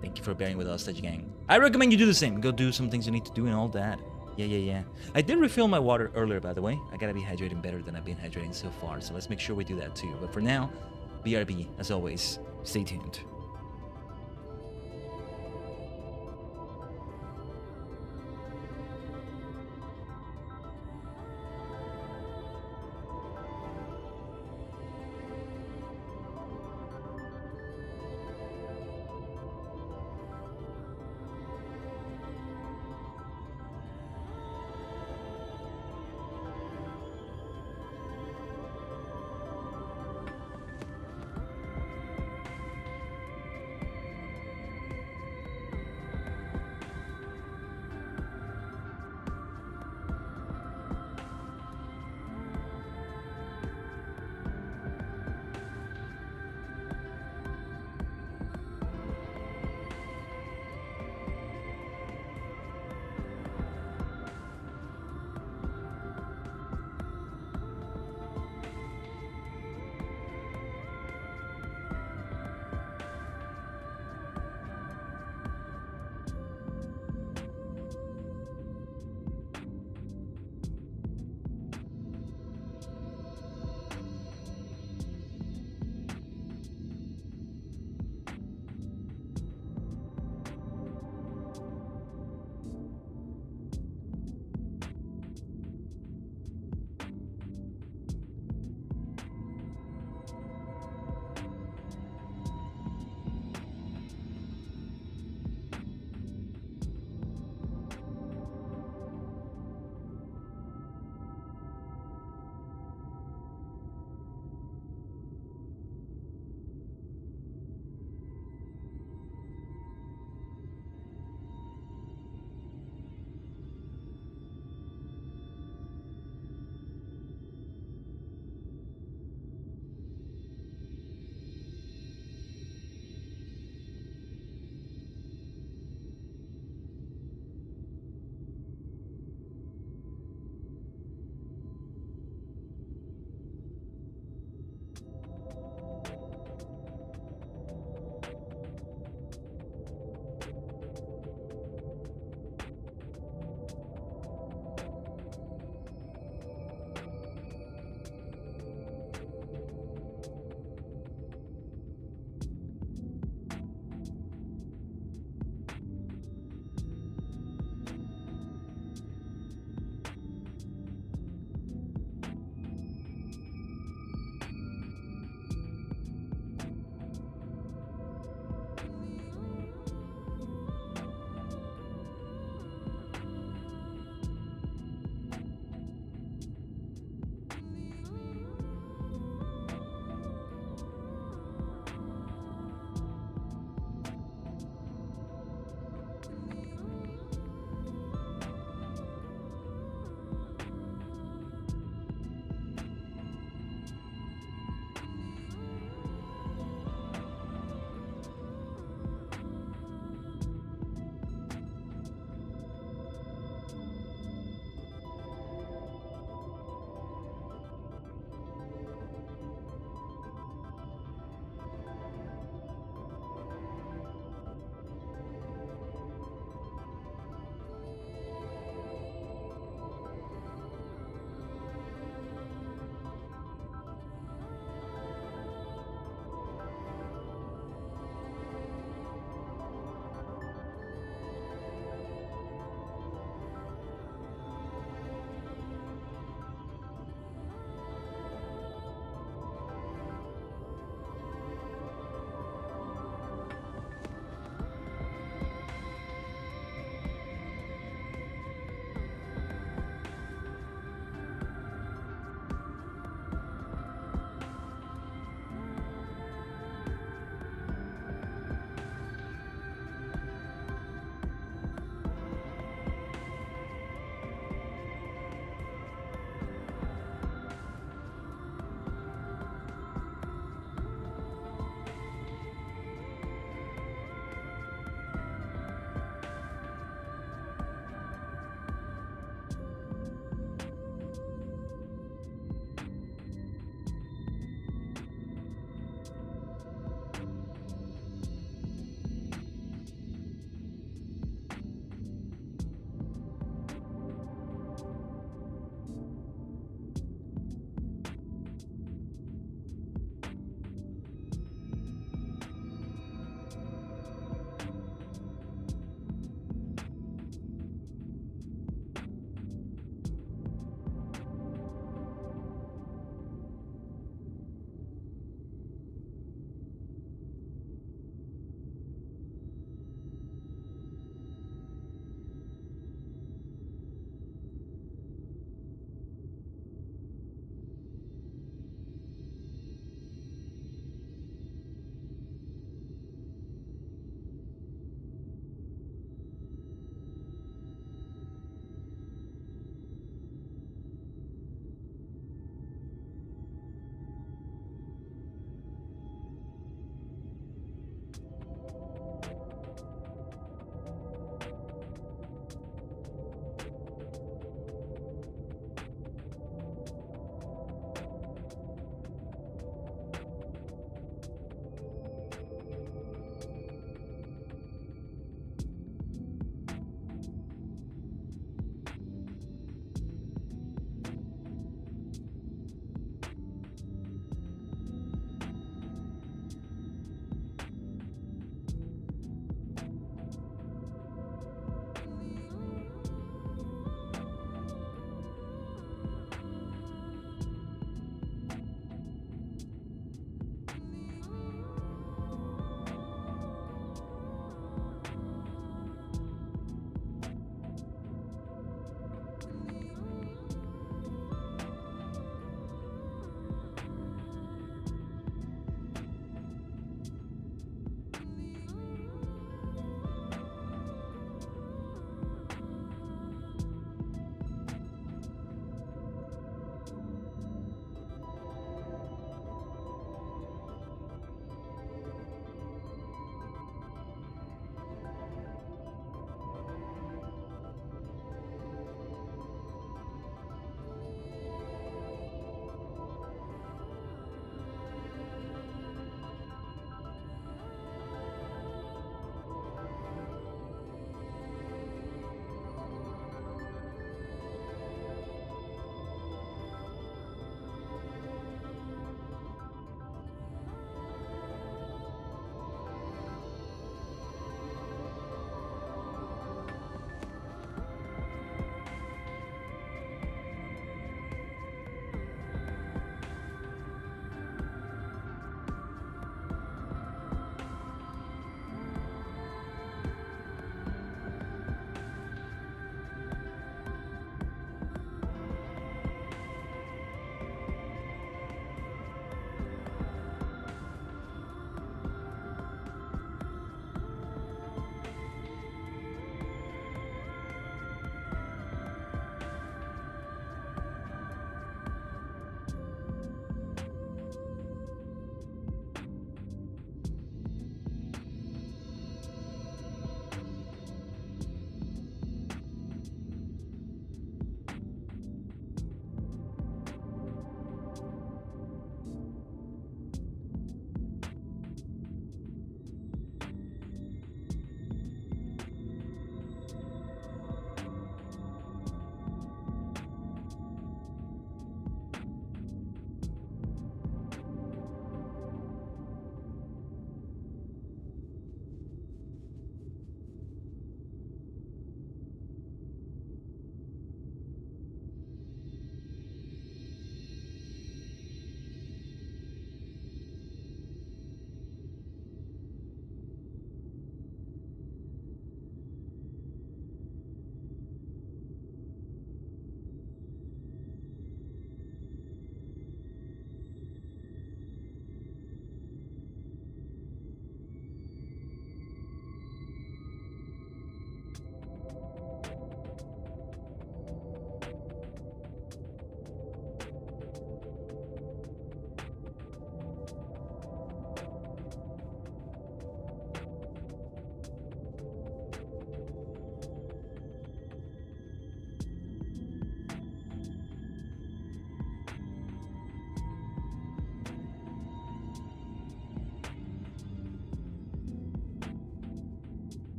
Thank you for bearing with us, Tajigen. I recommend you do the same. Go do some things you need to do and all that. Yeah. I did refill my water earlier, by the way. I gotta be hydrating better than I've been hydrating so far, so let's make sure we do that too. But for now, BRB, as always, stay tuned.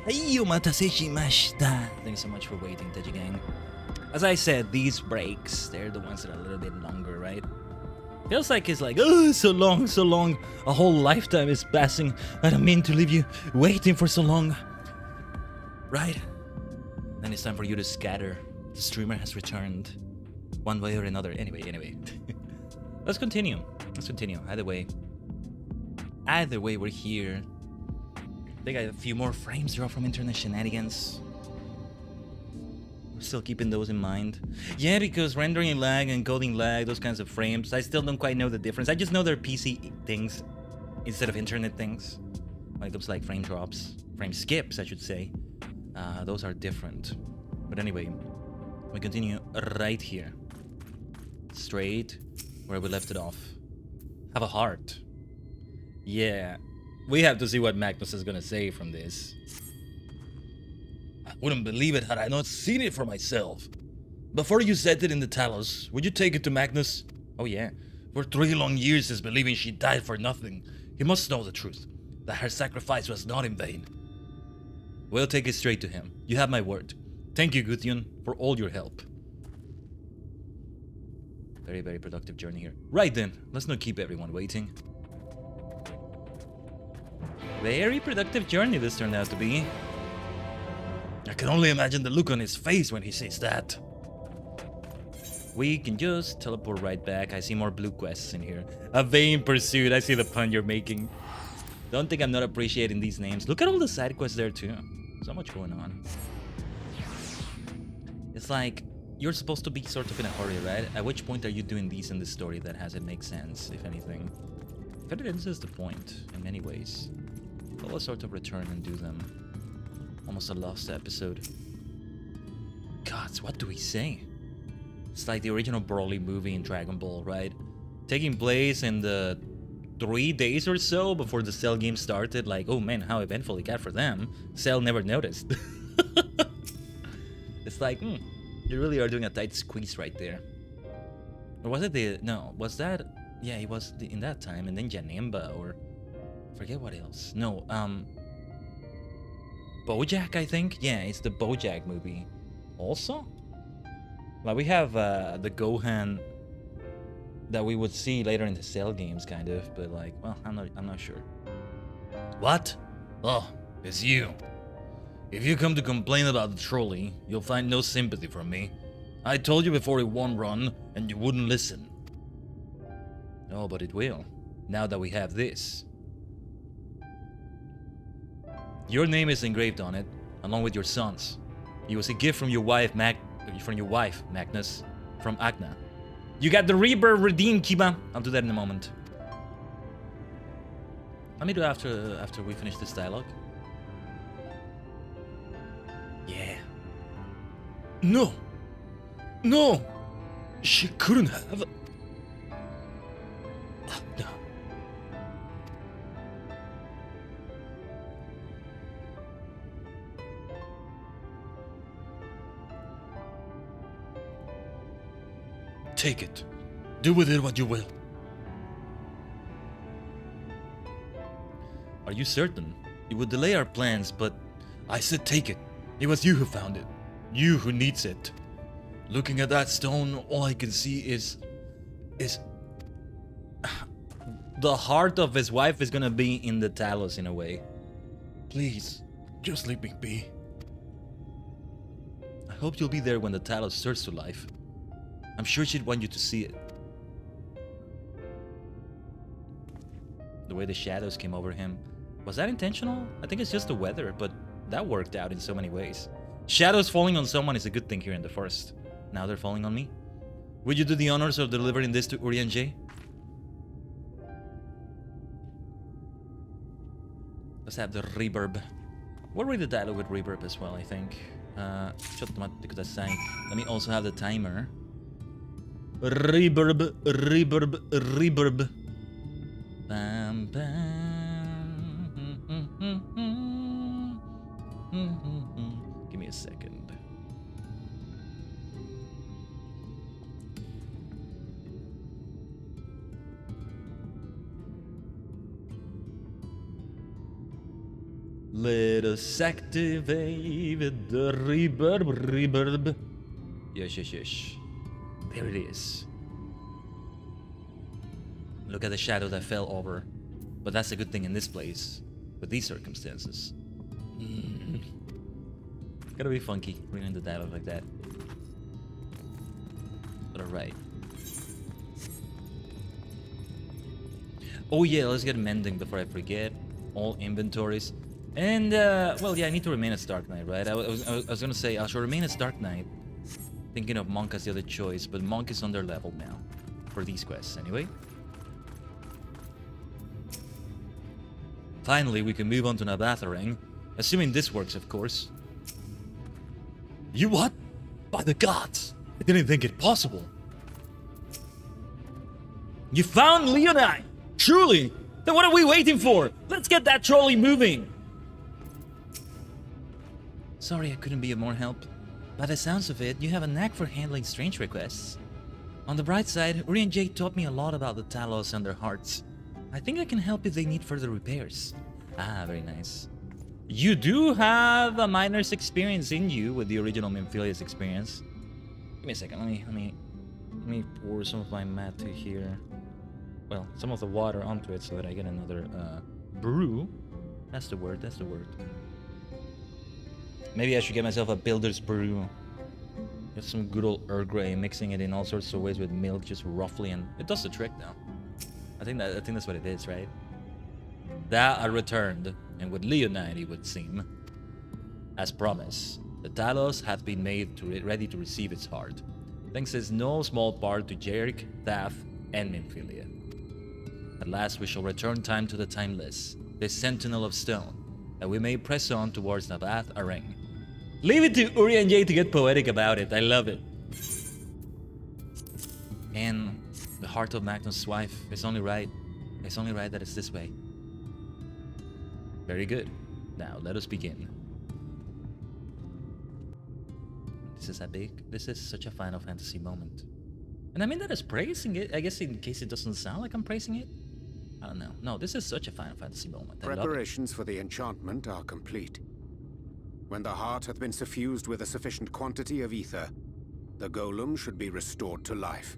Thank you so much for waiting, Tajigen. As I said, these breaks, they're the ones that are a little bit longer, right? Feels like it's like, oh, so long, so long. A whole lifetime is passing. I don't mean to leave you waiting for so long. Right? Then it's time for you to scatter. The streamer has returned. One way or another. Anyway. Let's continue. Either way, we're here. They got a few more frames drop from internet shenanigans. We're still keeping those in mind. Yeah, because rendering lag and coding lag, those kinds of frames, I still don't quite know the difference. I just know they're PC things instead of internet things. When it comes to like frame drops, frame skips, I should say. Those are different. But anyway, we continue right here. Straight where we left it off. Have a heart. Yeah. We have to see what Magnus is gonna say from this. I wouldn't believe it had I not seen it for myself. Before you set it in the Talos, would you take it to Magnus? Oh yeah. For 3 long years he's believing she died for nothing. He must know the truth. That her sacrifice was not in vain. We'll take it straight to him. You have my word. Thank you, Gudjon, for all your help. Very, very productive journey here. Right then, let's not keep everyone waiting. Very productive journey this turned out to be. I can only imagine the look on his face when he says that. We can just teleport right back. I see more blue quests in here. A vain pursuit. I see the pun you're making. Don't think I'm not appreciating these names. Look at all the side quests there too. So much going on. It's like you're supposed to be sort of in a hurry, right? At which point are you doing these in the story that has it make sense, if anything? Federance is the point, in many ways. Always sort of return and do them. Almost a lost episode. Gods, what do we say? It's like the original Broly movie in Dragon Ball, right? Taking place in the 3 days or so before the Cell game started. Like, oh man, how eventful it got for them. Cell never noticed. It's like, you really are doing a tight squeeze right there. Or was it the... No, was that... Yeah, it was in that time. And then Janemba or... Forget what else. No, BoJack, I think? Yeah, it's the BoJack movie. Also? Like, we have the Gohan that we would see later in the Cell games, kind of. But like, well, I'm not sure. What? Oh, it's you. If you come to complain about the trolley, you'll find no sympathy from me. I told you before it won't run, and you wouldn't listen. Oh, but it will. Now that we have this. Your name is engraved on it, along with your son's. It was a gift from your wife, Magnus, from Agna. You got the rebirth redeemed, Kiba. I'll do that in a moment. Let me do after we finish this dialogue. Yeah. No! No! She couldn't have. No. Take it. Do with it what you will. Are you certain? It would delay our plans, but I said take it. It was you who found it. You who needs it. Looking at that stone, all I can see is... The heart of his wife is gonna be in the Talos in a way. Please, just leave me be. I hope you'll be there when the Talos stirs to life. I'm sure she'd want you to see it. The way the shadows came over him. Was that intentional? I think it's just the weather, but that worked out in so many ways. Shadows falling on someone is a good thing here in the forest. Now they're falling on me. Would you do the honors of delivering this to Uri and Jay? Let's have the reverb. We'll read the dialogue with reverb as well, I think. Let me also have the timer. Reverb, reverb, reverb. Bam, bam. Give me a second. Let us activate the reverb. Yes. There it is. Look at the shadow that fell over. But that's a good thing in this place, with these circumstances. Gotta be funky, reading the dialogue like that. But alright. Oh yeah, let's get mending before I forget. All inventories. And, well, yeah, I need to remain as Dark Knight, right? I was gonna say, I should remain as Dark Knight. Thinking of Monk as the other choice, but Monk is under level now. For these quests, anyway. Finally, we can move on to Navatharang. Assuming this works, of course. You what? By the gods! I didn't think it possible. You found Leonine! Truly! Then what are we waiting for? Let's get that trolley moving! Sorry I couldn't be of more help. By the sounds of it, you have a knack for handling strange requests. On the bright side, Uri and Jake taught me a lot about the Talos and their hearts. I think I can help if they need further repairs. Ah, very nice. You do have a miner's experience in you with the original Memphilius experience. Give me a second, let me pour some of my mate here. Well, some of the water onto it so that I get another brew. That's the word. Maybe I should get myself a builder's brew. Get some good old Earl Grey, mixing it in all sorts of ways with milk, just roughly, and it does the trick now. I think that's what it is, right? That I returned, and with Leonine it would seem. As promised, the Talos hath been made ready to receive its heart, thanks as no small part to Jerick, Thaf, and Nymphilia. At last we shall return time to the timeless, the sentinel of stone, that we may press on towards Navatharang. Leave it to Uri and Jay to get poetic about it, I love it. And the heart of Magnus' wife, it's only right that it's this way. Very good. Now let us begin. This is such a Final Fantasy moment. And I mean that as praising it, I guess in case it doesn't sound like I'm praising it. I don't know. No, this is such a Final Fantasy moment. Preparations for the enchantment are complete. When the heart hath been suffused with a sufficient quantity of ether, the golem should be restored to life.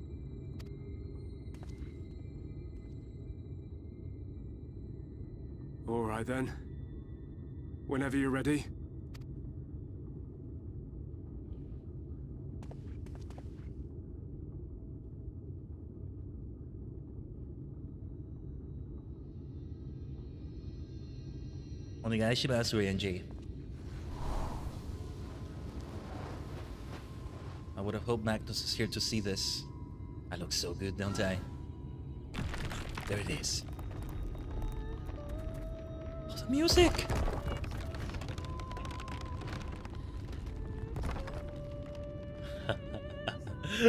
All right then. Whenever you're ready. Onegaishimasu, NG. I would have hoped Magnus is here to see this. I look so good, don't I? There it is. Oh, the music!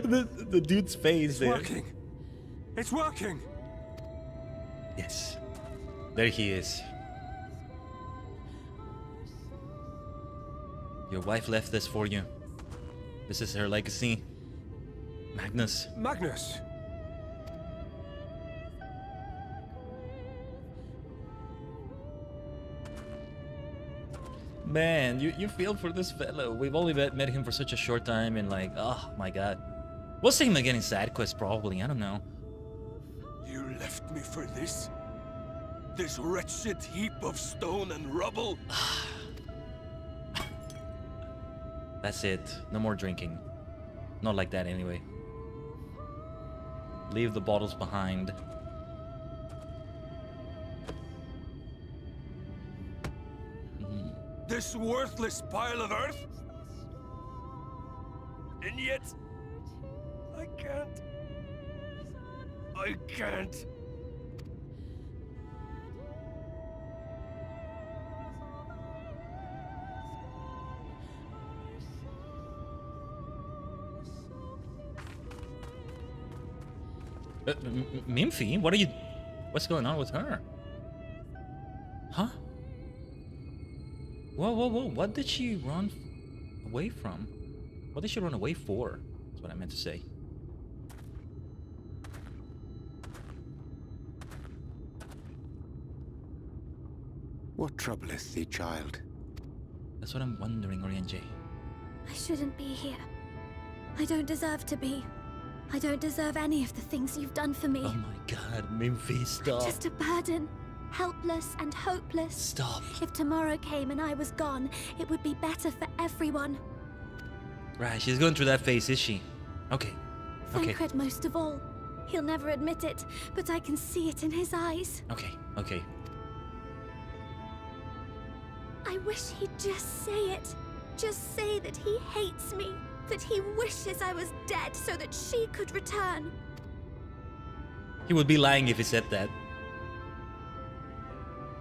the dude's face it's there. Working! It's working! Yes. There he is. Your wife left this for you. This is her legacy. Magnus. Magnus! Man, you feel for this fellow. We've only met him for such a short time and like, oh my god. We'll see him again in side quest probably, I don't know. You left me for this? This wretched heap of stone and rubble? That's it. No more drinking. Not like that anyway. Leave the bottles behind. This worthless pile of earth? And yet, I can't. Mimphy? What's going on with her? Huh? Whoa, what did she run away from? What did she run away for? That's what I meant to say. What troubleth thee, child? That's what I'm wondering, Orianji. I shouldn't be here. I don't deserve to be. I don't deserve any of the things you've done for me. Oh my god, Memphis, stop. I'm just a burden. Helpless and hopeless. Stop. If tomorrow came and I was gone, it would be better for everyone. Right, she's going through that phase, is she? Okay. Okay. Thancred most of all. He'll never admit it, but I can see it in his eyes. Okay, okay. I wish he'd just say it. Just say that he hates me. That he wishes I was dead so that she could return. He would be lying if he said that.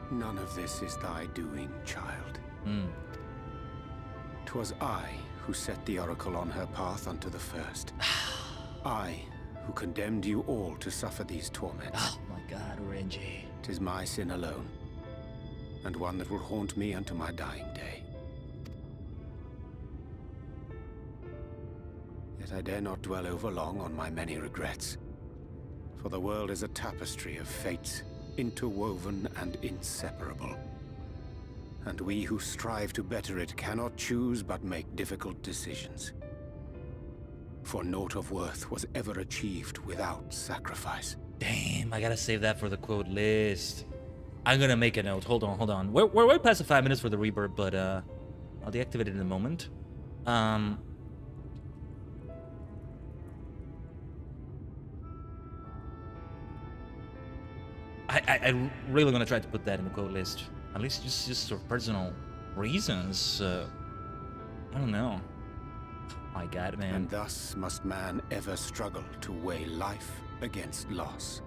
None of this is thy doing, child. 'Twas I who set the Oracle on her path unto the first. I who condemned you all to suffer these torments. Oh my god, Renji. 'Tis my sin alone, and one that will haunt me unto my dying day. Yet I dare not dwell over long on my many regrets, for the world is a tapestry of fates, interwoven and inseparable. And we who strive to better it cannot choose but make difficult decisions. For naught of worth was ever achieved without sacrifice. Damn, I gotta save that for the quote list. I'm gonna make a note. Hold on, hold on. We're way past the 5 minutes for the reverb, but I'll deactivate it in a moment. I really gonna try to put that in the quote list. At least just for personal reasons. I don't know. My god, man. And thus must man ever struggle to weigh life against loss.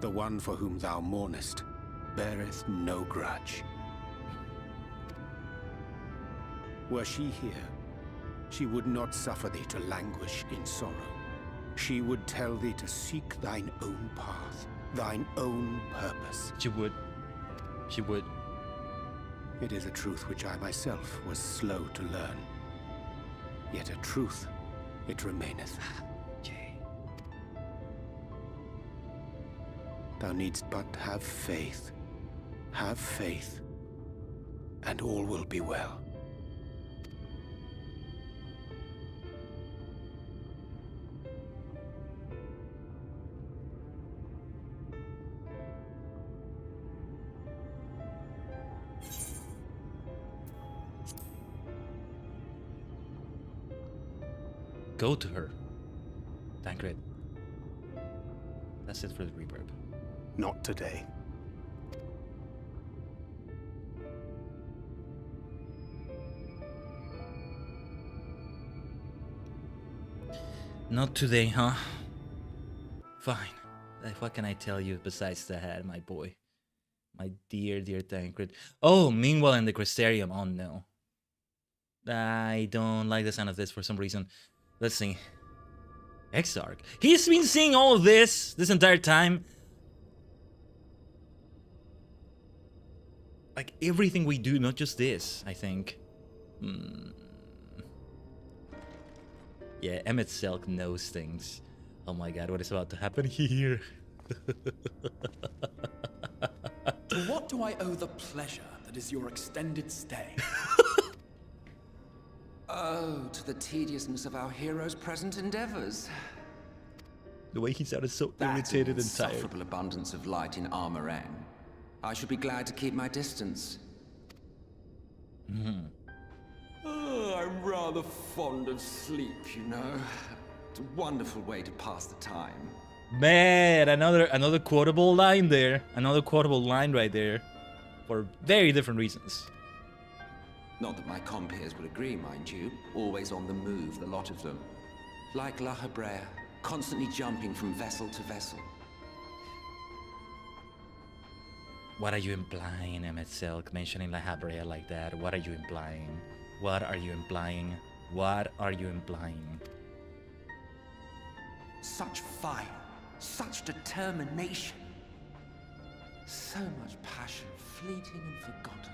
The one for whom thou mournest beareth no grudge. Were she here, she would not suffer thee to languish in sorrow. She would tell thee to seek thine own path, thine own purpose. She would. She would. It is a truth which I myself was slow to learn. Yet a truth it remaineth. Thou needst but have faith, and all will be well. Go to her. Tancred. That's it for the reverb. Not today. Not today, huh? Fine. What can I tell you besides that, my boy? My dear, dear Tancred. Oh, meanwhile in the Crystarium. Oh no. I don't like the sound of this for some reason. Let's see. Exarch. He's been seeing all of this entire time. Like everything we do, not just this, I think. Yeah, Emmett Selk knows things. Oh my god, what is about to happen here? To what do I owe the pleasure that is your extended stay? Oh, to the tediousness of our hero's present endeavors. The way he sounded so That irritated and tired. insufferable abundance of light in Armorang. I should be glad to keep my distance. Oh, I'm rather fond of sleep, you know. It's a wonderful way to pass the time. Man, another quotable line there. Another quotable line right there. For very different reasons. Not that my compeers would agree, mind you. Always on the move, the lot of them. Like La Hebrea, constantly jumping from vessel to vessel. What are you implying, Emmett Selk, mentioning La Hebrea like that? What are you implying? What are you implying? What are you implying? Such fire, such determination. So much passion, fleeting and forgotten.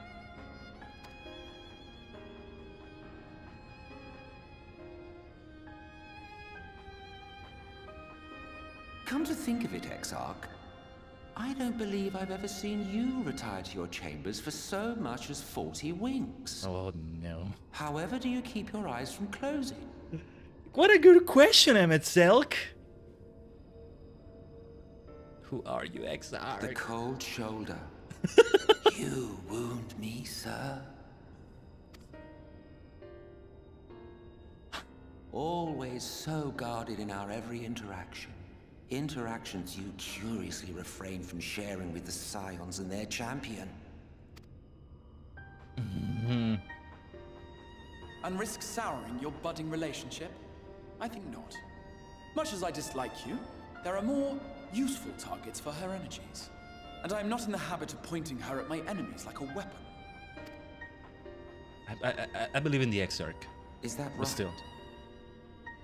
Come to think of it, Exarch, I don't believe I've ever seen you retire to your chambers for so much as 40 winks. Oh no. However do you keep your eyes from closing? What a good question, Emmett Selk. Who are you, Exarch? The cold shoulder. You wound me, sir. Always so guarded in our every interaction. Interactions you curiously refrain from sharing with the Scions and their champion. And risk souring your budding relationship? I think not. Much as I dislike you, there are more useful targets for her energies. And I am not in the habit of pointing her at my enemies like a weapon. I believe in the Exarch. Is that But right? still.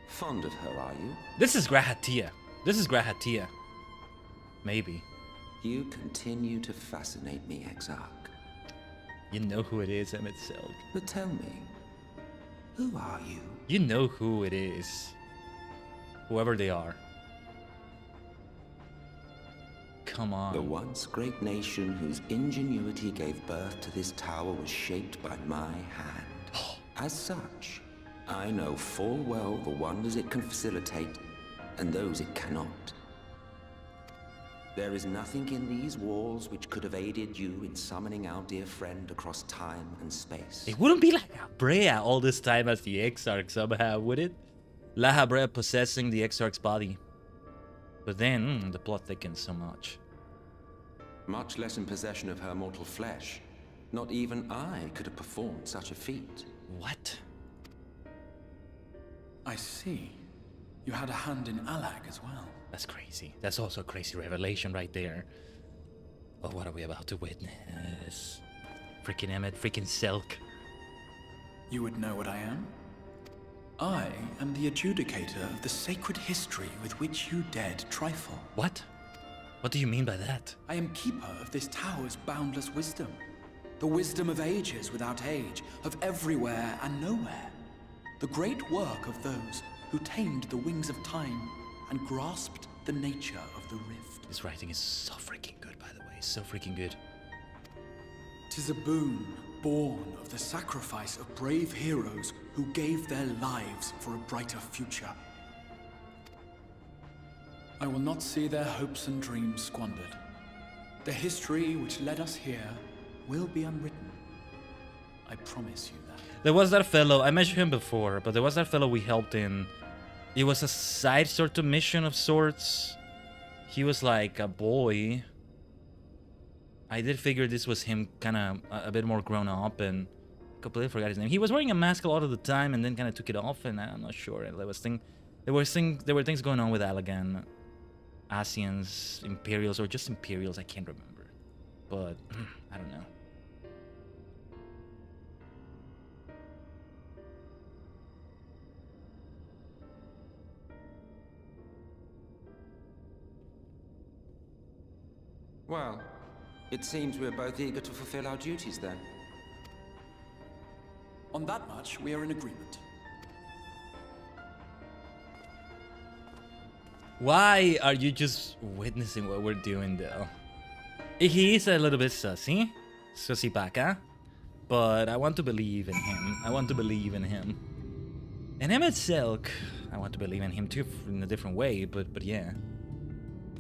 Fond of her, are you? This is Grahatia. This is Grahatia. Maybe. You continue to fascinate me, Exarch. You know who it is, Emmett Selk. But tell me, who are you? You know who it is. Whoever they are. Come on. The once great nation whose ingenuity gave birth to this tower was shaped by my hand. As such, I know full well the wonders it can facilitate and those it cannot. There is nothing in these walls which could have aided you in summoning our dear friend across time and space. It wouldn't be like Habrea all this time as the Exarch somehow, would it? La Habrea possessing the Exarch's body. But then, the plot thickens so much. Much less in possession of her mortal flesh. Not even I could have performed such a feat. What? I see. You had a hand in Alag as well. That's crazy. That's also a crazy revelation right there. Oh, what are we about to witness? Freaking Emmett, freaking Selk. You would know what I am? I am the adjudicator of the sacred history with which you dared trifle. What? What do you mean by that? I am keeper of this tower's boundless wisdom. The wisdom of ages without age, of everywhere and nowhere. The great work of those who tamed the wings of time and grasped the nature of the rift. This writing is so freaking good, by the way. So freaking good. 'Tis a boon born of the sacrifice of brave heroes who gave their lives for a brighter future. I will not see their hopes and dreams squandered. The history which led us here will be unwritten. I promise you that. There was that fellow, I mentioned him before, but there was that fellow we helped in. It was a side sort of mission of sorts. He was like a boy. I did figure this was him kind of a bit more grown up, and completely forgot his name. He was wearing a mask a lot of the time and then kind of took it off, and I'm not sure. There were things going on with Allagan. Asians, Imperials, or just Imperials, I can't remember. But, I don't know. Well, it seems we're both eager to fulfill our duties then. On that much, we are in agreement. Why are you just witnessing what we're doing, though? He is a little bit sussy baka, but I want to believe in him. I want to believe in him. And Emmett Selk, I want to believe in him too in a different way, but yeah.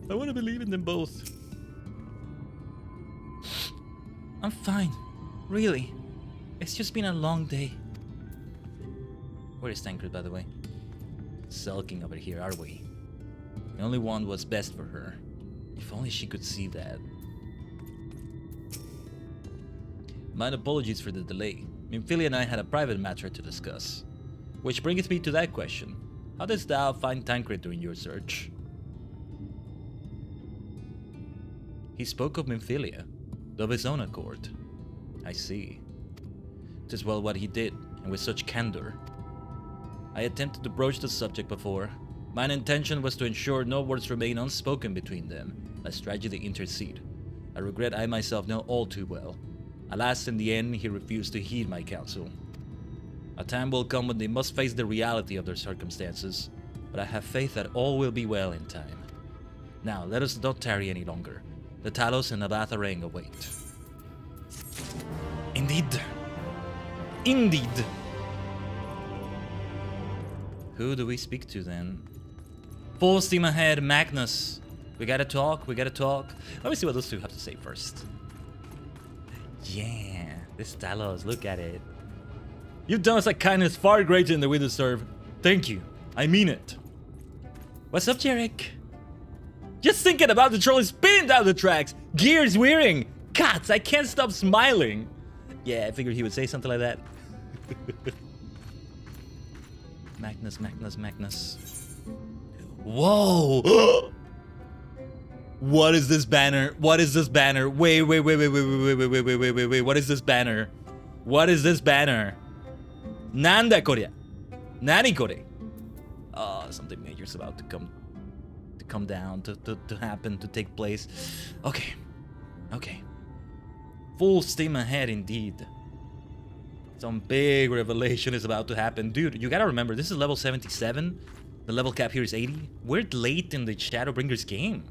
I want to believe in them both. I'm fine. Really. It's just been a long day. Where is Tancred, by the way? Sulking over here, are we? We only want what's best for her. If only she could see that. My apologies for the delay. Minfilia and I had a private matter to discuss. Which brings me to that question. How didst thou find Tancred during your search? He spoke of Minfilia, of his own accord. I see. 'Tis well what he did, and with such candor. I attempted to broach the subject before. Mine intention was to ensure no words remain unspoken between them, lest tragedy intercede. I regret I myself know all too well. Alas, in the end, he refused to heed my counsel. A time will come when they must face the reality of their circumstances, but I have faith that all will be well in time. Now, let us not tarry any longer. The Talos and the Batharang await. Indeed. Indeed. Who do we speak to then? Full steam ahead, Magnus. We gotta talk, we gotta talk. Let me see what those two have to say first. Yeah, this Talos, look at it. You've done us a kindness far greater than we deserve. Thank you. I mean it. What's up, Jarek? Just thinking about the troll spinning down the tracks. Gears wearing. Gods, I can't stop smiling. Yeah, I figured he would say something like that. Magnus, Magnus, Magnus. Whoa! What is this banner? What is this banner? Wait. What is this banner? What is this banner? Nanda kore? Nani kore? Oh, something major's about to come down, to happen, to take place. Okay. Okay. Full steam ahead indeed. Some big revelation is about to happen. Dude, you gotta remember, this is level 77. The level cap here is 80. We're late in the Shadowbringers game.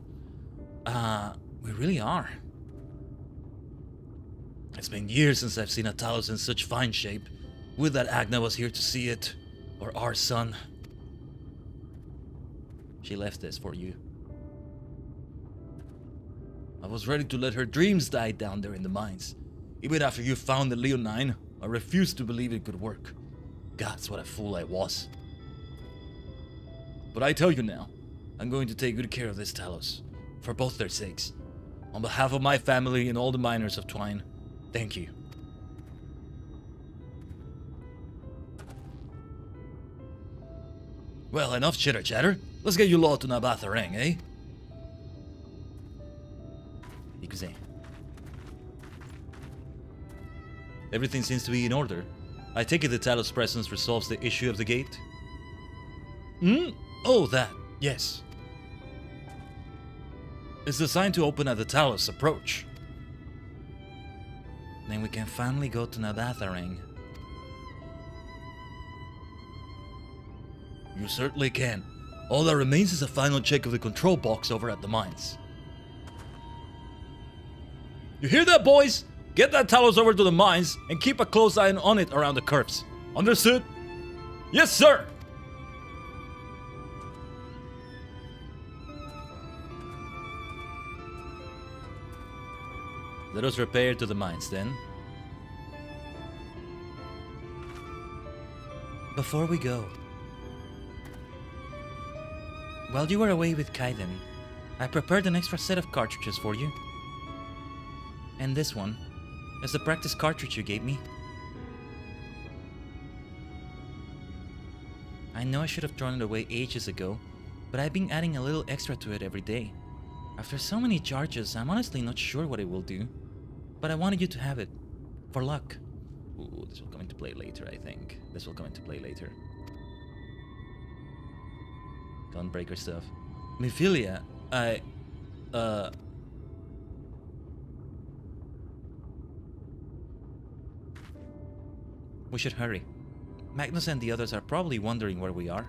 We really are. It's been years since I've seen a Talos in such fine shape. Would that Agna was here to see it. Or our son. She left this for you. I was ready to let her dreams die down there in the mines. Even after you found the Leonine, I refused to believe it could work. Gods, what a fool I was. But I tell you now, I'm going to take good care of this Talos. For both their sakes. On behalf of my family and all the miners of Twine, thank you. Well, enough chitter chatter. Let's get you law to Nabatharang, eh? Ikuze. Everything seems to be in order. I take it the Talos' presence resolves the issue of the gate? Hmm? Oh, that. Yes. It's designed to open at the Talos' approach. Then we can finally go to Nabatharang. You certainly can. All that remains is a final check of the control box over at the mines. You hear that, boys? Get that Talos over to the mines and keep a close eye on it around the curves. Understood? Yes, sir! Let us repair to the mines then. Before we go, while you were away with Khaiden, I prepared an extra set of cartridges for you. And this one is the practice cartridge you gave me. I know I should have thrown it away ages ago, but I've been adding a little extra to it every day. After so many charges, I'm honestly not sure what it will do. But I wanted you to have it. For luck. Ooh, this will come into play later, I think. This will come into play later. Gunbreaker stuff. Mephilia, we should hurry. Magnus and the others are probably wondering where we are.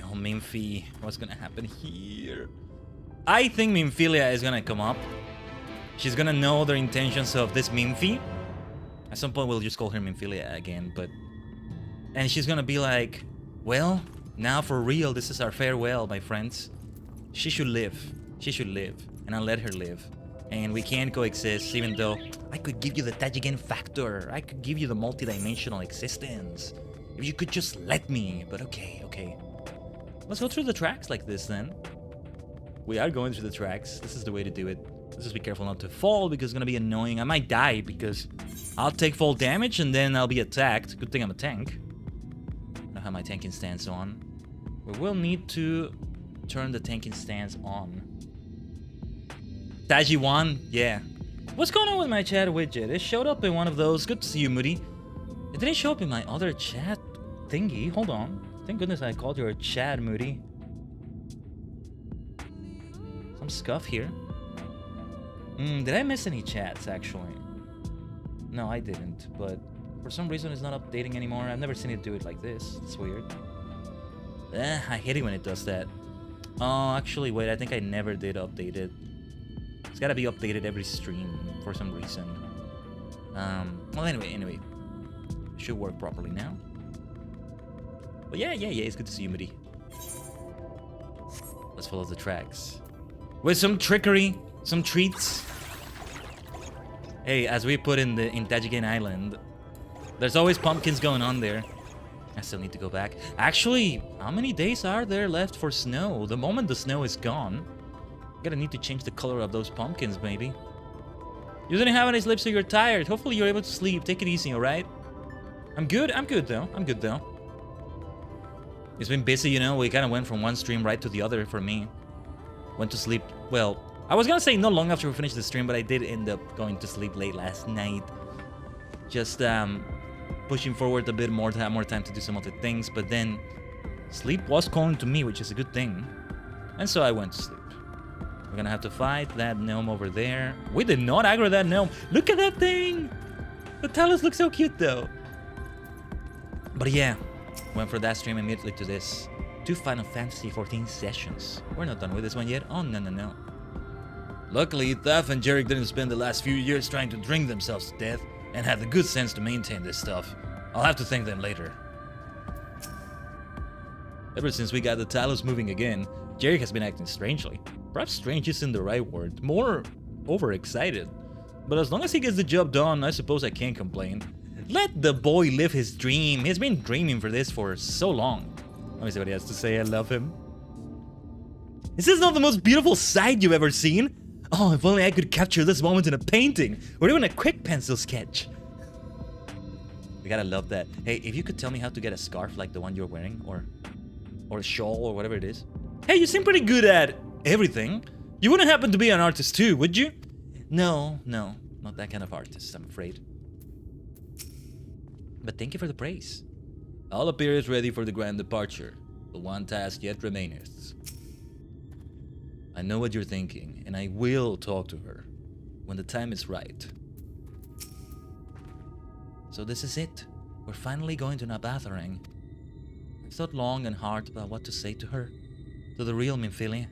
Oh, Memphi, what's gonna happen here? I think Memphilia is gonna come up. She's gonna know the intentions of this Memphi. At some point we'll just call her Memphilia again, but... And she's gonna be like, well, now for real, this is our farewell, my friends. She should live. She should live. And I'll let her live. And we can't coexist, even though I could give you the Tajigen factor. I could give you the multidimensional existence. If you could just let me. But okay, okay. Let's go through the tracks like this then. We are going through the tracks. This is the way to do it. Let's just be careful not to fall because it's gonna be annoying. I might die because I'll take fall damage and then I'll be attacked. Good thing I'm a tank. I don't have my tanking stance on. We will need to turn the tanking stance on. Tajigen, yeah. What's going on with my chat widget? It showed up in one of those. Good to see you, Moody. It didn't show up in my other chat thingy. Hold on. Thank goodness I called you a Chad, Moody. Some scuff here. Did I miss any chats, actually? No, I didn't, but for some reason it's not updating anymore. I've never seen it do it like this. It's weird. I hate it when it does that. Oh, actually, wait, I think I never did update it. It's gotta be updated every stream for some reason. Well, anyway. It should work properly now. But yeah, it's good to see you, Midi. Let's follow the tracks. With some trickery, some treats. Hey, as we put in Tajigen Island, there's always pumpkins going on there. I still need to go back. Actually, how many days are there left for snow? The moment the snow is gone, I'm gonna need to change the color of those pumpkins, maybe. You didn't have any sleep, so you're tired. Hopefully you're able to sleep. Take it easy, alright? I'm good though. It's been busy, you know. We kind of went from one stream right to the other for me. Went to sleep, well, I was gonna say not long after we finished the stream, but I did end up going to sleep late last night. Just, pushing forward a bit more to have more time to do some other things, but then sleep was calling to me, which is a good thing. And so I went to sleep. We're gonna have to fight that gnome over there. We did not aggro that gnome. Look at that thing! The talus looks so cute though. But yeah, went for that stream immediately to this. 2 Final Fantasy XIV sessions. We're not done with this one yet. Oh, no. Luckily, Thaf and Jarek didn't spend the last few years trying to drink themselves to death and had the good sense to maintain this stuff. I'll have to thank them later. Ever since we got the talus moving again, Jarek has been acting strangely. Perhaps strange isn't the right word. More overexcited. But as long as he gets the job done, I suppose I can't complain. Let the boy live his dream. He's been dreaming for this for so long. Let me see what he has to say. I love him. Is this not the most beautiful sight you've ever seen? Oh, if only I could capture this moment in a painting or even a quick pencil sketch. We gotta love that. Hey, if you could tell me how to get a scarf like the one you're wearing, or a shawl or whatever it is. Hey, you seem pretty good at everything. You wouldn't happen to be an artist too, would you? No, not that kind of artist, I'm afraid. But thank you for the praise. All appears ready for the grand departure. The one task yet remaineth. I know what you're thinking, and I will talk to her when the time is right. So this is it. We're finally going to Nabatharang. I thought long and hard about what to say to her, to the real Minfilia.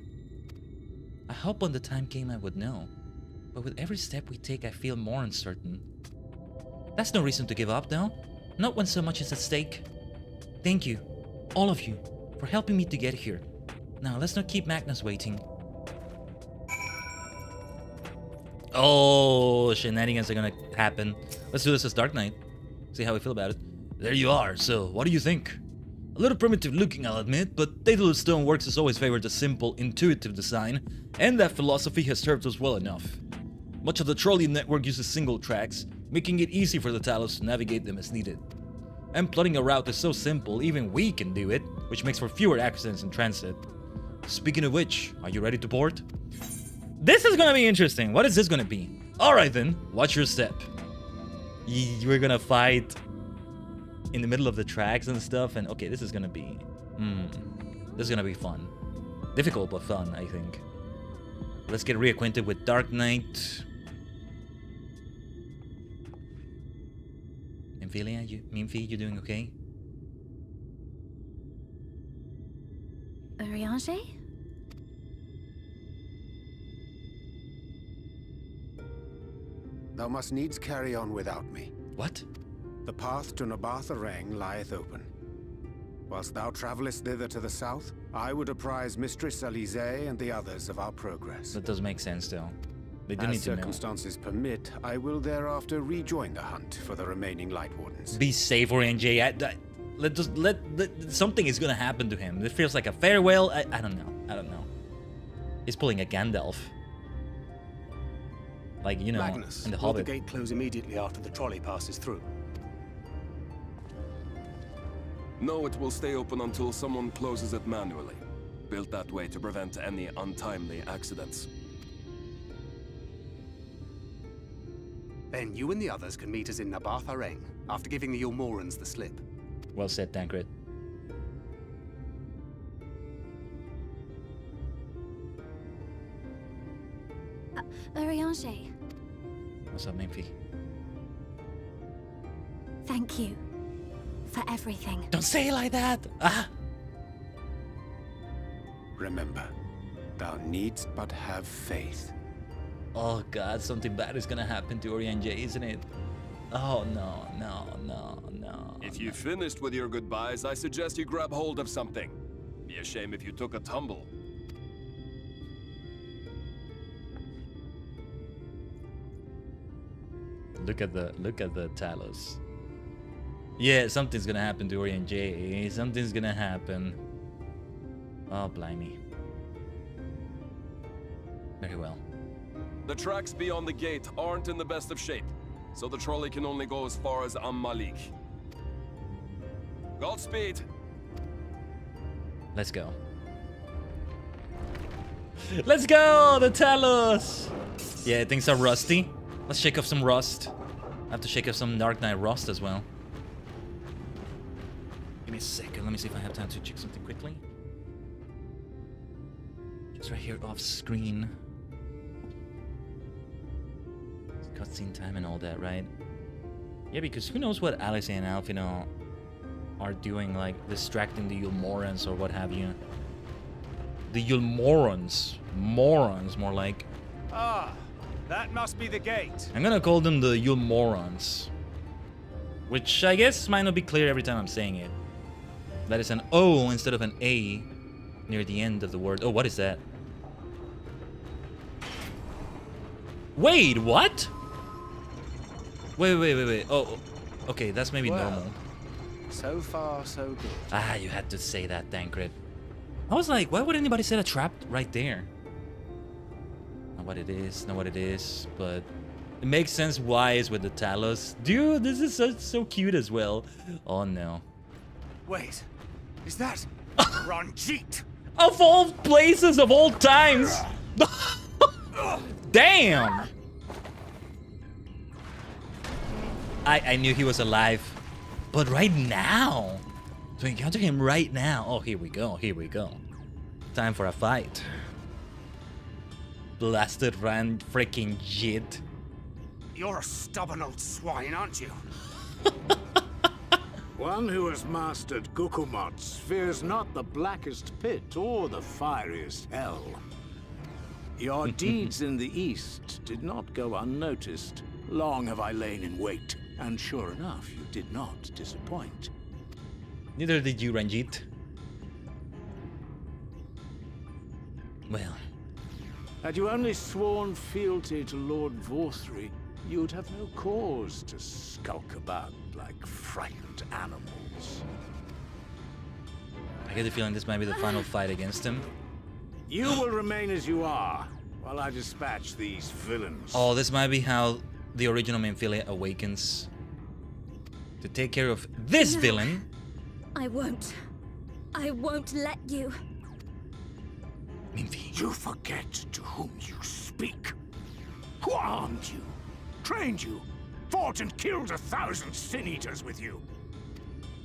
I hope when the time came I would know, but with every step we take I feel more uncertain. That's no reason to give up though, not when so much is at stake. Thank you, all of you, for helping me to get here. Now let's not keep Magnus waiting. Oh, shenanigans are gonna happen. Let's do this as Dark Knight. See how we feel about it. There you are, so what do you think? A little primitive looking, I'll admit, but Daedalus Stoneworks has always favored a simple, intuitive design, and that philosophy has served us well enough. Much of the trolley network uses single tracks, making it easy for the Talus to navigate them as needed. And plotting a route is so simple, even we can do it, which makes for fewer accidents in transit. Speaking of which, are you ready to board? This is gonna be interesting. What is this gonna be? Alright then, watch your step. We're gonna fight in the middle of the tracks and stuff, and okay, this is gonna be... this is gonna be fun. Difficult, but fun, I think. Let's get reacquainted with Dark Knight. Minfilia, Minfi, you doing okay? Urianger? Thou must needs carry on without me. What? The path to Nabatharang lieth open. Whilst thou travellest thither to the south, I would apprise Mistress Elise and the others of our progress. That does make sense, though. They do As need to know. circumstances permit, I will thereafter rejoin the hunt for the remaining Light Wardens. Be safe, Urianger. Let something is gonna happen to him. It feels like a farewell. I don't know. He's pulling a Gandalf. Like, you know, Magnus, in the will Hobbit. the gate close immediately after the trolley passes through? No, it will stay open until someone closes it manually. Built that way to prevent any untimely accidents. Then you and the others can meet us in Nabatharang after giving the Ilmorans the slip. Well said, Tancred. Urianger, What's up, Minfi? thank you for everything. Don't say it like that! Ah! Remember, thou needst but have faith. Oh god, something bad is gonna happen to Orion J, isn't it? Oh no, no, no, no. If you finished with your goodbyes, I suggest you grab hold of something. Be a shame if you took a tumble. Look at the Talos. Yeah, something's gonna happen to Orion J. Something's gonna happen. Oh, blimey. Very well. The tracks beyond the gate aren't in the best of shape, so the trolley can only go as far as Malik. Godspeed. Let's go. Let's go, the Talos. Yeah, things are rusty. Let's shake off some rust. I have to shake off some Dark Knight rust as well. Give me a second. Let me see if I have time to check something quickly. Just right here off screen. Cutscene time and all that, right? Yeah, because who knows what Alice and Alfino are doing, like distracting the Yulmorans or what have you. The Yulmorans. Morons, more like. Ah, that must be the gate. I'm gonna call them the Yulmorans. Which I guess might not be clear every time I'm saying it. That is an O instead of an A near the end of the word. Oh, what is that? Wait, what? Wait. Oh, okay, that's maybe normal. So far, so good. Ah, you had to say that, Tancred. I was like, why would anybody set a trap right there? Not what it is, but it makes sense why it's with the Talos. Dude, this is so cute as well. Oh no. Wait, is that Ranjit? Of all places, of all times! Damn! I knew he was alive. But right now, to encounter him right now. Oh, here we go. Time for a fight. Blasted ran freaking jit. You're a stubborn old swine, aren't you? One who has mastered Gukumots fears not the blackest pit or the fieriest hell. Your deeds in the east did not go unnoticed. Long have I lain in wait, and sure enough, you did not disappoint. Neither did you, Ranjit. Well. Had you only sworn fealty to Lord Vorthry, you'd have no cause to skulk about like frightened animals. I get the feeling this might be the final fight against him. You will remain as you are, while I dispatch these villains. Oh, this might be how the original Minfilia awakens. To take care of this villain. I won't let you. Minfi. You forget to whom you speak. Who armed you, trained you, fought and killed 1,000 sin-eaters with you.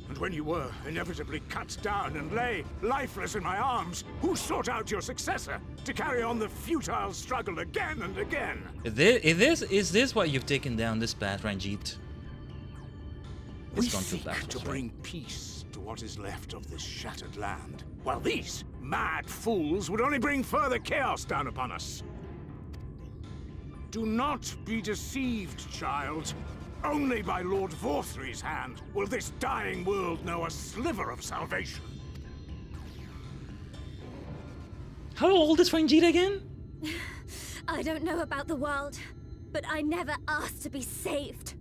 And when you were inevitably cut down and lay lifeless in my arms, who sought out your successor to carry on the futile struggle again and again? Is this why you've taken down this path, Ranjit? We seek to bring peace to what is left of this shattered land, while these mad fools would only bring further chaos down upon us. Do not be deceived, child. Only by Lord Vorthry's hand will this dying world know a sliver of salvation. How old is Ranjit again? I don't know about the world, but I never asked to be saved.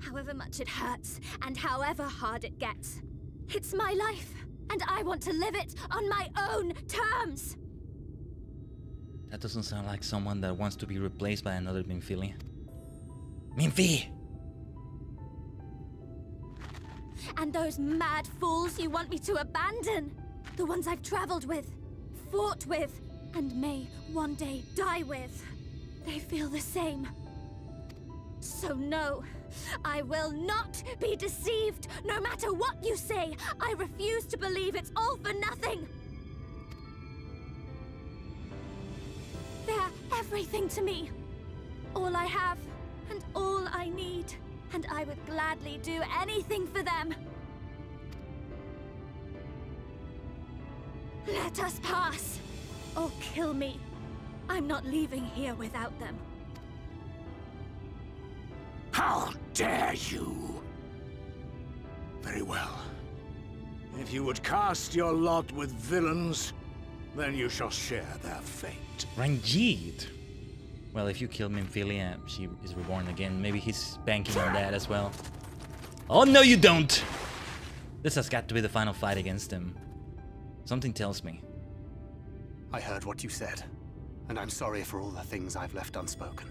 However much it hurts, and however hard it gets. It's my life, and I want to live it on my own terms. That doesn't sound like someone that wants to be replaced by another Minfilia. Minfi! And those mad fools you want me to abandon. The ones I've traveled with, fought with, and may one day die with. They feel the same. So no, I will not be deceived. No matter what you say, I refuse to believe it's all for nothing. They're everything to me. All I have, and all I need. And I would gladly do anything for them. Let us pass! Or kill me. I'm not leaving here without them. How dare you! Very well. If you would cast your lot with villains, then you shall share their fate. Ranjit. Well, if you kill Minfilia, she is reborn again. Maybe he's banking on that as well. Oh, no, you don't! This has got to be the final fight against him. Something tells me. I heard what you said, and I'm sorry for all the things I've left unspoken.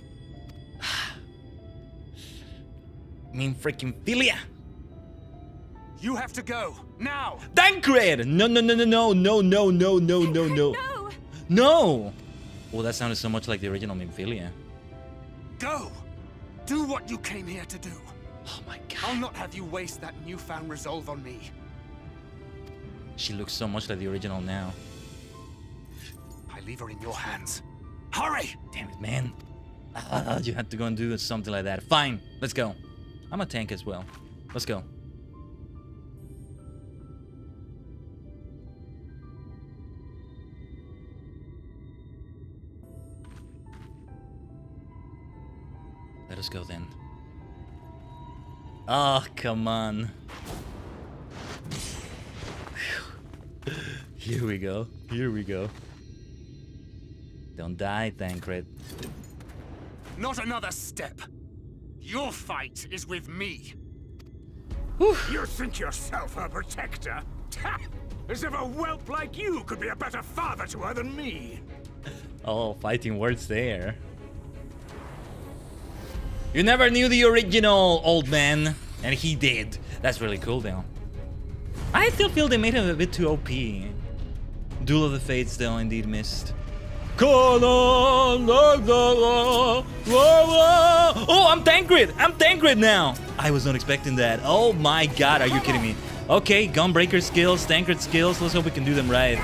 Minfilia! You have to go, now! Tancred! No, no, no, no, no, no, no, no, no, no, no. No! Oh, that sounded so much like the original Minfilia. Go! Do what you came here to do. Oh my god. I'll not have you waste that newfound resolve on me. She looks so much like the original now. I leave her in your hands. Hurry! Damn it, man. You had to go and do something like that. Fine, let's go. I'm a tank as well. Let's go. Let us go then. Oh, come on. Here we go. Here we go. Don't die, Tancred. Not another step. Your fight is with me. You think yourself her protector? As if a whelp like you could be a better father to her than me. Oh, fighting words there. You never knew the original, old man. And he did. That's really cool, though. I still feel they made him a bit too OP. Duel of the Fates, though, indeed missed. Oh, I'm Tancred! I'm Tancred now! I was not expecting that. Oh my god, are you kidding me? Okay, Gunbreaker skills, Tancred skills. Let's hope we can do them right.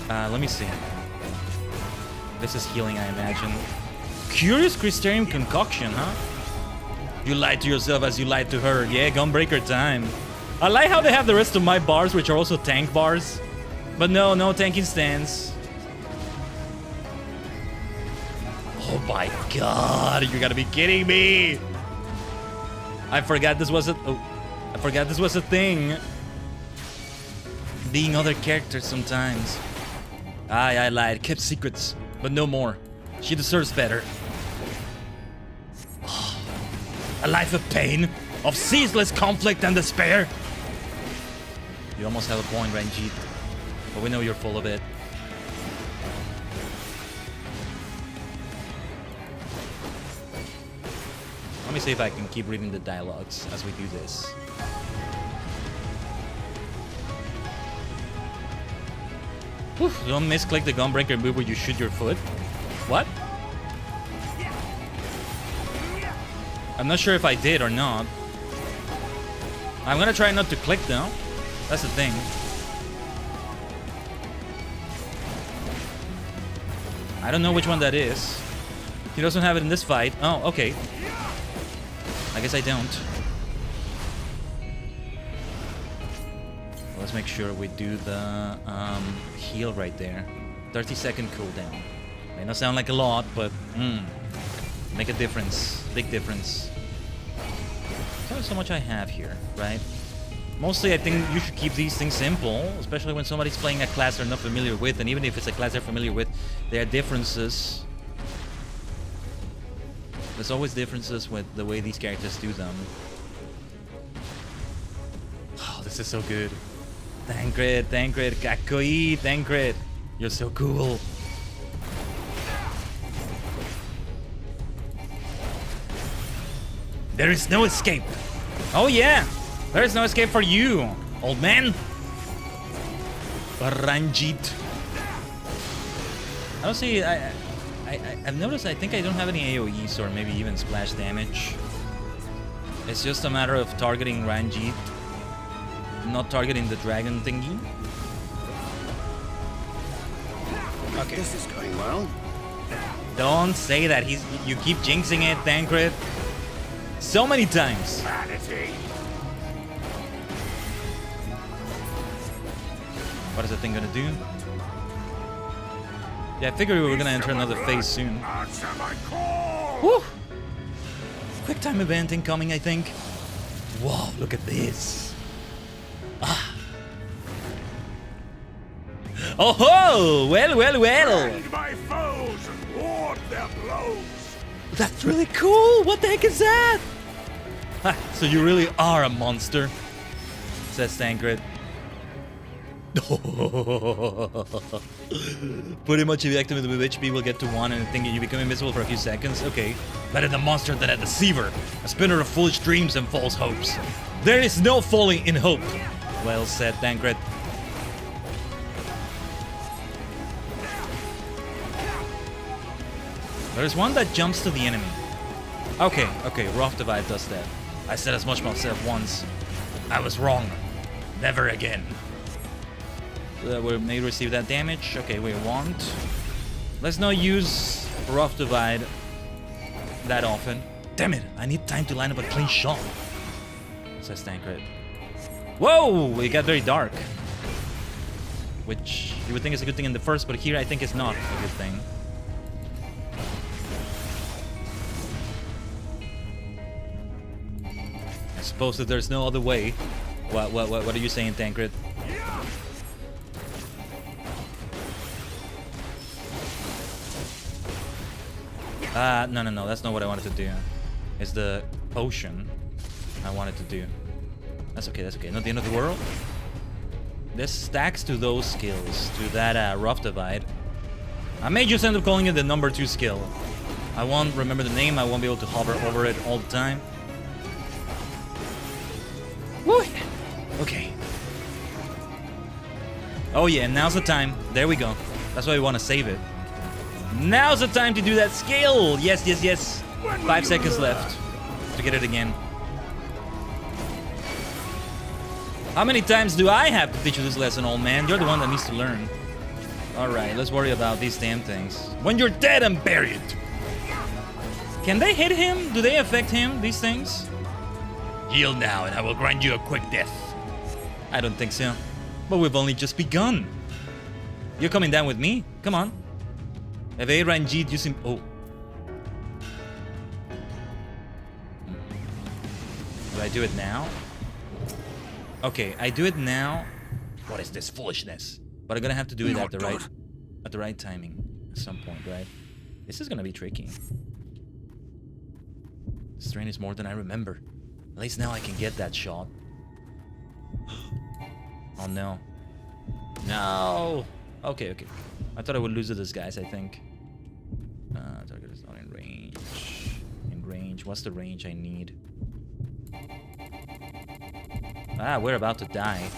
Let me see. This is healing, I imagine. Curious Crystarium concoction, huh? You lied to yourself as you lied to her. Yeah, Gunbreaker time. I like how they have the rest of my bars, which are also tank bars. But no tanking stance. Oh my god, you gotta be kidding me! I forgot this was a thing. Being other characters sometimes. I lied, kept secrets, but no more. She deserves better. A life of pain, of ceaseless conflict and despair. You almost have a point, Ranjit, but we know you're full of it. Let me see if I can keep reading the dialogues as we do this. Whew, don't misclick the Gunbreaker move where you shoot your foot. What? I'm not sure if I did or not. I'm gonna try not to click though. That's the thing. I don't know which one that is. He doesn't have it in this fight. Oh, okay. I guess I don't. Let's make sure we do the heal right there. 30-second cooldown. May not sound like a lot, but make a difference. Big difference. There's so much I have here, right? Mostly I think you should keep these things simple, especially when somebody's playing a class they're not familiar with, and even if it's a class they're familiar with, there are differences. There's always differences with the way these characters do them. Oh, this is so good. Tancred, Kakoi, Tancred. You're so cool. There is no escape. Oh yeah, there is no escape for you, old man. Ranjit. I don't see. I've noticed. I think I don't have any AOEs or maybe even splash damage. It's just a matter of targeting Ranjit, not targeting the dragon thingy. Okay. This is going well. Don't say that. You keep jinxing it, Tancred. So many times. Vanity. What is the thing gonna do? Yeah, I figured we were gonna enter another phase soon. Woo! Quick time event incoming, I think. Whoa, look at this. Ah. Oh ho! Well, well, well! My foes and ward their blows. That's really cool! What the heck is that? Ha, so you really are a monster, says Tancred. Pretty much if you activate with HP, will get to 1 and think you become invisible for a few seconds. Okay. Better the monster than a deceiver. A spinner of foolish dreams and false hopes. There is no folly in hope. Well said, Tancred. There's one that jumps to the enemy. Okay, Rough Divide does that. I said as much myself once. I was wrong. Never again. We may receive that damage. Okay, we won't. Let's not use Rough Divide that often. Damn it, I need time to line up a clean shot, says Tancred. Whoa, it got very dark. Which you would think is a good thing in the first, but here I think it's not a good thing. I suppose that there's no other way. What are you saying, Tancred? No, that's not what I wanted to do. It's the potion I wanted to do. That's okay. Not the end of the world. This stacks to those skills, to that Rough Divide. I may just end up calling it the number 2 skill. I won't remember the name, I won't be able to hover over it all the time. Woo! Okay. Oh yeah, now's the time. There we go. That's why we want to save it. Now's the time to do that skill! Yes, yes, yes. 5 seconds left to get it again. How many times do I have to teach you this lesson, old man? You're the one that needs to learn. Alright, let's worry about these damn things. When you're dead and buried! Can they hit him? Do they affect him, these things? Heal now and I will grant you a quick death. I don't think so. But we've only just begun. You're coming down with me? Come on. Evade Ranjit using... Oh. Do I do it now? Okay, I do it now. What is this foolishness? But I'm gonna have to do it at the right timing. At some point, right? This is gonna be tricky. This terrain is more than I remember. At least now I can get that shot. Oh no. No! Okay. I thought I would lose to this guys, I think. Target is not in range. In range. What's the range I need? Ah, we're about to die.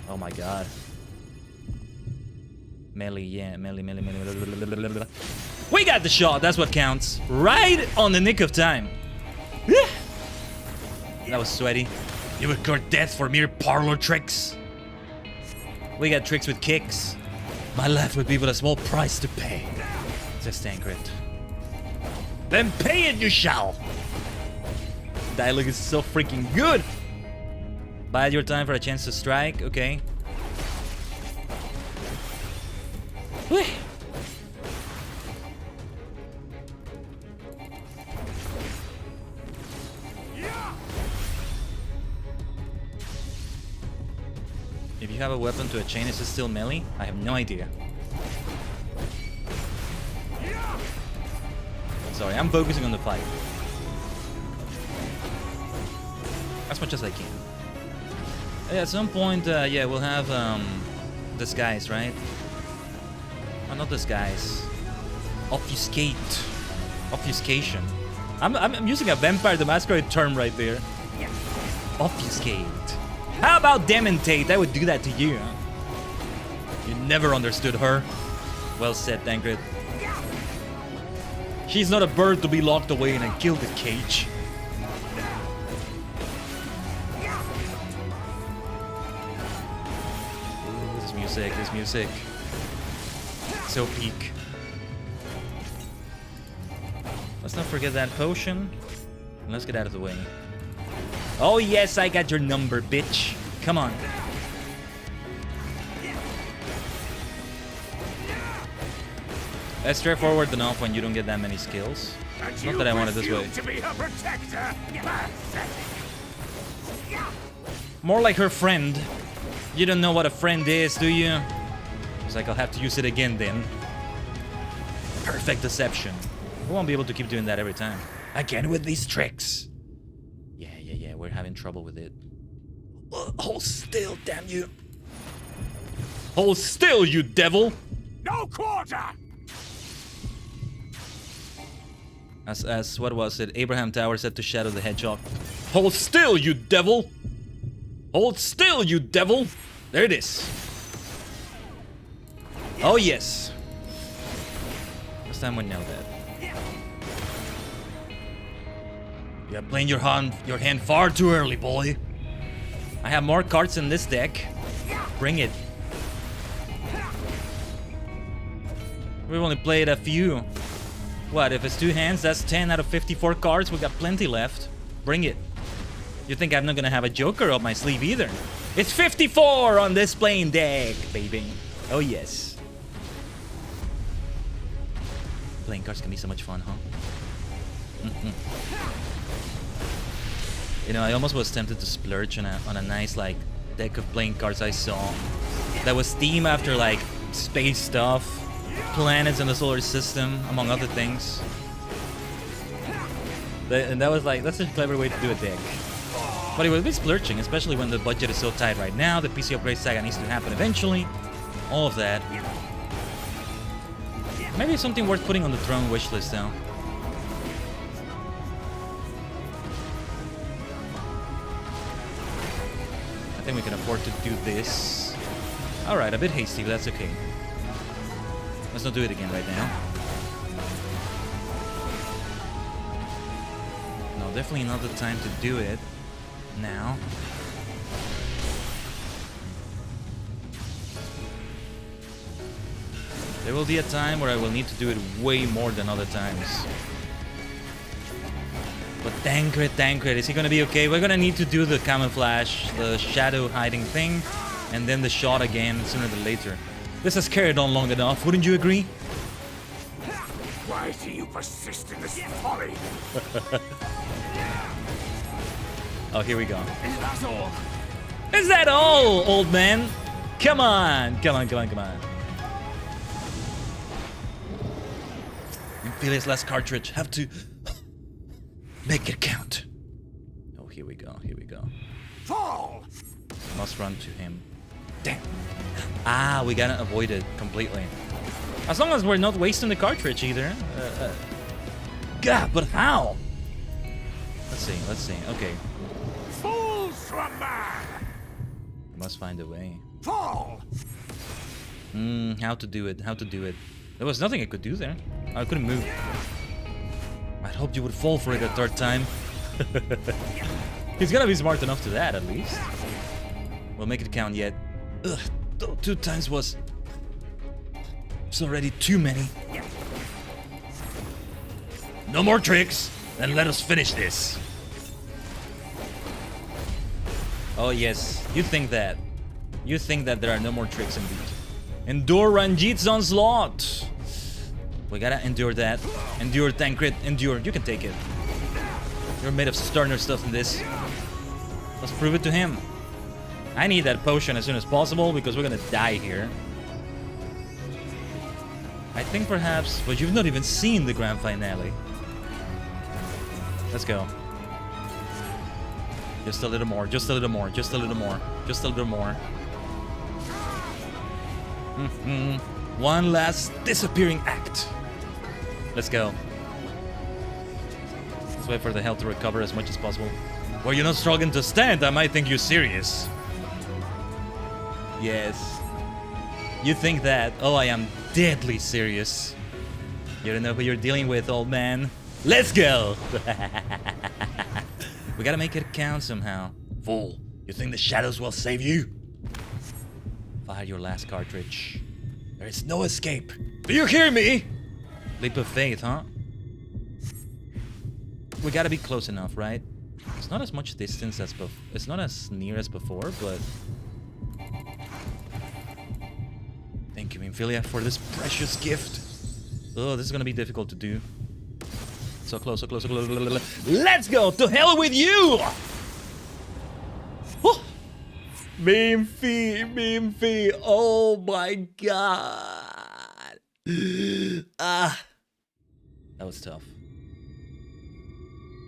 Oh my god. Melee, yeah, melee. We got the shot, that's what counts. Right on the nick of time. That was sweaty. You would court death for mere parlor tricks. We got tricks with kicks. My life would be but a small price to pay, says Tancred. Then pay it you shall. Dialogue is so freaking good. Bide your time for a chance to strike, okay. Whee. If you have a weapon to a chain, is it still melee? I have no idea. Sorry, I'm focusing on the fight. As much as I can. Yeah, at some point, yeah, we'll have disguise, right? Oh, not disguise. Obfuscation. I'm using a Vampire the Masquerade term right there. Obfuscate. How about demontate? I would do that to you. Huh? You never understood her. Well said, Tancred. She's not a bird to be locked away in a gilded cage. Ooh, this music. So peak. Let's not forget that potion. And let's get out of the way. Oh yes, I got your number, bitch. Come on. That's straightforward enough when you don't get that many skills. Not that I want it this way. To be her protector. More like her friend. You don't know what a friend is, do you? It's like I'll have to use it again then. Perfect deception. We won't be able to keep doing that every time. Again with these tricks. Yeah, we're having trouble with it. Hold still, damn you. Hold still, you devil! No quarter! As what was it? Abraham Tower said to Shadow the Hedgehog. Hold still, you devil! Hold still, you devil! There it is. Oh yes. This time we know that. You're playing your hand far too early, boy. I have more cards in this deck. Bring it. We've only played a few. What, if it's 2 hands, that's 10 out of 54 cards. We got plenty left. Bring it. You think I'm not gonna have a Joker up my sleeve either? It's 54 on this playing deck, baby. Oh yes. Playing cards can be so much fun, huh? You know, I almost was tempted to splurge on a nice like deck of playing cards I saw that was themed after like space stuff. Planets in the solar system, among other things. And that was like, that's a clever way to do a deck. But it would be splurging, especially when the budget is so tight right now. The PC upgrade saga needs to happen eventually. All of that. Maybe something worth putting on the throne wishlist though. I think we can afford to do this. Alright, a bit hasty, but that's okay. Let's not do it again right now. No, definitely not the time to do it now. There will be a time where I will need to do it way more than other times. But Tancred, is he gonna be okay? We're gonna need to do the camouflage, the shadow hiding thing, and then the shot again sooner than later. This has carried on long enough, wouldn't you agree? Why do you persist in this folly? Oh, here we go. Is that all? Is that all, old man? Come on, come on, come on, come on. Imperial's last cartridge. Have to make it count. Oh, here we go, here we go. Fall! Must run to him. Damn. Ah, we gotta avoid it completely. As long as we're not wasting the cartridge either. God, but how? Let's see, okay. Fools from man! We must find a way. Fall! How to do it, how to do it. There was nothing I could do there. I couldn't move. I'd hoped you would fall for it a third time. He's gonna be smart enough to that, at least. We'll make it count yet. Ugh, 2 times was... It's already too many. No more tricks, then let us finish this. Oh yes, you think that. You think that there are no more tricks indeed. Endure Ranjit's onslaught. We gotta endure that. Endure, Tancred, endure. You can take it. You're made of sterner stuff than this. Let's prove it to him. I need that potion as soon as possible because we're gonna die here. I think perhaps, but you've not even seen the grand finale. Let's go. Just a little more, just a little more, just a little more, just a little more. One last disappearing act. Let's go. Let's wait for the health to recover as much as possible. Were you not struggling to stand? I might think you're serious. Yes. You think that? Oh, I am deadly serious. You don't know who you're dealing with, old man. Let's go! We gotta make it count somehow. Fool, you think the shadows will save you? Fire your last cartridge. There is no escape. Do you hear me? Leap of faith, huh? We gotta be close enough, right? It's not as much distance as it's not as near as before, but thank you, Infilia, for this precious gift. Oh, this is gonna be difficult to do. So close, so close, so close. Let's go! To hell with you! Oh. Meme-fee. Oh my god. Ah. That was tough.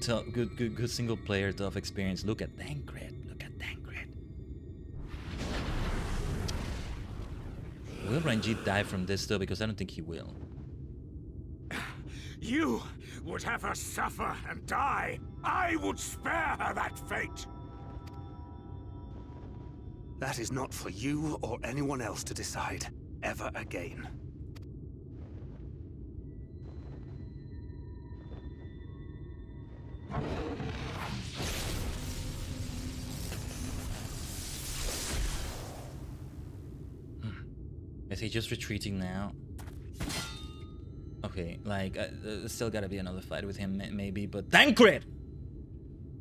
Tough, good single player, tough experience. Look at Tancred. Will Ranjit die from this though? Because I don't think he will. You would have her suffer and die. I would spare her that fate. That is not for you or anyone else to decide ever again. Is he just retreating now? Okay, like, still gotta be another fight with him, maybe, but Tancred!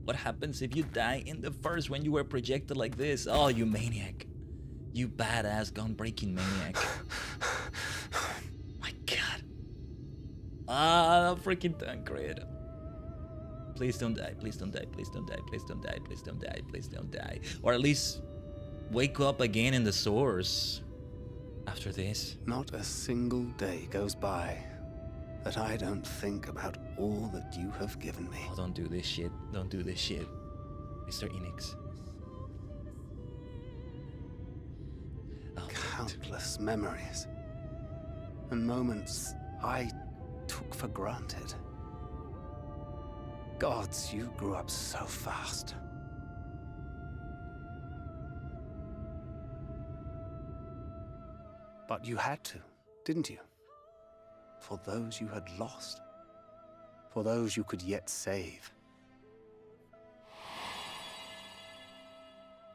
What happens if you die in the first when you were projected like this? Oh, you maniac. You badass gun-breaking maniac. My god. Ah, freaking Tancred. Please don't die, please don't die, please don't die, please don't die, please don't die, please don't die. Or at least wake up again in the source after this. Not a single day goes by that I don't think about all that you have given me. Oh, don't do this shit. Don't do this shit, Mr. Enix. Oh, countless memories and moments I took for granted. Gods, you grew up so fast. But you had to, didn't you? For those you had lost. For those you could yet save.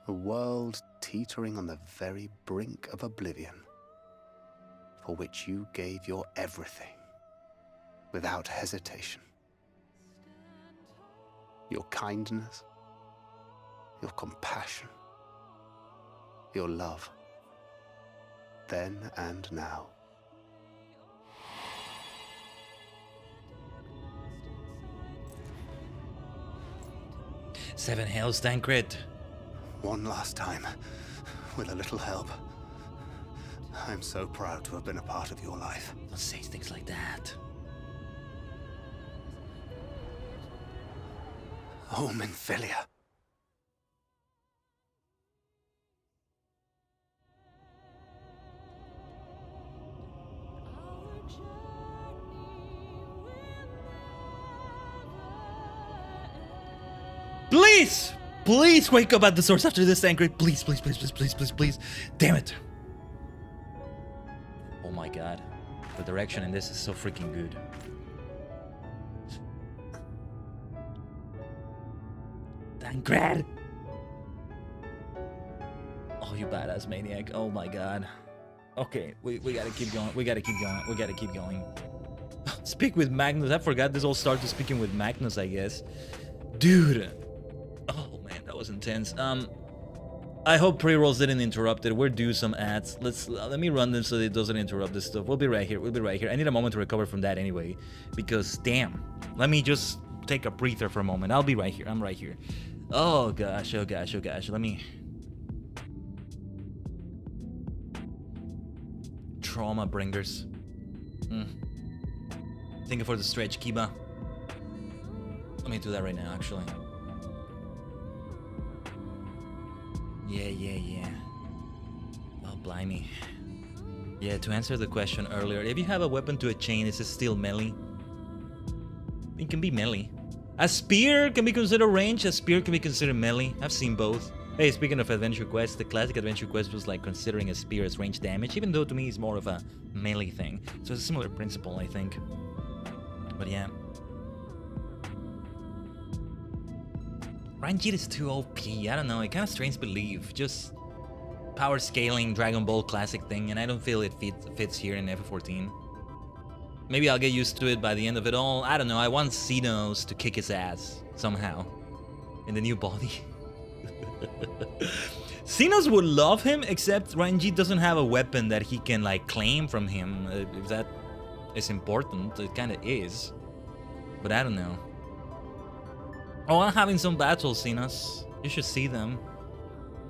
A world teetering on the very brink of oblivion, for which you gave your everything, without hesitation. Your kindness, your compassion, your love, then and now. Seven hells, Tancred. One last time, with a little help. I'm so proud to have been a part of your life. Don't say things like that. Oh, Minfilia. Please! Please wake up at the source after this, Tancred. Please, please, please, please, please, please, please. Damn it. Oh my god. The direction in this is so freaking good. Tancred! Oh, you badass maniac. Oh my god. Okay, we gotta keep going. We gotta keep going. We gotta keep going. Speak with Magnus. I forgot this all started speaking with Magnus, I guess. Dude. Oh man, that was intense. I hope pre-rolls didn't interrupt it. We're due some ads. Let me run them so that it doesn't interrupt this stuff. We'll be right here. We'll be right here. I need a moment to recover from that anyway, because damn. Let me just take a breather for a moment. I'll be right here. I'm right here. Oh gosh. Oh gosh. Oh gosh. Let me. Trauma bringers. Thank you for the stretch, Kiba. Let me do that right now, actually. Yeah. Oh, blimey. Yeah, to answer the question earlier, if you have a weapon to a chain, is it still melee? It can be melee. A spear can be considered range, a spear can be considered melee. I've seen both. Hey, speaking of Adventure Quest, the classic Adventure Quest was like considering a spear as range damage, even though to me it's more of a melee thing. So it's a similar principle, I think. But yeah. Ranjit is too OP, I don't know, it kind of strains belief. Just power scaling, Dragon Ball classic thing, and I don't feel it fits here in FF14. Maybe I'll get used to it by the end of it all. I don't know, I want Xenos to kick his ass, somehow. in the new body. Xenos would love him, except Renji doesn't have a weapon that he can like claim from him. If that is important, it kind of is. But I don't know. Oh, I'm having some battles, Xenos. You should see them.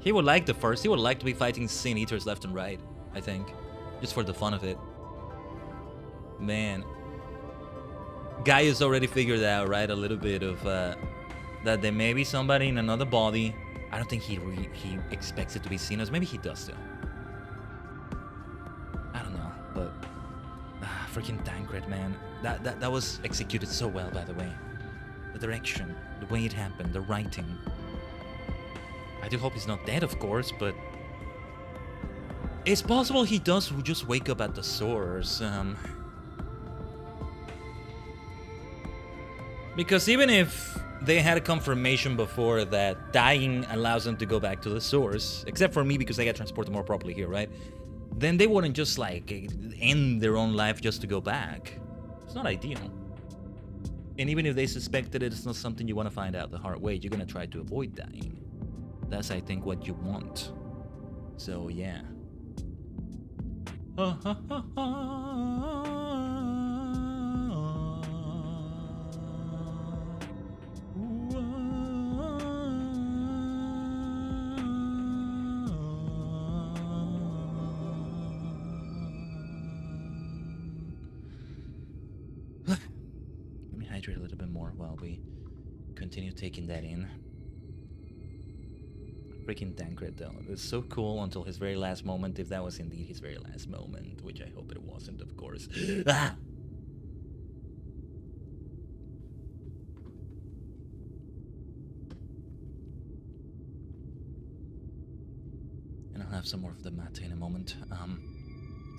He would like the first. He would like to be fighting Sin Eaters left and right, I think. Just for the fun of it. Man. Guy has already figured out, right, a little bit of that there may be somebody in another body. I don't think he expects it to be Xenos. Maybe he does though. I don't know, but freaking Tancred, man. That was executed so well, by the way. The direction, the way it happened, the writing. I do hope he's not dead, of course, but it's possible he does just wake up at the source. Because even if they had a confirmation before that dying allows them to go back to the source, except for me because I get transported more properly here, right? Then they wouldn't just like end their own life just to go back. It's not ideal. And even if they suspected it, it's not something you want to find out the hard way. You're gonna try to avoid dying. That's, I think, what you want. So yeah. Let me hydrate a little bit more while we continue taking that in. Freaking Tancred though. It's so cool until his very last moment, if that was indeed his very last moment, which I hope it wasn't, of course. Ah! And I'll have some more of the mate in a moment.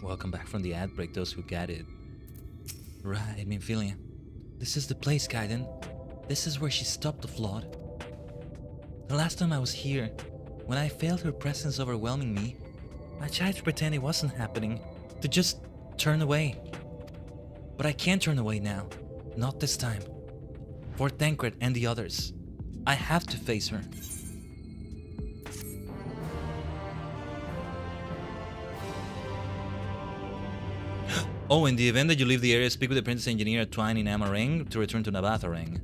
Welcome back from the ad break, those who got it. Right, Minfilia. This is the place, Khaiden. This is where she stopped the flood. The last time I was here, when I felt her presence overwhelming me, I tried to pretend it wasn't happening, to just turn away. But I can't turn away now. Not this time. For Tancred and the others. I have to face her. Oh, in the event that you leave the area, speak with the Princess Engineer Twine in Amarang to return to Navatharang.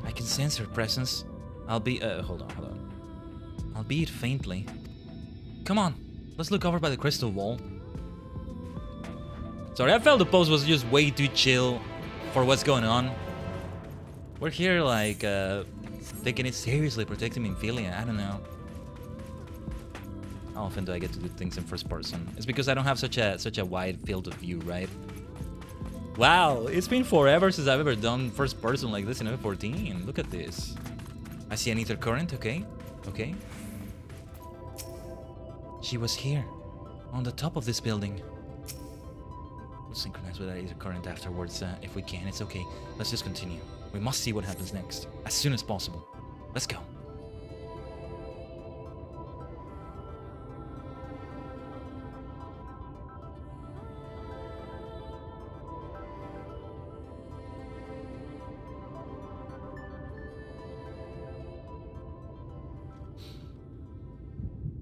I can sense her presence. I'll be... hold on. I'll be it faintly. Come on, let's look over by the crystal wall. Sorry, I felt the pose was just way too chill for what's going on. We're here, like, taking it seriously, protecting Minfilia. I don't know. How often do I get to do things in first person? It's because I don't have such a wide field of view, right? Wow, it's been forever since I've ever done first person like this in FF14. Look at this. I see an ether current, okay. Okay. She was here, on the top of this building. We'll synchronize with that ether current afterwards if we can. It's okay. Let's just continue. We must see what happens next, as soon as possible. Let's go.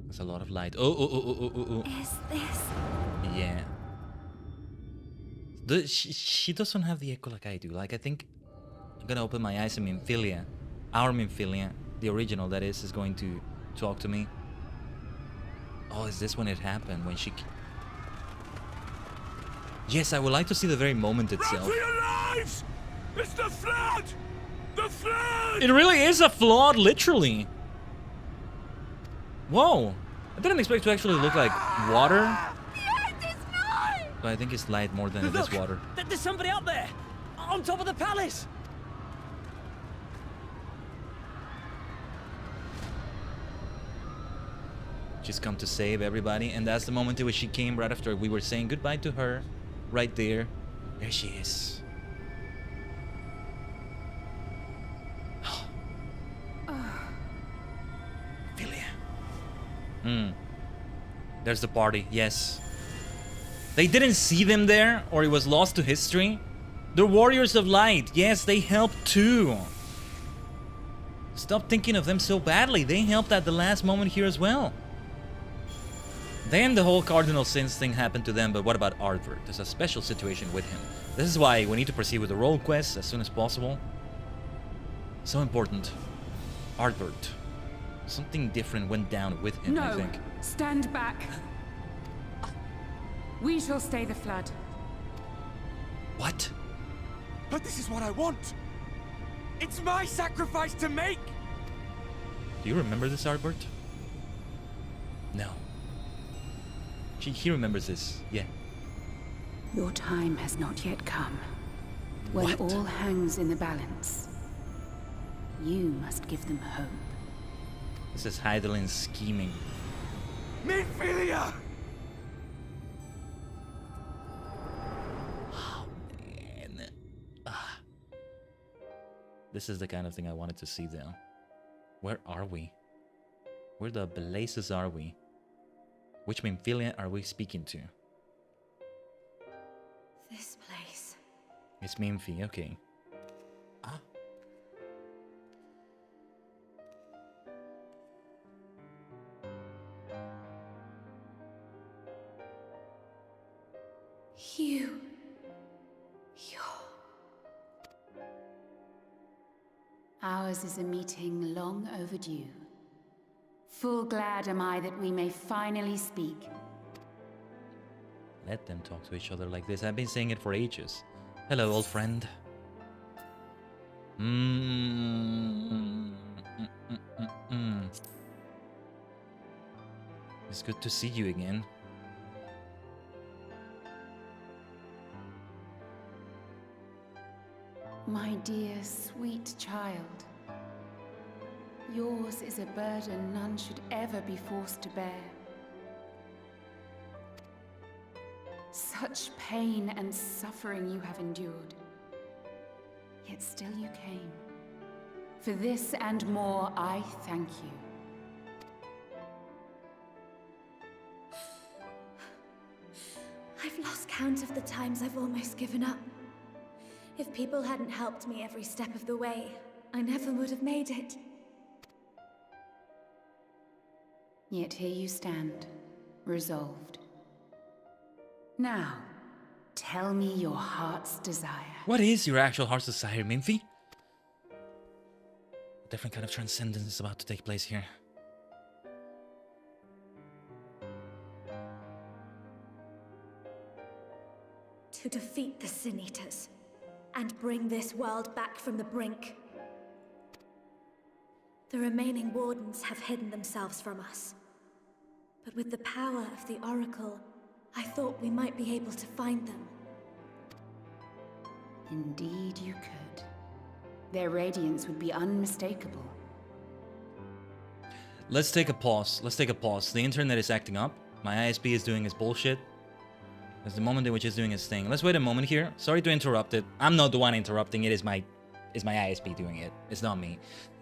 There's a lot of light. Oh. Is this? Yeah. She doesn't have the echo like I do. Like, I think I'm gonna open my eyes and Minfilia, our Minfilia, the original that is going to talk to me. Oh, is this when it happened? When she... Yes, I would like to see the very moment itself. Run for your lives! It's the flood! The flood! It really is a flood, literally. Whoa! I didn't expect it to actually look like water. But I think it's light more than it is water. There's somebody up there! On top of the palace! She's come to save everybody, and that's the moment in which she came right after we were saying goodbye to her. Right there. There she is. There's the party, yes. They didn't see them there, or it was lost to history. The Warriors of Light. Yes, they helped too. Stop thinking of them so badly. They helped at the last moment here as well. Then the whole Cardinal Sins thing happened to them, but what about Arthur? There's a special situation with him. This is why we need to proceed with the role quest as soon as possible. So important. Arthur. Something different went down with him, I think. Stand back. We shall stay the flood. What? But this is what I want. It's my sacrifice to make. Do you remember this, Arbert? No. He remembers this, yeah. Your time has not yet come. When What? all hangs in the balance, you must give them hope. This is Hydaelyn scheming. Minfilia! Oh, man. This is the kind of thing I wanted to see, though. Where are we? Where the blazes are we? Which Minfilia are we speaking to? This place. It's Minfi, okay. Ah. Ours is a meeting long overdue. Full glad am I that we may finally speak. Let them talk to each other like this. I've been saying it for ages. Hello, old friend. It's good to see you again. My dear, sweet child. Yours is a burden none should ever be forced to bear. Such pain and suffering you have endured. Yet still you came. For this and more, I thank you. I've lost count of the times I've almost given up. If people hadn't helped me every step of the way, I never would have made it. Yet here you stand, resolved. Now, tell me your heart's desire. What is your actual heart's desire, Minfi? A different kind of transcendence is about to take place here. To defeat the Sin Eaters, and bring this world back from the brink. The remaining Wardens have hidden themselves from us. But with the power of the Oracle, I thought we might be able to find them. Indeed you could. Their radiance would be unmistakable. Let's take a pause. Let's take a pause. The internet is acting up. My ISP is doing its bullshit. It's the moment in which it's doing its thing. Let's wait a moment here. Sorry to interrupt it. I'm not the one interrupting it. It's my ISP doing it. It's not me.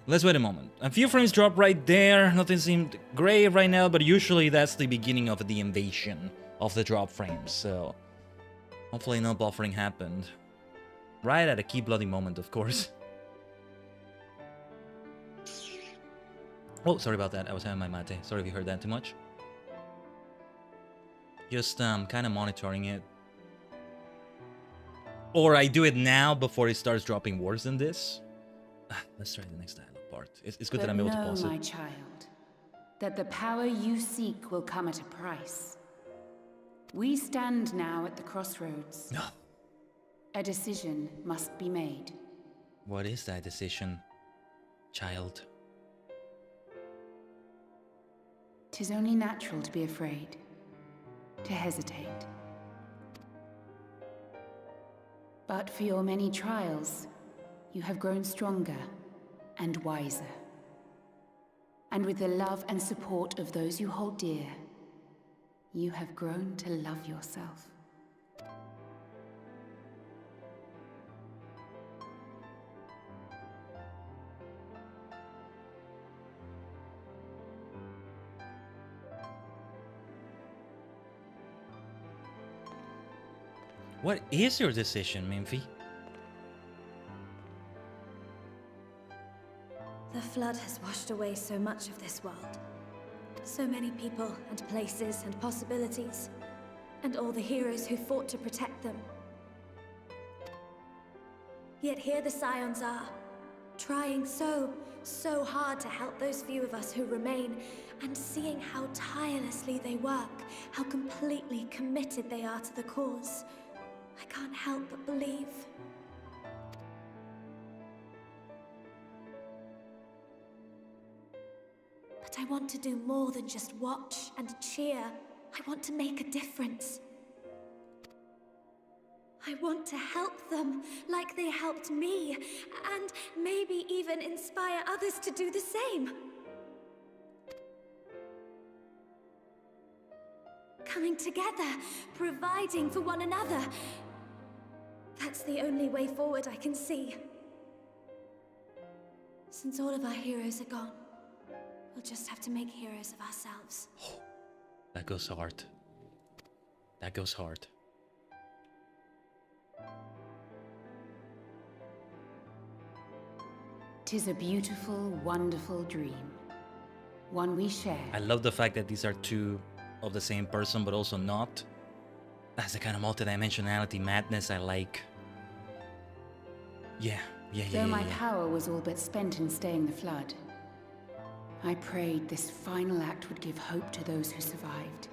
Let's wait a moment. A few frames dropped right there. Nothing seemed great right now, but usually that's the beginning of the invasion of the drop frames. So hopefully no buffering happened. Right at a key bloody moment, of course. Oh, sorry about that. I was having my mate. Sorry if you heard that too much. Just kind of monitoring it. Or I do it now before it starts dropping worse than this. Let's try the next dialogue part. It's good that I'm able to pause it. But know, my child, that the power you seek will come at a price. We stand now at the crossroads. No. A decision must be made. What is that decision, child? 'Tis only natural to be afraid, to hesitate. But for your many trials, you have grown stronger and wiser. And with the love and support of those you hold dear, you have grown to love yourself. What is your decision, Minfi? flood has washed away so much of this world. So many people and places and possibilities. And all the heroes who fought to protect them. Yet here the Scions are, trying so hard to help those few of us who remain, and seeing how tirelessly they work, how completely committed they are to the cause. I can't help but believe. But I want to do more than just watch and cheer. I want to make a difference. I want to help them like they helped me, and maybe even inspire others to do the same. Coming together, providing for one another. That's the only way forward I can see. Since all of our heroes are gone, we'll just have to make heroes of ourselves. That goes hard. That goes hard. "'Tis a beautiful, wonderful dream. One we share." I love the fact that these are two of the same person, but also not. That's the kind of multidimensionality madness I like. Yeah. Though my power was all but spent in staying the flood, I prayed this final act would give hope to those who survived.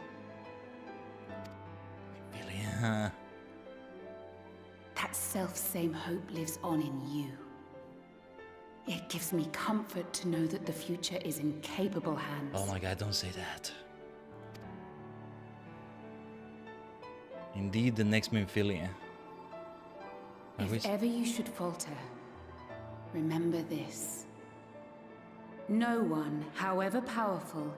Yeah. That self-same hope lives on in you. It gives me comfort to know that the future is in capable hands. Oh my god, don't say that. Indeed, the next Minfilia. If ever you should falter, remember this. No one, however powerful,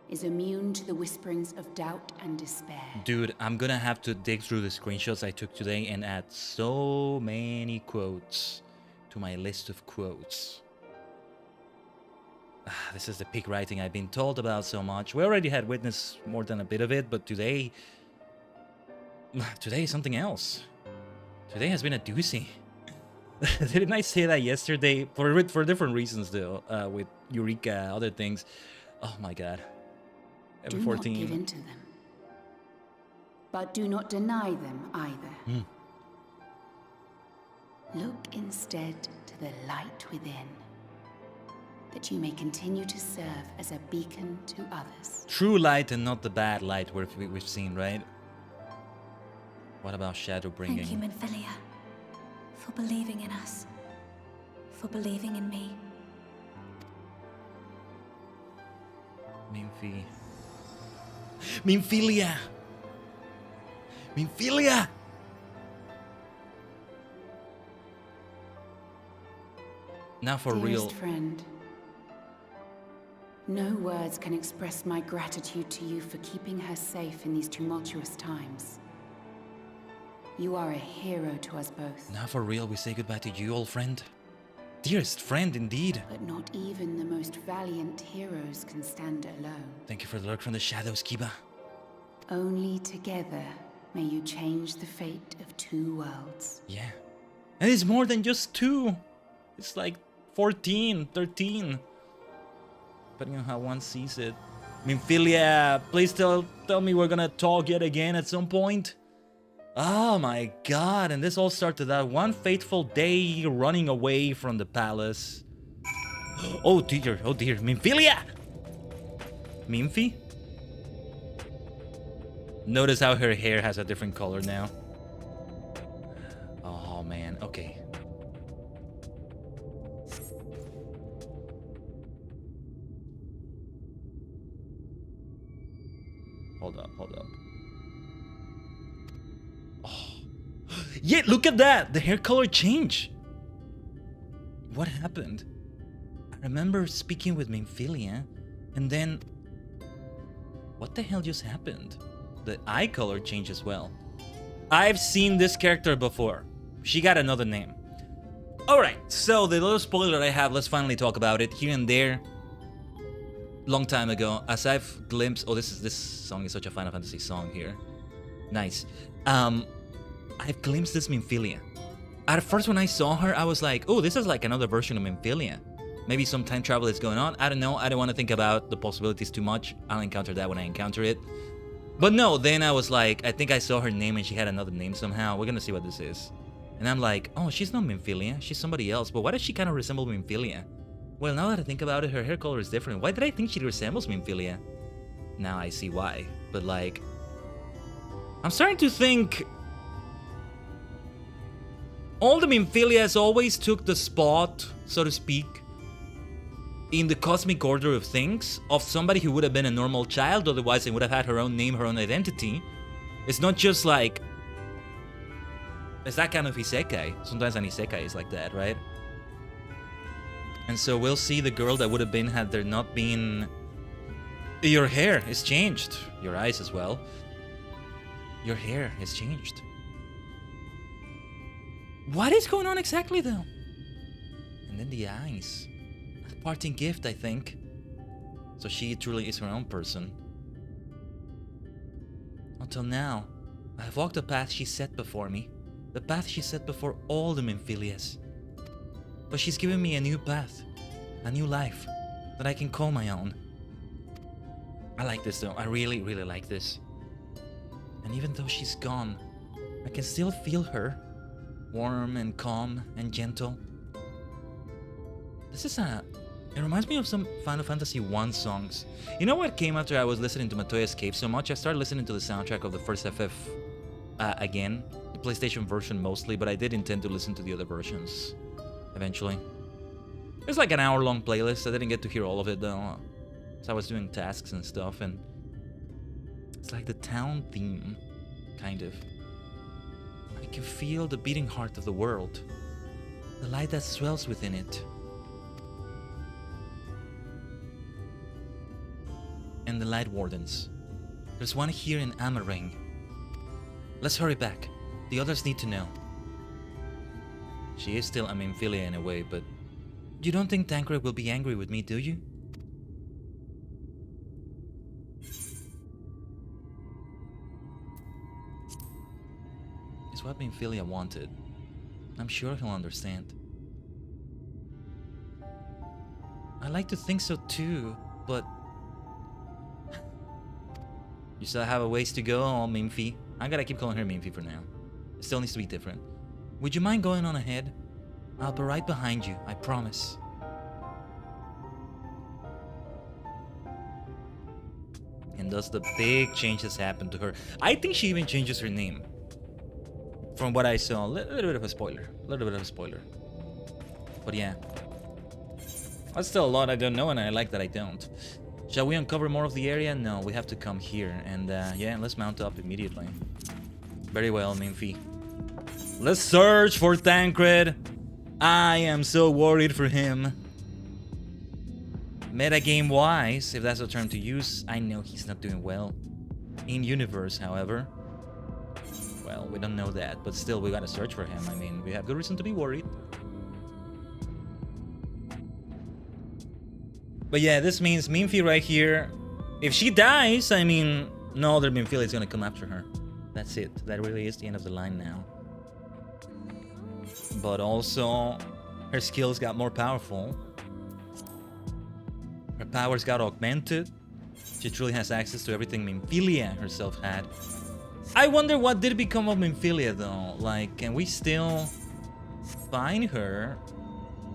is immune to the whisperings of doubt and despair. Dude, I'm gonna have to dig through the screenshots I took today and add so many quotes to my list of quotes. This is the peak writing I've been told about so much. We already had witnessed more than a bit of it, but today is something else. Today has been a doozy. Didn't I say that yesterday? For different reasons though, with Eureka, other things. Oh my god. Do not give in to them. But do not deny them either. Look instead to the light within, that you may continue to serve as a beacon to others. True light and not the bad light we've seen, right? What about Shadowbringing? Thank you, Minfilia, for believing in us, for believing in me. Minfilia! Minfilia! Now for real. Dearest friend, no words can express my gratitude to you for keeping her safe in these tumultuous times. You are a hero to us both. Now for real, we say goodbye to you, old friend. Dearest friend, indeed. But not even the most valiant heroes can stand alone. Thank you for the lurk from the shadows, Kiba. Only together may you change the fate of two worlds. Yeah. And it's more than just two. It's like 14, 13. Depending on how one sees it. Minfilia, please tell me we're gonna talk yet again at some point. Oh my god, and this all started that one fateful day running away from the palace. Oh dear, Minfilia! Minfi? Notice how her hair has a different color now. Oh man, okay. Hold up. Yeah, look at that! The hair color changed! What happened? I remember speaking with Minfilia, and then... What the hell just happened? The eye color changed as well. I've seen this character before. She got another name. Alright, so the little spoiler I have, let's finally talk about it. Here and there, long time ago, as I've glimpsed... Oh, this song is such a Final Fantasy song here. Nice. I've glimpsed this Minfilia. At first when I saw her, I was like, oh, this is like another version of Minfilia. Maybe some time travel is going on. I don't know. I don't want to think about the possibilities too much. I'll encounter that when I encounter it. But no, then I was like, I think I saw her name and she had another name somehow. We're gonna see what this is. And I'm like, oh, she's not Minfilia. She's somebody else. But why does she kind of resemble Minfilia? Well, now that I think about it, her hair color is different. Why did I think she resembles Minfilia? Now I see why. But like, I'm starting to think all the Minfilias always took the spot, so to speak, in the cosmic order of things of somebody who would have been a normal child, otherwise they would have had her own name, her own identity. It's not just like, it's that kind of isekai. Sometimes an isekai is like that, right? And so we'll see the girl that would have been had there not been... Your hair is changed. Your eyes as well. Your hair has changed. What is going on exactly though? And then the eyes. A parting gift, I think. So she truly is her own person. Until now, I have walked the path she set before me. The path she set before all the Minfilias. But she's given me a new path. A new life. That I can call my own. I like this though. I really, really like this. And even though she's gone, I can still feel her. Warm and calm and gentle. This is a... It reminds me of some Final Fantasy I songs. You know what came after I was listening to Matoya's Cave so much? I started listening to the soundtrack of the first FF again. The PlayStation version mostly, but I did intend to listen to the other versions eventually. It's like an hour-long playlist. I didn't get to hear all of it though. So I was doing tasks and stuff, and it's like the town theme, kind of. I can feel the beating heart of the world, the light that swells within it. And the Light Wardens. There's one here in Amaring. Let's hurry back. The others need to know. She is still a Minfilia in a way, but you don't think Tancred will be angry with me, do you? It's what Minfilia wanted. I'm sure he'll understand. I like to think so too, but... You still have a ways to go, oh Minfi. I'm gonna keep calling her Minfi for now. It still needs to be different. Would you mind going on ahead? I'll be right behind you, I promise. And thus the big changes happen to her. I think she even changes her name. From what I saw, a little bit of a spoiler. But yeah. That's still a lot I don't know, and I like that I don't. Shall we uncover more of the area? No, we have to come here. And yeah, let's mount up immediately. Very well, Minfi. Let's search for Tancred. I am so worried for him. Metagame-wise, if that's a term to use, I know he's not doing well. In-universe, however. Well, we don't know that, but still, we gotta search for him. I mean, we have good reason to be worried. But yeah, this means Minfi right here. If she dies, I mean, no other Minfilia is gonna come after her. That's it. That really is the end of the line now. But also, her skills got more powerful. Her powers got augmented. She truly has access to everything Minfilia herself had. I wonder what did become of Minfilia though. Like, can we still find her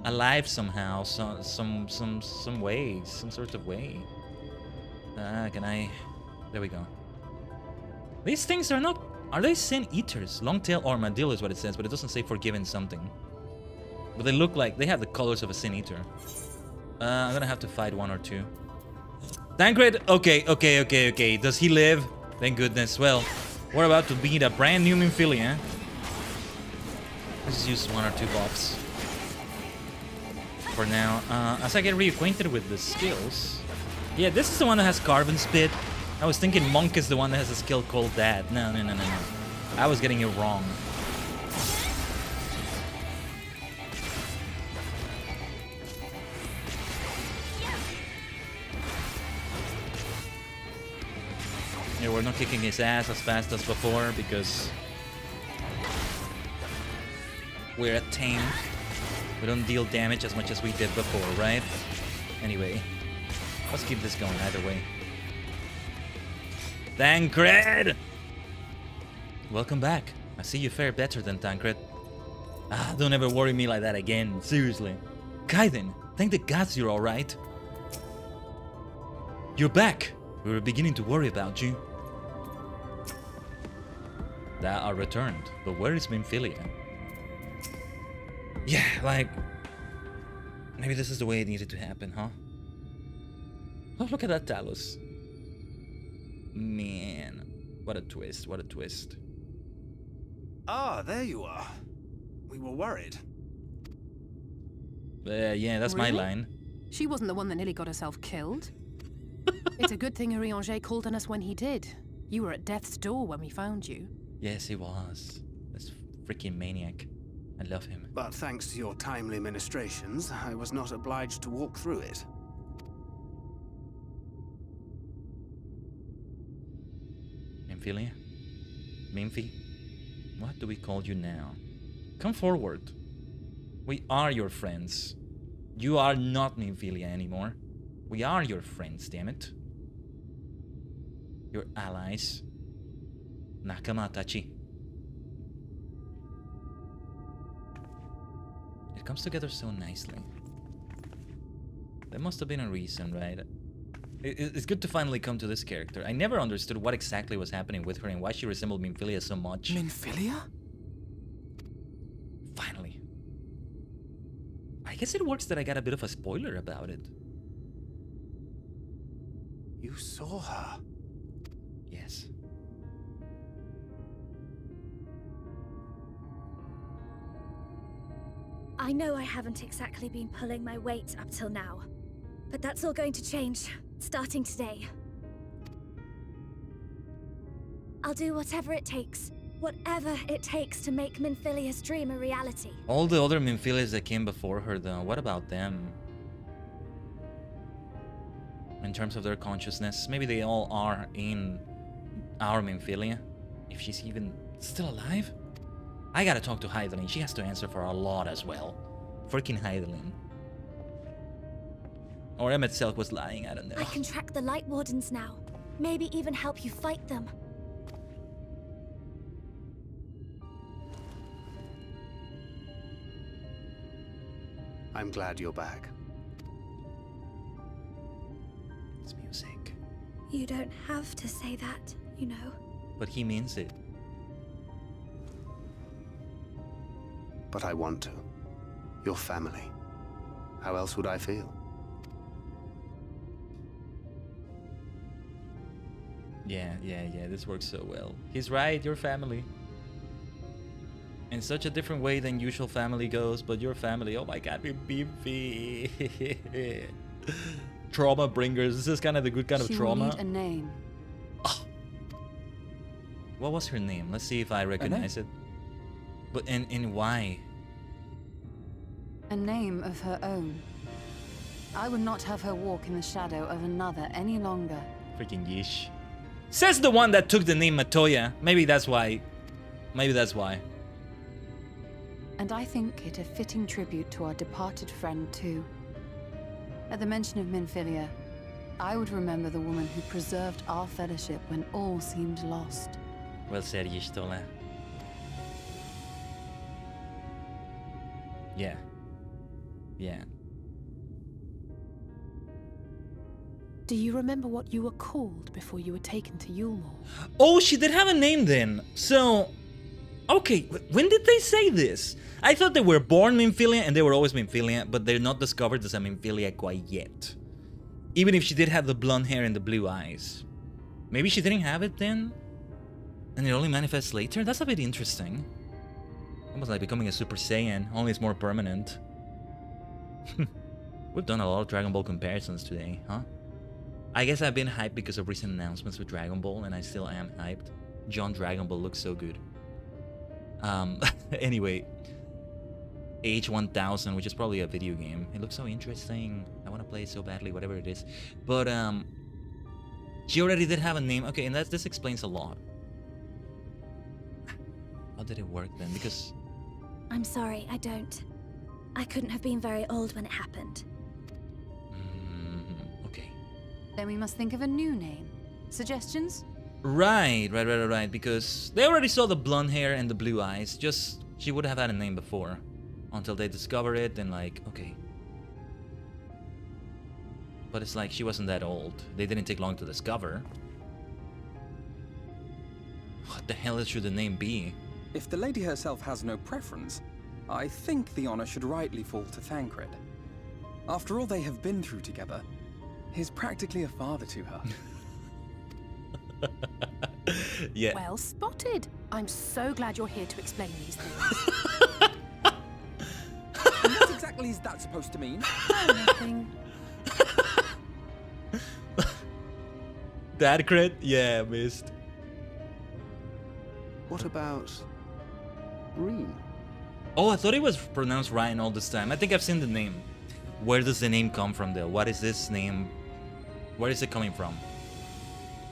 alive somehow? Some way, some sort of way. Can I? There we go. These things are not. Are they sin eaters? Longtail armadillo is what it says, but it doesn't say forgiven something. But they look like they have the colors of a sin eater. I'm gonna have to fight one or two. Tancred, okay. Does he live? Thank goodness. Well, we're about to beat a brand new Minfilia. Let's just use one or two buffs for now. As I get reacquainted with the skills. Yeah, this is the one that has Carbon Spit. I was thinking Monk is the one that has a skill called that. No. I was getting it wrong. Yeah, we're not kicking his ass as fast as before because we're a tank. We don't deal damage as much as we did before, right? Anyway, let's keep this going either way. Tancred! Welcome back. I see you fare better than Tancred. Ah, don't ever worry me like that again, seriously. Khaiden, thank the gods you're alright. You're back. We were beginning to worry about you. That are returned, but where is Minfilia? Yeah, like... maybe this is the way it needed to happen, huh? Oh, look at that Talos. Man, what a twist, what a twist. Ah, there you are. We were worried. Yeah, that's my Really? line. She wasn't the one that nearly got herself killed. It's a good thing Urianger called on us when he did. You were at death's door when we found you. Yes, he was. This freaking maniac. I love him. But thanks to your timely ministrations, I was not obliged to walk through it. Minfilia? Minfi? What do we call you now? Come forward. We are your friends. You are not Minfilia anymore. We are your friends, damn it. Your allies. Nakamatachi. It comes together so nicely. There must have been a reason, right? It's good to finally come to this character. I never understood what exactly was happening with her and why she resembled Minfilia so much. Minfilia? Finally. I guess it works that I got a bit of a spoiler about it. You saw her? Yes. I know I haven't exactly been pulling my weight up till now, but that's all going to change, starting today. I'll do whatever it takes to make Minfilia's dream a reality. All the other Minfilias that came before her, though, what about them? In terms of their consciousness, maybe they all are in our Minfilia. If she's even still alive? I gotta talk to Khaiden. She has to answer for a lot as well. Freaking Khaiden. Or Emmett Selk was lying, I don't know. I can track the Light Wardens now. Maybe even help you fight them. I'm glad you're back. It's music. You don't have to say that, you know. But he means it. But I want to. Your family. How else would I feel? Yeah, this works so well. He's right, your family. In such a different way than usual family goes, but your family, oh my god, we're beefy. Trauma bringers, this is kind of the good kind of trauma. She will need a name. Oh. What was her name? Let's see if I recognize it. But and why? A name of her own. I would not have her walk in the shadow of another any longer. Freaking yeesh. Says the one that took the name Matoya. Maybe that's why. Maybe that's why. And I think it a fitting tribute to our departed friend too. At the mention of Minfilia, I would remember the woman who preserved our fellowship when all seemed lost. Well said, Y'shtola. Yeah. Yeah. Do you remember what you were called before you were taken to Yulmore? Oh, she did have a name then. So, okay, when did they say this? I thought they were born Minfilia and they were always Minfilia, but they're not discovered as a Minfilia quite yet. Even if she did have the blonde hair and the blue eyes. Maybe she didn't have it then? And it only manifests later? That's a bit interesting. Almost like becoming a Super Saiyan, only it's more permanent. We've done a lot of Dragon Ball comparisons today, huh? I guess I've been hyped because of recent announcements with Dragon Ball, and I still am hyped. John Dragon Ball looks so good. Anyway, H1000, which is probably a video game. It looks so interesting. I want to play it so badly, whatever it is. But she already did have a name. Okay, and this explains a lot. How did it work then? Because I'm sorry, I don't. I couldn't have been very old when it happened. Okay. Then we must think of a new name. Suggestions? Right, because they already saw the blonde hair and the blue eyes. Just, she would have had a name before. Until they discover it, and like, okay. But it's like, she wasn't that old. They didn't take long to discover. What the hell should the name be? If the lady herself has no preference, I think the honor should rightly fall to Thancred. After all they have been through together, he's practically a father to her. Yeah. Well spotted. I'm so glad you're here to explain these things. And what exactly is that supposed to mean? Oh, nothing. That crit? Yeah, missed. What about Reen? Oh, I thought it was pronounced Ryan all this time. I think I've seen the name. Where does the name come from though? What is this name? Where is it coming from?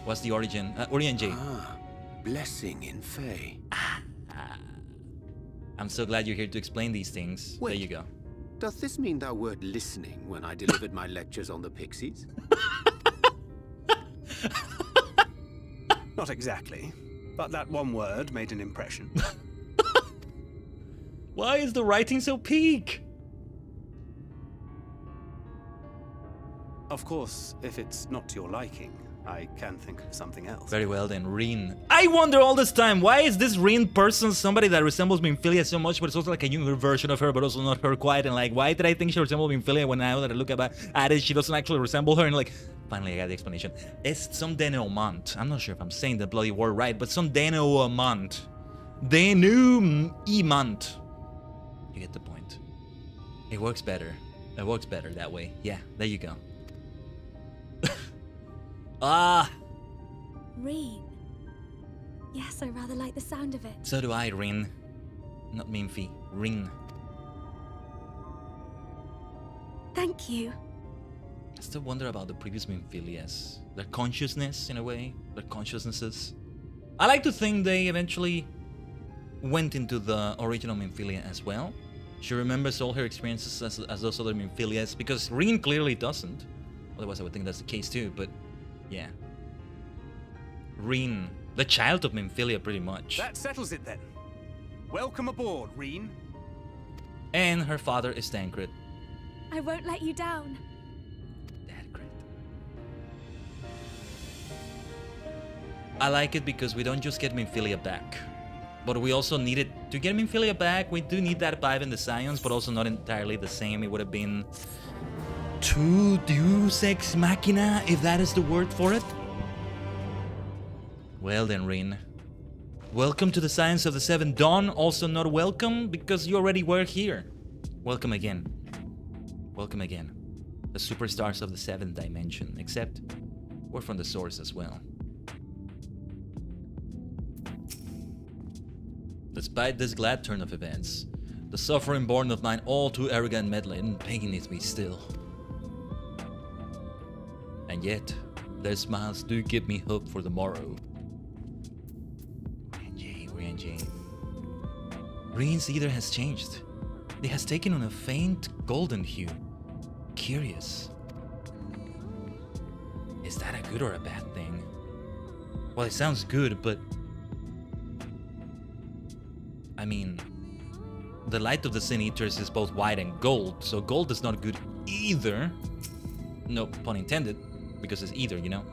What's the origin? Orient J. Ah, blessing in Fae. I'm so glad you're here to explain these things. Wait, there you go. Does this mean thou wert listening when I delivered my lectures on the pixies? Not exactly, but that one word made an impression. Why is the writing so peak? Of course, if it's not to your liking, I can think of something else. Very well then, Reen. I wonder all this time, why is this Reen person somebody that resembles Minfilia so much, but it's also like a younger version of her, but also not her quite, and like, why did I think she resembled Minfilia when now that I look at it, she doesn't actually resemble her, and like, finally I got the explanation. It's some denouement. I'm not sure if I'm saying the bloody word right, but some denouement. Denouement. You get the point. It works better. It works better that way. Yeah, there you go. Ah! Reen. Yes, I rather like the sound of it. So do I, Reen. Not Minfi. Reen. Thank you. I still wonder about the previous Minfilias. Their consciousness, in a way. Their consciousnesses. I like to think they eventually went into the original Minfilia as well. She remembers all her experiences as those other Minfilias, because Reen clearly doesn't. Otherwise I would think that's the case too, but yeah. Reen, the child of Minfilia pretty much. That settles it then. Welcome aboard, Reen. And her father is Thancred. I won't let you down. I like it because we don't just get Minfilia back, but we also need it to get Minfilia back. We do need that vibe in the Scions, but also not entirely the same. It would have been too Deus Ex Machina, if that is the word for it. Well then, Reen. Welcome to the Science of the Seven Dawn. Also not welcome because you already were here. Welcome again. Welcome again. The superstars of the seventh dimension, except we're from the source as well. Despite this glad turn of events, the suffering born of mine all too arrogant meddling paineth me still. And yet, their smiles do give me hope for the morrow. Reen's either has changed. It has taken on a faint golden hue. Curious. Is that a good or a bad thing? Well, it sounds good, but I mean, the light of the Sin Eaters is both white and gold, so gold is not good either. No pun intended, because it's either, you know.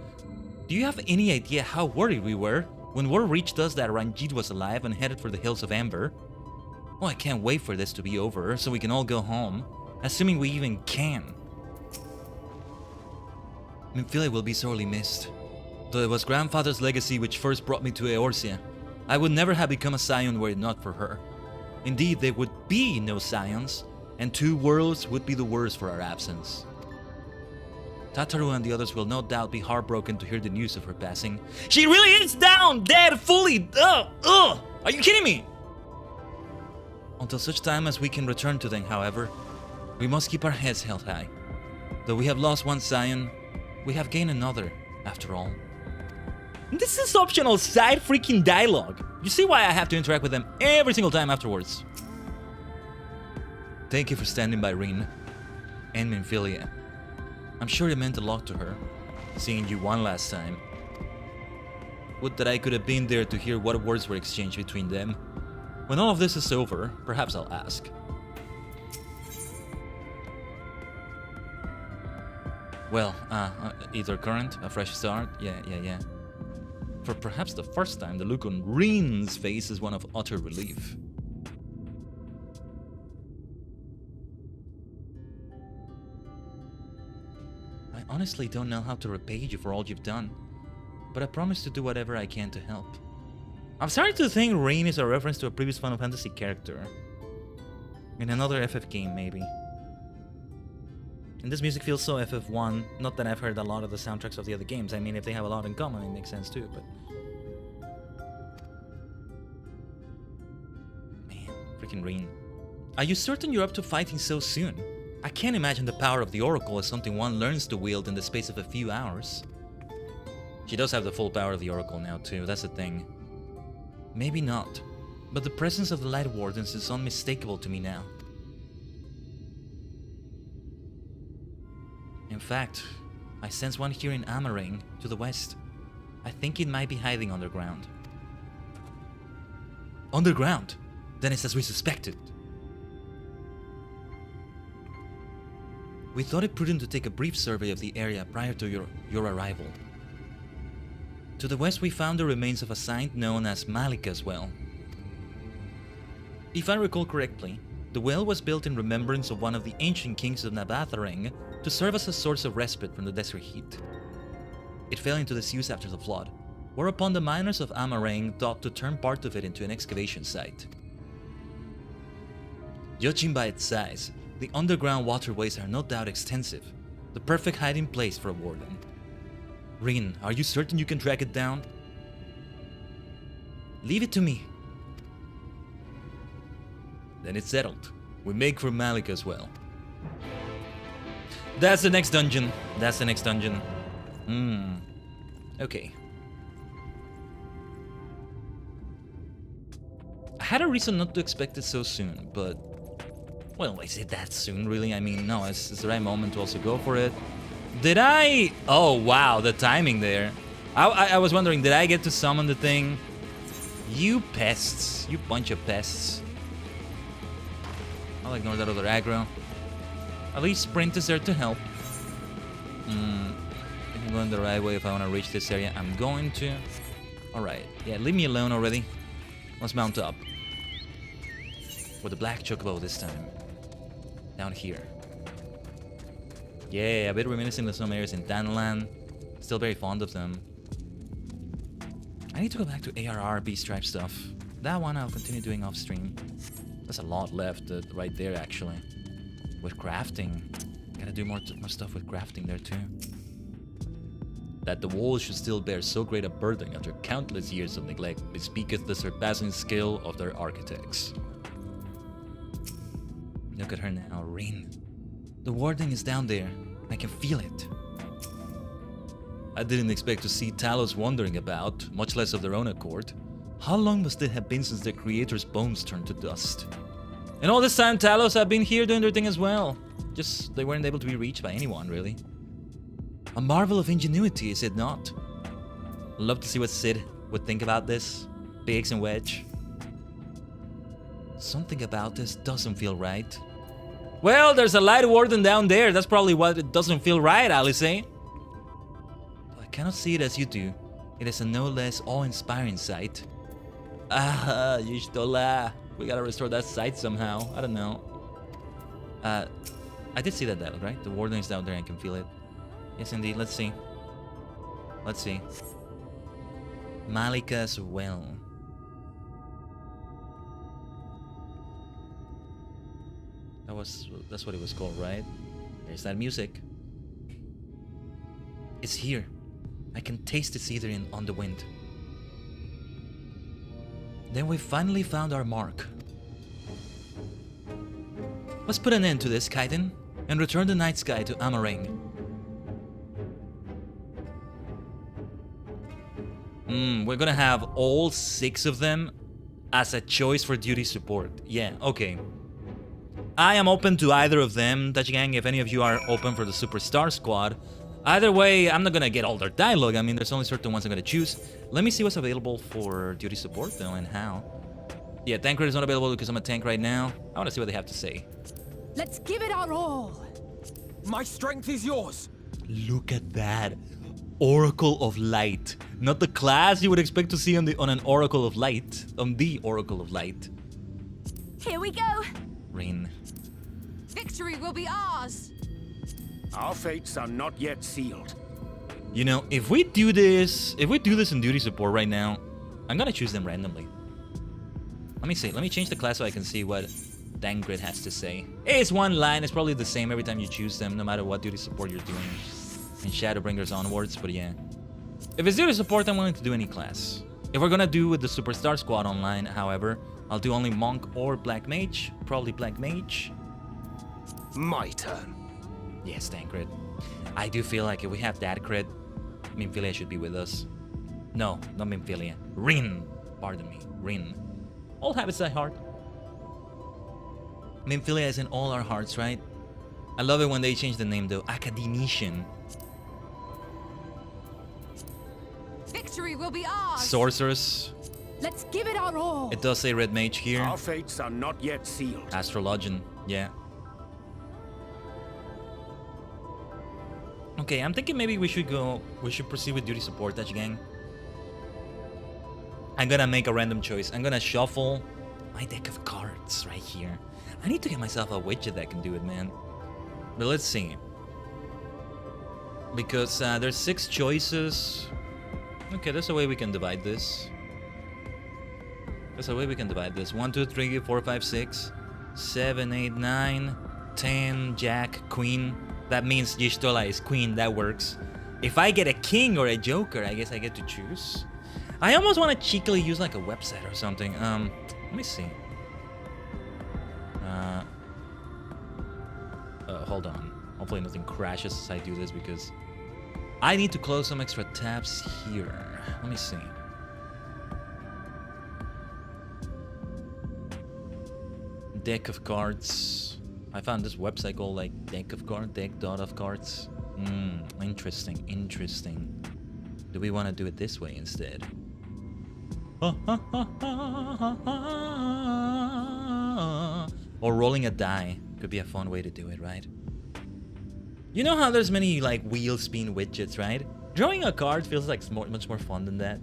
Do you have any idea how worried we were when word reached us that Ranjit was alive and headed for the Hills of Amber? Oh, I can't wait for this to be over so we can all go home, assuming we even can. Minfilia will be sorely missed. Though it was grandfather's legacy which first brought me to Eorzea, I would never have become a Scion were it not for her. Indeed, there would be no Scions, and two worlds would be the worse for our absence. Tataru and the others will no doubt be heartbroken to hear the news of her passing. She really is down, dead, fully, are you kidding me? Until such time as we can return to them, however, we must keep our heads held high. Though we have lost one Scion, we have gained another, after all. This is optional side freaking dialogue. You see why I have to interact with them every single time afterwards. Thank you for standing by Rin and Minfilia. I'm sure it meant a lot to her, seeing you one last time. Would that I could have been there to hear what words were exchanged between them. When all of this is over, perhaps I'll ask. Well, either current, a fresh start, yeah. For perhaps the first time, the look on Rin's face is one of utter relief. I honestly don't know how to repay you for all you've done, but I promise to do whatever I can to help. I'm starting to think Rin is a reference to a previous Final Fantasy character. In another FF game, maybe. And this music feels so FF1, not that I've heard a lot of the soundtracks of the other games. I mean, if they have a lot in common, it makes sense too, but... Man, freaking Rin. Are you certain you're up to fighting so soon? I can't imagine the power of the Oracle as something one learns to wield in the space of a few hours. She does have the full power of the Oracle now too, that's the thing. Maybe not, but the presence of the Light Wardens is unmistakable to me now. In fact, I sense one here in Amarang, to the west. I think it might be hiding underground. Underground? Then it's as we suspected. We thought it prudent to take a brief survey of the area prior to your arrival. To the west we found the remains of a saint known as Malicious well. If I recall correctly, the well was built in remembrance of one of the ancient kings of Nabatharang to serve as a source of respite from the desert heat. It fell into disuse after the flood, whereupon the miners of Amarang thought to turn part of it into an excavation site. Judging by its size, the underground waterways are no doubt extensive, the perfect hiding place for a warden. Rin, are you certain you can track it down? Leave it to me. Then it's settled. We make for Malicious well. That's the next dungeon. Okay. I had a reason not to expect it so soon, but... Well, is it that soon, really? I mean, no, it's the right moment to also go for it. Did I... Oh, wow, the timing there. I was wondering, did I get to summon the thing? You pests. You bunch of pests. I'll ignore that other aggro. At least Sprint is there to help. If I'm going the right way, if I want to reach this area, I'm going to. Alright, yeah, leave me alone already. Let's mount up. With the black chocobo this time. Down here. Yeah, a bit reminiscent of some areas in Danlan. Still very fond of them. I need to go back to ARR B-Stripe stuff. That one I'll continue doing off stream. There's a lot left right there, actually. With crafting. Gotta do more stuff with crafting there, too. That the walls should still bear so great a burden after countless years of neglect bespeaketh the surpassing skill of their architects. Look at her now, Rin. The warden is down there. I can feel it. I didn't expect to see Talos wandering about, much less of their own accord. How long must it have been since the creator's bones turned to dust? And all this time Talos have been here doing their thing as well. Just they weren't able to be reached by anyone, really. A marvel of ingenuity, is it not? I'd love to see what Sid would think about this. Biggs and Wedge. Something about this doesn't feel right. Well, there's a light warden down there. That's probably what it doesn't feel right, Alice, eh? I cannot see it as you do. It is a no less awe-inspiring sight. Ah, Yishtola. We gotta restore that sight somehow. I don't know. I did see that dialogue, right? The warden is down there and I can feel it. Yes, indeed. Let's see. Let's see. Malicious well. That's what it was called, right? There's that music. It's here. I can taste its ether on the wind. Then we finally found our mark. Let's put an end to this, Khaiden, and return the night sky to Amarang. We're gonna have all 6 of them as a choice for duty support. Yeah, okay. I am open to either of them, Tajigen, if any of you are open for the Superstar Squad. Either way, I'm not gonna get all their dialogue. I mean, there's only certain ones I'm gonna choose. Let me see what's available for duty support, though, and how. Yeah, tank rate is not available because I'm a tank right now. I wanna see what they have to say. Let's give it our all. My strength is yours. Look at that. Oracle of Light. Not the class you would expect to see on an Oracle of Light. On the Oracle of Light. Here we go. Rain. Victory will be ours. Our fates are not yet sealed. You know, if we do this in duty support right now, I'm gonna choose them randomly. Let me see. Let me change the class so I can see what Dangrid has to say. It's one line. It's probably the same every time you choose them, no matter what duty support you're doing. And Shadowbringers onwards, but yeah. If it's duty support, I'm willing to do any class. If we're gonna do with the Superstar Squad online, however, I'll do only Monk or Black Mage. Probably Black Mage. My turn. Yes, Tancred. I do feel like if we have that crit, Minfilia should be with us. No, not Minfilia. Rin. Pardon me. Rin. All habits die hard. Minfilia is in all our hearts, right? I love it when they change the name though. Academician. Victory will be ours. Sorceress. Let's give it our all. It does say Red Mage here. Our fates are not yet sealed. Astrologian. Yeah. Okay, I'm thinking maybe we should proceed with duty support, Touch Gang. I'm gonna make a random choice. I'm gonna shuffle my deck of cards right here. I need to get myself a widget that can do it, man. But let's see. Because there's 6 choices. Okay, there's a way we can divide this. There's a way we can divide this. 1, 2, 3, 4, 5, 6, 7, 8, 9, 10, Jack, Queen. That means Y'shtola is Queen. That works. If I get a King or a Joker, I guess I get to choose. I almost want to cheekily use like a website or something. Let me see. Hold on. Hopefully nothing crashes as I do this because I need to close some extra tabs here. Let me see. Deck of cards. I found this website called like deck.of-cards. Interesting, interesting. Do we want to do it this way instead? Or rolling a die. Could be a fun way to do it, right? You know how there's many like wheel spin widgets, right? Drawing a card feels like much more fun than that.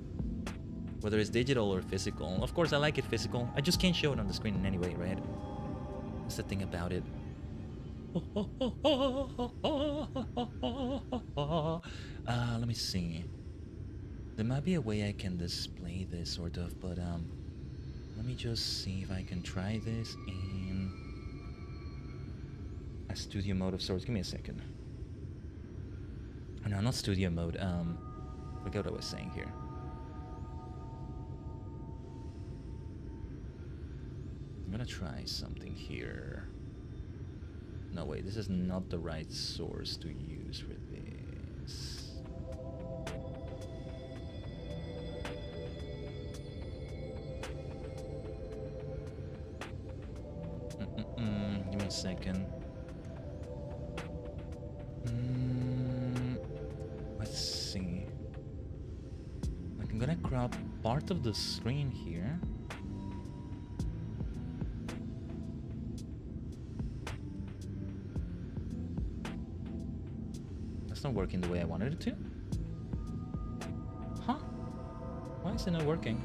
Whether it's digital or physical. Of course, I like it physical. I just can't show it on the screen in any way, right? That's the thing about it. Let me see. There might be a way I can display this sort of, but let me just see if I can try this in a studio mode of sorts. Give me a second. Oh, no, not studio mode. Forget what I was saying here. I'm gonna try something here. No, wait, this is not the right source to use for this. Give me a second. Let's see. Like, I'm gonna crop part of the screen here. That's not working the way I wanted it to. Huh? Why is it not working?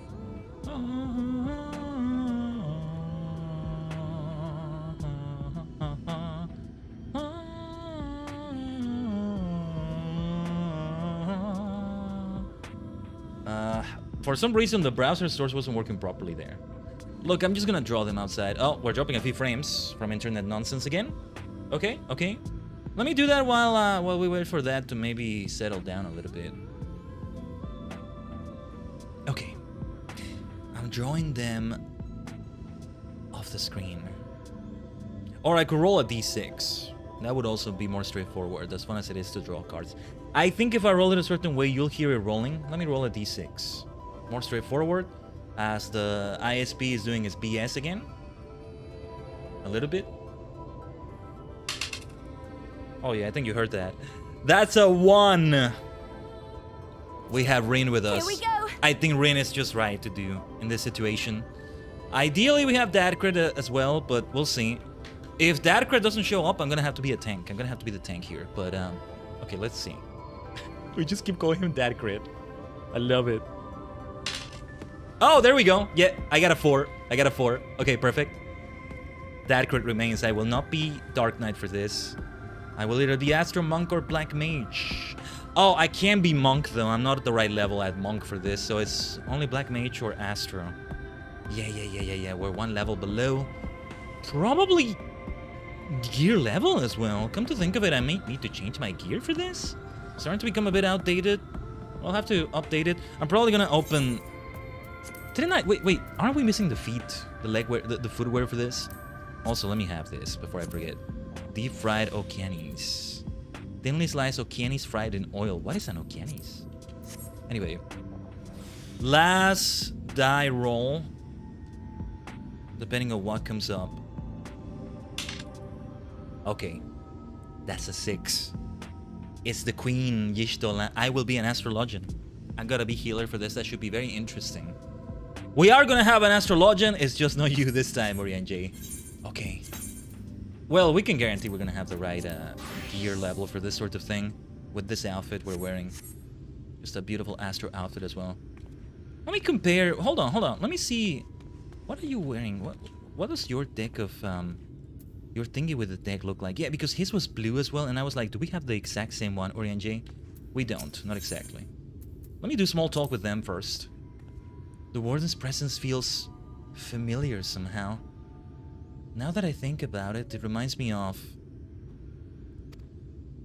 For some reason, the browser source wasn't working properly there. Look, I'm just gonna draw them outside. Oh, we're dropping a few frames from internet nonsense again. Okay, okay. Let me do that while we wait for that to maybe settle down a little bit. Okay. I'm drawing them off the screen. Or I could roll a d6. That would also be more straightforward, as fun as it is to draw cards. I think if I roll it a certain way, you'll hear it rolling. Let me roll a d6. More straightforward, as the ISP is doing its BS again. A little bit. Oh yeah, I think you heard that. That's a 1. We have Rin with us. Here we go. I think Rin is just right to do in this situation. Ideally, we have Dadcrit as well, but we'll see. If Dadcrit doesn't show up, I'm gonna have to be a tank. I'm gonna have to be the tank here. But okay, let's see. We just keep calling him Dadcrit. I love it. Oh, there we go. Yeah, I got a 4. I got a 4. Okay, perfect. Dadcrit remains. I will not be Dark Knight for this. I will either be Astro Monk or Black Mage. Oh, I can be Monk though. I'm not at the right level at Monk for this, so it's only Black Mage or Astro. Yeah. We're 1 level below. Probably gear level as well. Come to think of it, I might need to change my gear for this. Starting to become a bit outdated. I'll have to update it. I'm probably gonna open... Didn't I? Wait. Aren't we missing the feet? The leg wear, the footwear for this? Also, let me have this before I forget. Deep fried okianis. Thinly sliced okianis fried in oil. What is an okianis? Anyway. Last die roll. Depending on what comes up. Okay. That's a 6. It's the Queen Y'shtola. I will be an astrologian. I gotta be healer for this. That should be very interesting. We are gonna have an astrologian. It's just not you this time, Orion J. Okay. Well, we can guarantee we're gonna have the right gear level for this sort of thing. With this outfit we're wearing. Just a beautiful Astro outfit as well. Let me compare. Hold on. Let me see. What are you wearing? What does your deck of your thingy with the deck look like? Yeah, because his was blue as well, and I was like, do we have the exact same one, Orion J? We don't, not exactly. Let me do small talk with them first. The Warden's presence feels familiar somehow. Now that I think about it, it reminds me of...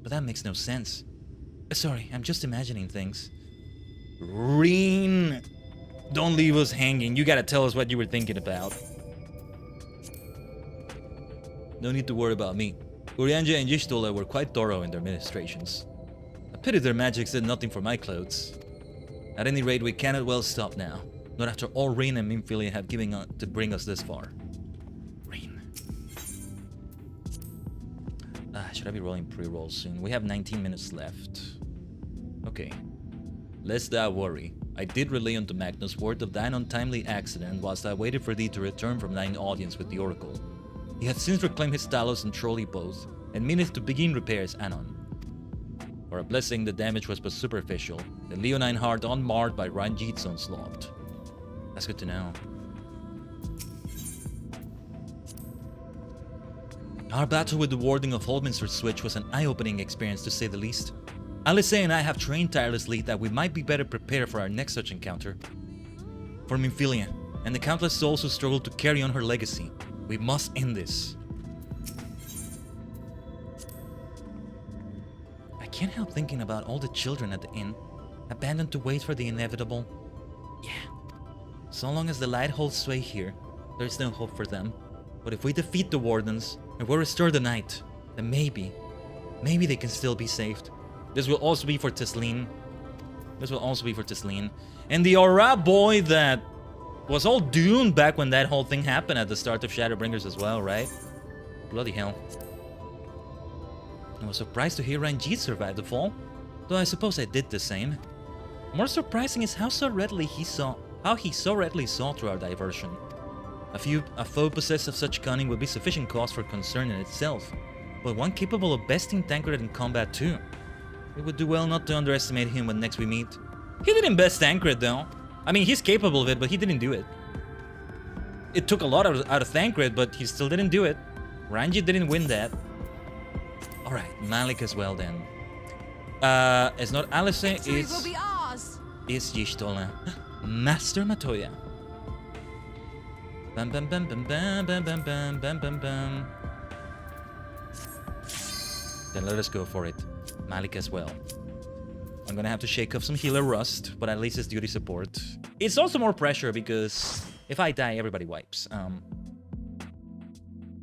But that makes no sense. Sorry, I'm just imagining things. Reen! Don't leave us hanging. You gotta tell us what you were thinking about. No need to worry about me. Urianja and Y'shtola were quite thorough in their ministrations. I pity their magic did nothing for my clothes. At any rate, we cannot well stop now. Not after all Rain and Minfilia have given to bring us this far. Rain. Should I be rolling pre-rolls soon? We have 19 minutes left. Okay. Lest thou worry. I did relay unto Magnus word of thine untimely accident whilst I waited for thee to return from thine audience with the Oracle. He hath since reclaimed his Talos and Trolley both, and meaneth to begin repairs anon. For a blessing, the damage was but superficial, the leonine heart unmarred by Ranjit's onslaught. That's good to know. Our battle with the warding of Holdminster Switch was an eye-opening experience to say the least. Alice and I have trained tirelessly that we might be better prepared for our next such encounter. For Minfilia, and the countless souls who struggle to carry on her legacy, we must end this. I can't help thinking about all the children at the inn, abandoned to wait for the inevitable. Yeah. So long as the light holds sway here, there is no hope for them. But if we defeat the Wardens, and we restore the night, then maybe they can still be saved. This will also be for Tisleen. And the Aura boy that was all doomed back when that whole thing happened at the start of Shadowbringers as well, right? Bloody hell. I was surprised to hear Ranjit survive the fall, though I suppose I did the same. More surprising is how he so readily saw through our diversion. A foe possessed of such cunning would be sufficient cause for concern in itself, but one capable of besting Tancred in combat too. We would do well not to underestimate him when next we meet. He didn't best Tancred though. I mean, he's capable of it, but he didn't do it. It took a lot out of Tancred, but he still didn't do it. Ranjit didn't win that. Alright, Malik as well then. It's not Alice, it's Y'shtola. Master Matoya. Bam bam bam bam bam bam bam bam bam bam bam. Then let us go for it. Malik as well. I'm gonna have to shake off some healer rust, but at least it's duty support. It's also more pressure because if I die, everybody wipes.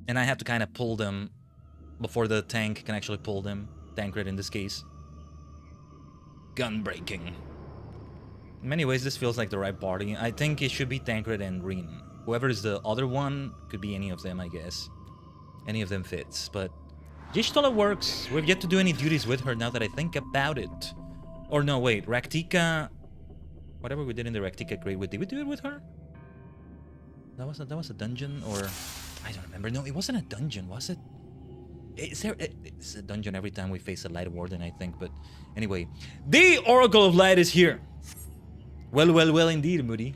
And I have to kind of pull them before the tank can actually pull them. Tancred in this case. Gun breaking. In many ways, this feels like the right party. I think it should be Tancred and Reen. Whoever is the other one could be any of them, I guess. Any of them fits, but Y'shtola works. We've yet to do any duties with her now that I think about it. Or no, wait, Raktika... Whatever we did in the Raktika grade, did we do it with her? That was a dungeon, or... I don't remember. No, it wasn't a dungeon, was it? It's a dungeon every time we face a Light Warden, I think, but... Anyway, the Oracle of Light is here! Well, well, well indeed, Moody.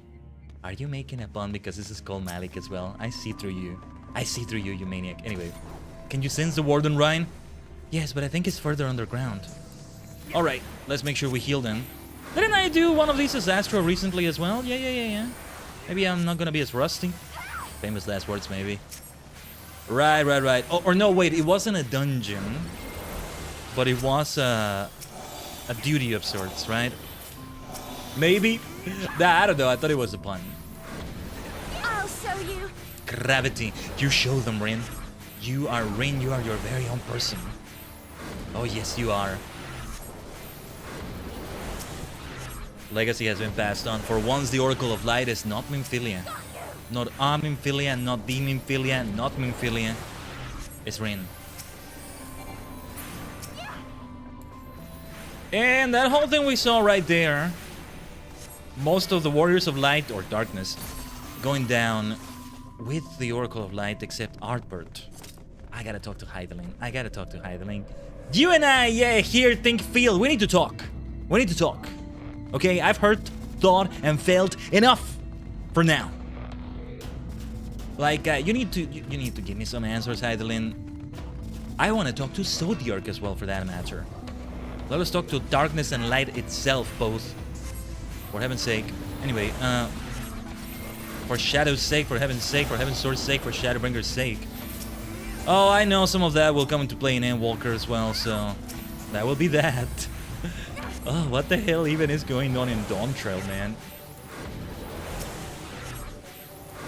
Are you making a pun because this is called Malik as well? I see through you. I see through you, you maniac. Anyway, can you sense the Warden, Ryan? Yes, but I think it's further underground. Alright, let's make sure we heal then. Didn't I do one of these as Astro recently as well? Yeah. Maybe I'm not gonna be as rusty. Famous last words, maybe. Right. Oh, or no, wait, it wasn't a dungeon. But it was a duty of sorts, right? Maybe? I don't know, I thought it was a pun. I'll show you. Gravity. You show them, Rin. You are Rin, you are your very own person. Oh yes, you are. Legacy has been passed on. For once, the Oracle of Light is not Minfilia. Not a Minfilia, not the Minfilia, not Minfilia. It's Rin. And that whole thing we saw right there, most of the Warriors of Light, or Darkness, going down with the Oracle of Light, except Artbert. I gotta talk to Heideling. You and I, yeah, here, think, feel. We need to talk. Okay, I've heard, thought, and felt enough for now. Like, you need to give me some answers, Heidelin. I want to talk to Zodiark as well, for that matter. Let us talk to Darkness and Light itself, both. For heaven's sake. Anyway, for Shadow's sake, for heaven's sake, for Heaven's Sword's sake, for Shadowbringers' sake. Oh, I know some of that will come into play in Endwalker as well, so that will be that. Oh, what the hell even is going on in Dawn Trail, man?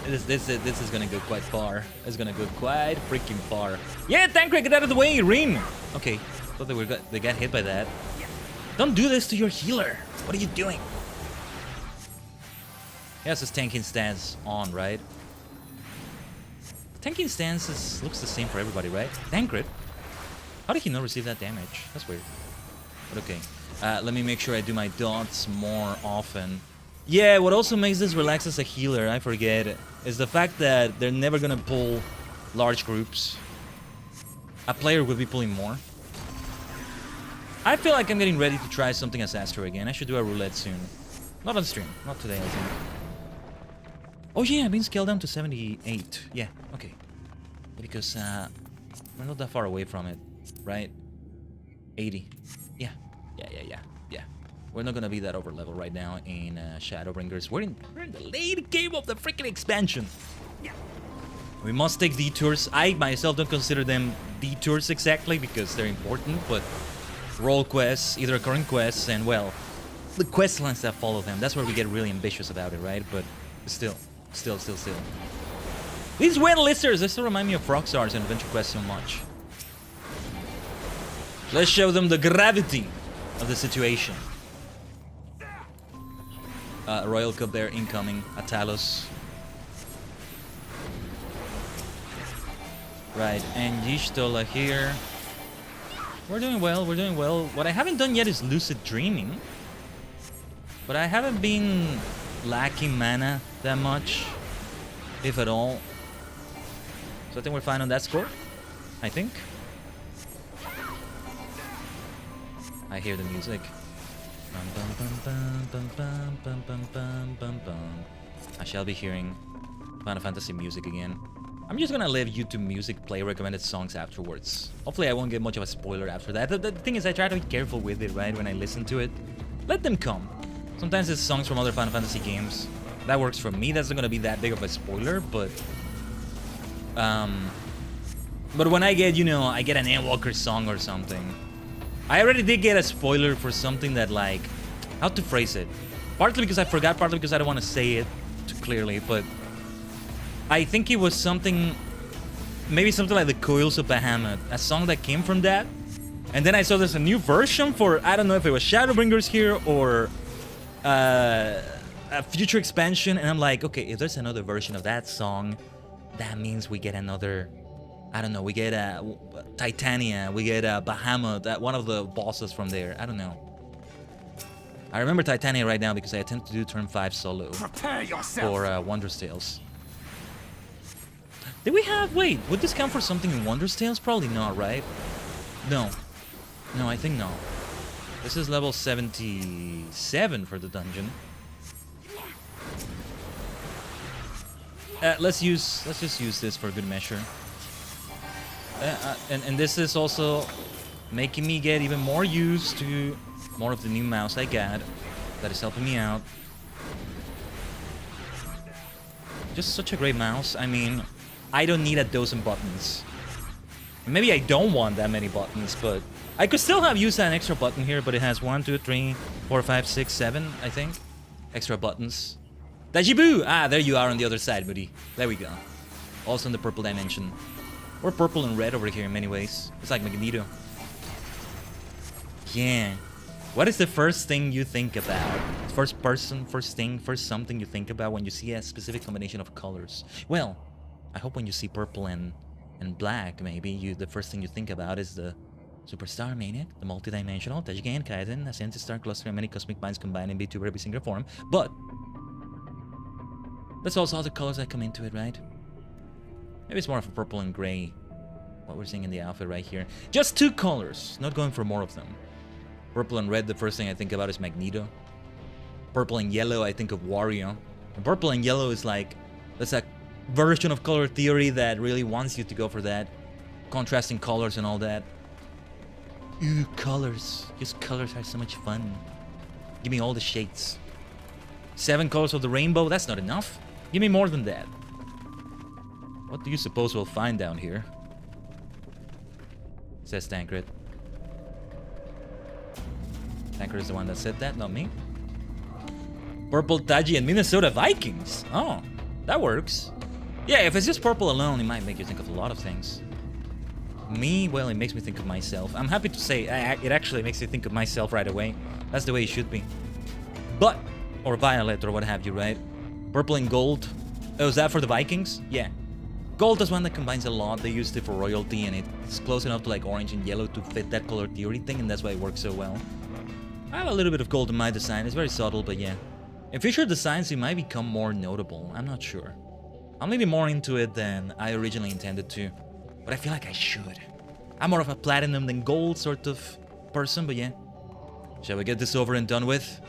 This is gonna go quite far. It's gonna go quite freaking far. Yeah, Tancred, get out of the way, Rin! Okay, thought they got hit by that. Don't do this to your healer. What are you doing? He has his tanking stance on, right? Tanking stance looks the same for everybody, right? Tancred? How did he not receive that damage? That's weird. But okay. Let me make sure I do my dots more often. Yeah, what also makes this relax as a healer, I forget, is the fact that they're never gonna pull large groups. A player will be pulling more. I feel like I'm getting ready to try something as Astro again. I should do a roulette soon. Not on stream. Not today, I think. Oh yeah, I've been scaled down to 78. Yeah, okay. Because we're not that far away from it, right? 80. Yeah. We're not gonna be that over level right now in Shadowbringers. We're in the late game of the freaking expansion. We must take detours. I myself don't consider them detours exactly because they're important, but role quests, either current quests, and well, the quest lines that follow them. That's where we get really ambitious about it, right? But still. These wet listers, they still remind me of Rockstars and Adventure Quest so much. Let's show them the gravity of the situation. Royal Cup there incoming. Atalos. Right, and Y'shtola here. We're doing well. What I haven't done yet is Lucid Dreaming. But I haven't been lacking mana that much, if at all. So I think we're fine on that score. I think. I hear the music. I shall be hearing Final Fantasy music again. I'm just gonna let YouTube Music play recommended songs afterwards. Hopefully I won't get much of a spoiler after that. The thing is, I try to be careful with it, right? When I listen to it. Let them come. Sometimes it's songs from other Final Fantasy games. That works for me. That's not gonna be that big of a spoiler, but when I get, I get an Endwalker song or something. I already did get a spoiler for something that, like, how to phrase it. Partly because I forgot, partly because I don't want to say it too clearly, but I think it was something, maybe something like the Coils of Bahamut, a song that came from that. And then I saw there's a new version for, I don't know if it was Shadowbringers here or a future expansion, and I'm like, okay, if there's another version of that song, that means we get another I don't know, we get Titania, we get Bahamut, one of the bosses from there. I don't know. I remember Titania right now because I attempt to do turn 5 solo. Prepare yourself for Wondrous Tales. Did we have... Wait, would this count for something in Wondrous Tales? Probably not, right? No. No, I think no. This is level 77 for the dungeon. Let's just use this for good measure. And this is also making me get even more used to more of the new mouse I got. That is helping me out. Just such a great mouse. I mean, I don't need a dozen buttons. Maybe I don't want that many buttons, but I could still have used an extra button here, but it has 1, 2, 3, 4, 5, 6, 7, I think. Extra buttons. Dajiboo! Ah, there you are on the other side, buddy. There we go. Also in the purple dimension. Or purple and red over here in many ways. It's like Magneto. Yeah. What is the first thing you think about? First person, first thing, first something you think about when you see a specific combination of colors? Well, I hope when you see purple and black, maybe, the first thing you think about is the Superstar Maniac, the multidimensional, Tajigen, Khaiden, a sensitive star cluster and many cosmic minds combined in VTuber every single form. But that's also all the colors that come into it, right? Maybe it's more of a purple and gray, what we're seeing in the outfit right here. Just 2 colors, not going for more of them. Purple and red, the first thing I think about is Magneto. Purple and yellow, I think of Wario. And purple and yellow is like, that's a version of color theory that really wants you to go for that. Contrasting colors and all that. Ooh, colors. Just colors are so much fun. Give me all the shades. 7 colors of the rainbow, that's not enough. Give me more than that. What do you suppose we'll find down here? Says Tancred. Tancred is the one that said that, not me. Purple Taji and Minnesota Vikings. Oh, that works. Yeah, if it's just purple alone, it might make you think of a lot of things. Me, well, it makes me think of myself. I'm happy to say it actually makes me think of myself right away. That's the way it should be. But, or violet, or what have you, right? Purple and gold. Oh, is that for the Vikings? Yeah. Gold is one that combines a lot. They used it for royalty, and it's close enough to like orange and yellow to fit that color theory thing, and that's why it works so well. I have a little bit of gold in my design. It's very subtle, but yeah. In future designs, it might become more notable. I'm not sure. I'm leaning more into it than I originally intended to, but I feel like I should. I'm more of a platinum than gold sort of person, but yeah. Shall we get this over and done with?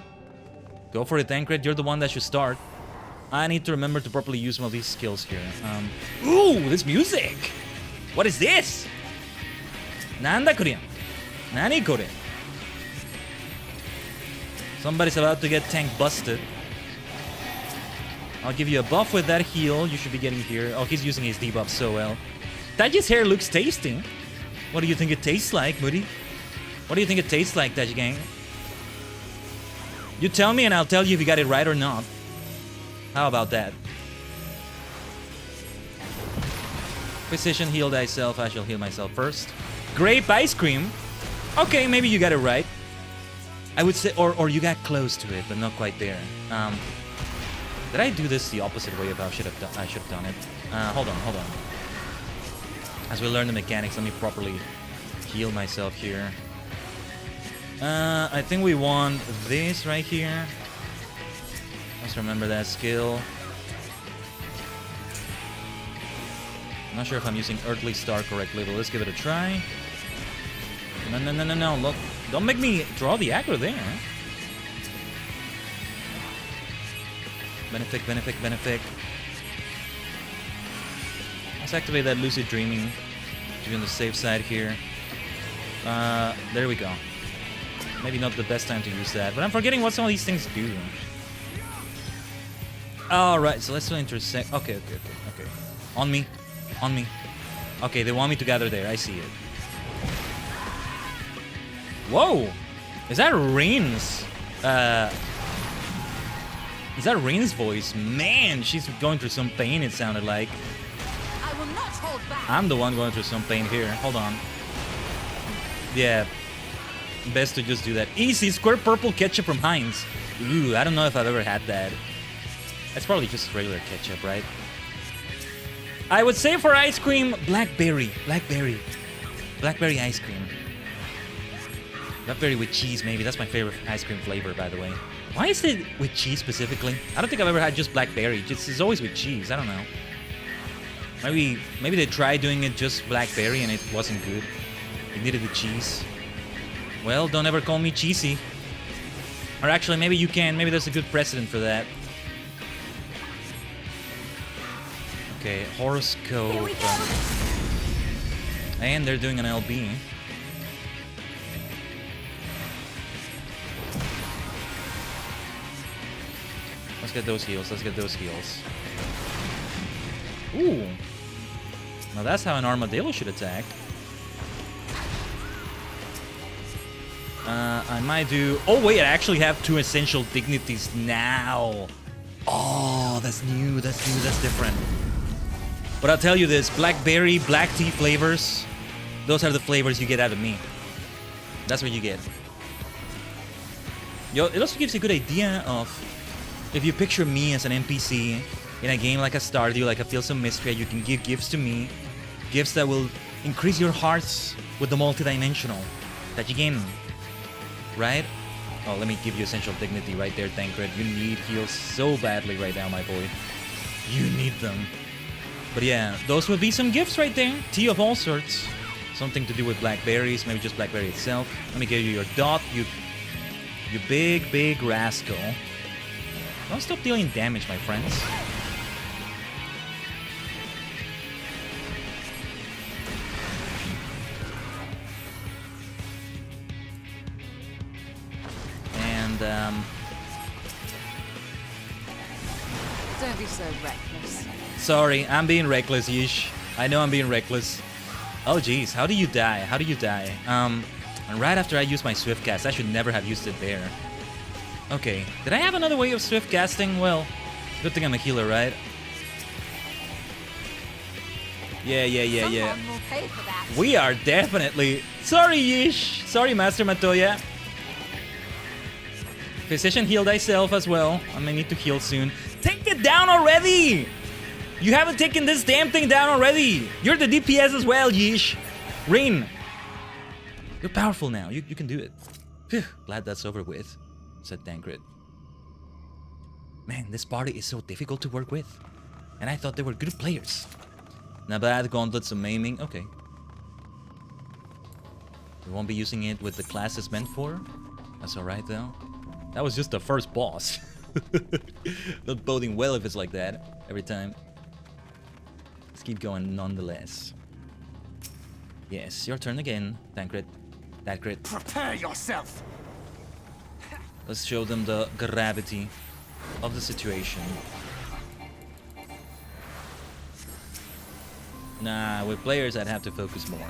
Go for it, Tancred. You're the one that should start. I need to remember to properly use one of these skills here. Ooh, this music! What is this? Nanda Korean. Nani Kore? Somebody's about to get tank busted. I'll give you a buff with that heal you should be getting here. Oh, he's using his debuff so well. Taji's hair looks tasty. What do you think it tastes like, Moody? What do you think it tastes like, Tajigen? You tell me and I'll tell you if you got it right or not. How about that? Precision, heal thyself. I shall heal myself first. Grape ice cream. Okay, maybe you got it right. I would say, or you got close to it, but not quite there. Did I do this the opposite way of how I should have done it? Hold on. As we learn the mechanics, let me properly heal myself here. I think we want this right here. Let's remember that skill. I'm not sure if I'm using Earthly Star correctly, but let's give it a try. No. Look, don't make me draw the aggro there. Benefic. Let's activate that lucid dreaming to be on the safe side here. There we go. Maybe not the best time to use that, but I'm forgetting what some of these things do. Alright, so let's intersect. Okay. On me. Okay, they want me to gather there. I see it. Whoa! Is that Rain's? Is that Rain's voice? Man, she's going through some pain, it sounded like. I will not hold back. I'm the one going through some pain here. Hold on. Yeah. Best to just do that. Easy, square purple ketchup from Heinz. Ooh, I don't know if I've ever had that. That's probably just regular ketchup, right? I would say for ice cream, blackberry. Blackberry ice cream. Blackberry with cheese, maybe. That's my favorite ice cream flavor, by the way. Why is it with cheese specifically? I don't think I've ever had just blackberry. It's always with cheese. I don't know. Maybe they tried doing it just blackberry and it wasn't good. It needed the cheese. Well, don't ever call me cheesy. Or actually, maybe you can. Maybe there's a good precedent for that. Okay, horoscope. And they're doing an LB. Let's get those heals. Let's get those heals. Ooh. Now that's how an armadillo should attack. I might do... Oh, wait, I actually have 2 essential dignities now. Oh, that's new. That's new. That's different. But I'll tell you this. Blackberry, black tea flavors. Those are the flavors you get out of me. That's what you get. Yo, it also gives you a good idea of... If you picture me as an NPC in a game like a Stardew, like a Fields of Mystery, you can give gifts to me. Gifts that will increase your hearts with the multidimensional. Tajigen. Right? Oh, let me give you Essential Dignity right there, Tancred. You need heals so badly right now, my boy. You need them. But yeah, those would be some gifts right there. Tea of all sorts. Something to do with blackberries, maybe just blackberry itself. Let me give you your dot, you big rascal. Don't stop dealing damage, my friends. And, Don't be so reckless. sorry, I'm being reckless, Yish. I know I'm being reckless. Oh, jeez, how do you die? How do you die? And right after I use my Swift Cast, I should never have used it there. Okay, did I have another way of Swift Casting? Well, good thing I'm a healer, right? Yeah. Someone will pay for that. We are definitely... Sorry, Yish. Sorry, Master Matoya. Physician, heal thyself as well. I may need to heal soon. Take it down already! You haven't taken this damn thing down already! You're the DPS as well, Yish. Rain. You're powerful now. You can do it. Phew, glad that's over with, said Tancred. Man, this party is so difficult to work with. And I thought they were good players. Nabad, gauntlets, and maiming. Okay. We won't be using it with the class it's meant for. That's alright though. That was just the first boss. Not boding well if it's like that every time. Let's keep going nonetheless. Yes, your turn again, Tancred. Tancred. Prepare yourself! Let's show them the gravity of the situation. Nah, with players I'd have to focus more.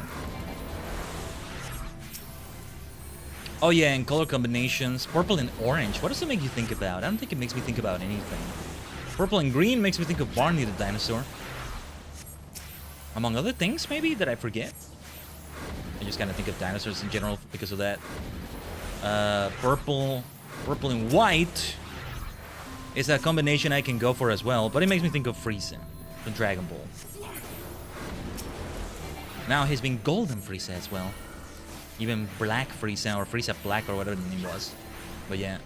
Oh yeah, and color combinations. Purple and orange. What does it make you think about? I don't think it makes me think about anything. Purple and green makes me think of Barney the dinosaur. Among other things, maybe, that I forget. I just kind of think of dinosaurs in general because of that. Purple and white is a combination I can go for as well, but it makes me think of Frieza from Dragon Ball. Now he's been golden Frieza as well. Even black Frieza or Frieza black or whatever the name was. But yeah.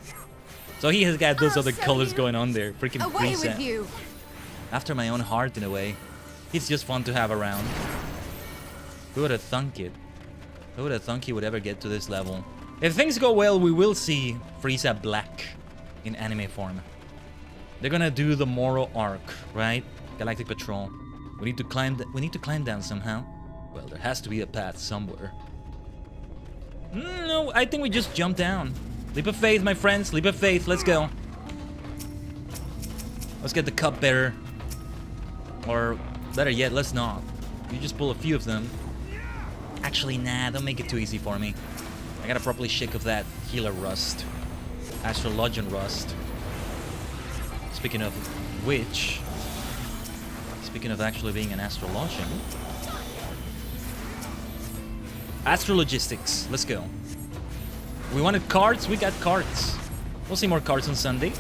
So he has got those other colors going on there. Freaking Away Frieza. with you. After my own heart in a way. He's just fun to have around. Who would have thunk it? Who would have thunk he would ever get to this level? If things go well, we will see Frieza black in anime form. They're gonna do the Moro arc, right? Galactic Patrol. We need to climb down somehow. Well, there has to be a path somewhere. No, I think we just jump down. Leap of faith, my friends. Leap of faith. Let's go. Let's get the cupbearer. Or better yet, let's not. You just pull a few of them. Actually, nah, don't make it too easy for me. I gotta properly shake of that healer rust. Astrologian rust. Speaking of which... Speaking of actually being an astrologian... Astrologistics, let's go. We wanted cards, we got cards. We'll see more cards on Sunday.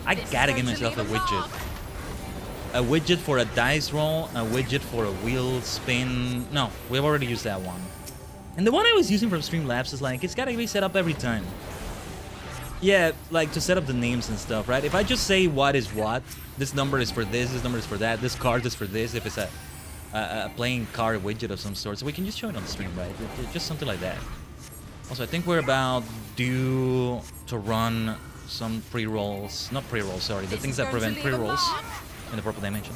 I gotta give myself a widget. A widget for a dice roll, a widget for a wheel spin. No, we've already used that one. And the one I was using from Streamlabs is like, it's gotta be set up every time. Yeah, like to set up the names and stuff, right? If I just say what is what, this number is for this number is for that, this card is for this, if it's a playing card widget of some sort, so we can just show it on the stream, right? Just something like that. Also, I think we're about due to run some pre-rolls, not pre-rolls, sorry, the things that prevent pre-rolls in the purple dimension.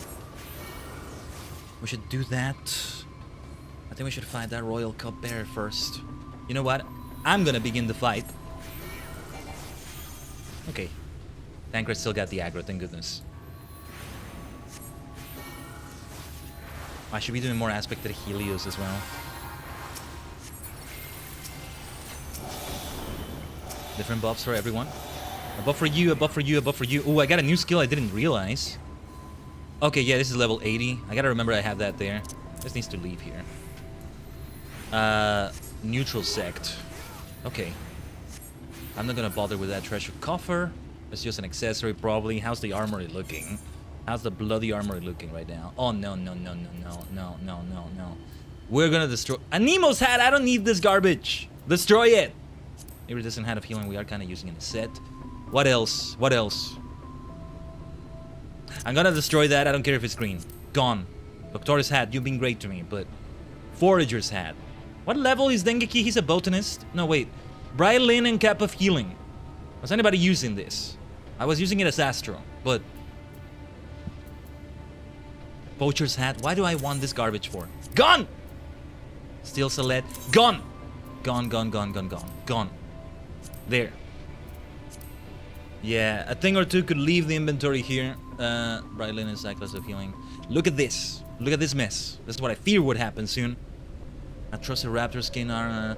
We should do that. I think we should fight that royal cupbearer first. You know what? I'm gonna begin the fight. Okay. Tancred still got the aggro, thank goodness. I should be doing more aspected Helios as well. Different buffs for everyone. A buff for you, a buff for you, a buff for you. Oh, I got a new skill I didn't realize. Okay, yeah, this is level 80. I gotta remember I have that there. This needs to leave here. Neutral sect. Okay. I'm not gonna bother with that treasure coffer. It's just an accessory, probably. How's the armory looking? How's the bloody armory looking right now? Oh, no, no, no, no, no, no, no, no, no. We're gonna destroy... A Nemo's hat! I don't need this garbage! Destroy it! Iridescent hat of healing we are kind of using in the set. What else? What else? I'm gonna destroy that. I don't care if it's green. Gone. Doctor's hat, you've been great to me, but... Forager's hat. What level is Dengeki? He's a botanist? No, wait. Brylin and Cap of Healing. Was anybody using this? I was using it as Astro, but... Poacher's hat? Why do I want this garbage for? Gone! Steel Salette. Gone! Gone, gone, gone, gone, gone. Gone. There. Yeah, a thing or two could leave the inventory here. Brylin and Cyclist of Healing. Look at this. Look at this mess. This is what I fear would happen soon. I trust a raptor skin armor.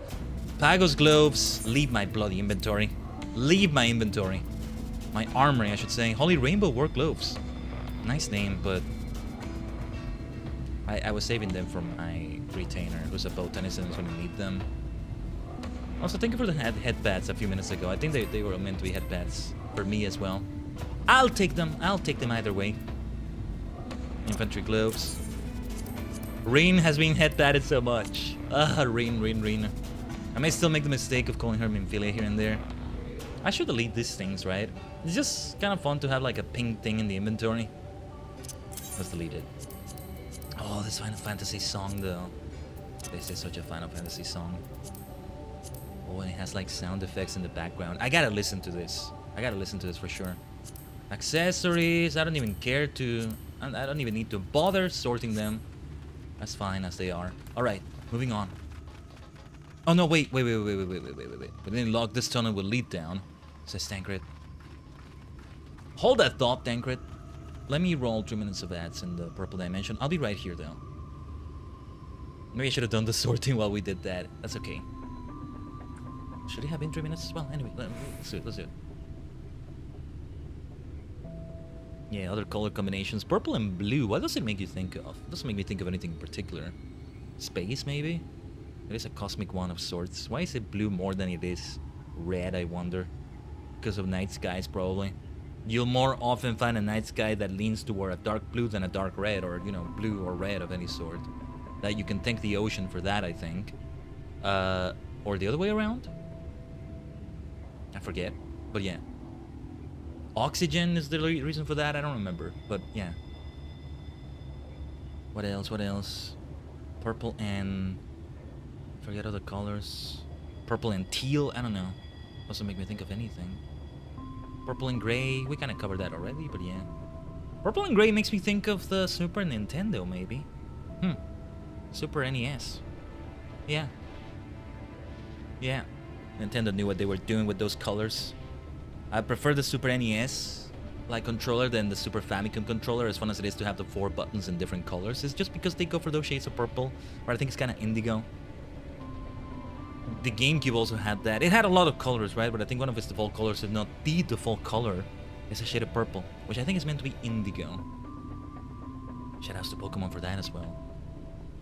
Pagos gloves. Leave my bloody inventory. Leave my inventory. My armory, I should say. Holy Rainbow War gloves. Nice name, but... I was saving them for my retainer, who's a botanist and is going to need them. Also, thank you for the headpads a few minutes ago. I think they were meant to be headpads for me as well. I'll take them. I'll take them either way. Infantry gloves. Rain has been headpadded so much. Rain, Rain, Rain. I may still make the mistake of calling her Minfilia here and there. I should delete these things, right? It's just kind of fun to have like a pink thing in the inventory. Let's delete it. Oh, this Final Fantasy song though. This is such a Final Fantasy song. Oh, and it has like sound effects in the background. I gotta listen to this. I gotta listen to this for sure. Accessories. I don't even care to... I don't even need to bother sorting them. That's fine as they are. Alright, moving on. Oh no, wait. We didn't log this tunnel will lead down, says Tancred. Hold that thought, Tancred. Let me roll 3 minutes of ads in the purple dimension. I'll be right here though. Maybe I should have done the sorting while we did that. That's okay. Should it have been 3 minutes as well? Anyway, let's do it. Let's do it. Yeah, other color combinations. Purple and blue. What does it make you think of? It doesn't make me think of anything in particular. Space, maybe? It is a cosmic one of sorts. Why is it blue more than it is red, I wonder? Because of night skies, probably. You'll more often find a night sky that leans toward a dark blue than a dark red, or, you know, blue or red of any sort. That you can thank the ocean for that, I think. Or the other way around? I forget, but yeah. Oxygen is the reason for that? I don't remember, but yeah. What else? What else? Purple and... forget other colors. Purple and teal? I don't know. Doesn't make me think of anything. Purple and gray? We kind of covered that already, but yeah. Purple and gray makes me think of the Super Nintendo, maybe. Super NES. Yeah. Yeah. Nintendo knew what they were doing with those colors. I prefer the Super NES like controller than the Super Famicom controller, as fun as it is to have the 4 buttons in different colors. It's just because they go for those shades of purple, or I think it's kind of indigo. The GameCube also had that. It had a lot of colors, right? But I think one of its default colors, if not the default color, is a shade of purple, which I think is meant to be indigo. Shoutouts to Pokemon for that as well.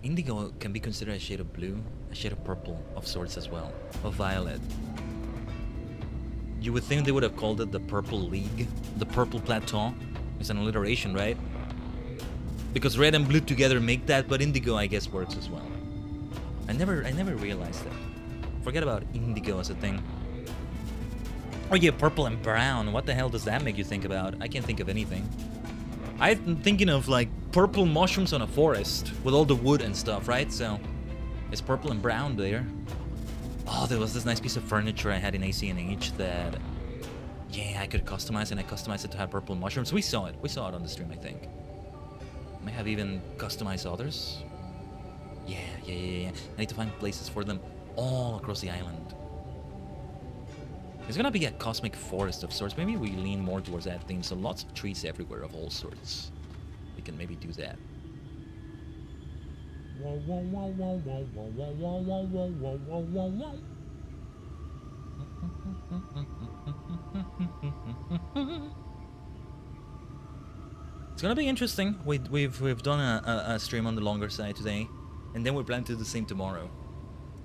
Indigo can be considered a shade of blue, a shade of purple of sorts as well, of violet. You would think they would have called it the Purple League, the Purple Plateau. It's an alliteration, right? because red and blue together make that, but indigo I guess works as well. I never realized that. Forget about indigo as a thing. Oh yeah, purple and brown. What the hell does that make you think about? I can't think of anything. I'm thinking of like purple mushrooms on a forest with all the wood and stuff, right? So it's purple and brown there. Oh, there was this nice piece of furniture I had in AC&H that, yeah, I could customize, and I customized it to have purple mushrooms. We saw it on the stream, I think. May have even customized others. Yeah. I need to find places for them all across the island. It's gonna be a cosmic forest of sorts. Maybe we lean more towards that theme. So lots of trees everywhere of all sorts. We can maybe do that. It's gonna be interesting. We've done a stream on the longer side today, and then we're planning to do the same tomorrow.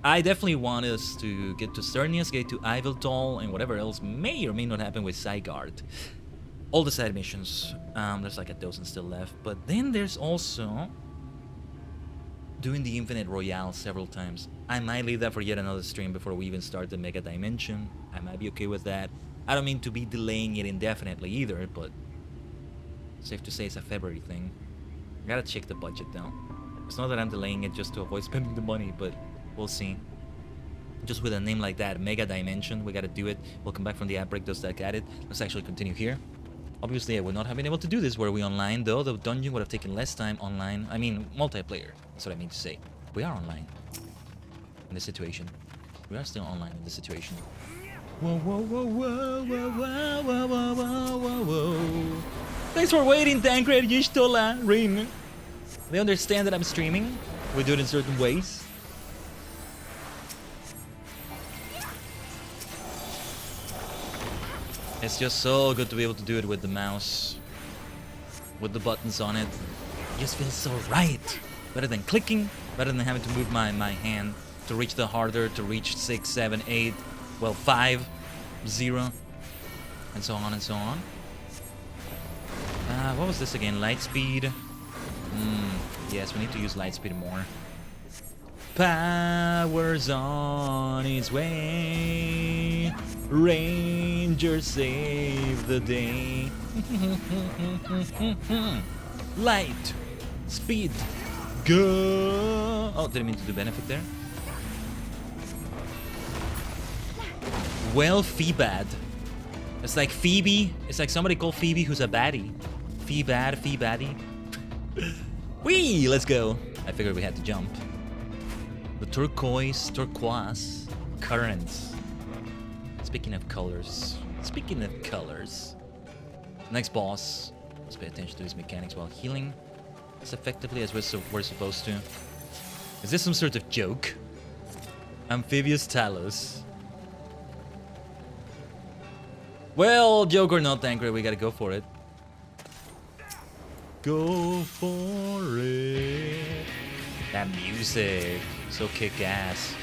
I definitely want us to get to Sternius, get to Iviltal, and whatever else may or may not happen with Sigard. All the side missions. There's like a dozen still left, but then there's also doing the Infinite Royale several times. I might leave that for yet another stream before we even start the Mega Dimension. I might be okay with that. I don't mean to be delaying it indefinitely either, but safe to say it's a February thing. Gotta check the budget though. It's not that I'm delaying it just to avoid spending the money, but we'll see. Just with a name like that, Mega Dimension, we gotta do it. Welcome back from the ad break, those that got it. Let's actually continue here. Obviously, I would not have been able to do this were we online, though. The dungeon would have taken less time online. I mean, multiplayer. That's what I mean to say. We are online in this situation. We are still online in this situation. Whoa, whoa, whoa, whoa, whoa, whoa, whoa, whoa, whoa, whoa. Thanks for waiting, Tancred, Yishtola, Rain. They understand that I'm streaming. We do it in certain ways. It's just so good to be able to do it with the mouse, with the buttons on it. It just feels so right. Better than clicking, better than having to move my hand to reach the harder, to reach 6, 7, 8, well 5, 0, and so on and so on. What was this again? Lightspeed. Yes, we need to use lightspeed more. Power's on its way. Ranger save the day. Light, speed, go. Oh, didn't mean to do benefit there. Well, Feebad. It's like Phoebe. It's like somebody called Phoebe who's a baddie. Feebad, Feebaddy. Whee! Let's go. I figured we had to jump. The turquoise currents. Speaking of colors. Next boss. Let's pay attention to his mechanics while healing as effectively as we're supposed to. Is this some sort of joke? Amphibious Talos. Well, joke or not, Tancred, we gotta go for it. Go for it. That music. So kick-ass.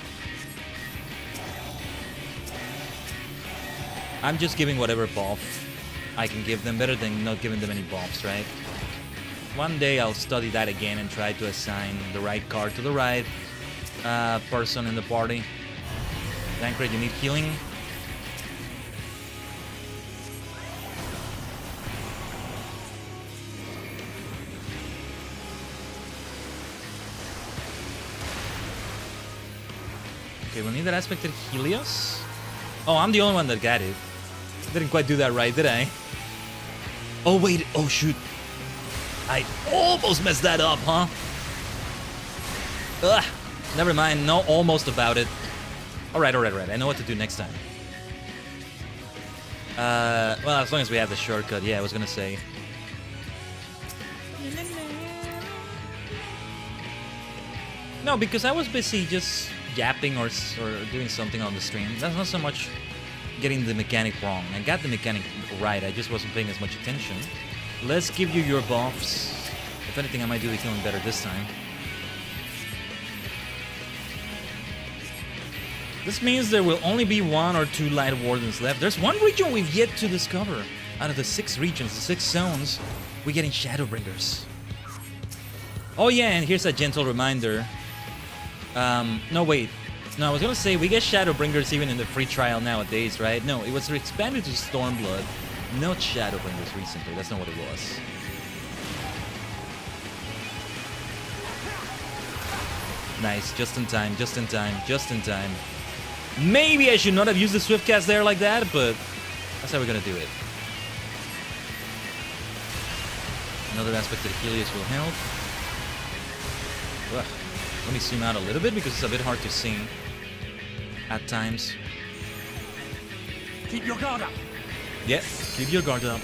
I'm just giving whatever buff I can give them, better than not giving them any buffs, right? One day I'll study that again and try to assign the right card to the right person in the party. Tancred, you need healing? Okay, we'll need that aspect of Helios. Oh, I'm the only one that got it. Didn't quite do that right, did I? Oh, wait. Oh, shoot. I almost messed that up, huh? Ugh. Never mind. No almost about it. Alright. I know what to do next time. Well, as long as we have the shortcut. Yeah, I was gonna say. No, because I was busy just yapping or doing something on the stream. That's not so much getting the mechanic wrong. I got the mechanic right, I just wasn't paying as much attention. Let's give you your buffs. If anything, I might do the healing better this time. This means there will only be 1 or 2 Light Wardens left. There's one region we've yet to discover. Out of the 6 regions, the 6 zones, we're getting Shadowbringers. Oh yeah, and here's a gentle reminder. No wait. No, I was gonna say we get Shadowbringers even in the free trial nowadays, right? No, it was expanded to Stormblood, not Shadowbringers recently. That's not what it was. Nice, just in time, just in time, just in time. Maybe I should not have used the Swift Cast there like that, but that's how we're gonna do it. Another aspect that Helios will help. Ugh. Let me zoom out a little bit because it's a bit hard to see at times. Keep your guard up. Yeah, keep your guard up.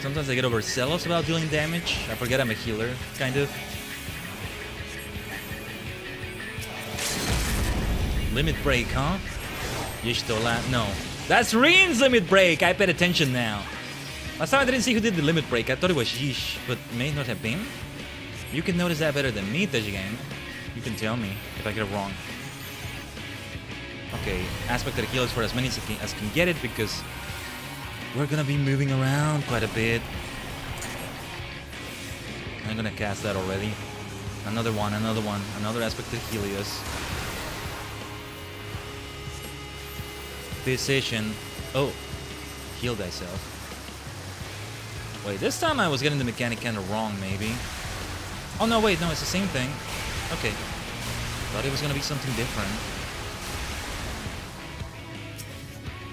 Sometimes I get overzealous about dealing damage. I forget I'm a healer, kind of. Limit break, huh? Yishtola, no. That's Rin's limit break! I paid attention now. Last time I didn't see who did the limit break. I thought it was Yish, but it may not have been. You can notice that better than me, Tajigen. You can tell me if I get it wrong. Okay, aspect of the heal is for as many as can get it because we're gonna be moving around quite a bit. I'm gonna cast that already. Another one, another aspect of Helios. Decision. Oh, heal thyself. Wait, this time I was getting the mechanic kind of wrong, maybe. Oh no, wait, no, it's the same thing. Okay. Thought it was gonna be something different.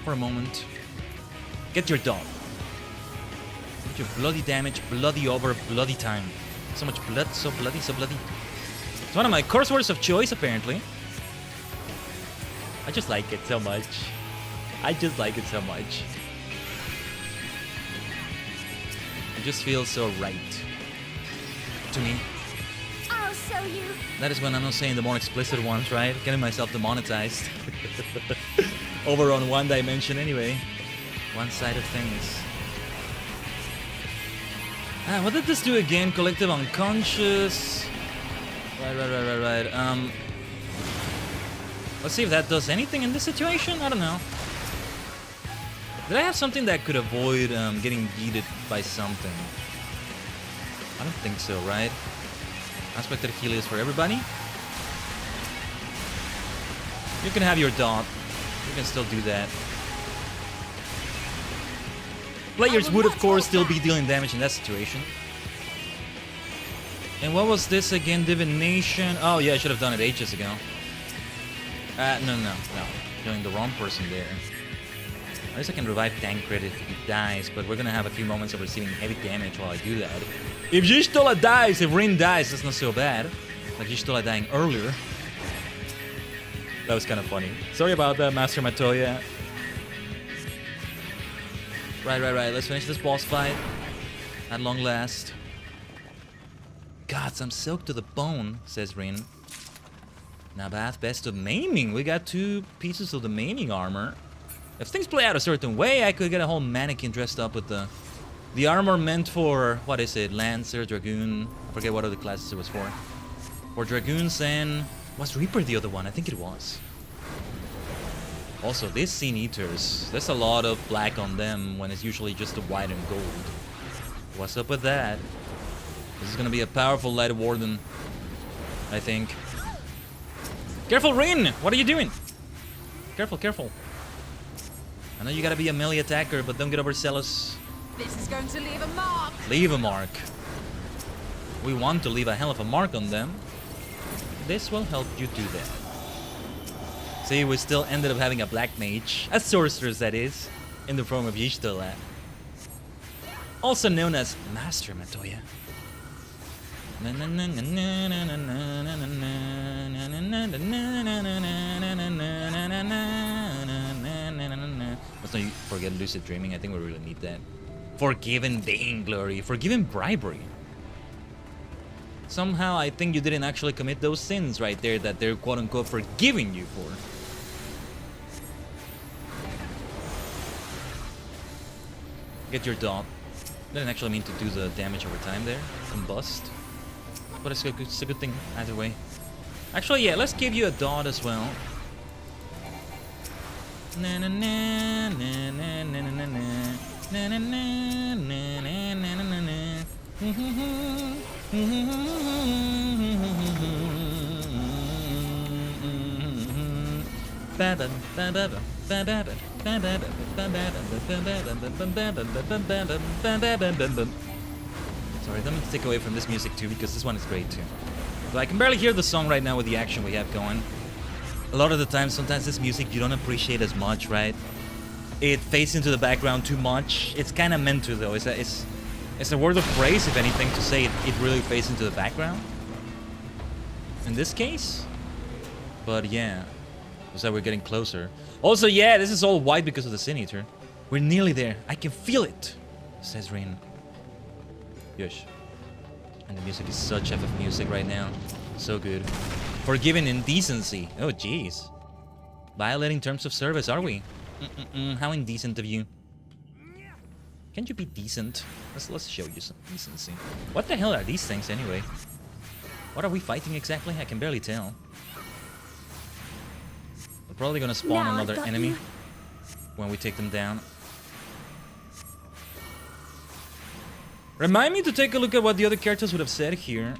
For a moment. Get your dog. Get your bloody damage, bloody over, bloody time. So much blood, so bloody, so bloody. It's one of my curse words of choice, apparently. I just like it so much. I just like it so much. It just feels so right to me. I'll show you. That is when I'm not saying the more explicit ones, right? Getting myself demonetized. Over on one dimension anyway. One side of things. Ah, what did this do again? Collective unconscious. Right. Let's see if that does anything in this situation. I don't know. Did I have something that could avoid getting yeeted by something? I don't think so, right? Aspect of Helios for everybody. You can have your dot. You can still do that. Players would, of course, still be dealing damage in that situation. And what was this again? Divination. Oh, yeah, I should have done it ages ago. No. Killing the wrong person there. At least I can revive Tancred if he dies, but we're gonna have a few moments of receiving heavy damage while I do that. If Y'shtola dies, if Rin dies, that's not so bad. Like Y'shtola dying earlier. That was kind of funny. Sorry about that, Master Matoya. Right. Let's finish this boss fight. At long last. Gods, I'm soaked to the bone, says Rin. Nabath, best of maiming. We got 2 pieces of the maiming armor. If things play out a certain way, I could get a whole mannequin dressed up with the armor meant for, what is it, Lancer, Dragoon, I forget what other classes it was for. For Dragoons and... was Reaper the other one? I think it was. Also, these Sin Eaters, there's a lot of black on them when it's usually just the white and gold. What's up with that? This is gonna be a powerful Light Warden, I think. Careful, Rin! What are you doing? Careful. I know you gotta be a melee attacker, but don't get overzealous. This is going to leave a mark. Leave a mark. We want to leave a hell of a mark on them. This will help you do that. See, we still ended up having a black mage, a sorceress that is, in the form of Y'shtola. Also known as Master Matoya. Let's not forget lucid dreaming. I think we really need that. Forgiven vainglory. Forgiven bribery. Somehow I think you didn't actually commit those sins right there that they're quote-unquote forgiving you for. Get your dot. Didn't actually mean to do the damage over time there. Combust. But it's a good thing either way. Actually, yeah, let's give you a dot as well. Let's Sorry, let me take away from this music too, because this one is great too. But I can barely hear the song right now with the action we have going. A lot of the time, sometimes this music you don't appreciate as much, right? It fades into the background too much. It's kind of meant to, though. It's a word of praise, if anything, to say it really fades into the background. In this case. But yeah, looks like we're getting closer. Also, yeah, this is all white because of the Sin Eater. We're nearly there. I can feel it, says Rin. Yush. And the music is such FF music right now. So good. Forgiving indecency. Oh, jeez. Violating terms of service, are we? How indecent of you. Can't you be decent? Let's show you some decency. What the hell are these things anyway? What are we fighting exactly? I can barely tell. We're probably gonna spawn another enemy when we take them down. Remind me to take a look at what the other characters would have said here.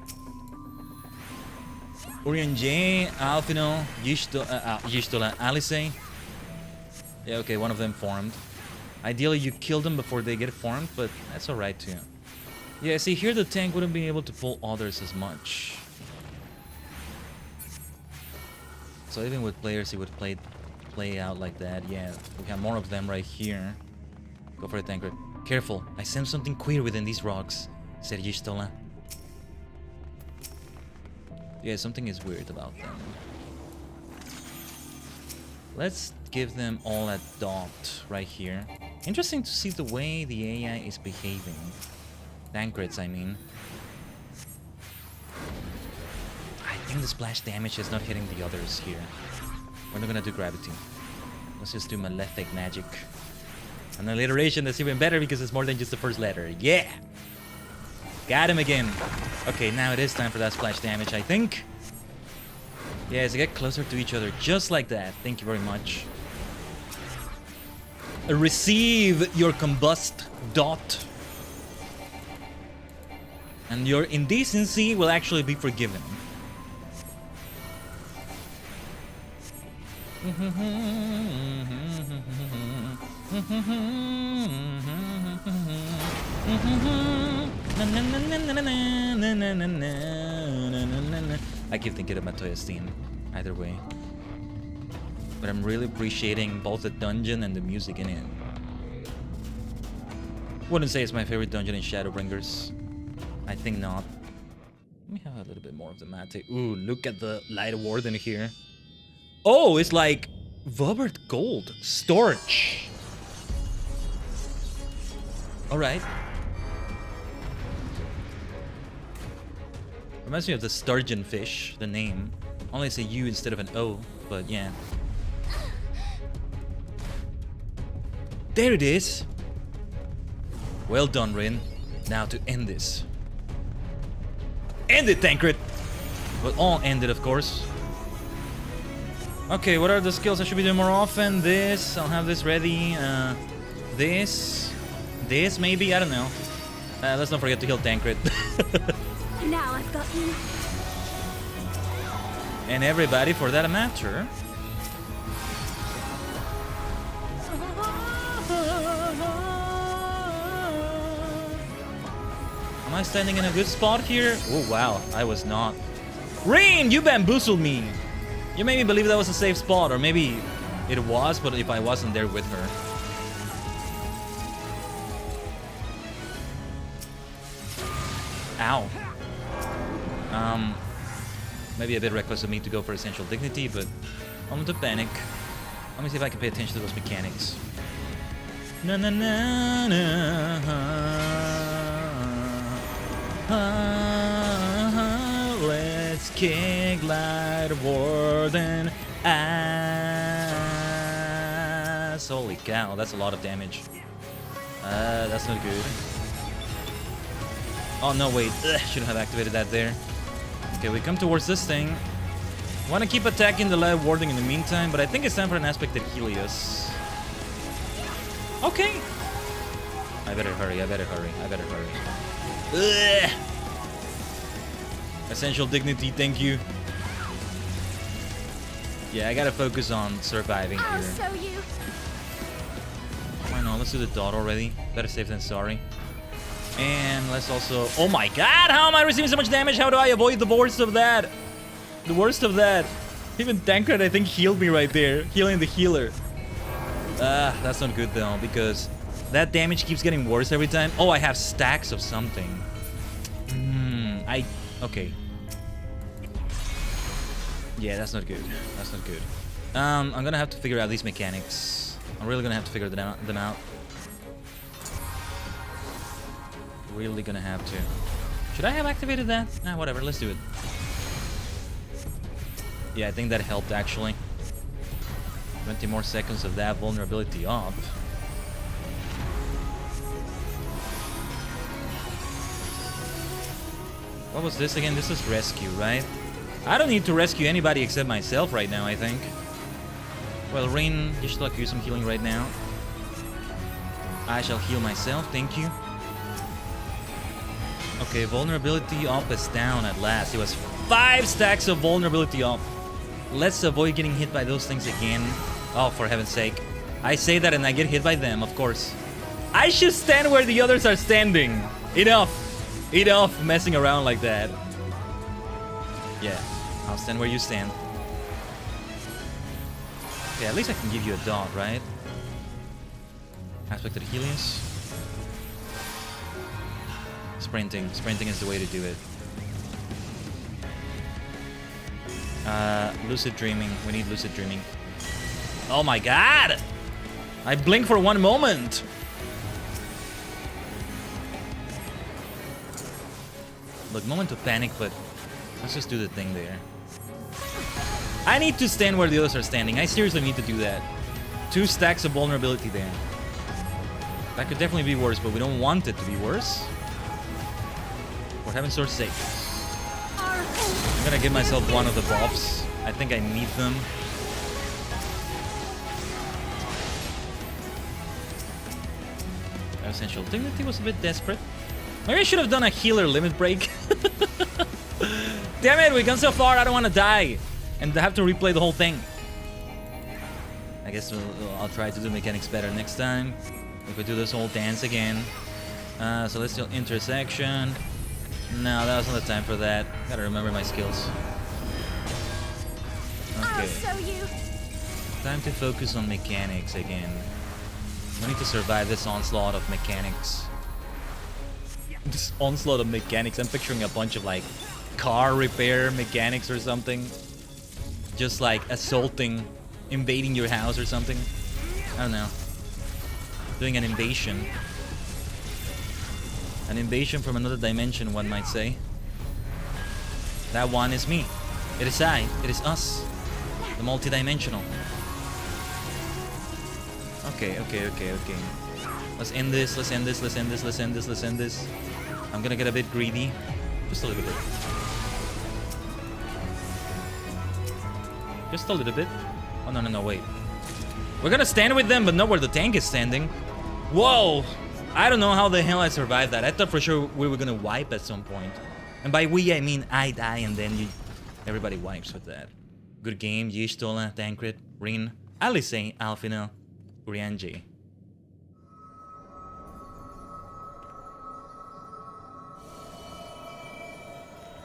Urian J, Alfino, Yishtola, Alice. Yeah, okay, one of them formed. Ideally, you kill them before they get formed, but that's alright too. Yeah, see, here the tank wouldn't be able to pull others as much. So even with players, it would play out like that. Yeah, we have more of them right here. Go for it, tanker. Careful, I sense something queer within these rocks, said Yishtola. Yeah, something is weird about them. Let's give them all a dot right here. Interesting to see the way the AI is behaving. Tankreds, I mean. I think the splash damage is not hitting the others here. We're not gonna do gravity. Let's just do malefic magic. An alliteration that's even better because it's more than just the first letter. Yeah! Got him again. Okay, now it is time for that splash damage, I think. Yeah, as they get closer to each other, just like that. Thank you very much. Receive your combust dot. And your indecency will actually be forgiven. I keep thinking of Matoya's theme, either way. But I'm really appreciating both the dungeon and the music in it. Wouldn't say it's my favorite dungeon in Shadowbringers. I think not. Let me have a little bit more of the Mate. Ooh, look at the Light Warden here. Oh, it's like Vobert Gold. Storage. Alright. Reminds me of the sturgeon fish, the name. Only it's a U instead of an O, but yeah. There it is! Well done, Rin. Now to end this. End it, Tancred! We'll all end it, of course. Okay, what are the skills I should be doing more often? This, I'll have this ready. This maybe, I don't know. Let's not forget to heal Tancred. Now I've got you. And everybody for that matter. Am I standing in a good spot here? Oh wow, I was not. Rain, you bamboozled me! You made me believe that was a safe spot, or maybe it was, but if I wasn't there with her. Ow. Maybe a bit reckless of me to go for Essential Dignity, but moment of panic. Let me see if I can pay attention to those mechanics. Na na na na. Let's kick Light Warden ass. Holy cow, that's a lot of damage. That's not good. Oh no, wait. Shouldn't have activated that there. Okay, we come towards this thing. Want to keep attacking the Light Warding in the meantime, but I think it's time for an Aspected Helios. Okay. I better hurry, I better hurry, I better hurry. Ugh. Essential dignity, thank you. Yeah, I gotta focus on surviving I'll here. show you. Why not? Let's do the dot already. Better safe than sorry. And let's also... Oh my god! How am I receiving so much damage? How do I avoid the worst of that? The worst of that. Even Tancred, I think, healed me right there. Healing the healer. That's not good though, because that damage keeps getting worse every time. Oh, I have stacks of something. Okay. Yeah, that's not good. That's not good. I'm gonna have to figure out these mechanics. I'm really gonna have to figure them out. Really gonna have to. Should I have activated that? Nah, whatever. Let's do it. Yeah, I think that helped actually. 20 more seconds of that vulnerability up. What was this again? This is rescue, right? I don't need to rescue anybody except myself right now, I think. Well, Rain, you should use some healing right now. I shall heal myself, thank you. Okay, vulnerability up is down at last. It was 5 stacks of vulnerability up. Let's avoid getting hit by those things again. Oh, for heaven's sake. I say that and I get hit by them, of course. I should stand where the others are standing. Enough. Enough messing around like that. Yeah, I'll stand where you stand. Okay, at least I can give you a dot, right? Aspect of the Helios. Sprinting. Sprinting is the way to do it. Lucid dreaming. We need lucid dreaming. Oh my god! I blinked for 1 moment. Look, moment of panic, but let's just do the thing there. I need to stand where the others are standing. I seriously need to do that. 2 stacks of vulnerability there. That could definitely be worse, but we don't want it to be worse. For heaven's sake. I'm gonna give myself one of the buffs. I think I need them. Essential dignity was a bit desperate. Maybe I should have done a healer limit break. Damn it, we've gone so far, I don't want to die. And have to replay the whole thing. I guess I'll try to do mechanics better next time. If we do this whole dance again. Celestial intersection. No, that was not the time for that. Gotta remember my skills. Okay. Time to focus on mechanics again. We need to survive this onslaught of mechanics. This onslaught of mechanics. I'm picturing a bunch of like car repair mechanics or something. Just like assaulting, invading your house or something. I don't know. Doing an invasion. An invasion from another dimension, one might say. That one is me. It is I. It is us. The multidimensional. Okay. Let's end this. Let's end this. I'm gonna get a bit greedy. Just a little bit. Just a little bit. Oh, no, wait. We're gonna stand with them, but not where the tank is standing. Whoa! I don't know how the hell I survived that. I thought for sure we were gonna wipe at some point. And by we, I mean I die and then everybody wipes with that. Good game, Yishtola, Tancred, Rin, Alice, Alfinel, Urianji.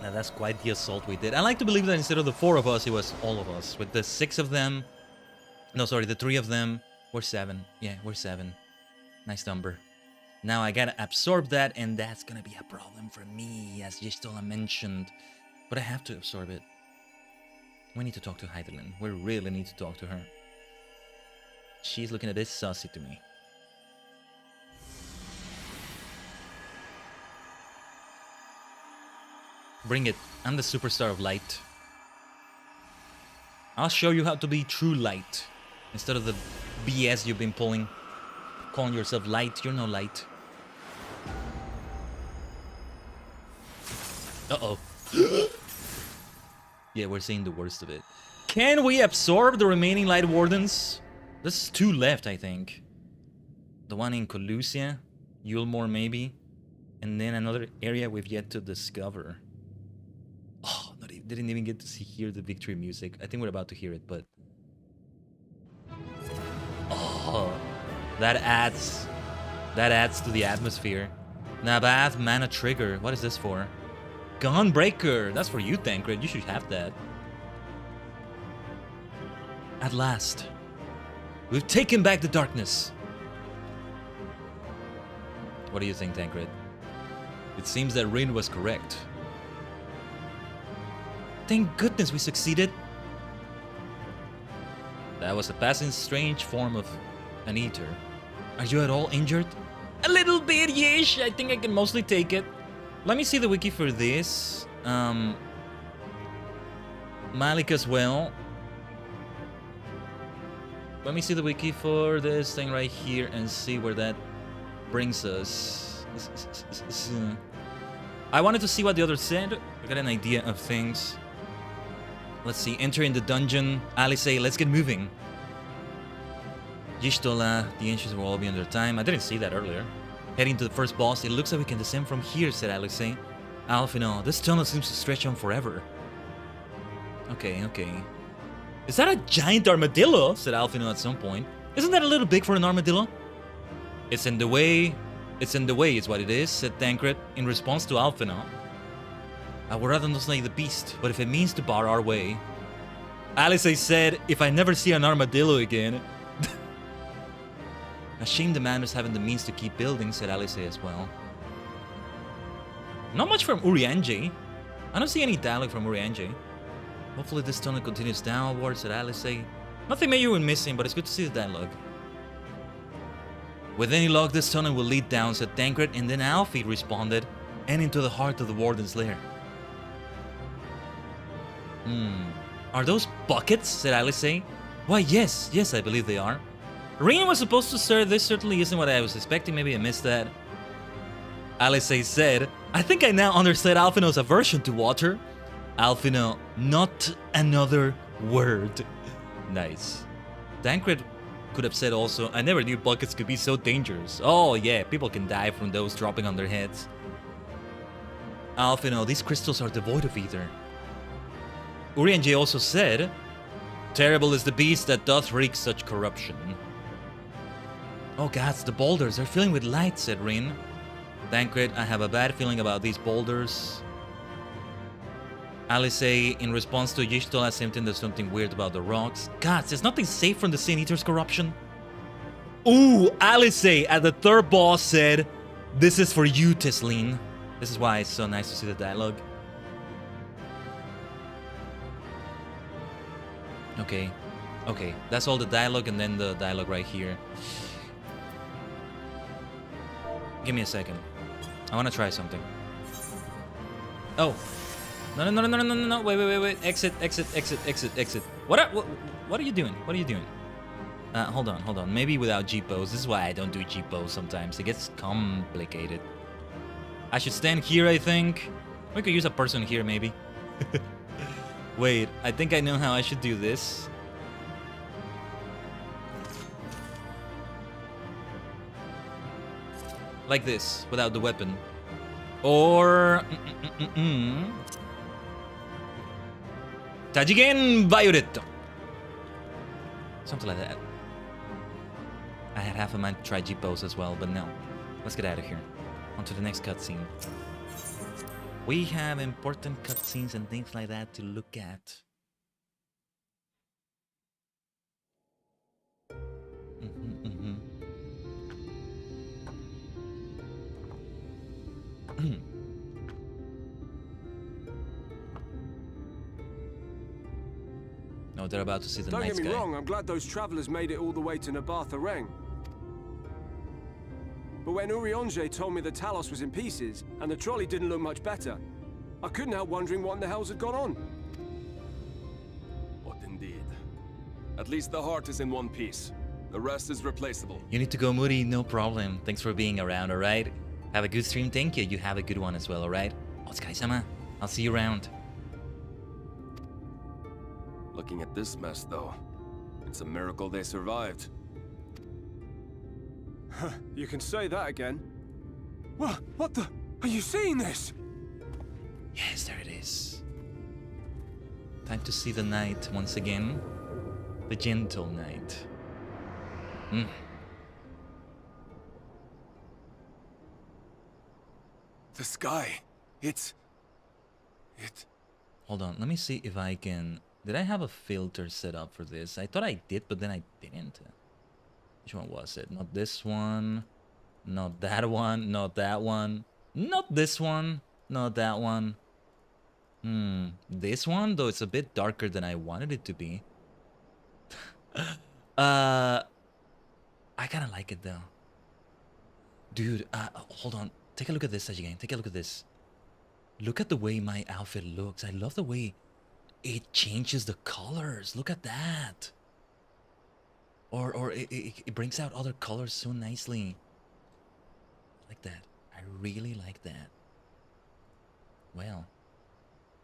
Now that's quite the assault we did. I like to believe that instead of the 4 of us, it was all of us. With the 6 of them... No, sorry, the 3 of them. We're 7. Yeah, we're 7. Nice number. Now I gotta absorb that, and that's gonna be a problem for me, as Yistola mentioned. But I have to absorb it. We need to talk to Khaiden. We really need to talk to her. She's looking a bit sussy to me. Bring it. I'm the superstar of light. I'll show you how to be true light. Instead of the BS you've been pulling. Calling yourself light. You're no light. Uh-oh. Yeah, we're seeing the worst of it. Can we absorb the remaining Light Wardens? There's 2 left, I think. The one in Colusia. Yulmore, maybe. And then another area we've yet to discover. didn't even get to hear the victory music. I think we're about to hear it, but... Oh, that adds to the atmosphere. Nabath Mana Trigger. What is this for? Gunbreaker. That's for you, Tancred. You should have that. At last, we've taken back the darkness. What do you think, Tancred? It seems that Rin was correct. Thank goodness we succeeded. That was a passing strange form of an eater. Are you at all injured? A little bit, yes. I think I can mostly take it. Let me see the wiki for this. Malik as well. Let me see the wiki for this thing right here and see where that brings us. I wanted to see what the others said. I got an idea of things. Let's see. Enter in the dungeon. Ali say, let's get moving. Y'shtola, the ancients will all be on their time. I didn't see that earlier. Heading to the first boss. It looks like we can descend from here, said Alexei. Alphino, this tunnel seems to stretch on forever. Okay. Is that a giant armadillo? Said Alphino at some point. Isn't that a little big for an armadillo? It's in the way. It's in the way is what it is, said Tancred in response to Alphino. I would rather not slay the beast, but if it means to bar our way. Alexei said, if I never see an armadillo again. A shame the man is having the means to keep building, said Alexei as well. Not much from Urianger. I don't see any dialogue from Urianger. Hopefully this tunnel continues downwards, said Alexei. Nothing major we're missing, but it's good to see the dialogue. With any luck, this tunnel will lead down, said Tancred, and then Alfie responded, and into the heart of the Warden's lair. Are those buckets? Said Alexei. Why, yes, I believe they are. Rin was supposed to serve. This certainly isn't what I was expecting. Maybe I missed that. Alexei said, I think I now understand Alphino's aversion to water. Alphino, not another word. Nice. Tancred could have said also, I never knew buckets could be so dangerous. Oh yeah, people can die from those dropping on their heads. Alphino, these crystals are devoid of ether. Urianger also said, terrible is the beast that doth wreak such corruption. Oh gods, the boulders, they're filling with light, said Rin. Tancred, I have a bad feeling about these boulders. Alexei, in response to Y'shtola, hinting there's something weird about the rocks. Gods, there's nothing safe from the Sin Eater's corruption. Ooh, Alexei at the third boss said, this is for you, Tesleen. This is why it's so nice to see the dialogue. Okay, that's all the dialogue and then the dialogue right here. Give me a second. I want to try something. Oh. No. Wait. Exit. What are you doing? Hold on. Maybe without G-pose. This is why I don't do G-pose sometimes. It gets complicated. I should stand here, I think. We could use a person here, maybe. Wait, I think I know how I should do this. Like this, without the weapon. Or... Tajigen Violetto. Something like that. I had half a mind to try G-pose as well, but no. Let's get out of here. On to the next cutscene. We have important cutscenes and things like that to look at. No, they're about to see the nice guy. Don't get me wrong, I'm glad those travelers made it all the way to Nabatha Reng. But when Urianger told me the Talos was in pieces, and the trolley didn't look much better, I couldn't help wondering what in the hells had gone on. What indeed? At least the heart is in one piece. The rest is replaceable. You need to go, Moody. No problem. Thanks for being around, alright? Have a good stream. Thank you. You have a good one as well, alright? Otsukai-sama. I'll see you around. Looking at this mess, though, it's a miracle they survived. You can say that again. What the? Are you seeing this? Yes, there it is. Time to see the night once again. The gentle night. The sky. It. Hold on, let me see if I can... Did I have a filter set up for this? I thought I did, but then I didn't. Which one was it? Not this one. Not that one. Not that one. Not this one. Not that one. This one, though it's a bit darker than I wanted it to be. I kind of like it, though. Dude, hold on. Take a look at this, Tajigen. Take a look at this. Look at the way my outfit looks. I love the way it changes the colors. Look at that. Or it brings out other colors so nicely. I like that. I really like that. Well,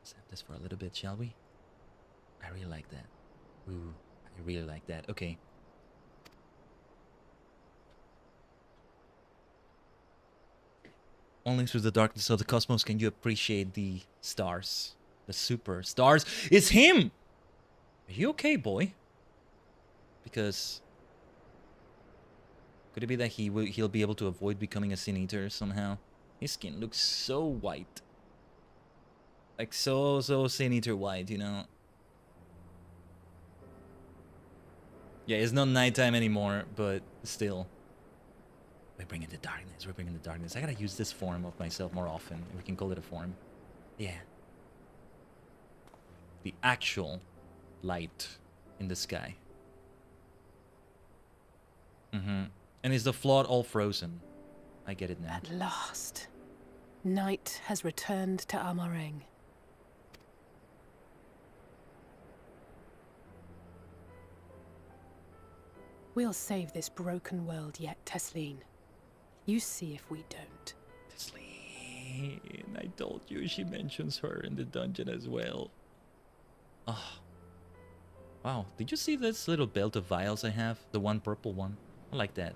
let's have this for a little bit, shall we? I really like that. Ooh, I really like that. Okay. Only through the darkness of the cosmos can you appreciate the stars. The superstars. It's him! Are you okay, boy? Because... could it be that he'll be able to avoid becoming a Sin Eater somehow? His skin looks so white. Like so Sin Eater white, you know? Yeah, it's not nighttime anymore, but still. We're bringing the darkness. We're bringing the darkness. I gotta use this form of myself more often. If we can call it a form. Yeah. The actual light in the sky. And is the flood all frozen? I get it now. At last, night has returned to Amareng. We'll save this broken world yet, Tesleen. You see if we don't. Tesleen, I told you she mentions her in the dungeon as well. Oh. Wow, did you see this little belt of vials I have? The one purple one? I like that.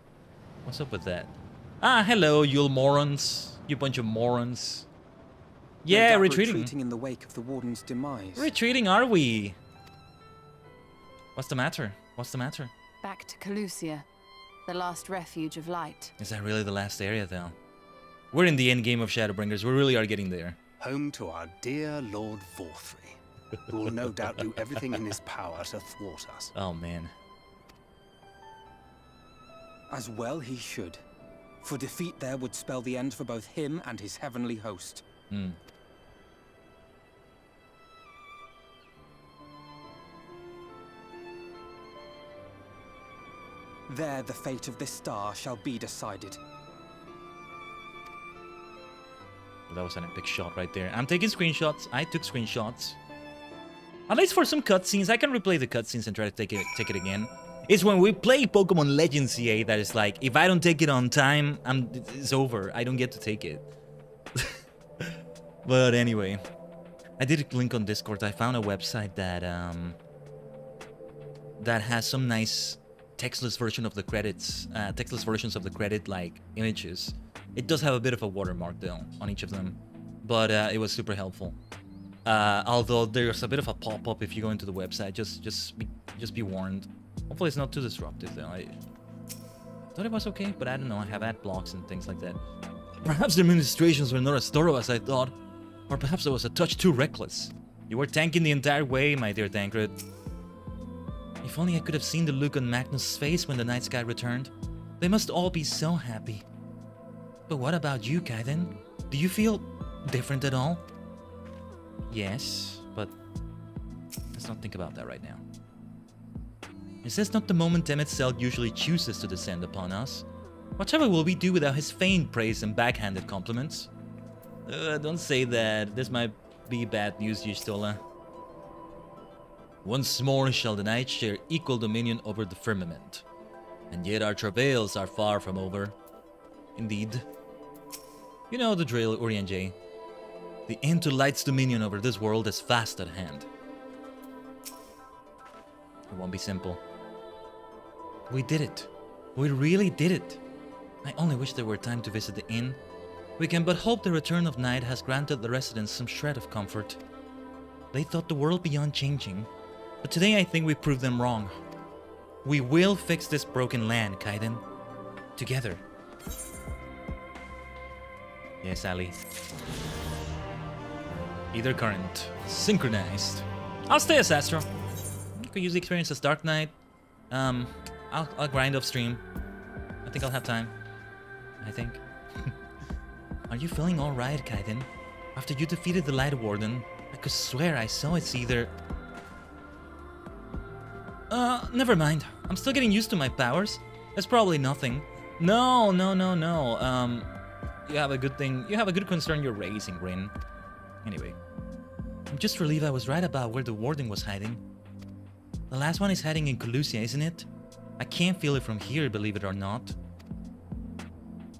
What's up with that? Ah, hello, you morons. You bunch of morons. Yeah, retreating. Retreating in the wake of the Warden's demise. Retreating, are we? What's the matter? What's the matter? Back to Calusia, the last refuge of light. Is that really the last area, though? We're in the end game of Shadowbringers. We really are getting there. Home to our dear Lord Vorthry, who will no doubt do everything in his power to thwart us. Oh, man. As well he should. For defeat there would spell the end for both him and his heavenly host. There the fate of this star shall be decided. That was an epic shot right there. I'm taking screenshots. I took screenshots. At least for some cutscenes. I can replay the cutscenes and try to take it again. It's when we play Pokemon Legends CA that is like, if I don't take it on time, it's over. I don't get to take it. But anyway, I did a link on Discord. I found a website that that has some nice textless version of the credits, textless versions of the credit like images. It does have a bit of a watermark though on each of them, but it was super helpful. Although there's a bit of a pop-up if you go into the website. Just be warned. Hopefully it's not too disruptive though. I thought it was okay, but I don't know. I have ad blocks and things like that. Perhaps the administrations were not as thorough as I thought, or perhaps I was a touch too reckless. You were tanking the entire way, my dear Tancred. If only I could have seen the look on Magnus' face when the night sky returned. They must all be so happy. But what about you, Khaiden? Do you feel different at all? Yes, but let's not think about that right now. Is this not the moment Temetzel usually chooses to descend upon us? Whatever will we do without his feigned praise and backhanded compliments? Don't say that. This might be bad news, Y'shtola. Once more shall the night share equal dominion over the firmament. And yet our travails are far from over. Indeed. You know the drill, Urianger. The end to light's dominion over this world is fast at hand. It won't be simple. We did it. We really did it. I only wish there were time to visit the inn. We can but hope the return of night has granted the residents some shred of comfort. They thought the world beyond changing, but today I think we proved them wrong. We will fix this broken land, Khaiden. Together. Yes, Ali. Either current. Synchronized. I'll stay as Astro. I could use the experience as Dark Knight. I'll grind off stream. I think I'll have time. I think. Are you feeling alright, Khaiden? After you defeated the Light Warden, I could swear I saw it's either... never mind. I'm still getting used to my powers. That's probably nothing. No. You have a good thing. You have a good concern you're raising, Rin. Anyway. I'm just relieved I was right about where the Warden was hiding. The last one is hiding in Colusia, isn't it? I can't feel it from here, believe it or not.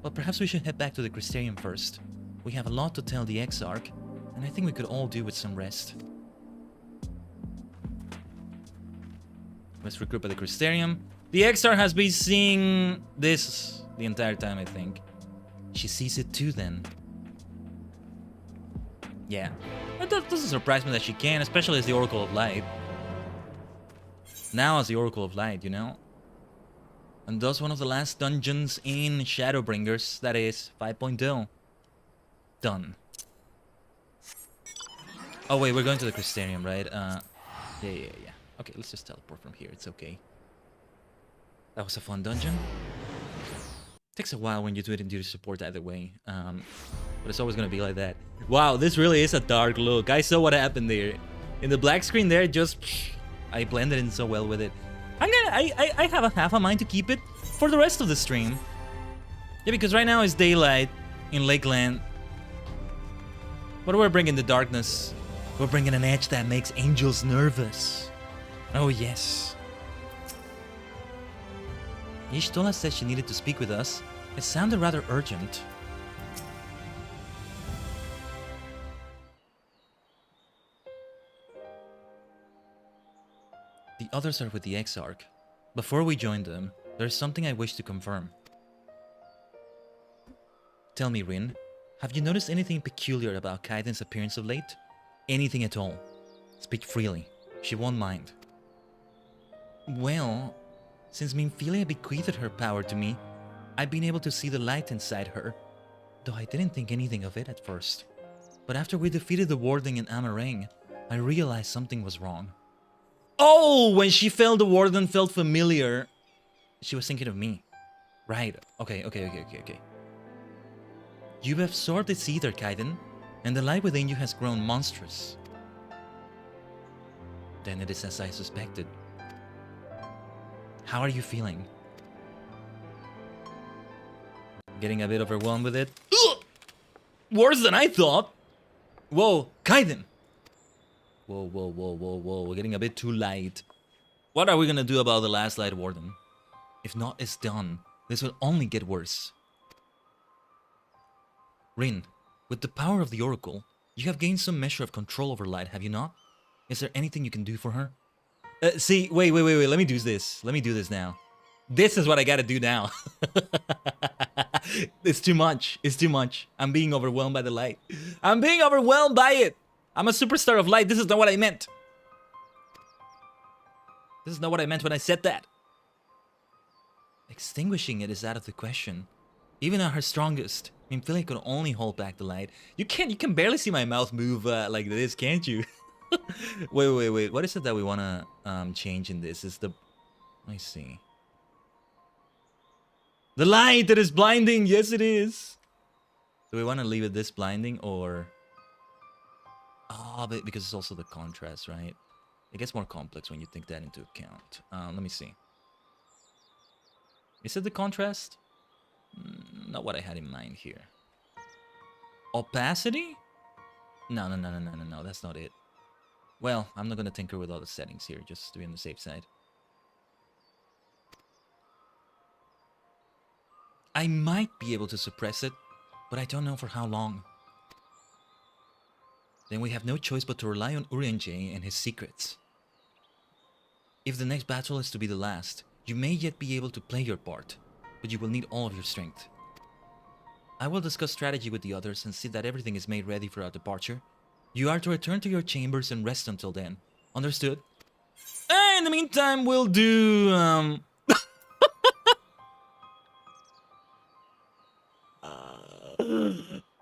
But perhaps we should head back to the Crystarium first. We have a lot to tell the Exarch, and I think we could all do with some rest. Let's regroup at the Crystarium. The Exarch has been seeing this the entire time, I think. She sees it too, then. Yeah. It doesn't surprise me that she can, especially as the Oracle of Light. Now as the Oracle of Light, you know? And thus one of the last dungeons in Shadowbringers, that is 5.0. Done. Oh wait, we're going to the Crystarium, right? Yeah. Okay, let's just teleport from here, it's okay. That was a fun dungeon. Takes a while when you do it in duty support either way. But it's always gonna be like that. Wow, this really is a dark look. I saw what happened there. In the black screen there, just... I blended in so well with it. I have a half a mind to keep it for the rest of the stream. Yeah, because right now it's daylight in Lakeland. But we're bringing the darkness. We're bringing an edge that makes angels nervous. Oh yes. Y'shtola said she needed to speak with us. It sounded rather urgent. The others are with the Exarch. Before we join them, there's something I wish to confirm. Tell me, Rin, have you noticed anything peculiar about Khaiden's appearance of late? Anything at all? Speak freely. She won't mind. Well, since Minfilia bequeathed her power to me, I've been able to see the light inside her, though I didn't think anything of it at first. But after we defeated the Warden in Amarang, I realized something was wrong. Oh, when she felt the Warden felt familiar, she was thinking of me. Right, okay. You have absorbed its ether, Khaiden, and the light within you has grown monstrous. Then it is as I suspected. How are you feeling? Getting a bit overwhelmed with it? Ugh! Worse than I thought! Whoa, Khaiden! Whoa, we're getting a bit too light. What are we gonna do about the last Light Warden? If not is done, this will only get worse. Rin, with the power of the Oracle, you have gained some measure of control over Light, have you not? Is there anything you can do for her? See, wait, let me do this. Let me do this now. This is what I gotta do now. It's too much. It's too much. I'm being overwhelmed by the light. I'm being overwhelmed by it. I'm a superstar of light. This is not what I meant. This is not what I meant when I said that. Extinguishing it is out of the question. Even at her strongest, Minfilia could only hold back the light. You can barely see my mouth move like this, can't you? Wait. What is it that we wanna change in this? Is the... Let me see. The light that is blinding! Yes, it is! Do we want to leave it this blinding, or... Oh, but because it's also the contrast, right? It gets more complex when you take that into account. Let me see. Is it the contrast? Not what I had in mind here. Opacity? No, that's not it. Well, I'm not going to tinker with all the settings here, just to be on the safe side. I might be able to suppress it, but I don't know for how long. Then we have no choice but to rely on Urianger and his secrets. If the next battle is to be the last, you may yet be able to play your part, but you will need all of your strength. I will discuss strategy with the others and see that everything is made ready for our departure. You are to return to your chambers and rest until then. Understood? In the meantime, we'll do,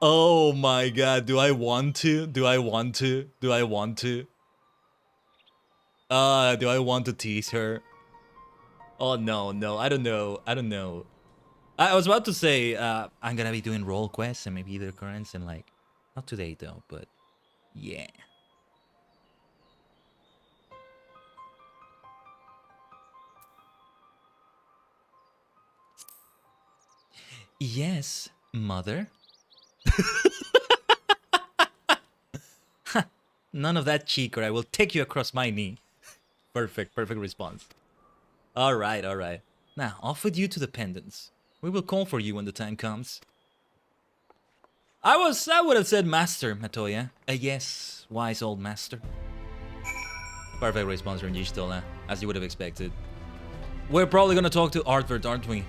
oh my god, do I want to? Do I want to? Do I want to? Do I want to tease her? Oh no, no, I don't know. I don't know. I was about to say, I'm gonna be doing role quests and maybe the occurrence and like, not today though, but yeah. Yes, mother. None of that cheek or I will take you across my knee. Perfect, perfect response. Alright, alright. Now, off with you to the pendants. We will call for you when the time comes. I would have said master, Matoya. Yes, wise old master. Perfect response from Yishtola, as you would have expected. We're probably gonna talk to Artvert, aren't we?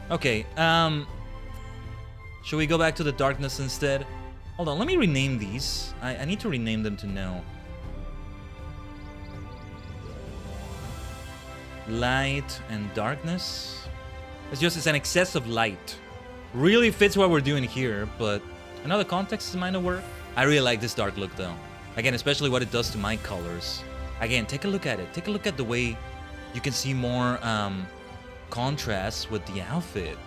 Okay, should we go back to the darkness instead? Hold on, let me rename these. I need to rename them to know. Light and darkness. It's an excess of light. Really fits what we're doing here, but another context might not work. I really like this dark look though. Again, especially what it does to my colors. Again, take a look at it. Take a look at the way you can see more contrast with the outfit.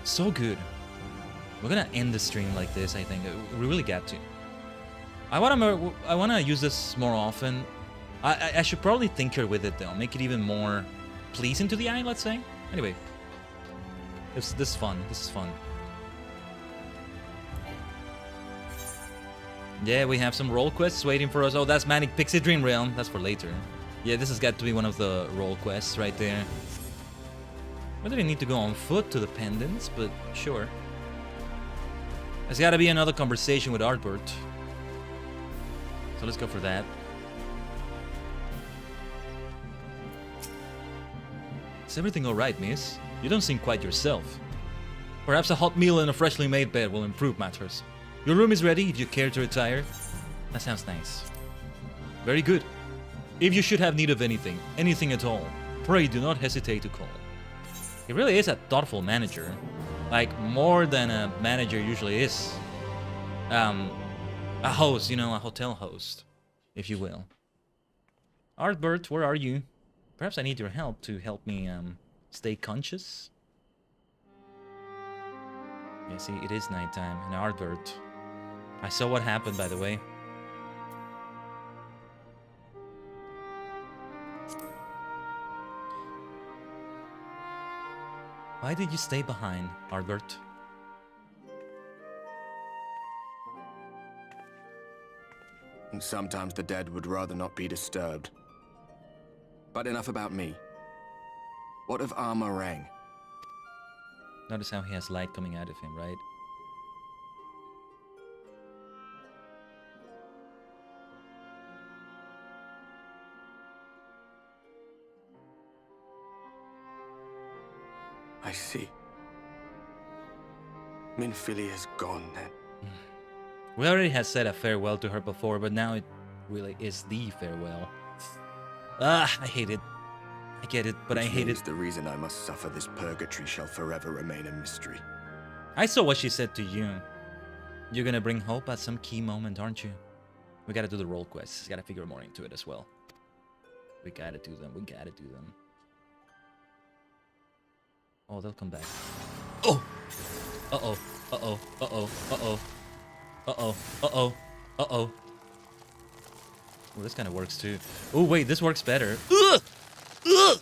So good. We're gonna end the stream like this, I think. We really got to. I wanna use this more often. I should probably tinker with it though. Make it even more pleasing to the eye, let's say. Anyway. This is fun. This is fun. Yeah, we have some role quests waiting for us. Oh, that's Manic Pixie Dream Realm. That's for later. Yeah, this has got to be one of the role quests right there. Whether we need to go on foot to the pendants, but sure. There's gotta be another conversation with Artbert. So let's go for that. Is everything alright, miss? You don't seem quite yourself. Perhaps a hot meal and a freshly made bed will improve matters. Your room is ready if you care to retire. That sounds nice. Very good. If you should have need of anything, anything at all, pray do not hesitate to call. He really is a thoughtful manager. Like, more than a manager usually is. A host, you know, a hotel host, if you will. Artbert, where are you? Perhaps I need your help to help me, stay conscious? Yeah, see, it is nighttime, and Artbert. I saw what happened, by the way. Why did you stay behind, Artbert? Sometimes the dead would rather not be disturbed. But enough about me. What of Amarang? Notice how he has light coming out of him, right? I see. Minfilia's gone then. We already had said a farewell to her before, but now it really is the farewell. I hate it. I get it, but I hate it. The reason I must suffer this purgatory shall forever remain a mystery. I saw what she said to you. You're gonna bring hope at some key moment, aren't you? We gotta do the role quests. Gotta figure more into it as well. We gotta do them. We gotta do them. Oh, they'll come back. Oh! Uh-oh. Uh-oh. Uh-oh. Uh-oh. Uh-oh. Uh-oh. Uh-oh. Oh, this kind of works too. Oh, wait, this works better. Ugh! Ugh! Ugh!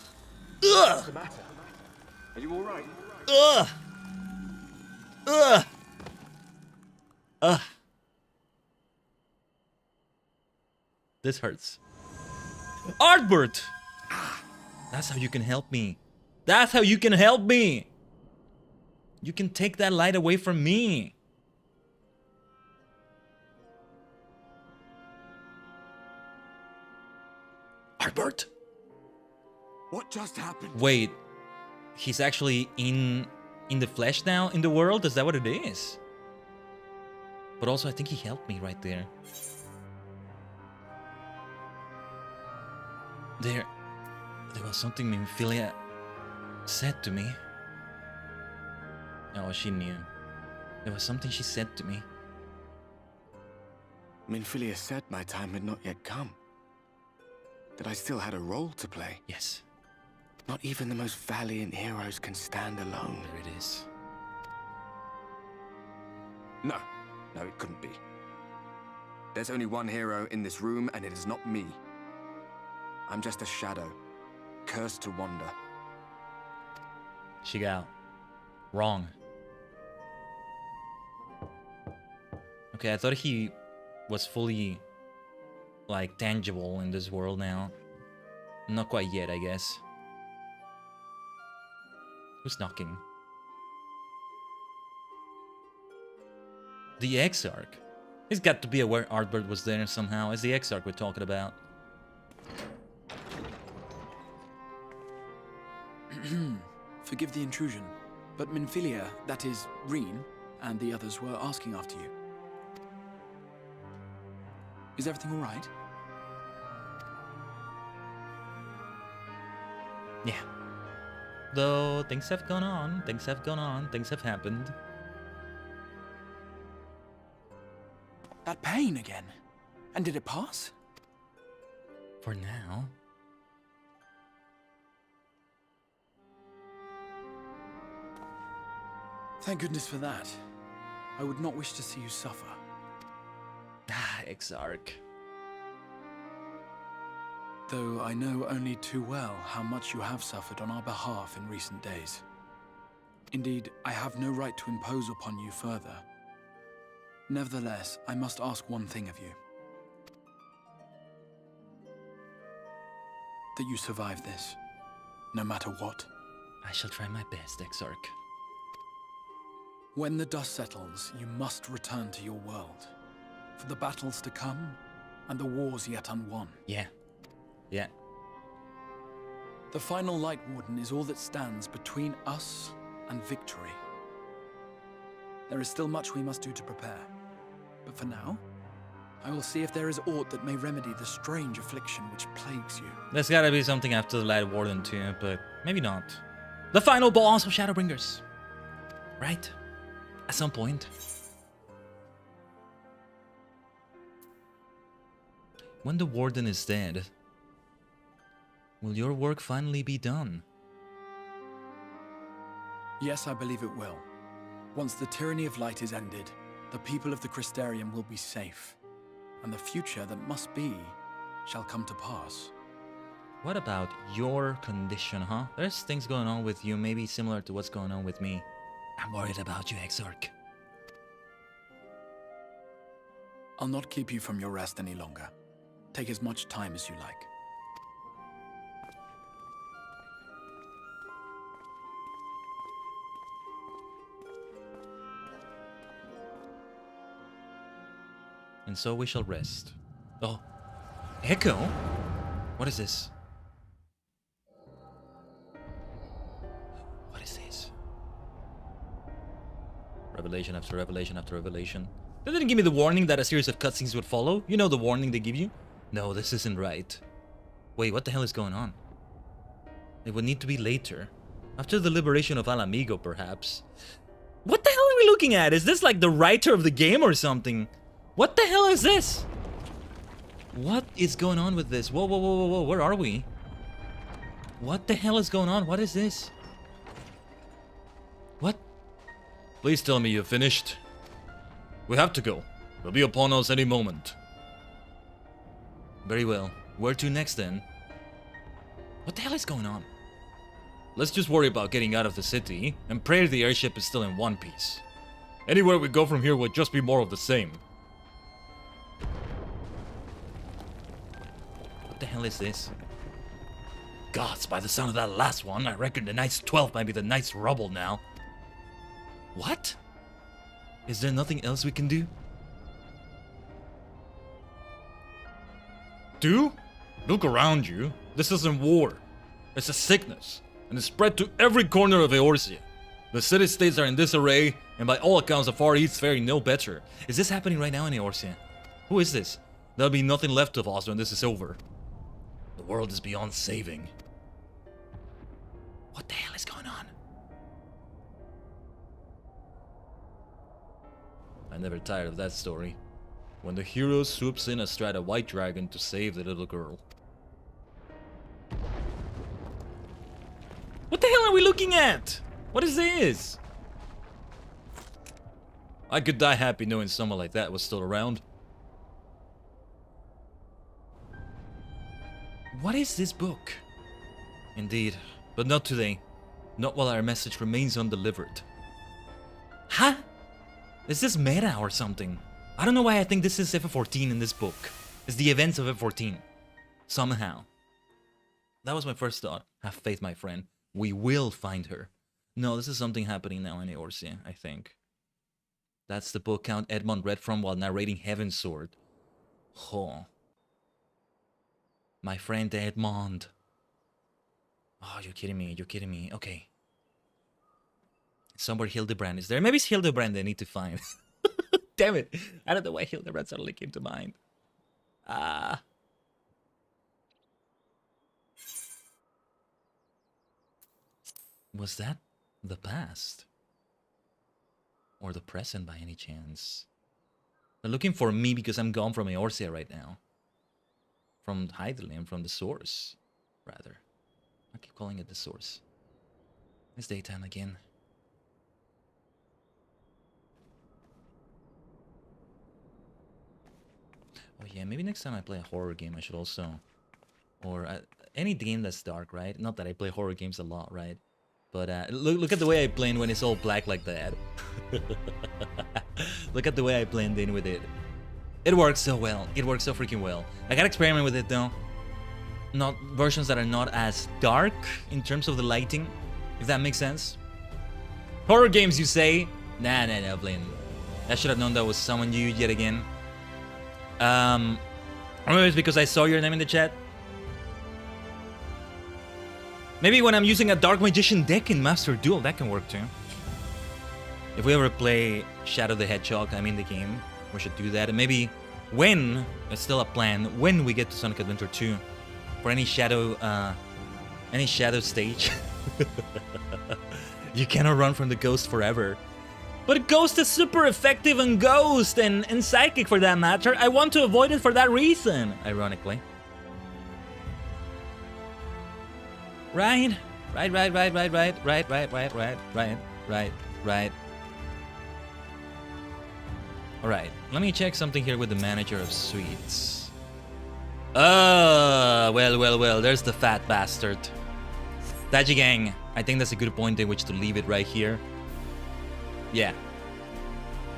What's the matter? Are you alright? Ugh! Ugh! Ugh! This hurts. Artbert! That's how you can help me. That's how you can help me! You can take that light away from me. Artbert? What just happened? Wait, he's actually in the flesh now, in the world? Is that what it is? But also, I think he helped me right there. There was something Minfilia said to me. Oh, she knew. There was something she said to me. Minfilia said my time had not yet come. That I still had a role to play. Yes. Not even the most valiant heroes can stand alone. There it is. No, it couldn't be. There's only one hero in this room, and it is not me. I'm just a shadow, cursed to wander. Shigal. Wrong. Okay, I thought he was fully, like, tangible in this world now. Not quite yet, I guess. Who's knocking? The Exarch. He's got to be aware Artbird was there somehow. It's the Exarch we're talking about. Forgive the intrusion, but Minfilia, that is, Reen, and the others were asking after you. Is everything all right? Yeah. Though things have gone on, things have happened. That pain again. And did it pass? For now. Thank goodness for that. I would not wish to see you suffer. Ah, Exarch. Though I know only too well how much you have suffered on our behalf in recent days. Indeed, I have no right to impose upon you further. Nevertheless, I must ask one thing of you. That you survive this, no matter what. I shall try my best, Exarch. When the dust settles, you must return to your world. For the battles to come, and the wars yet unwon. Yeah. Yeah. The final Light Warden is all that stands between us and victory. There is still much we must do to prepare. But for now, I will see if there is aught that may remedy the strange affliction which plagues you. There's gotta be something after the Light Warden too, but maybe not. The final boss of Shadowbringers. Right? At some point. When the Warden is dead, will your work finally be done? Yes, I believe it will. Once the tyranny of light is ended, the people of the Crystarium will be safe, and the future that must be shall come to pass. What about your condition, huh? There's things going on with you, maybe similar to what's going on with me. I'm worried about you, Exarch. I'll not keep you from your rest any longer. Take as much time as you like. And so we shall rest. Oh. Echo? What is this? What is this? Revelation after revelation after revelation. They didn't give me the warning that a series of cutscenes would follow. You know the warning they give you? No, this isn't right. Wait, what the hell is going on? It would need to be later. After the liberation of Alamigo, perhaps. What the hell are we looking at? Is this like the writer of the game or something? What the hell is this? What is going on with this? Whoa, whoa, whoa, whoa, whoa, where are we? What the hell is going on? What is this? What? Please tell me you've finished. We have to go. They'll be upon us any moment. Very well. Where to next then? What the hell is going on? Let's just worry about getting out of the city and pray the airship is still in one piece. Anywhere we go from here will just be more of the same. What the hell is this? Gods, by the sound of that last one, I reckon the Knight's 12 might be the Knight's rubble now. What? Is there nothing else we can do? Do? Look around you. This isn't war. It's a sickness, and it's spread to every corner of Eorzea. The city-states are in disarray, and by all accounts the Far East faring no better. Is this happening right now in Eorzea? Who is this? There'll be nothing left of us when this is over. The world is beyond saving. What the hell is going on? I'm never tired of that story. When the hero swoops in astride a white dragon to save the little girl. What the hell are we looking at? What is this? I could die happy knowing someone like that was still around. What is this book? Indeed, but not today. Not while our message remains undelivered. Huh? Is this meta or something? I don't know why I think this is FF14 in this book. It's the events of FF14. Somehow. That was my first thought. Have faith, my friend. We will find her. No, this is something happening now in Eorzea, I think. That's the book Count Edmond read from while narrating Heaven's Sword. Oh. My friend Edmond. Oh, you're kidding me. You're kidding me. Okay. Somewhere Hildebrand is there. Maybe it's Hildebrand they need to find. Damn it. I don't know why Hildebrand suddenly came to mind. Was that the past? Or the present by any chance? They're looking for me because I'm gone from Eorzea right now. From Hydaelyn, from the source, rather. I keep calling it the source. It's daytime again. Oh yeah, maybe next time I play a horror game I should also... Or any game that's dark, right? Not that I play horror games a lot, right? But look at the way I blend when it's all black like that. Look at the way I blend in with it. It works so well. It works so freaking well. I gotta experiment with it though. Not versions that are not as dark in terms of the lighting, if that makes sense. Horror games, you say? Nah, Blaine. I should have known that was someone you yet again. Or maybe it's because I saw your name in the chat. Maybe when I'm using a Dark Magician deck in Master Duel, that can work too. If we ever play Shadow the Hedgehog, I'm in the game, we should do that. And maybe when, it's still a plan, when we get to Sonic Adventure 2, for any Shadow stage. You cannot run from the Ghost forever. But Ghost is super effective on Ghost and Psychic for that matter. I want to avoid it for that reason, ironically. Right. Alright, let me check something here with the manager of suites. Well, there's the fat bastard. Tajigen, I think that's a good point in which to leave it right here. Yeah.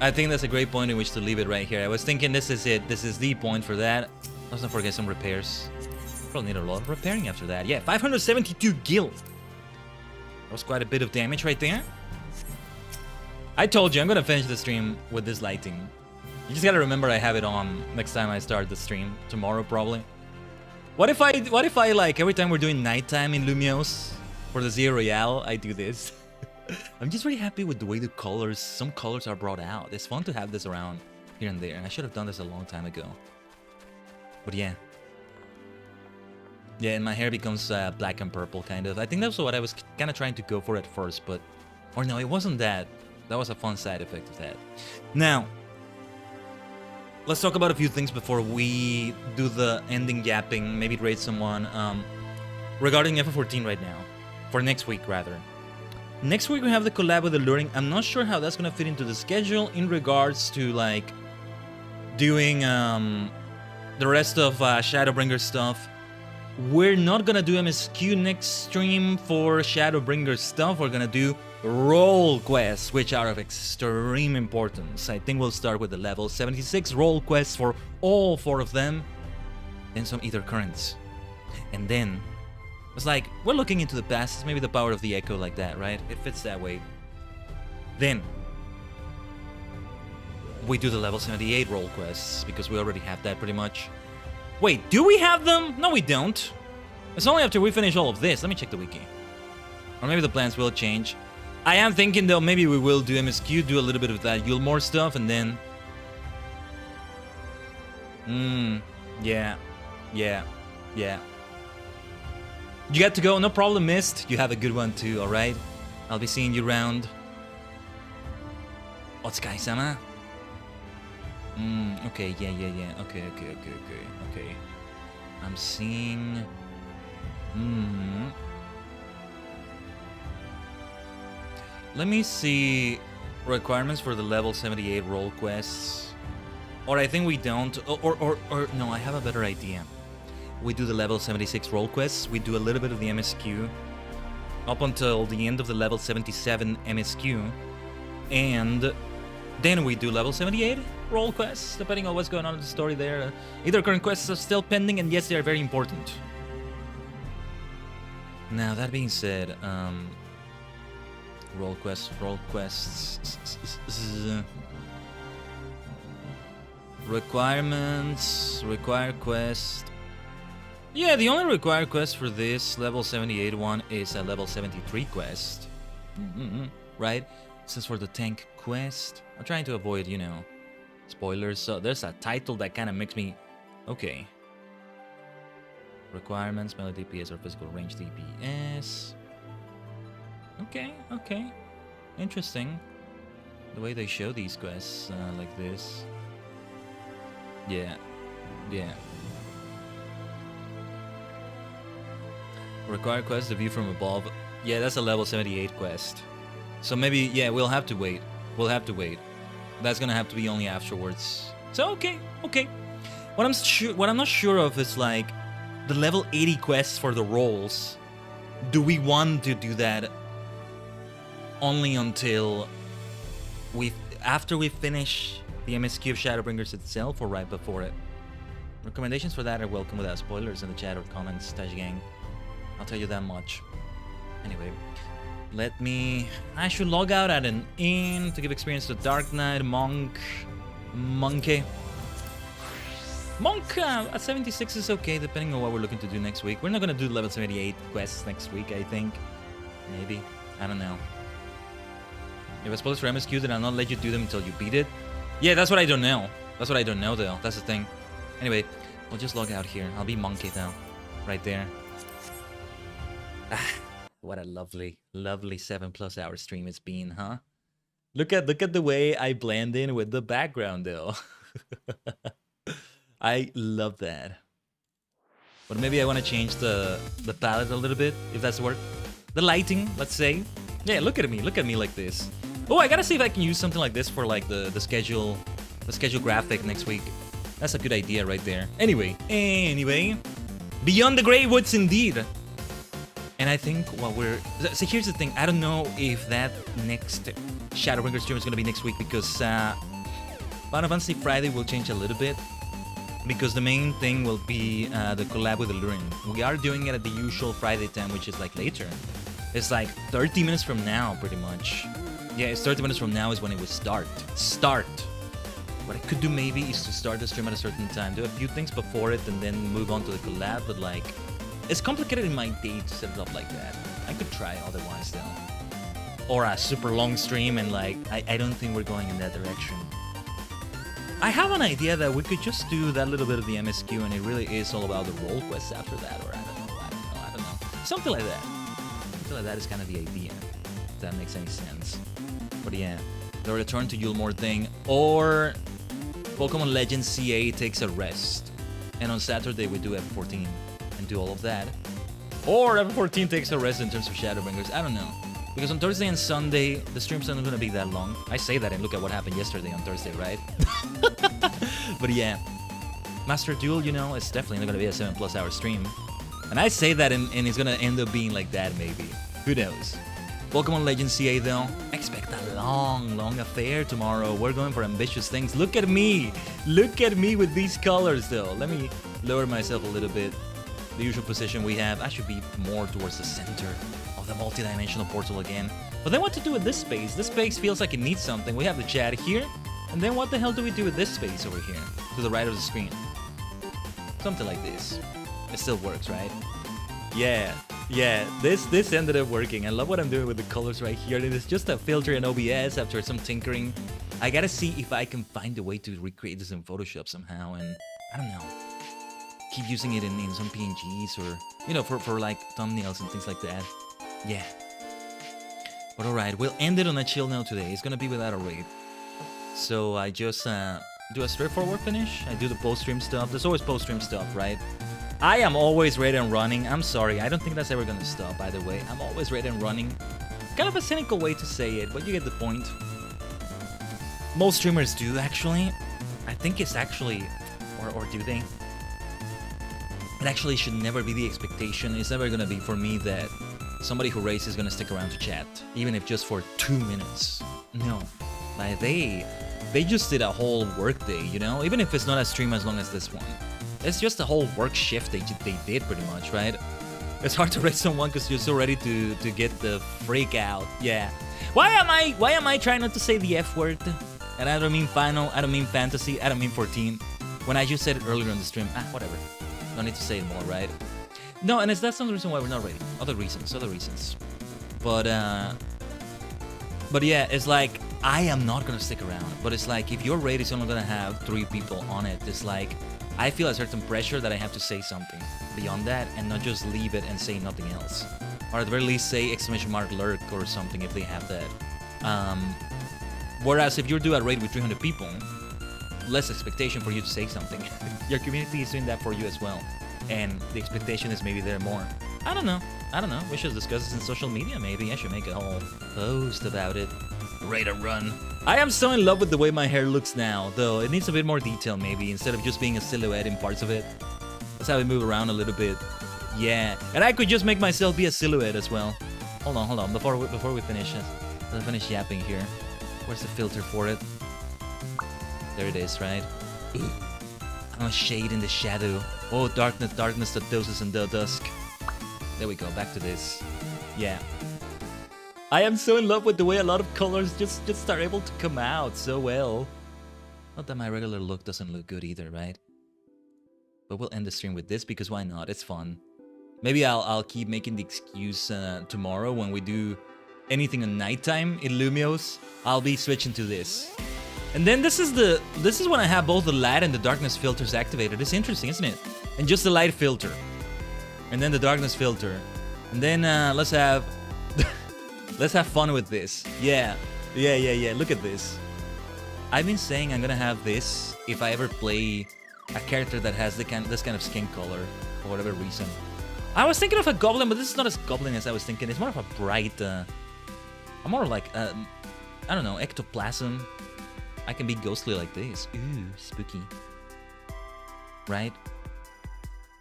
I think that's a great point in which to leave it right here. I was thinking this is it. This is the point for that. Let's not forget some repairs. Probably need a lot of repairing after that. Yeah, 572 gil. That was quite a bit of damage right there. I told you, I'm gonna finish the stream with this lighting. You just gotta remember I have it on next time I start the stream. Tomorrow, probably. What if I like, every time we're doing nighttime in Lumios for the Zero Royale, I do this? I'm just really happy with the way the colors, some colors are brought out. It's fun to have this around here and there. And I should have done this a long time ago. But yeah. Yeah, and my hair becomes black and purple, kind of. I think that's what I was kind of trying to go for at first, but... Or no, it wasn't that. That was a fun side effect of that. Now, let's talk about a few things before we do the ending yapping, maybe raid someone. Regarding FF14 right now. For next week, rather. Next week we have the collab with Alluring. I'm not sure how that's going to fit into the schedule in regards to, like, doing the rest of Shadowbringers stuff. We're not gonna do MSQ next stream for Shadowbringers stuff. We're gonna do role quests, which are of extreme importance. I think we'll start with the level 76 role quests for all 4 of them. Then some Ether Currents. And then, it's like, we're looking into the past. It's maybe the power of the Echo like that, right? It fits that way. Then, we do the level 78 role quests, because we already have that pretty much. Wait, do we have them? No, we don't. It's only after we finish all of this. Let me check the wiki. Or maybe the plans will change. I am thinking though, maybe we will do MSQ, do a little bit of that Yulmore stuff, and then... yeah. You got to go, no problem, Mist. You have a good one too, alright? I'll be seeing you around. Otsukai-sama? Okay, yeah. Okay. I'm seeing... Let me see requirements for the level 78 role quests. Or I think we don't. Or no, I have a better idea. We do the level 76 role quests. We do a little bit of the MSQ up until the end of the level 77 MSQ. And then we do level 78 role quests, depending on what's going on in the story there. Either current quests are still pending, and yes, they are very important. Now, that being said, role quests, requirements, required quest. Yeah, the only required quest for this level 78 one is a level 73 quest. Right? This is for the tank quest. I'm trying to avoid, you know, spoilers. So there's a title that kind of makes me... Okay. Requirements, melee DPS or physical range DPS. Okay. Interesting. The way they show these quests like this. Yeah. Required quest, the view from above. Yeah, that's a level 78 quest. So maybe, yeah, we'll have to wait. That's gonna have to be only afterwards. So, okay. What I'm not sure of is, like, the level 80 quests for the roles. Do we want to do that only until after we finish the MSQ of Shadowbringers itself, or right before it? Recommendations for that are welcome without spoilers in the chat or comments, Tajigen. I'll tell you that much. Anyway, I should log out at an inn to give experience to Dark Knight, Monkey. Monk at 76 is okay, depending on what we're looking to do next week. We're not gonna do level 78 quests next week, I think. Maybe. I don't know. If I suppose for MSQ, then I'll not let you do them until you beat it. Yeah, that's what I don't know. Though. That's the thing. Anyway, we'll just log out here. I'll be Monkey now. Right there. What a lovely 7+ hour stream it's been, huh? Look at the way I blend in with the background, though. I love that. But maybe I want to change the palette a little bit, if that's work. The lighting, let's say. Yeah, look at me like this. Oh, I gotta see if I can use something like this for like the schedule graphic next week. That's a good idea right there. Anyway, Beyond the Grey Woods indeed. And I think so here's the thing, I don't know if that next Shadowbringers stream is gonna be next week, because Final Fantasy Friday will change a little bit. Because the main thing will be the collab with Illurin. We are doing it at the usual Friday time, which is like later. It's like 30 minutes from now, pretty much. Yeah, it's 30 minutes from now is when it would start. What I could do maybe is to start the stream at a certain time, do a few things before it, and then move on to the collab, but like, it's complicated in my day to set it up like that. I could try otherwise though. Or a super long stream, and like, I don't think we're going in that direction. I have an idea that we could just do that little bit of the MSQ, and it really is all about the role quests after that, or I don't know. Something like that. Something like that is kind of the idea, if that makes any sense. But yeah, the return to Yulmore thing, or Pokemon Legends CA takes a rest, and on Saturday we do FF14 and do all of that. Or FF14 takes a rest in terms of Shadowbringers, I don't know. Because on Thursday and Sunday, the streams aren't gonna be that long. I say that and look at what happened yesterday on Thursday, right? But yeah, Master Duel, you know, it's definitely not gonna be a 7+ hour stream. And I say that and it's gonna end up being like that, maybe. Who knows? Pokemon Legends CA though, expect a long affair tomorrow. We're going for ambitious things. Look at me with these colors though. Let me lower myself a little bit. The usual position we have, I should be more towards the center of the multi-dimensional portal again. But then what to do with this space? This space feels like it needs something. We have the chat here, and then what the hell do we do with this space over here, to the right of the screen? Something like this. It still works, right? Yeah, Yeah, this ended up working. I love what I'm doing with the colors right here. It is just a filter in OBS after some tinkering. I gotta see if I can find a way to recreate this in Photoshop somehow, and I don't know, keep using it in some PNGs or, you know, for like thumbnails and things like that. Yeah. But alright, we'll end it on a chill note today. It's gonna be without a raid. So I just do a straightforward finish. I do the post-stream stuff. There's always post-stream stuff, right? I am always ready and running. I'm sorry, I don't think that's ever gonna stop, by the way. I'm always ready and running. Kind of a cynical way to say it, but you get the point. Most streamers do, actually. I think it's actually... Or do they? It actually should never be the expectation. It's never gonna be for me that somebody who raids is gonna stick around to chat, even if just for 2 minutes. No. Like, they just did a whole work day, you know? Even if it's not a stream as long as this one. It's just a whole work shift they did pretty much, right? It's hard to raid someone because you're so ready to get the freak out. Yeah. Why am I trying not to say the F word? And I don't mean final, I don't mean fantasy, I don't mean 14. When I just said it earlier on the stream, whatever. Don't need to say it more, right? No, and that's not the reason why we're not raiding. Other reasons. But yeah, it's like, I am not gonna stick around. But it's like, if your raid is only gonna have 3 people on it, it's like, I feel a certain pressure that I have to say something beyond that and not just leave it and say nothing else. Or at the very least say ! lurk or something if they have that. Whereas if you do a raid with 300 people, less expectation for you to say something. Your community is doing that for you as well. And the expectation is maybe there more. I don't know. We should discuss this in social media maybe. I should make a whole post about it. Raid and run. I am so in love with the way my hair looks now, though it needs a bit more detail maybe, instead of just being a silhouette in parts of it. Let's have it move around a little bit. Yeah, and I could just make myself be a silhouette as well. Hold on, before we finish this. Let's finish yapping here. Where's the filter for it? There it is, right? I'm a shade in the shadow. Oh, darkness that doses in the dusk. There we go, back to this. Yeah. I am so in love with the way a lot of colors just are able to come out so well. Not that my regular look doesn't look good either, right? But we'll end the stream with this because why not? It's fun. Maybe I'll keep making the excuse tomorrow when we do anything at nighttime in Lumios. I'll be switching to this. And then this is when I have both the light and the darkness filters activated. It's interesting, isn't it? And just the light filter. And then the darkness filter. And then let's have fun with this. Yeah. Look at this. I've been saying I'm gonna have this if I ever play a character that has this kind of skin color for whatever reason. I was thinking of a goblin, but this is not as goblin as I was thinking. It's more of a bright, I'm more like, I don't know, ectoplasm. I can be ghostly like this. Ooh, spooky. Right?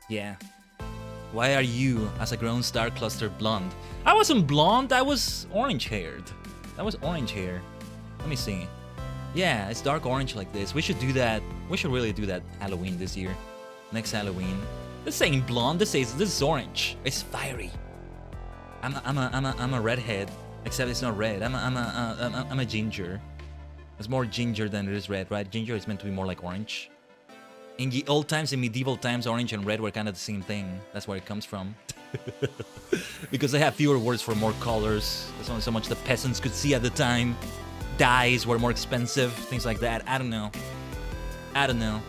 Yeah. Why are you, as a grown star cluster, blonde? I wasn't blonde, I was orange-haired. That was orange hair. Let me see. Yeah, it's dark orange like this. We should do that. We should really do that Halloween this year. Next Halloween. This ain't blonde. This is orange. It's fiery. I'm a redhead, except it's not red. I'm a ginger. It's more ginger than it is red, right? Ginger is meant to be more like orange. In the old times, in medieval times, orange and red were kind of the same thing. That's where it comes from. Because they have fewer words for more colors. There's only so much the peasants could see at the time. Dyes were more expensive, things like that. I don't know.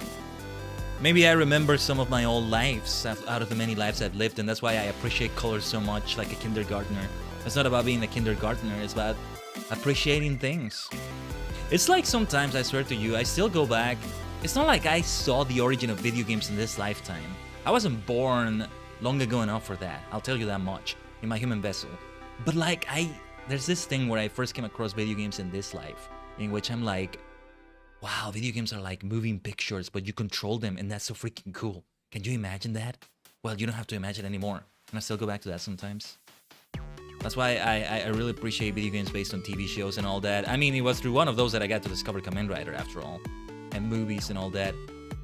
Maybe I remember some of my old lives out of the many lives I've lived, and that's why I appreciate colors so much, like a kindergartner. It's not about being a kindergartner, it's about appreciating things. It's like sometimes, I swear to you, I still go back. It's not like I saw the origin of video games in this lifetime. I wasn't born long ago enough for that, I'll tell you that much, in my human vessel. But like, there's this thing where I first came across video games in this life, in which I'm like, wow, video games are like moving pictures, but you control them, and that's so freaking cool. Can you imagine that? Well, you don't have to imagine anymore. And I still go back to that sometimes. That's why I really appreciate video games based on TV shows and all that. I mean, it was through one of those that I got to discover Kamen Rider, after all. And movies and all that.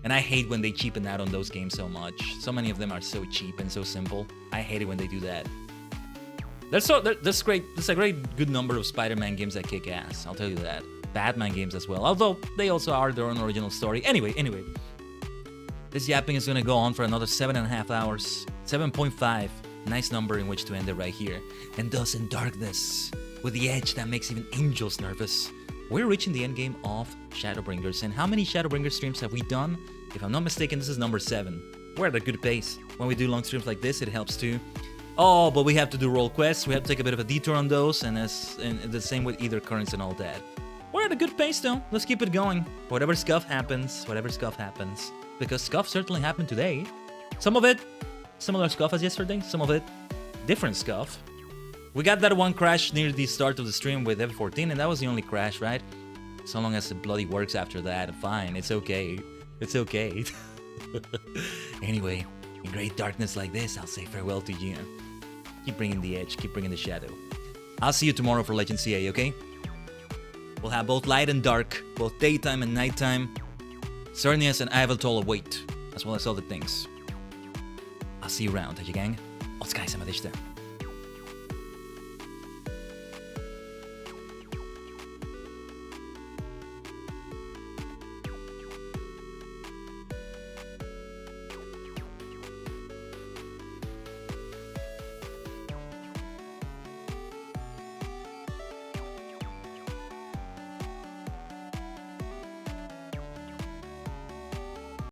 And I hate when they cheapen out on those games so much. So many of them are so cheap and so simple. I hate it when they do that. There's a great good number of Spider-Man games that kick ass, I'll tell you that. Batman games as well, although they also are their own original story. Anyway. This yapping is gonna go on for another 7.5 hours. 7.5. Nice number in which to end it right here. And thus in darkness, with the edge that makes even angels nervous, we're reaching the end game of Shadowbringers. And how many Shadowbringers streams have we done? If I'm not mistaken, this is number 7. We're at a good pace. When we do long streams like this, it helps too. Oh, but we have to do role quests. We have to take a bit of a detour on those, and the same with either currents and all that. We're at a good pace though. Let's keep it going. Whatever scuff happens, because scuff certainly happened today. Some of it similar scuff as yesterday, some of it different scuff. We got that one crash near the start of the stream with FFXIV, and that was the only crash, right? So long as it bloody works after that, fine, it's okay. It's okay. Anyway, in great darkness like this, I'll say farewell to you. Keep bringing the edge, keep bringing the shadow. I'll see you tomorrow for Legend CA, okay? We'll have both light and dark, both daytime and nighttime. Cernius and Ivaltol await, as well as other things. I'll see you around, Tajigen. お疲れ様でした。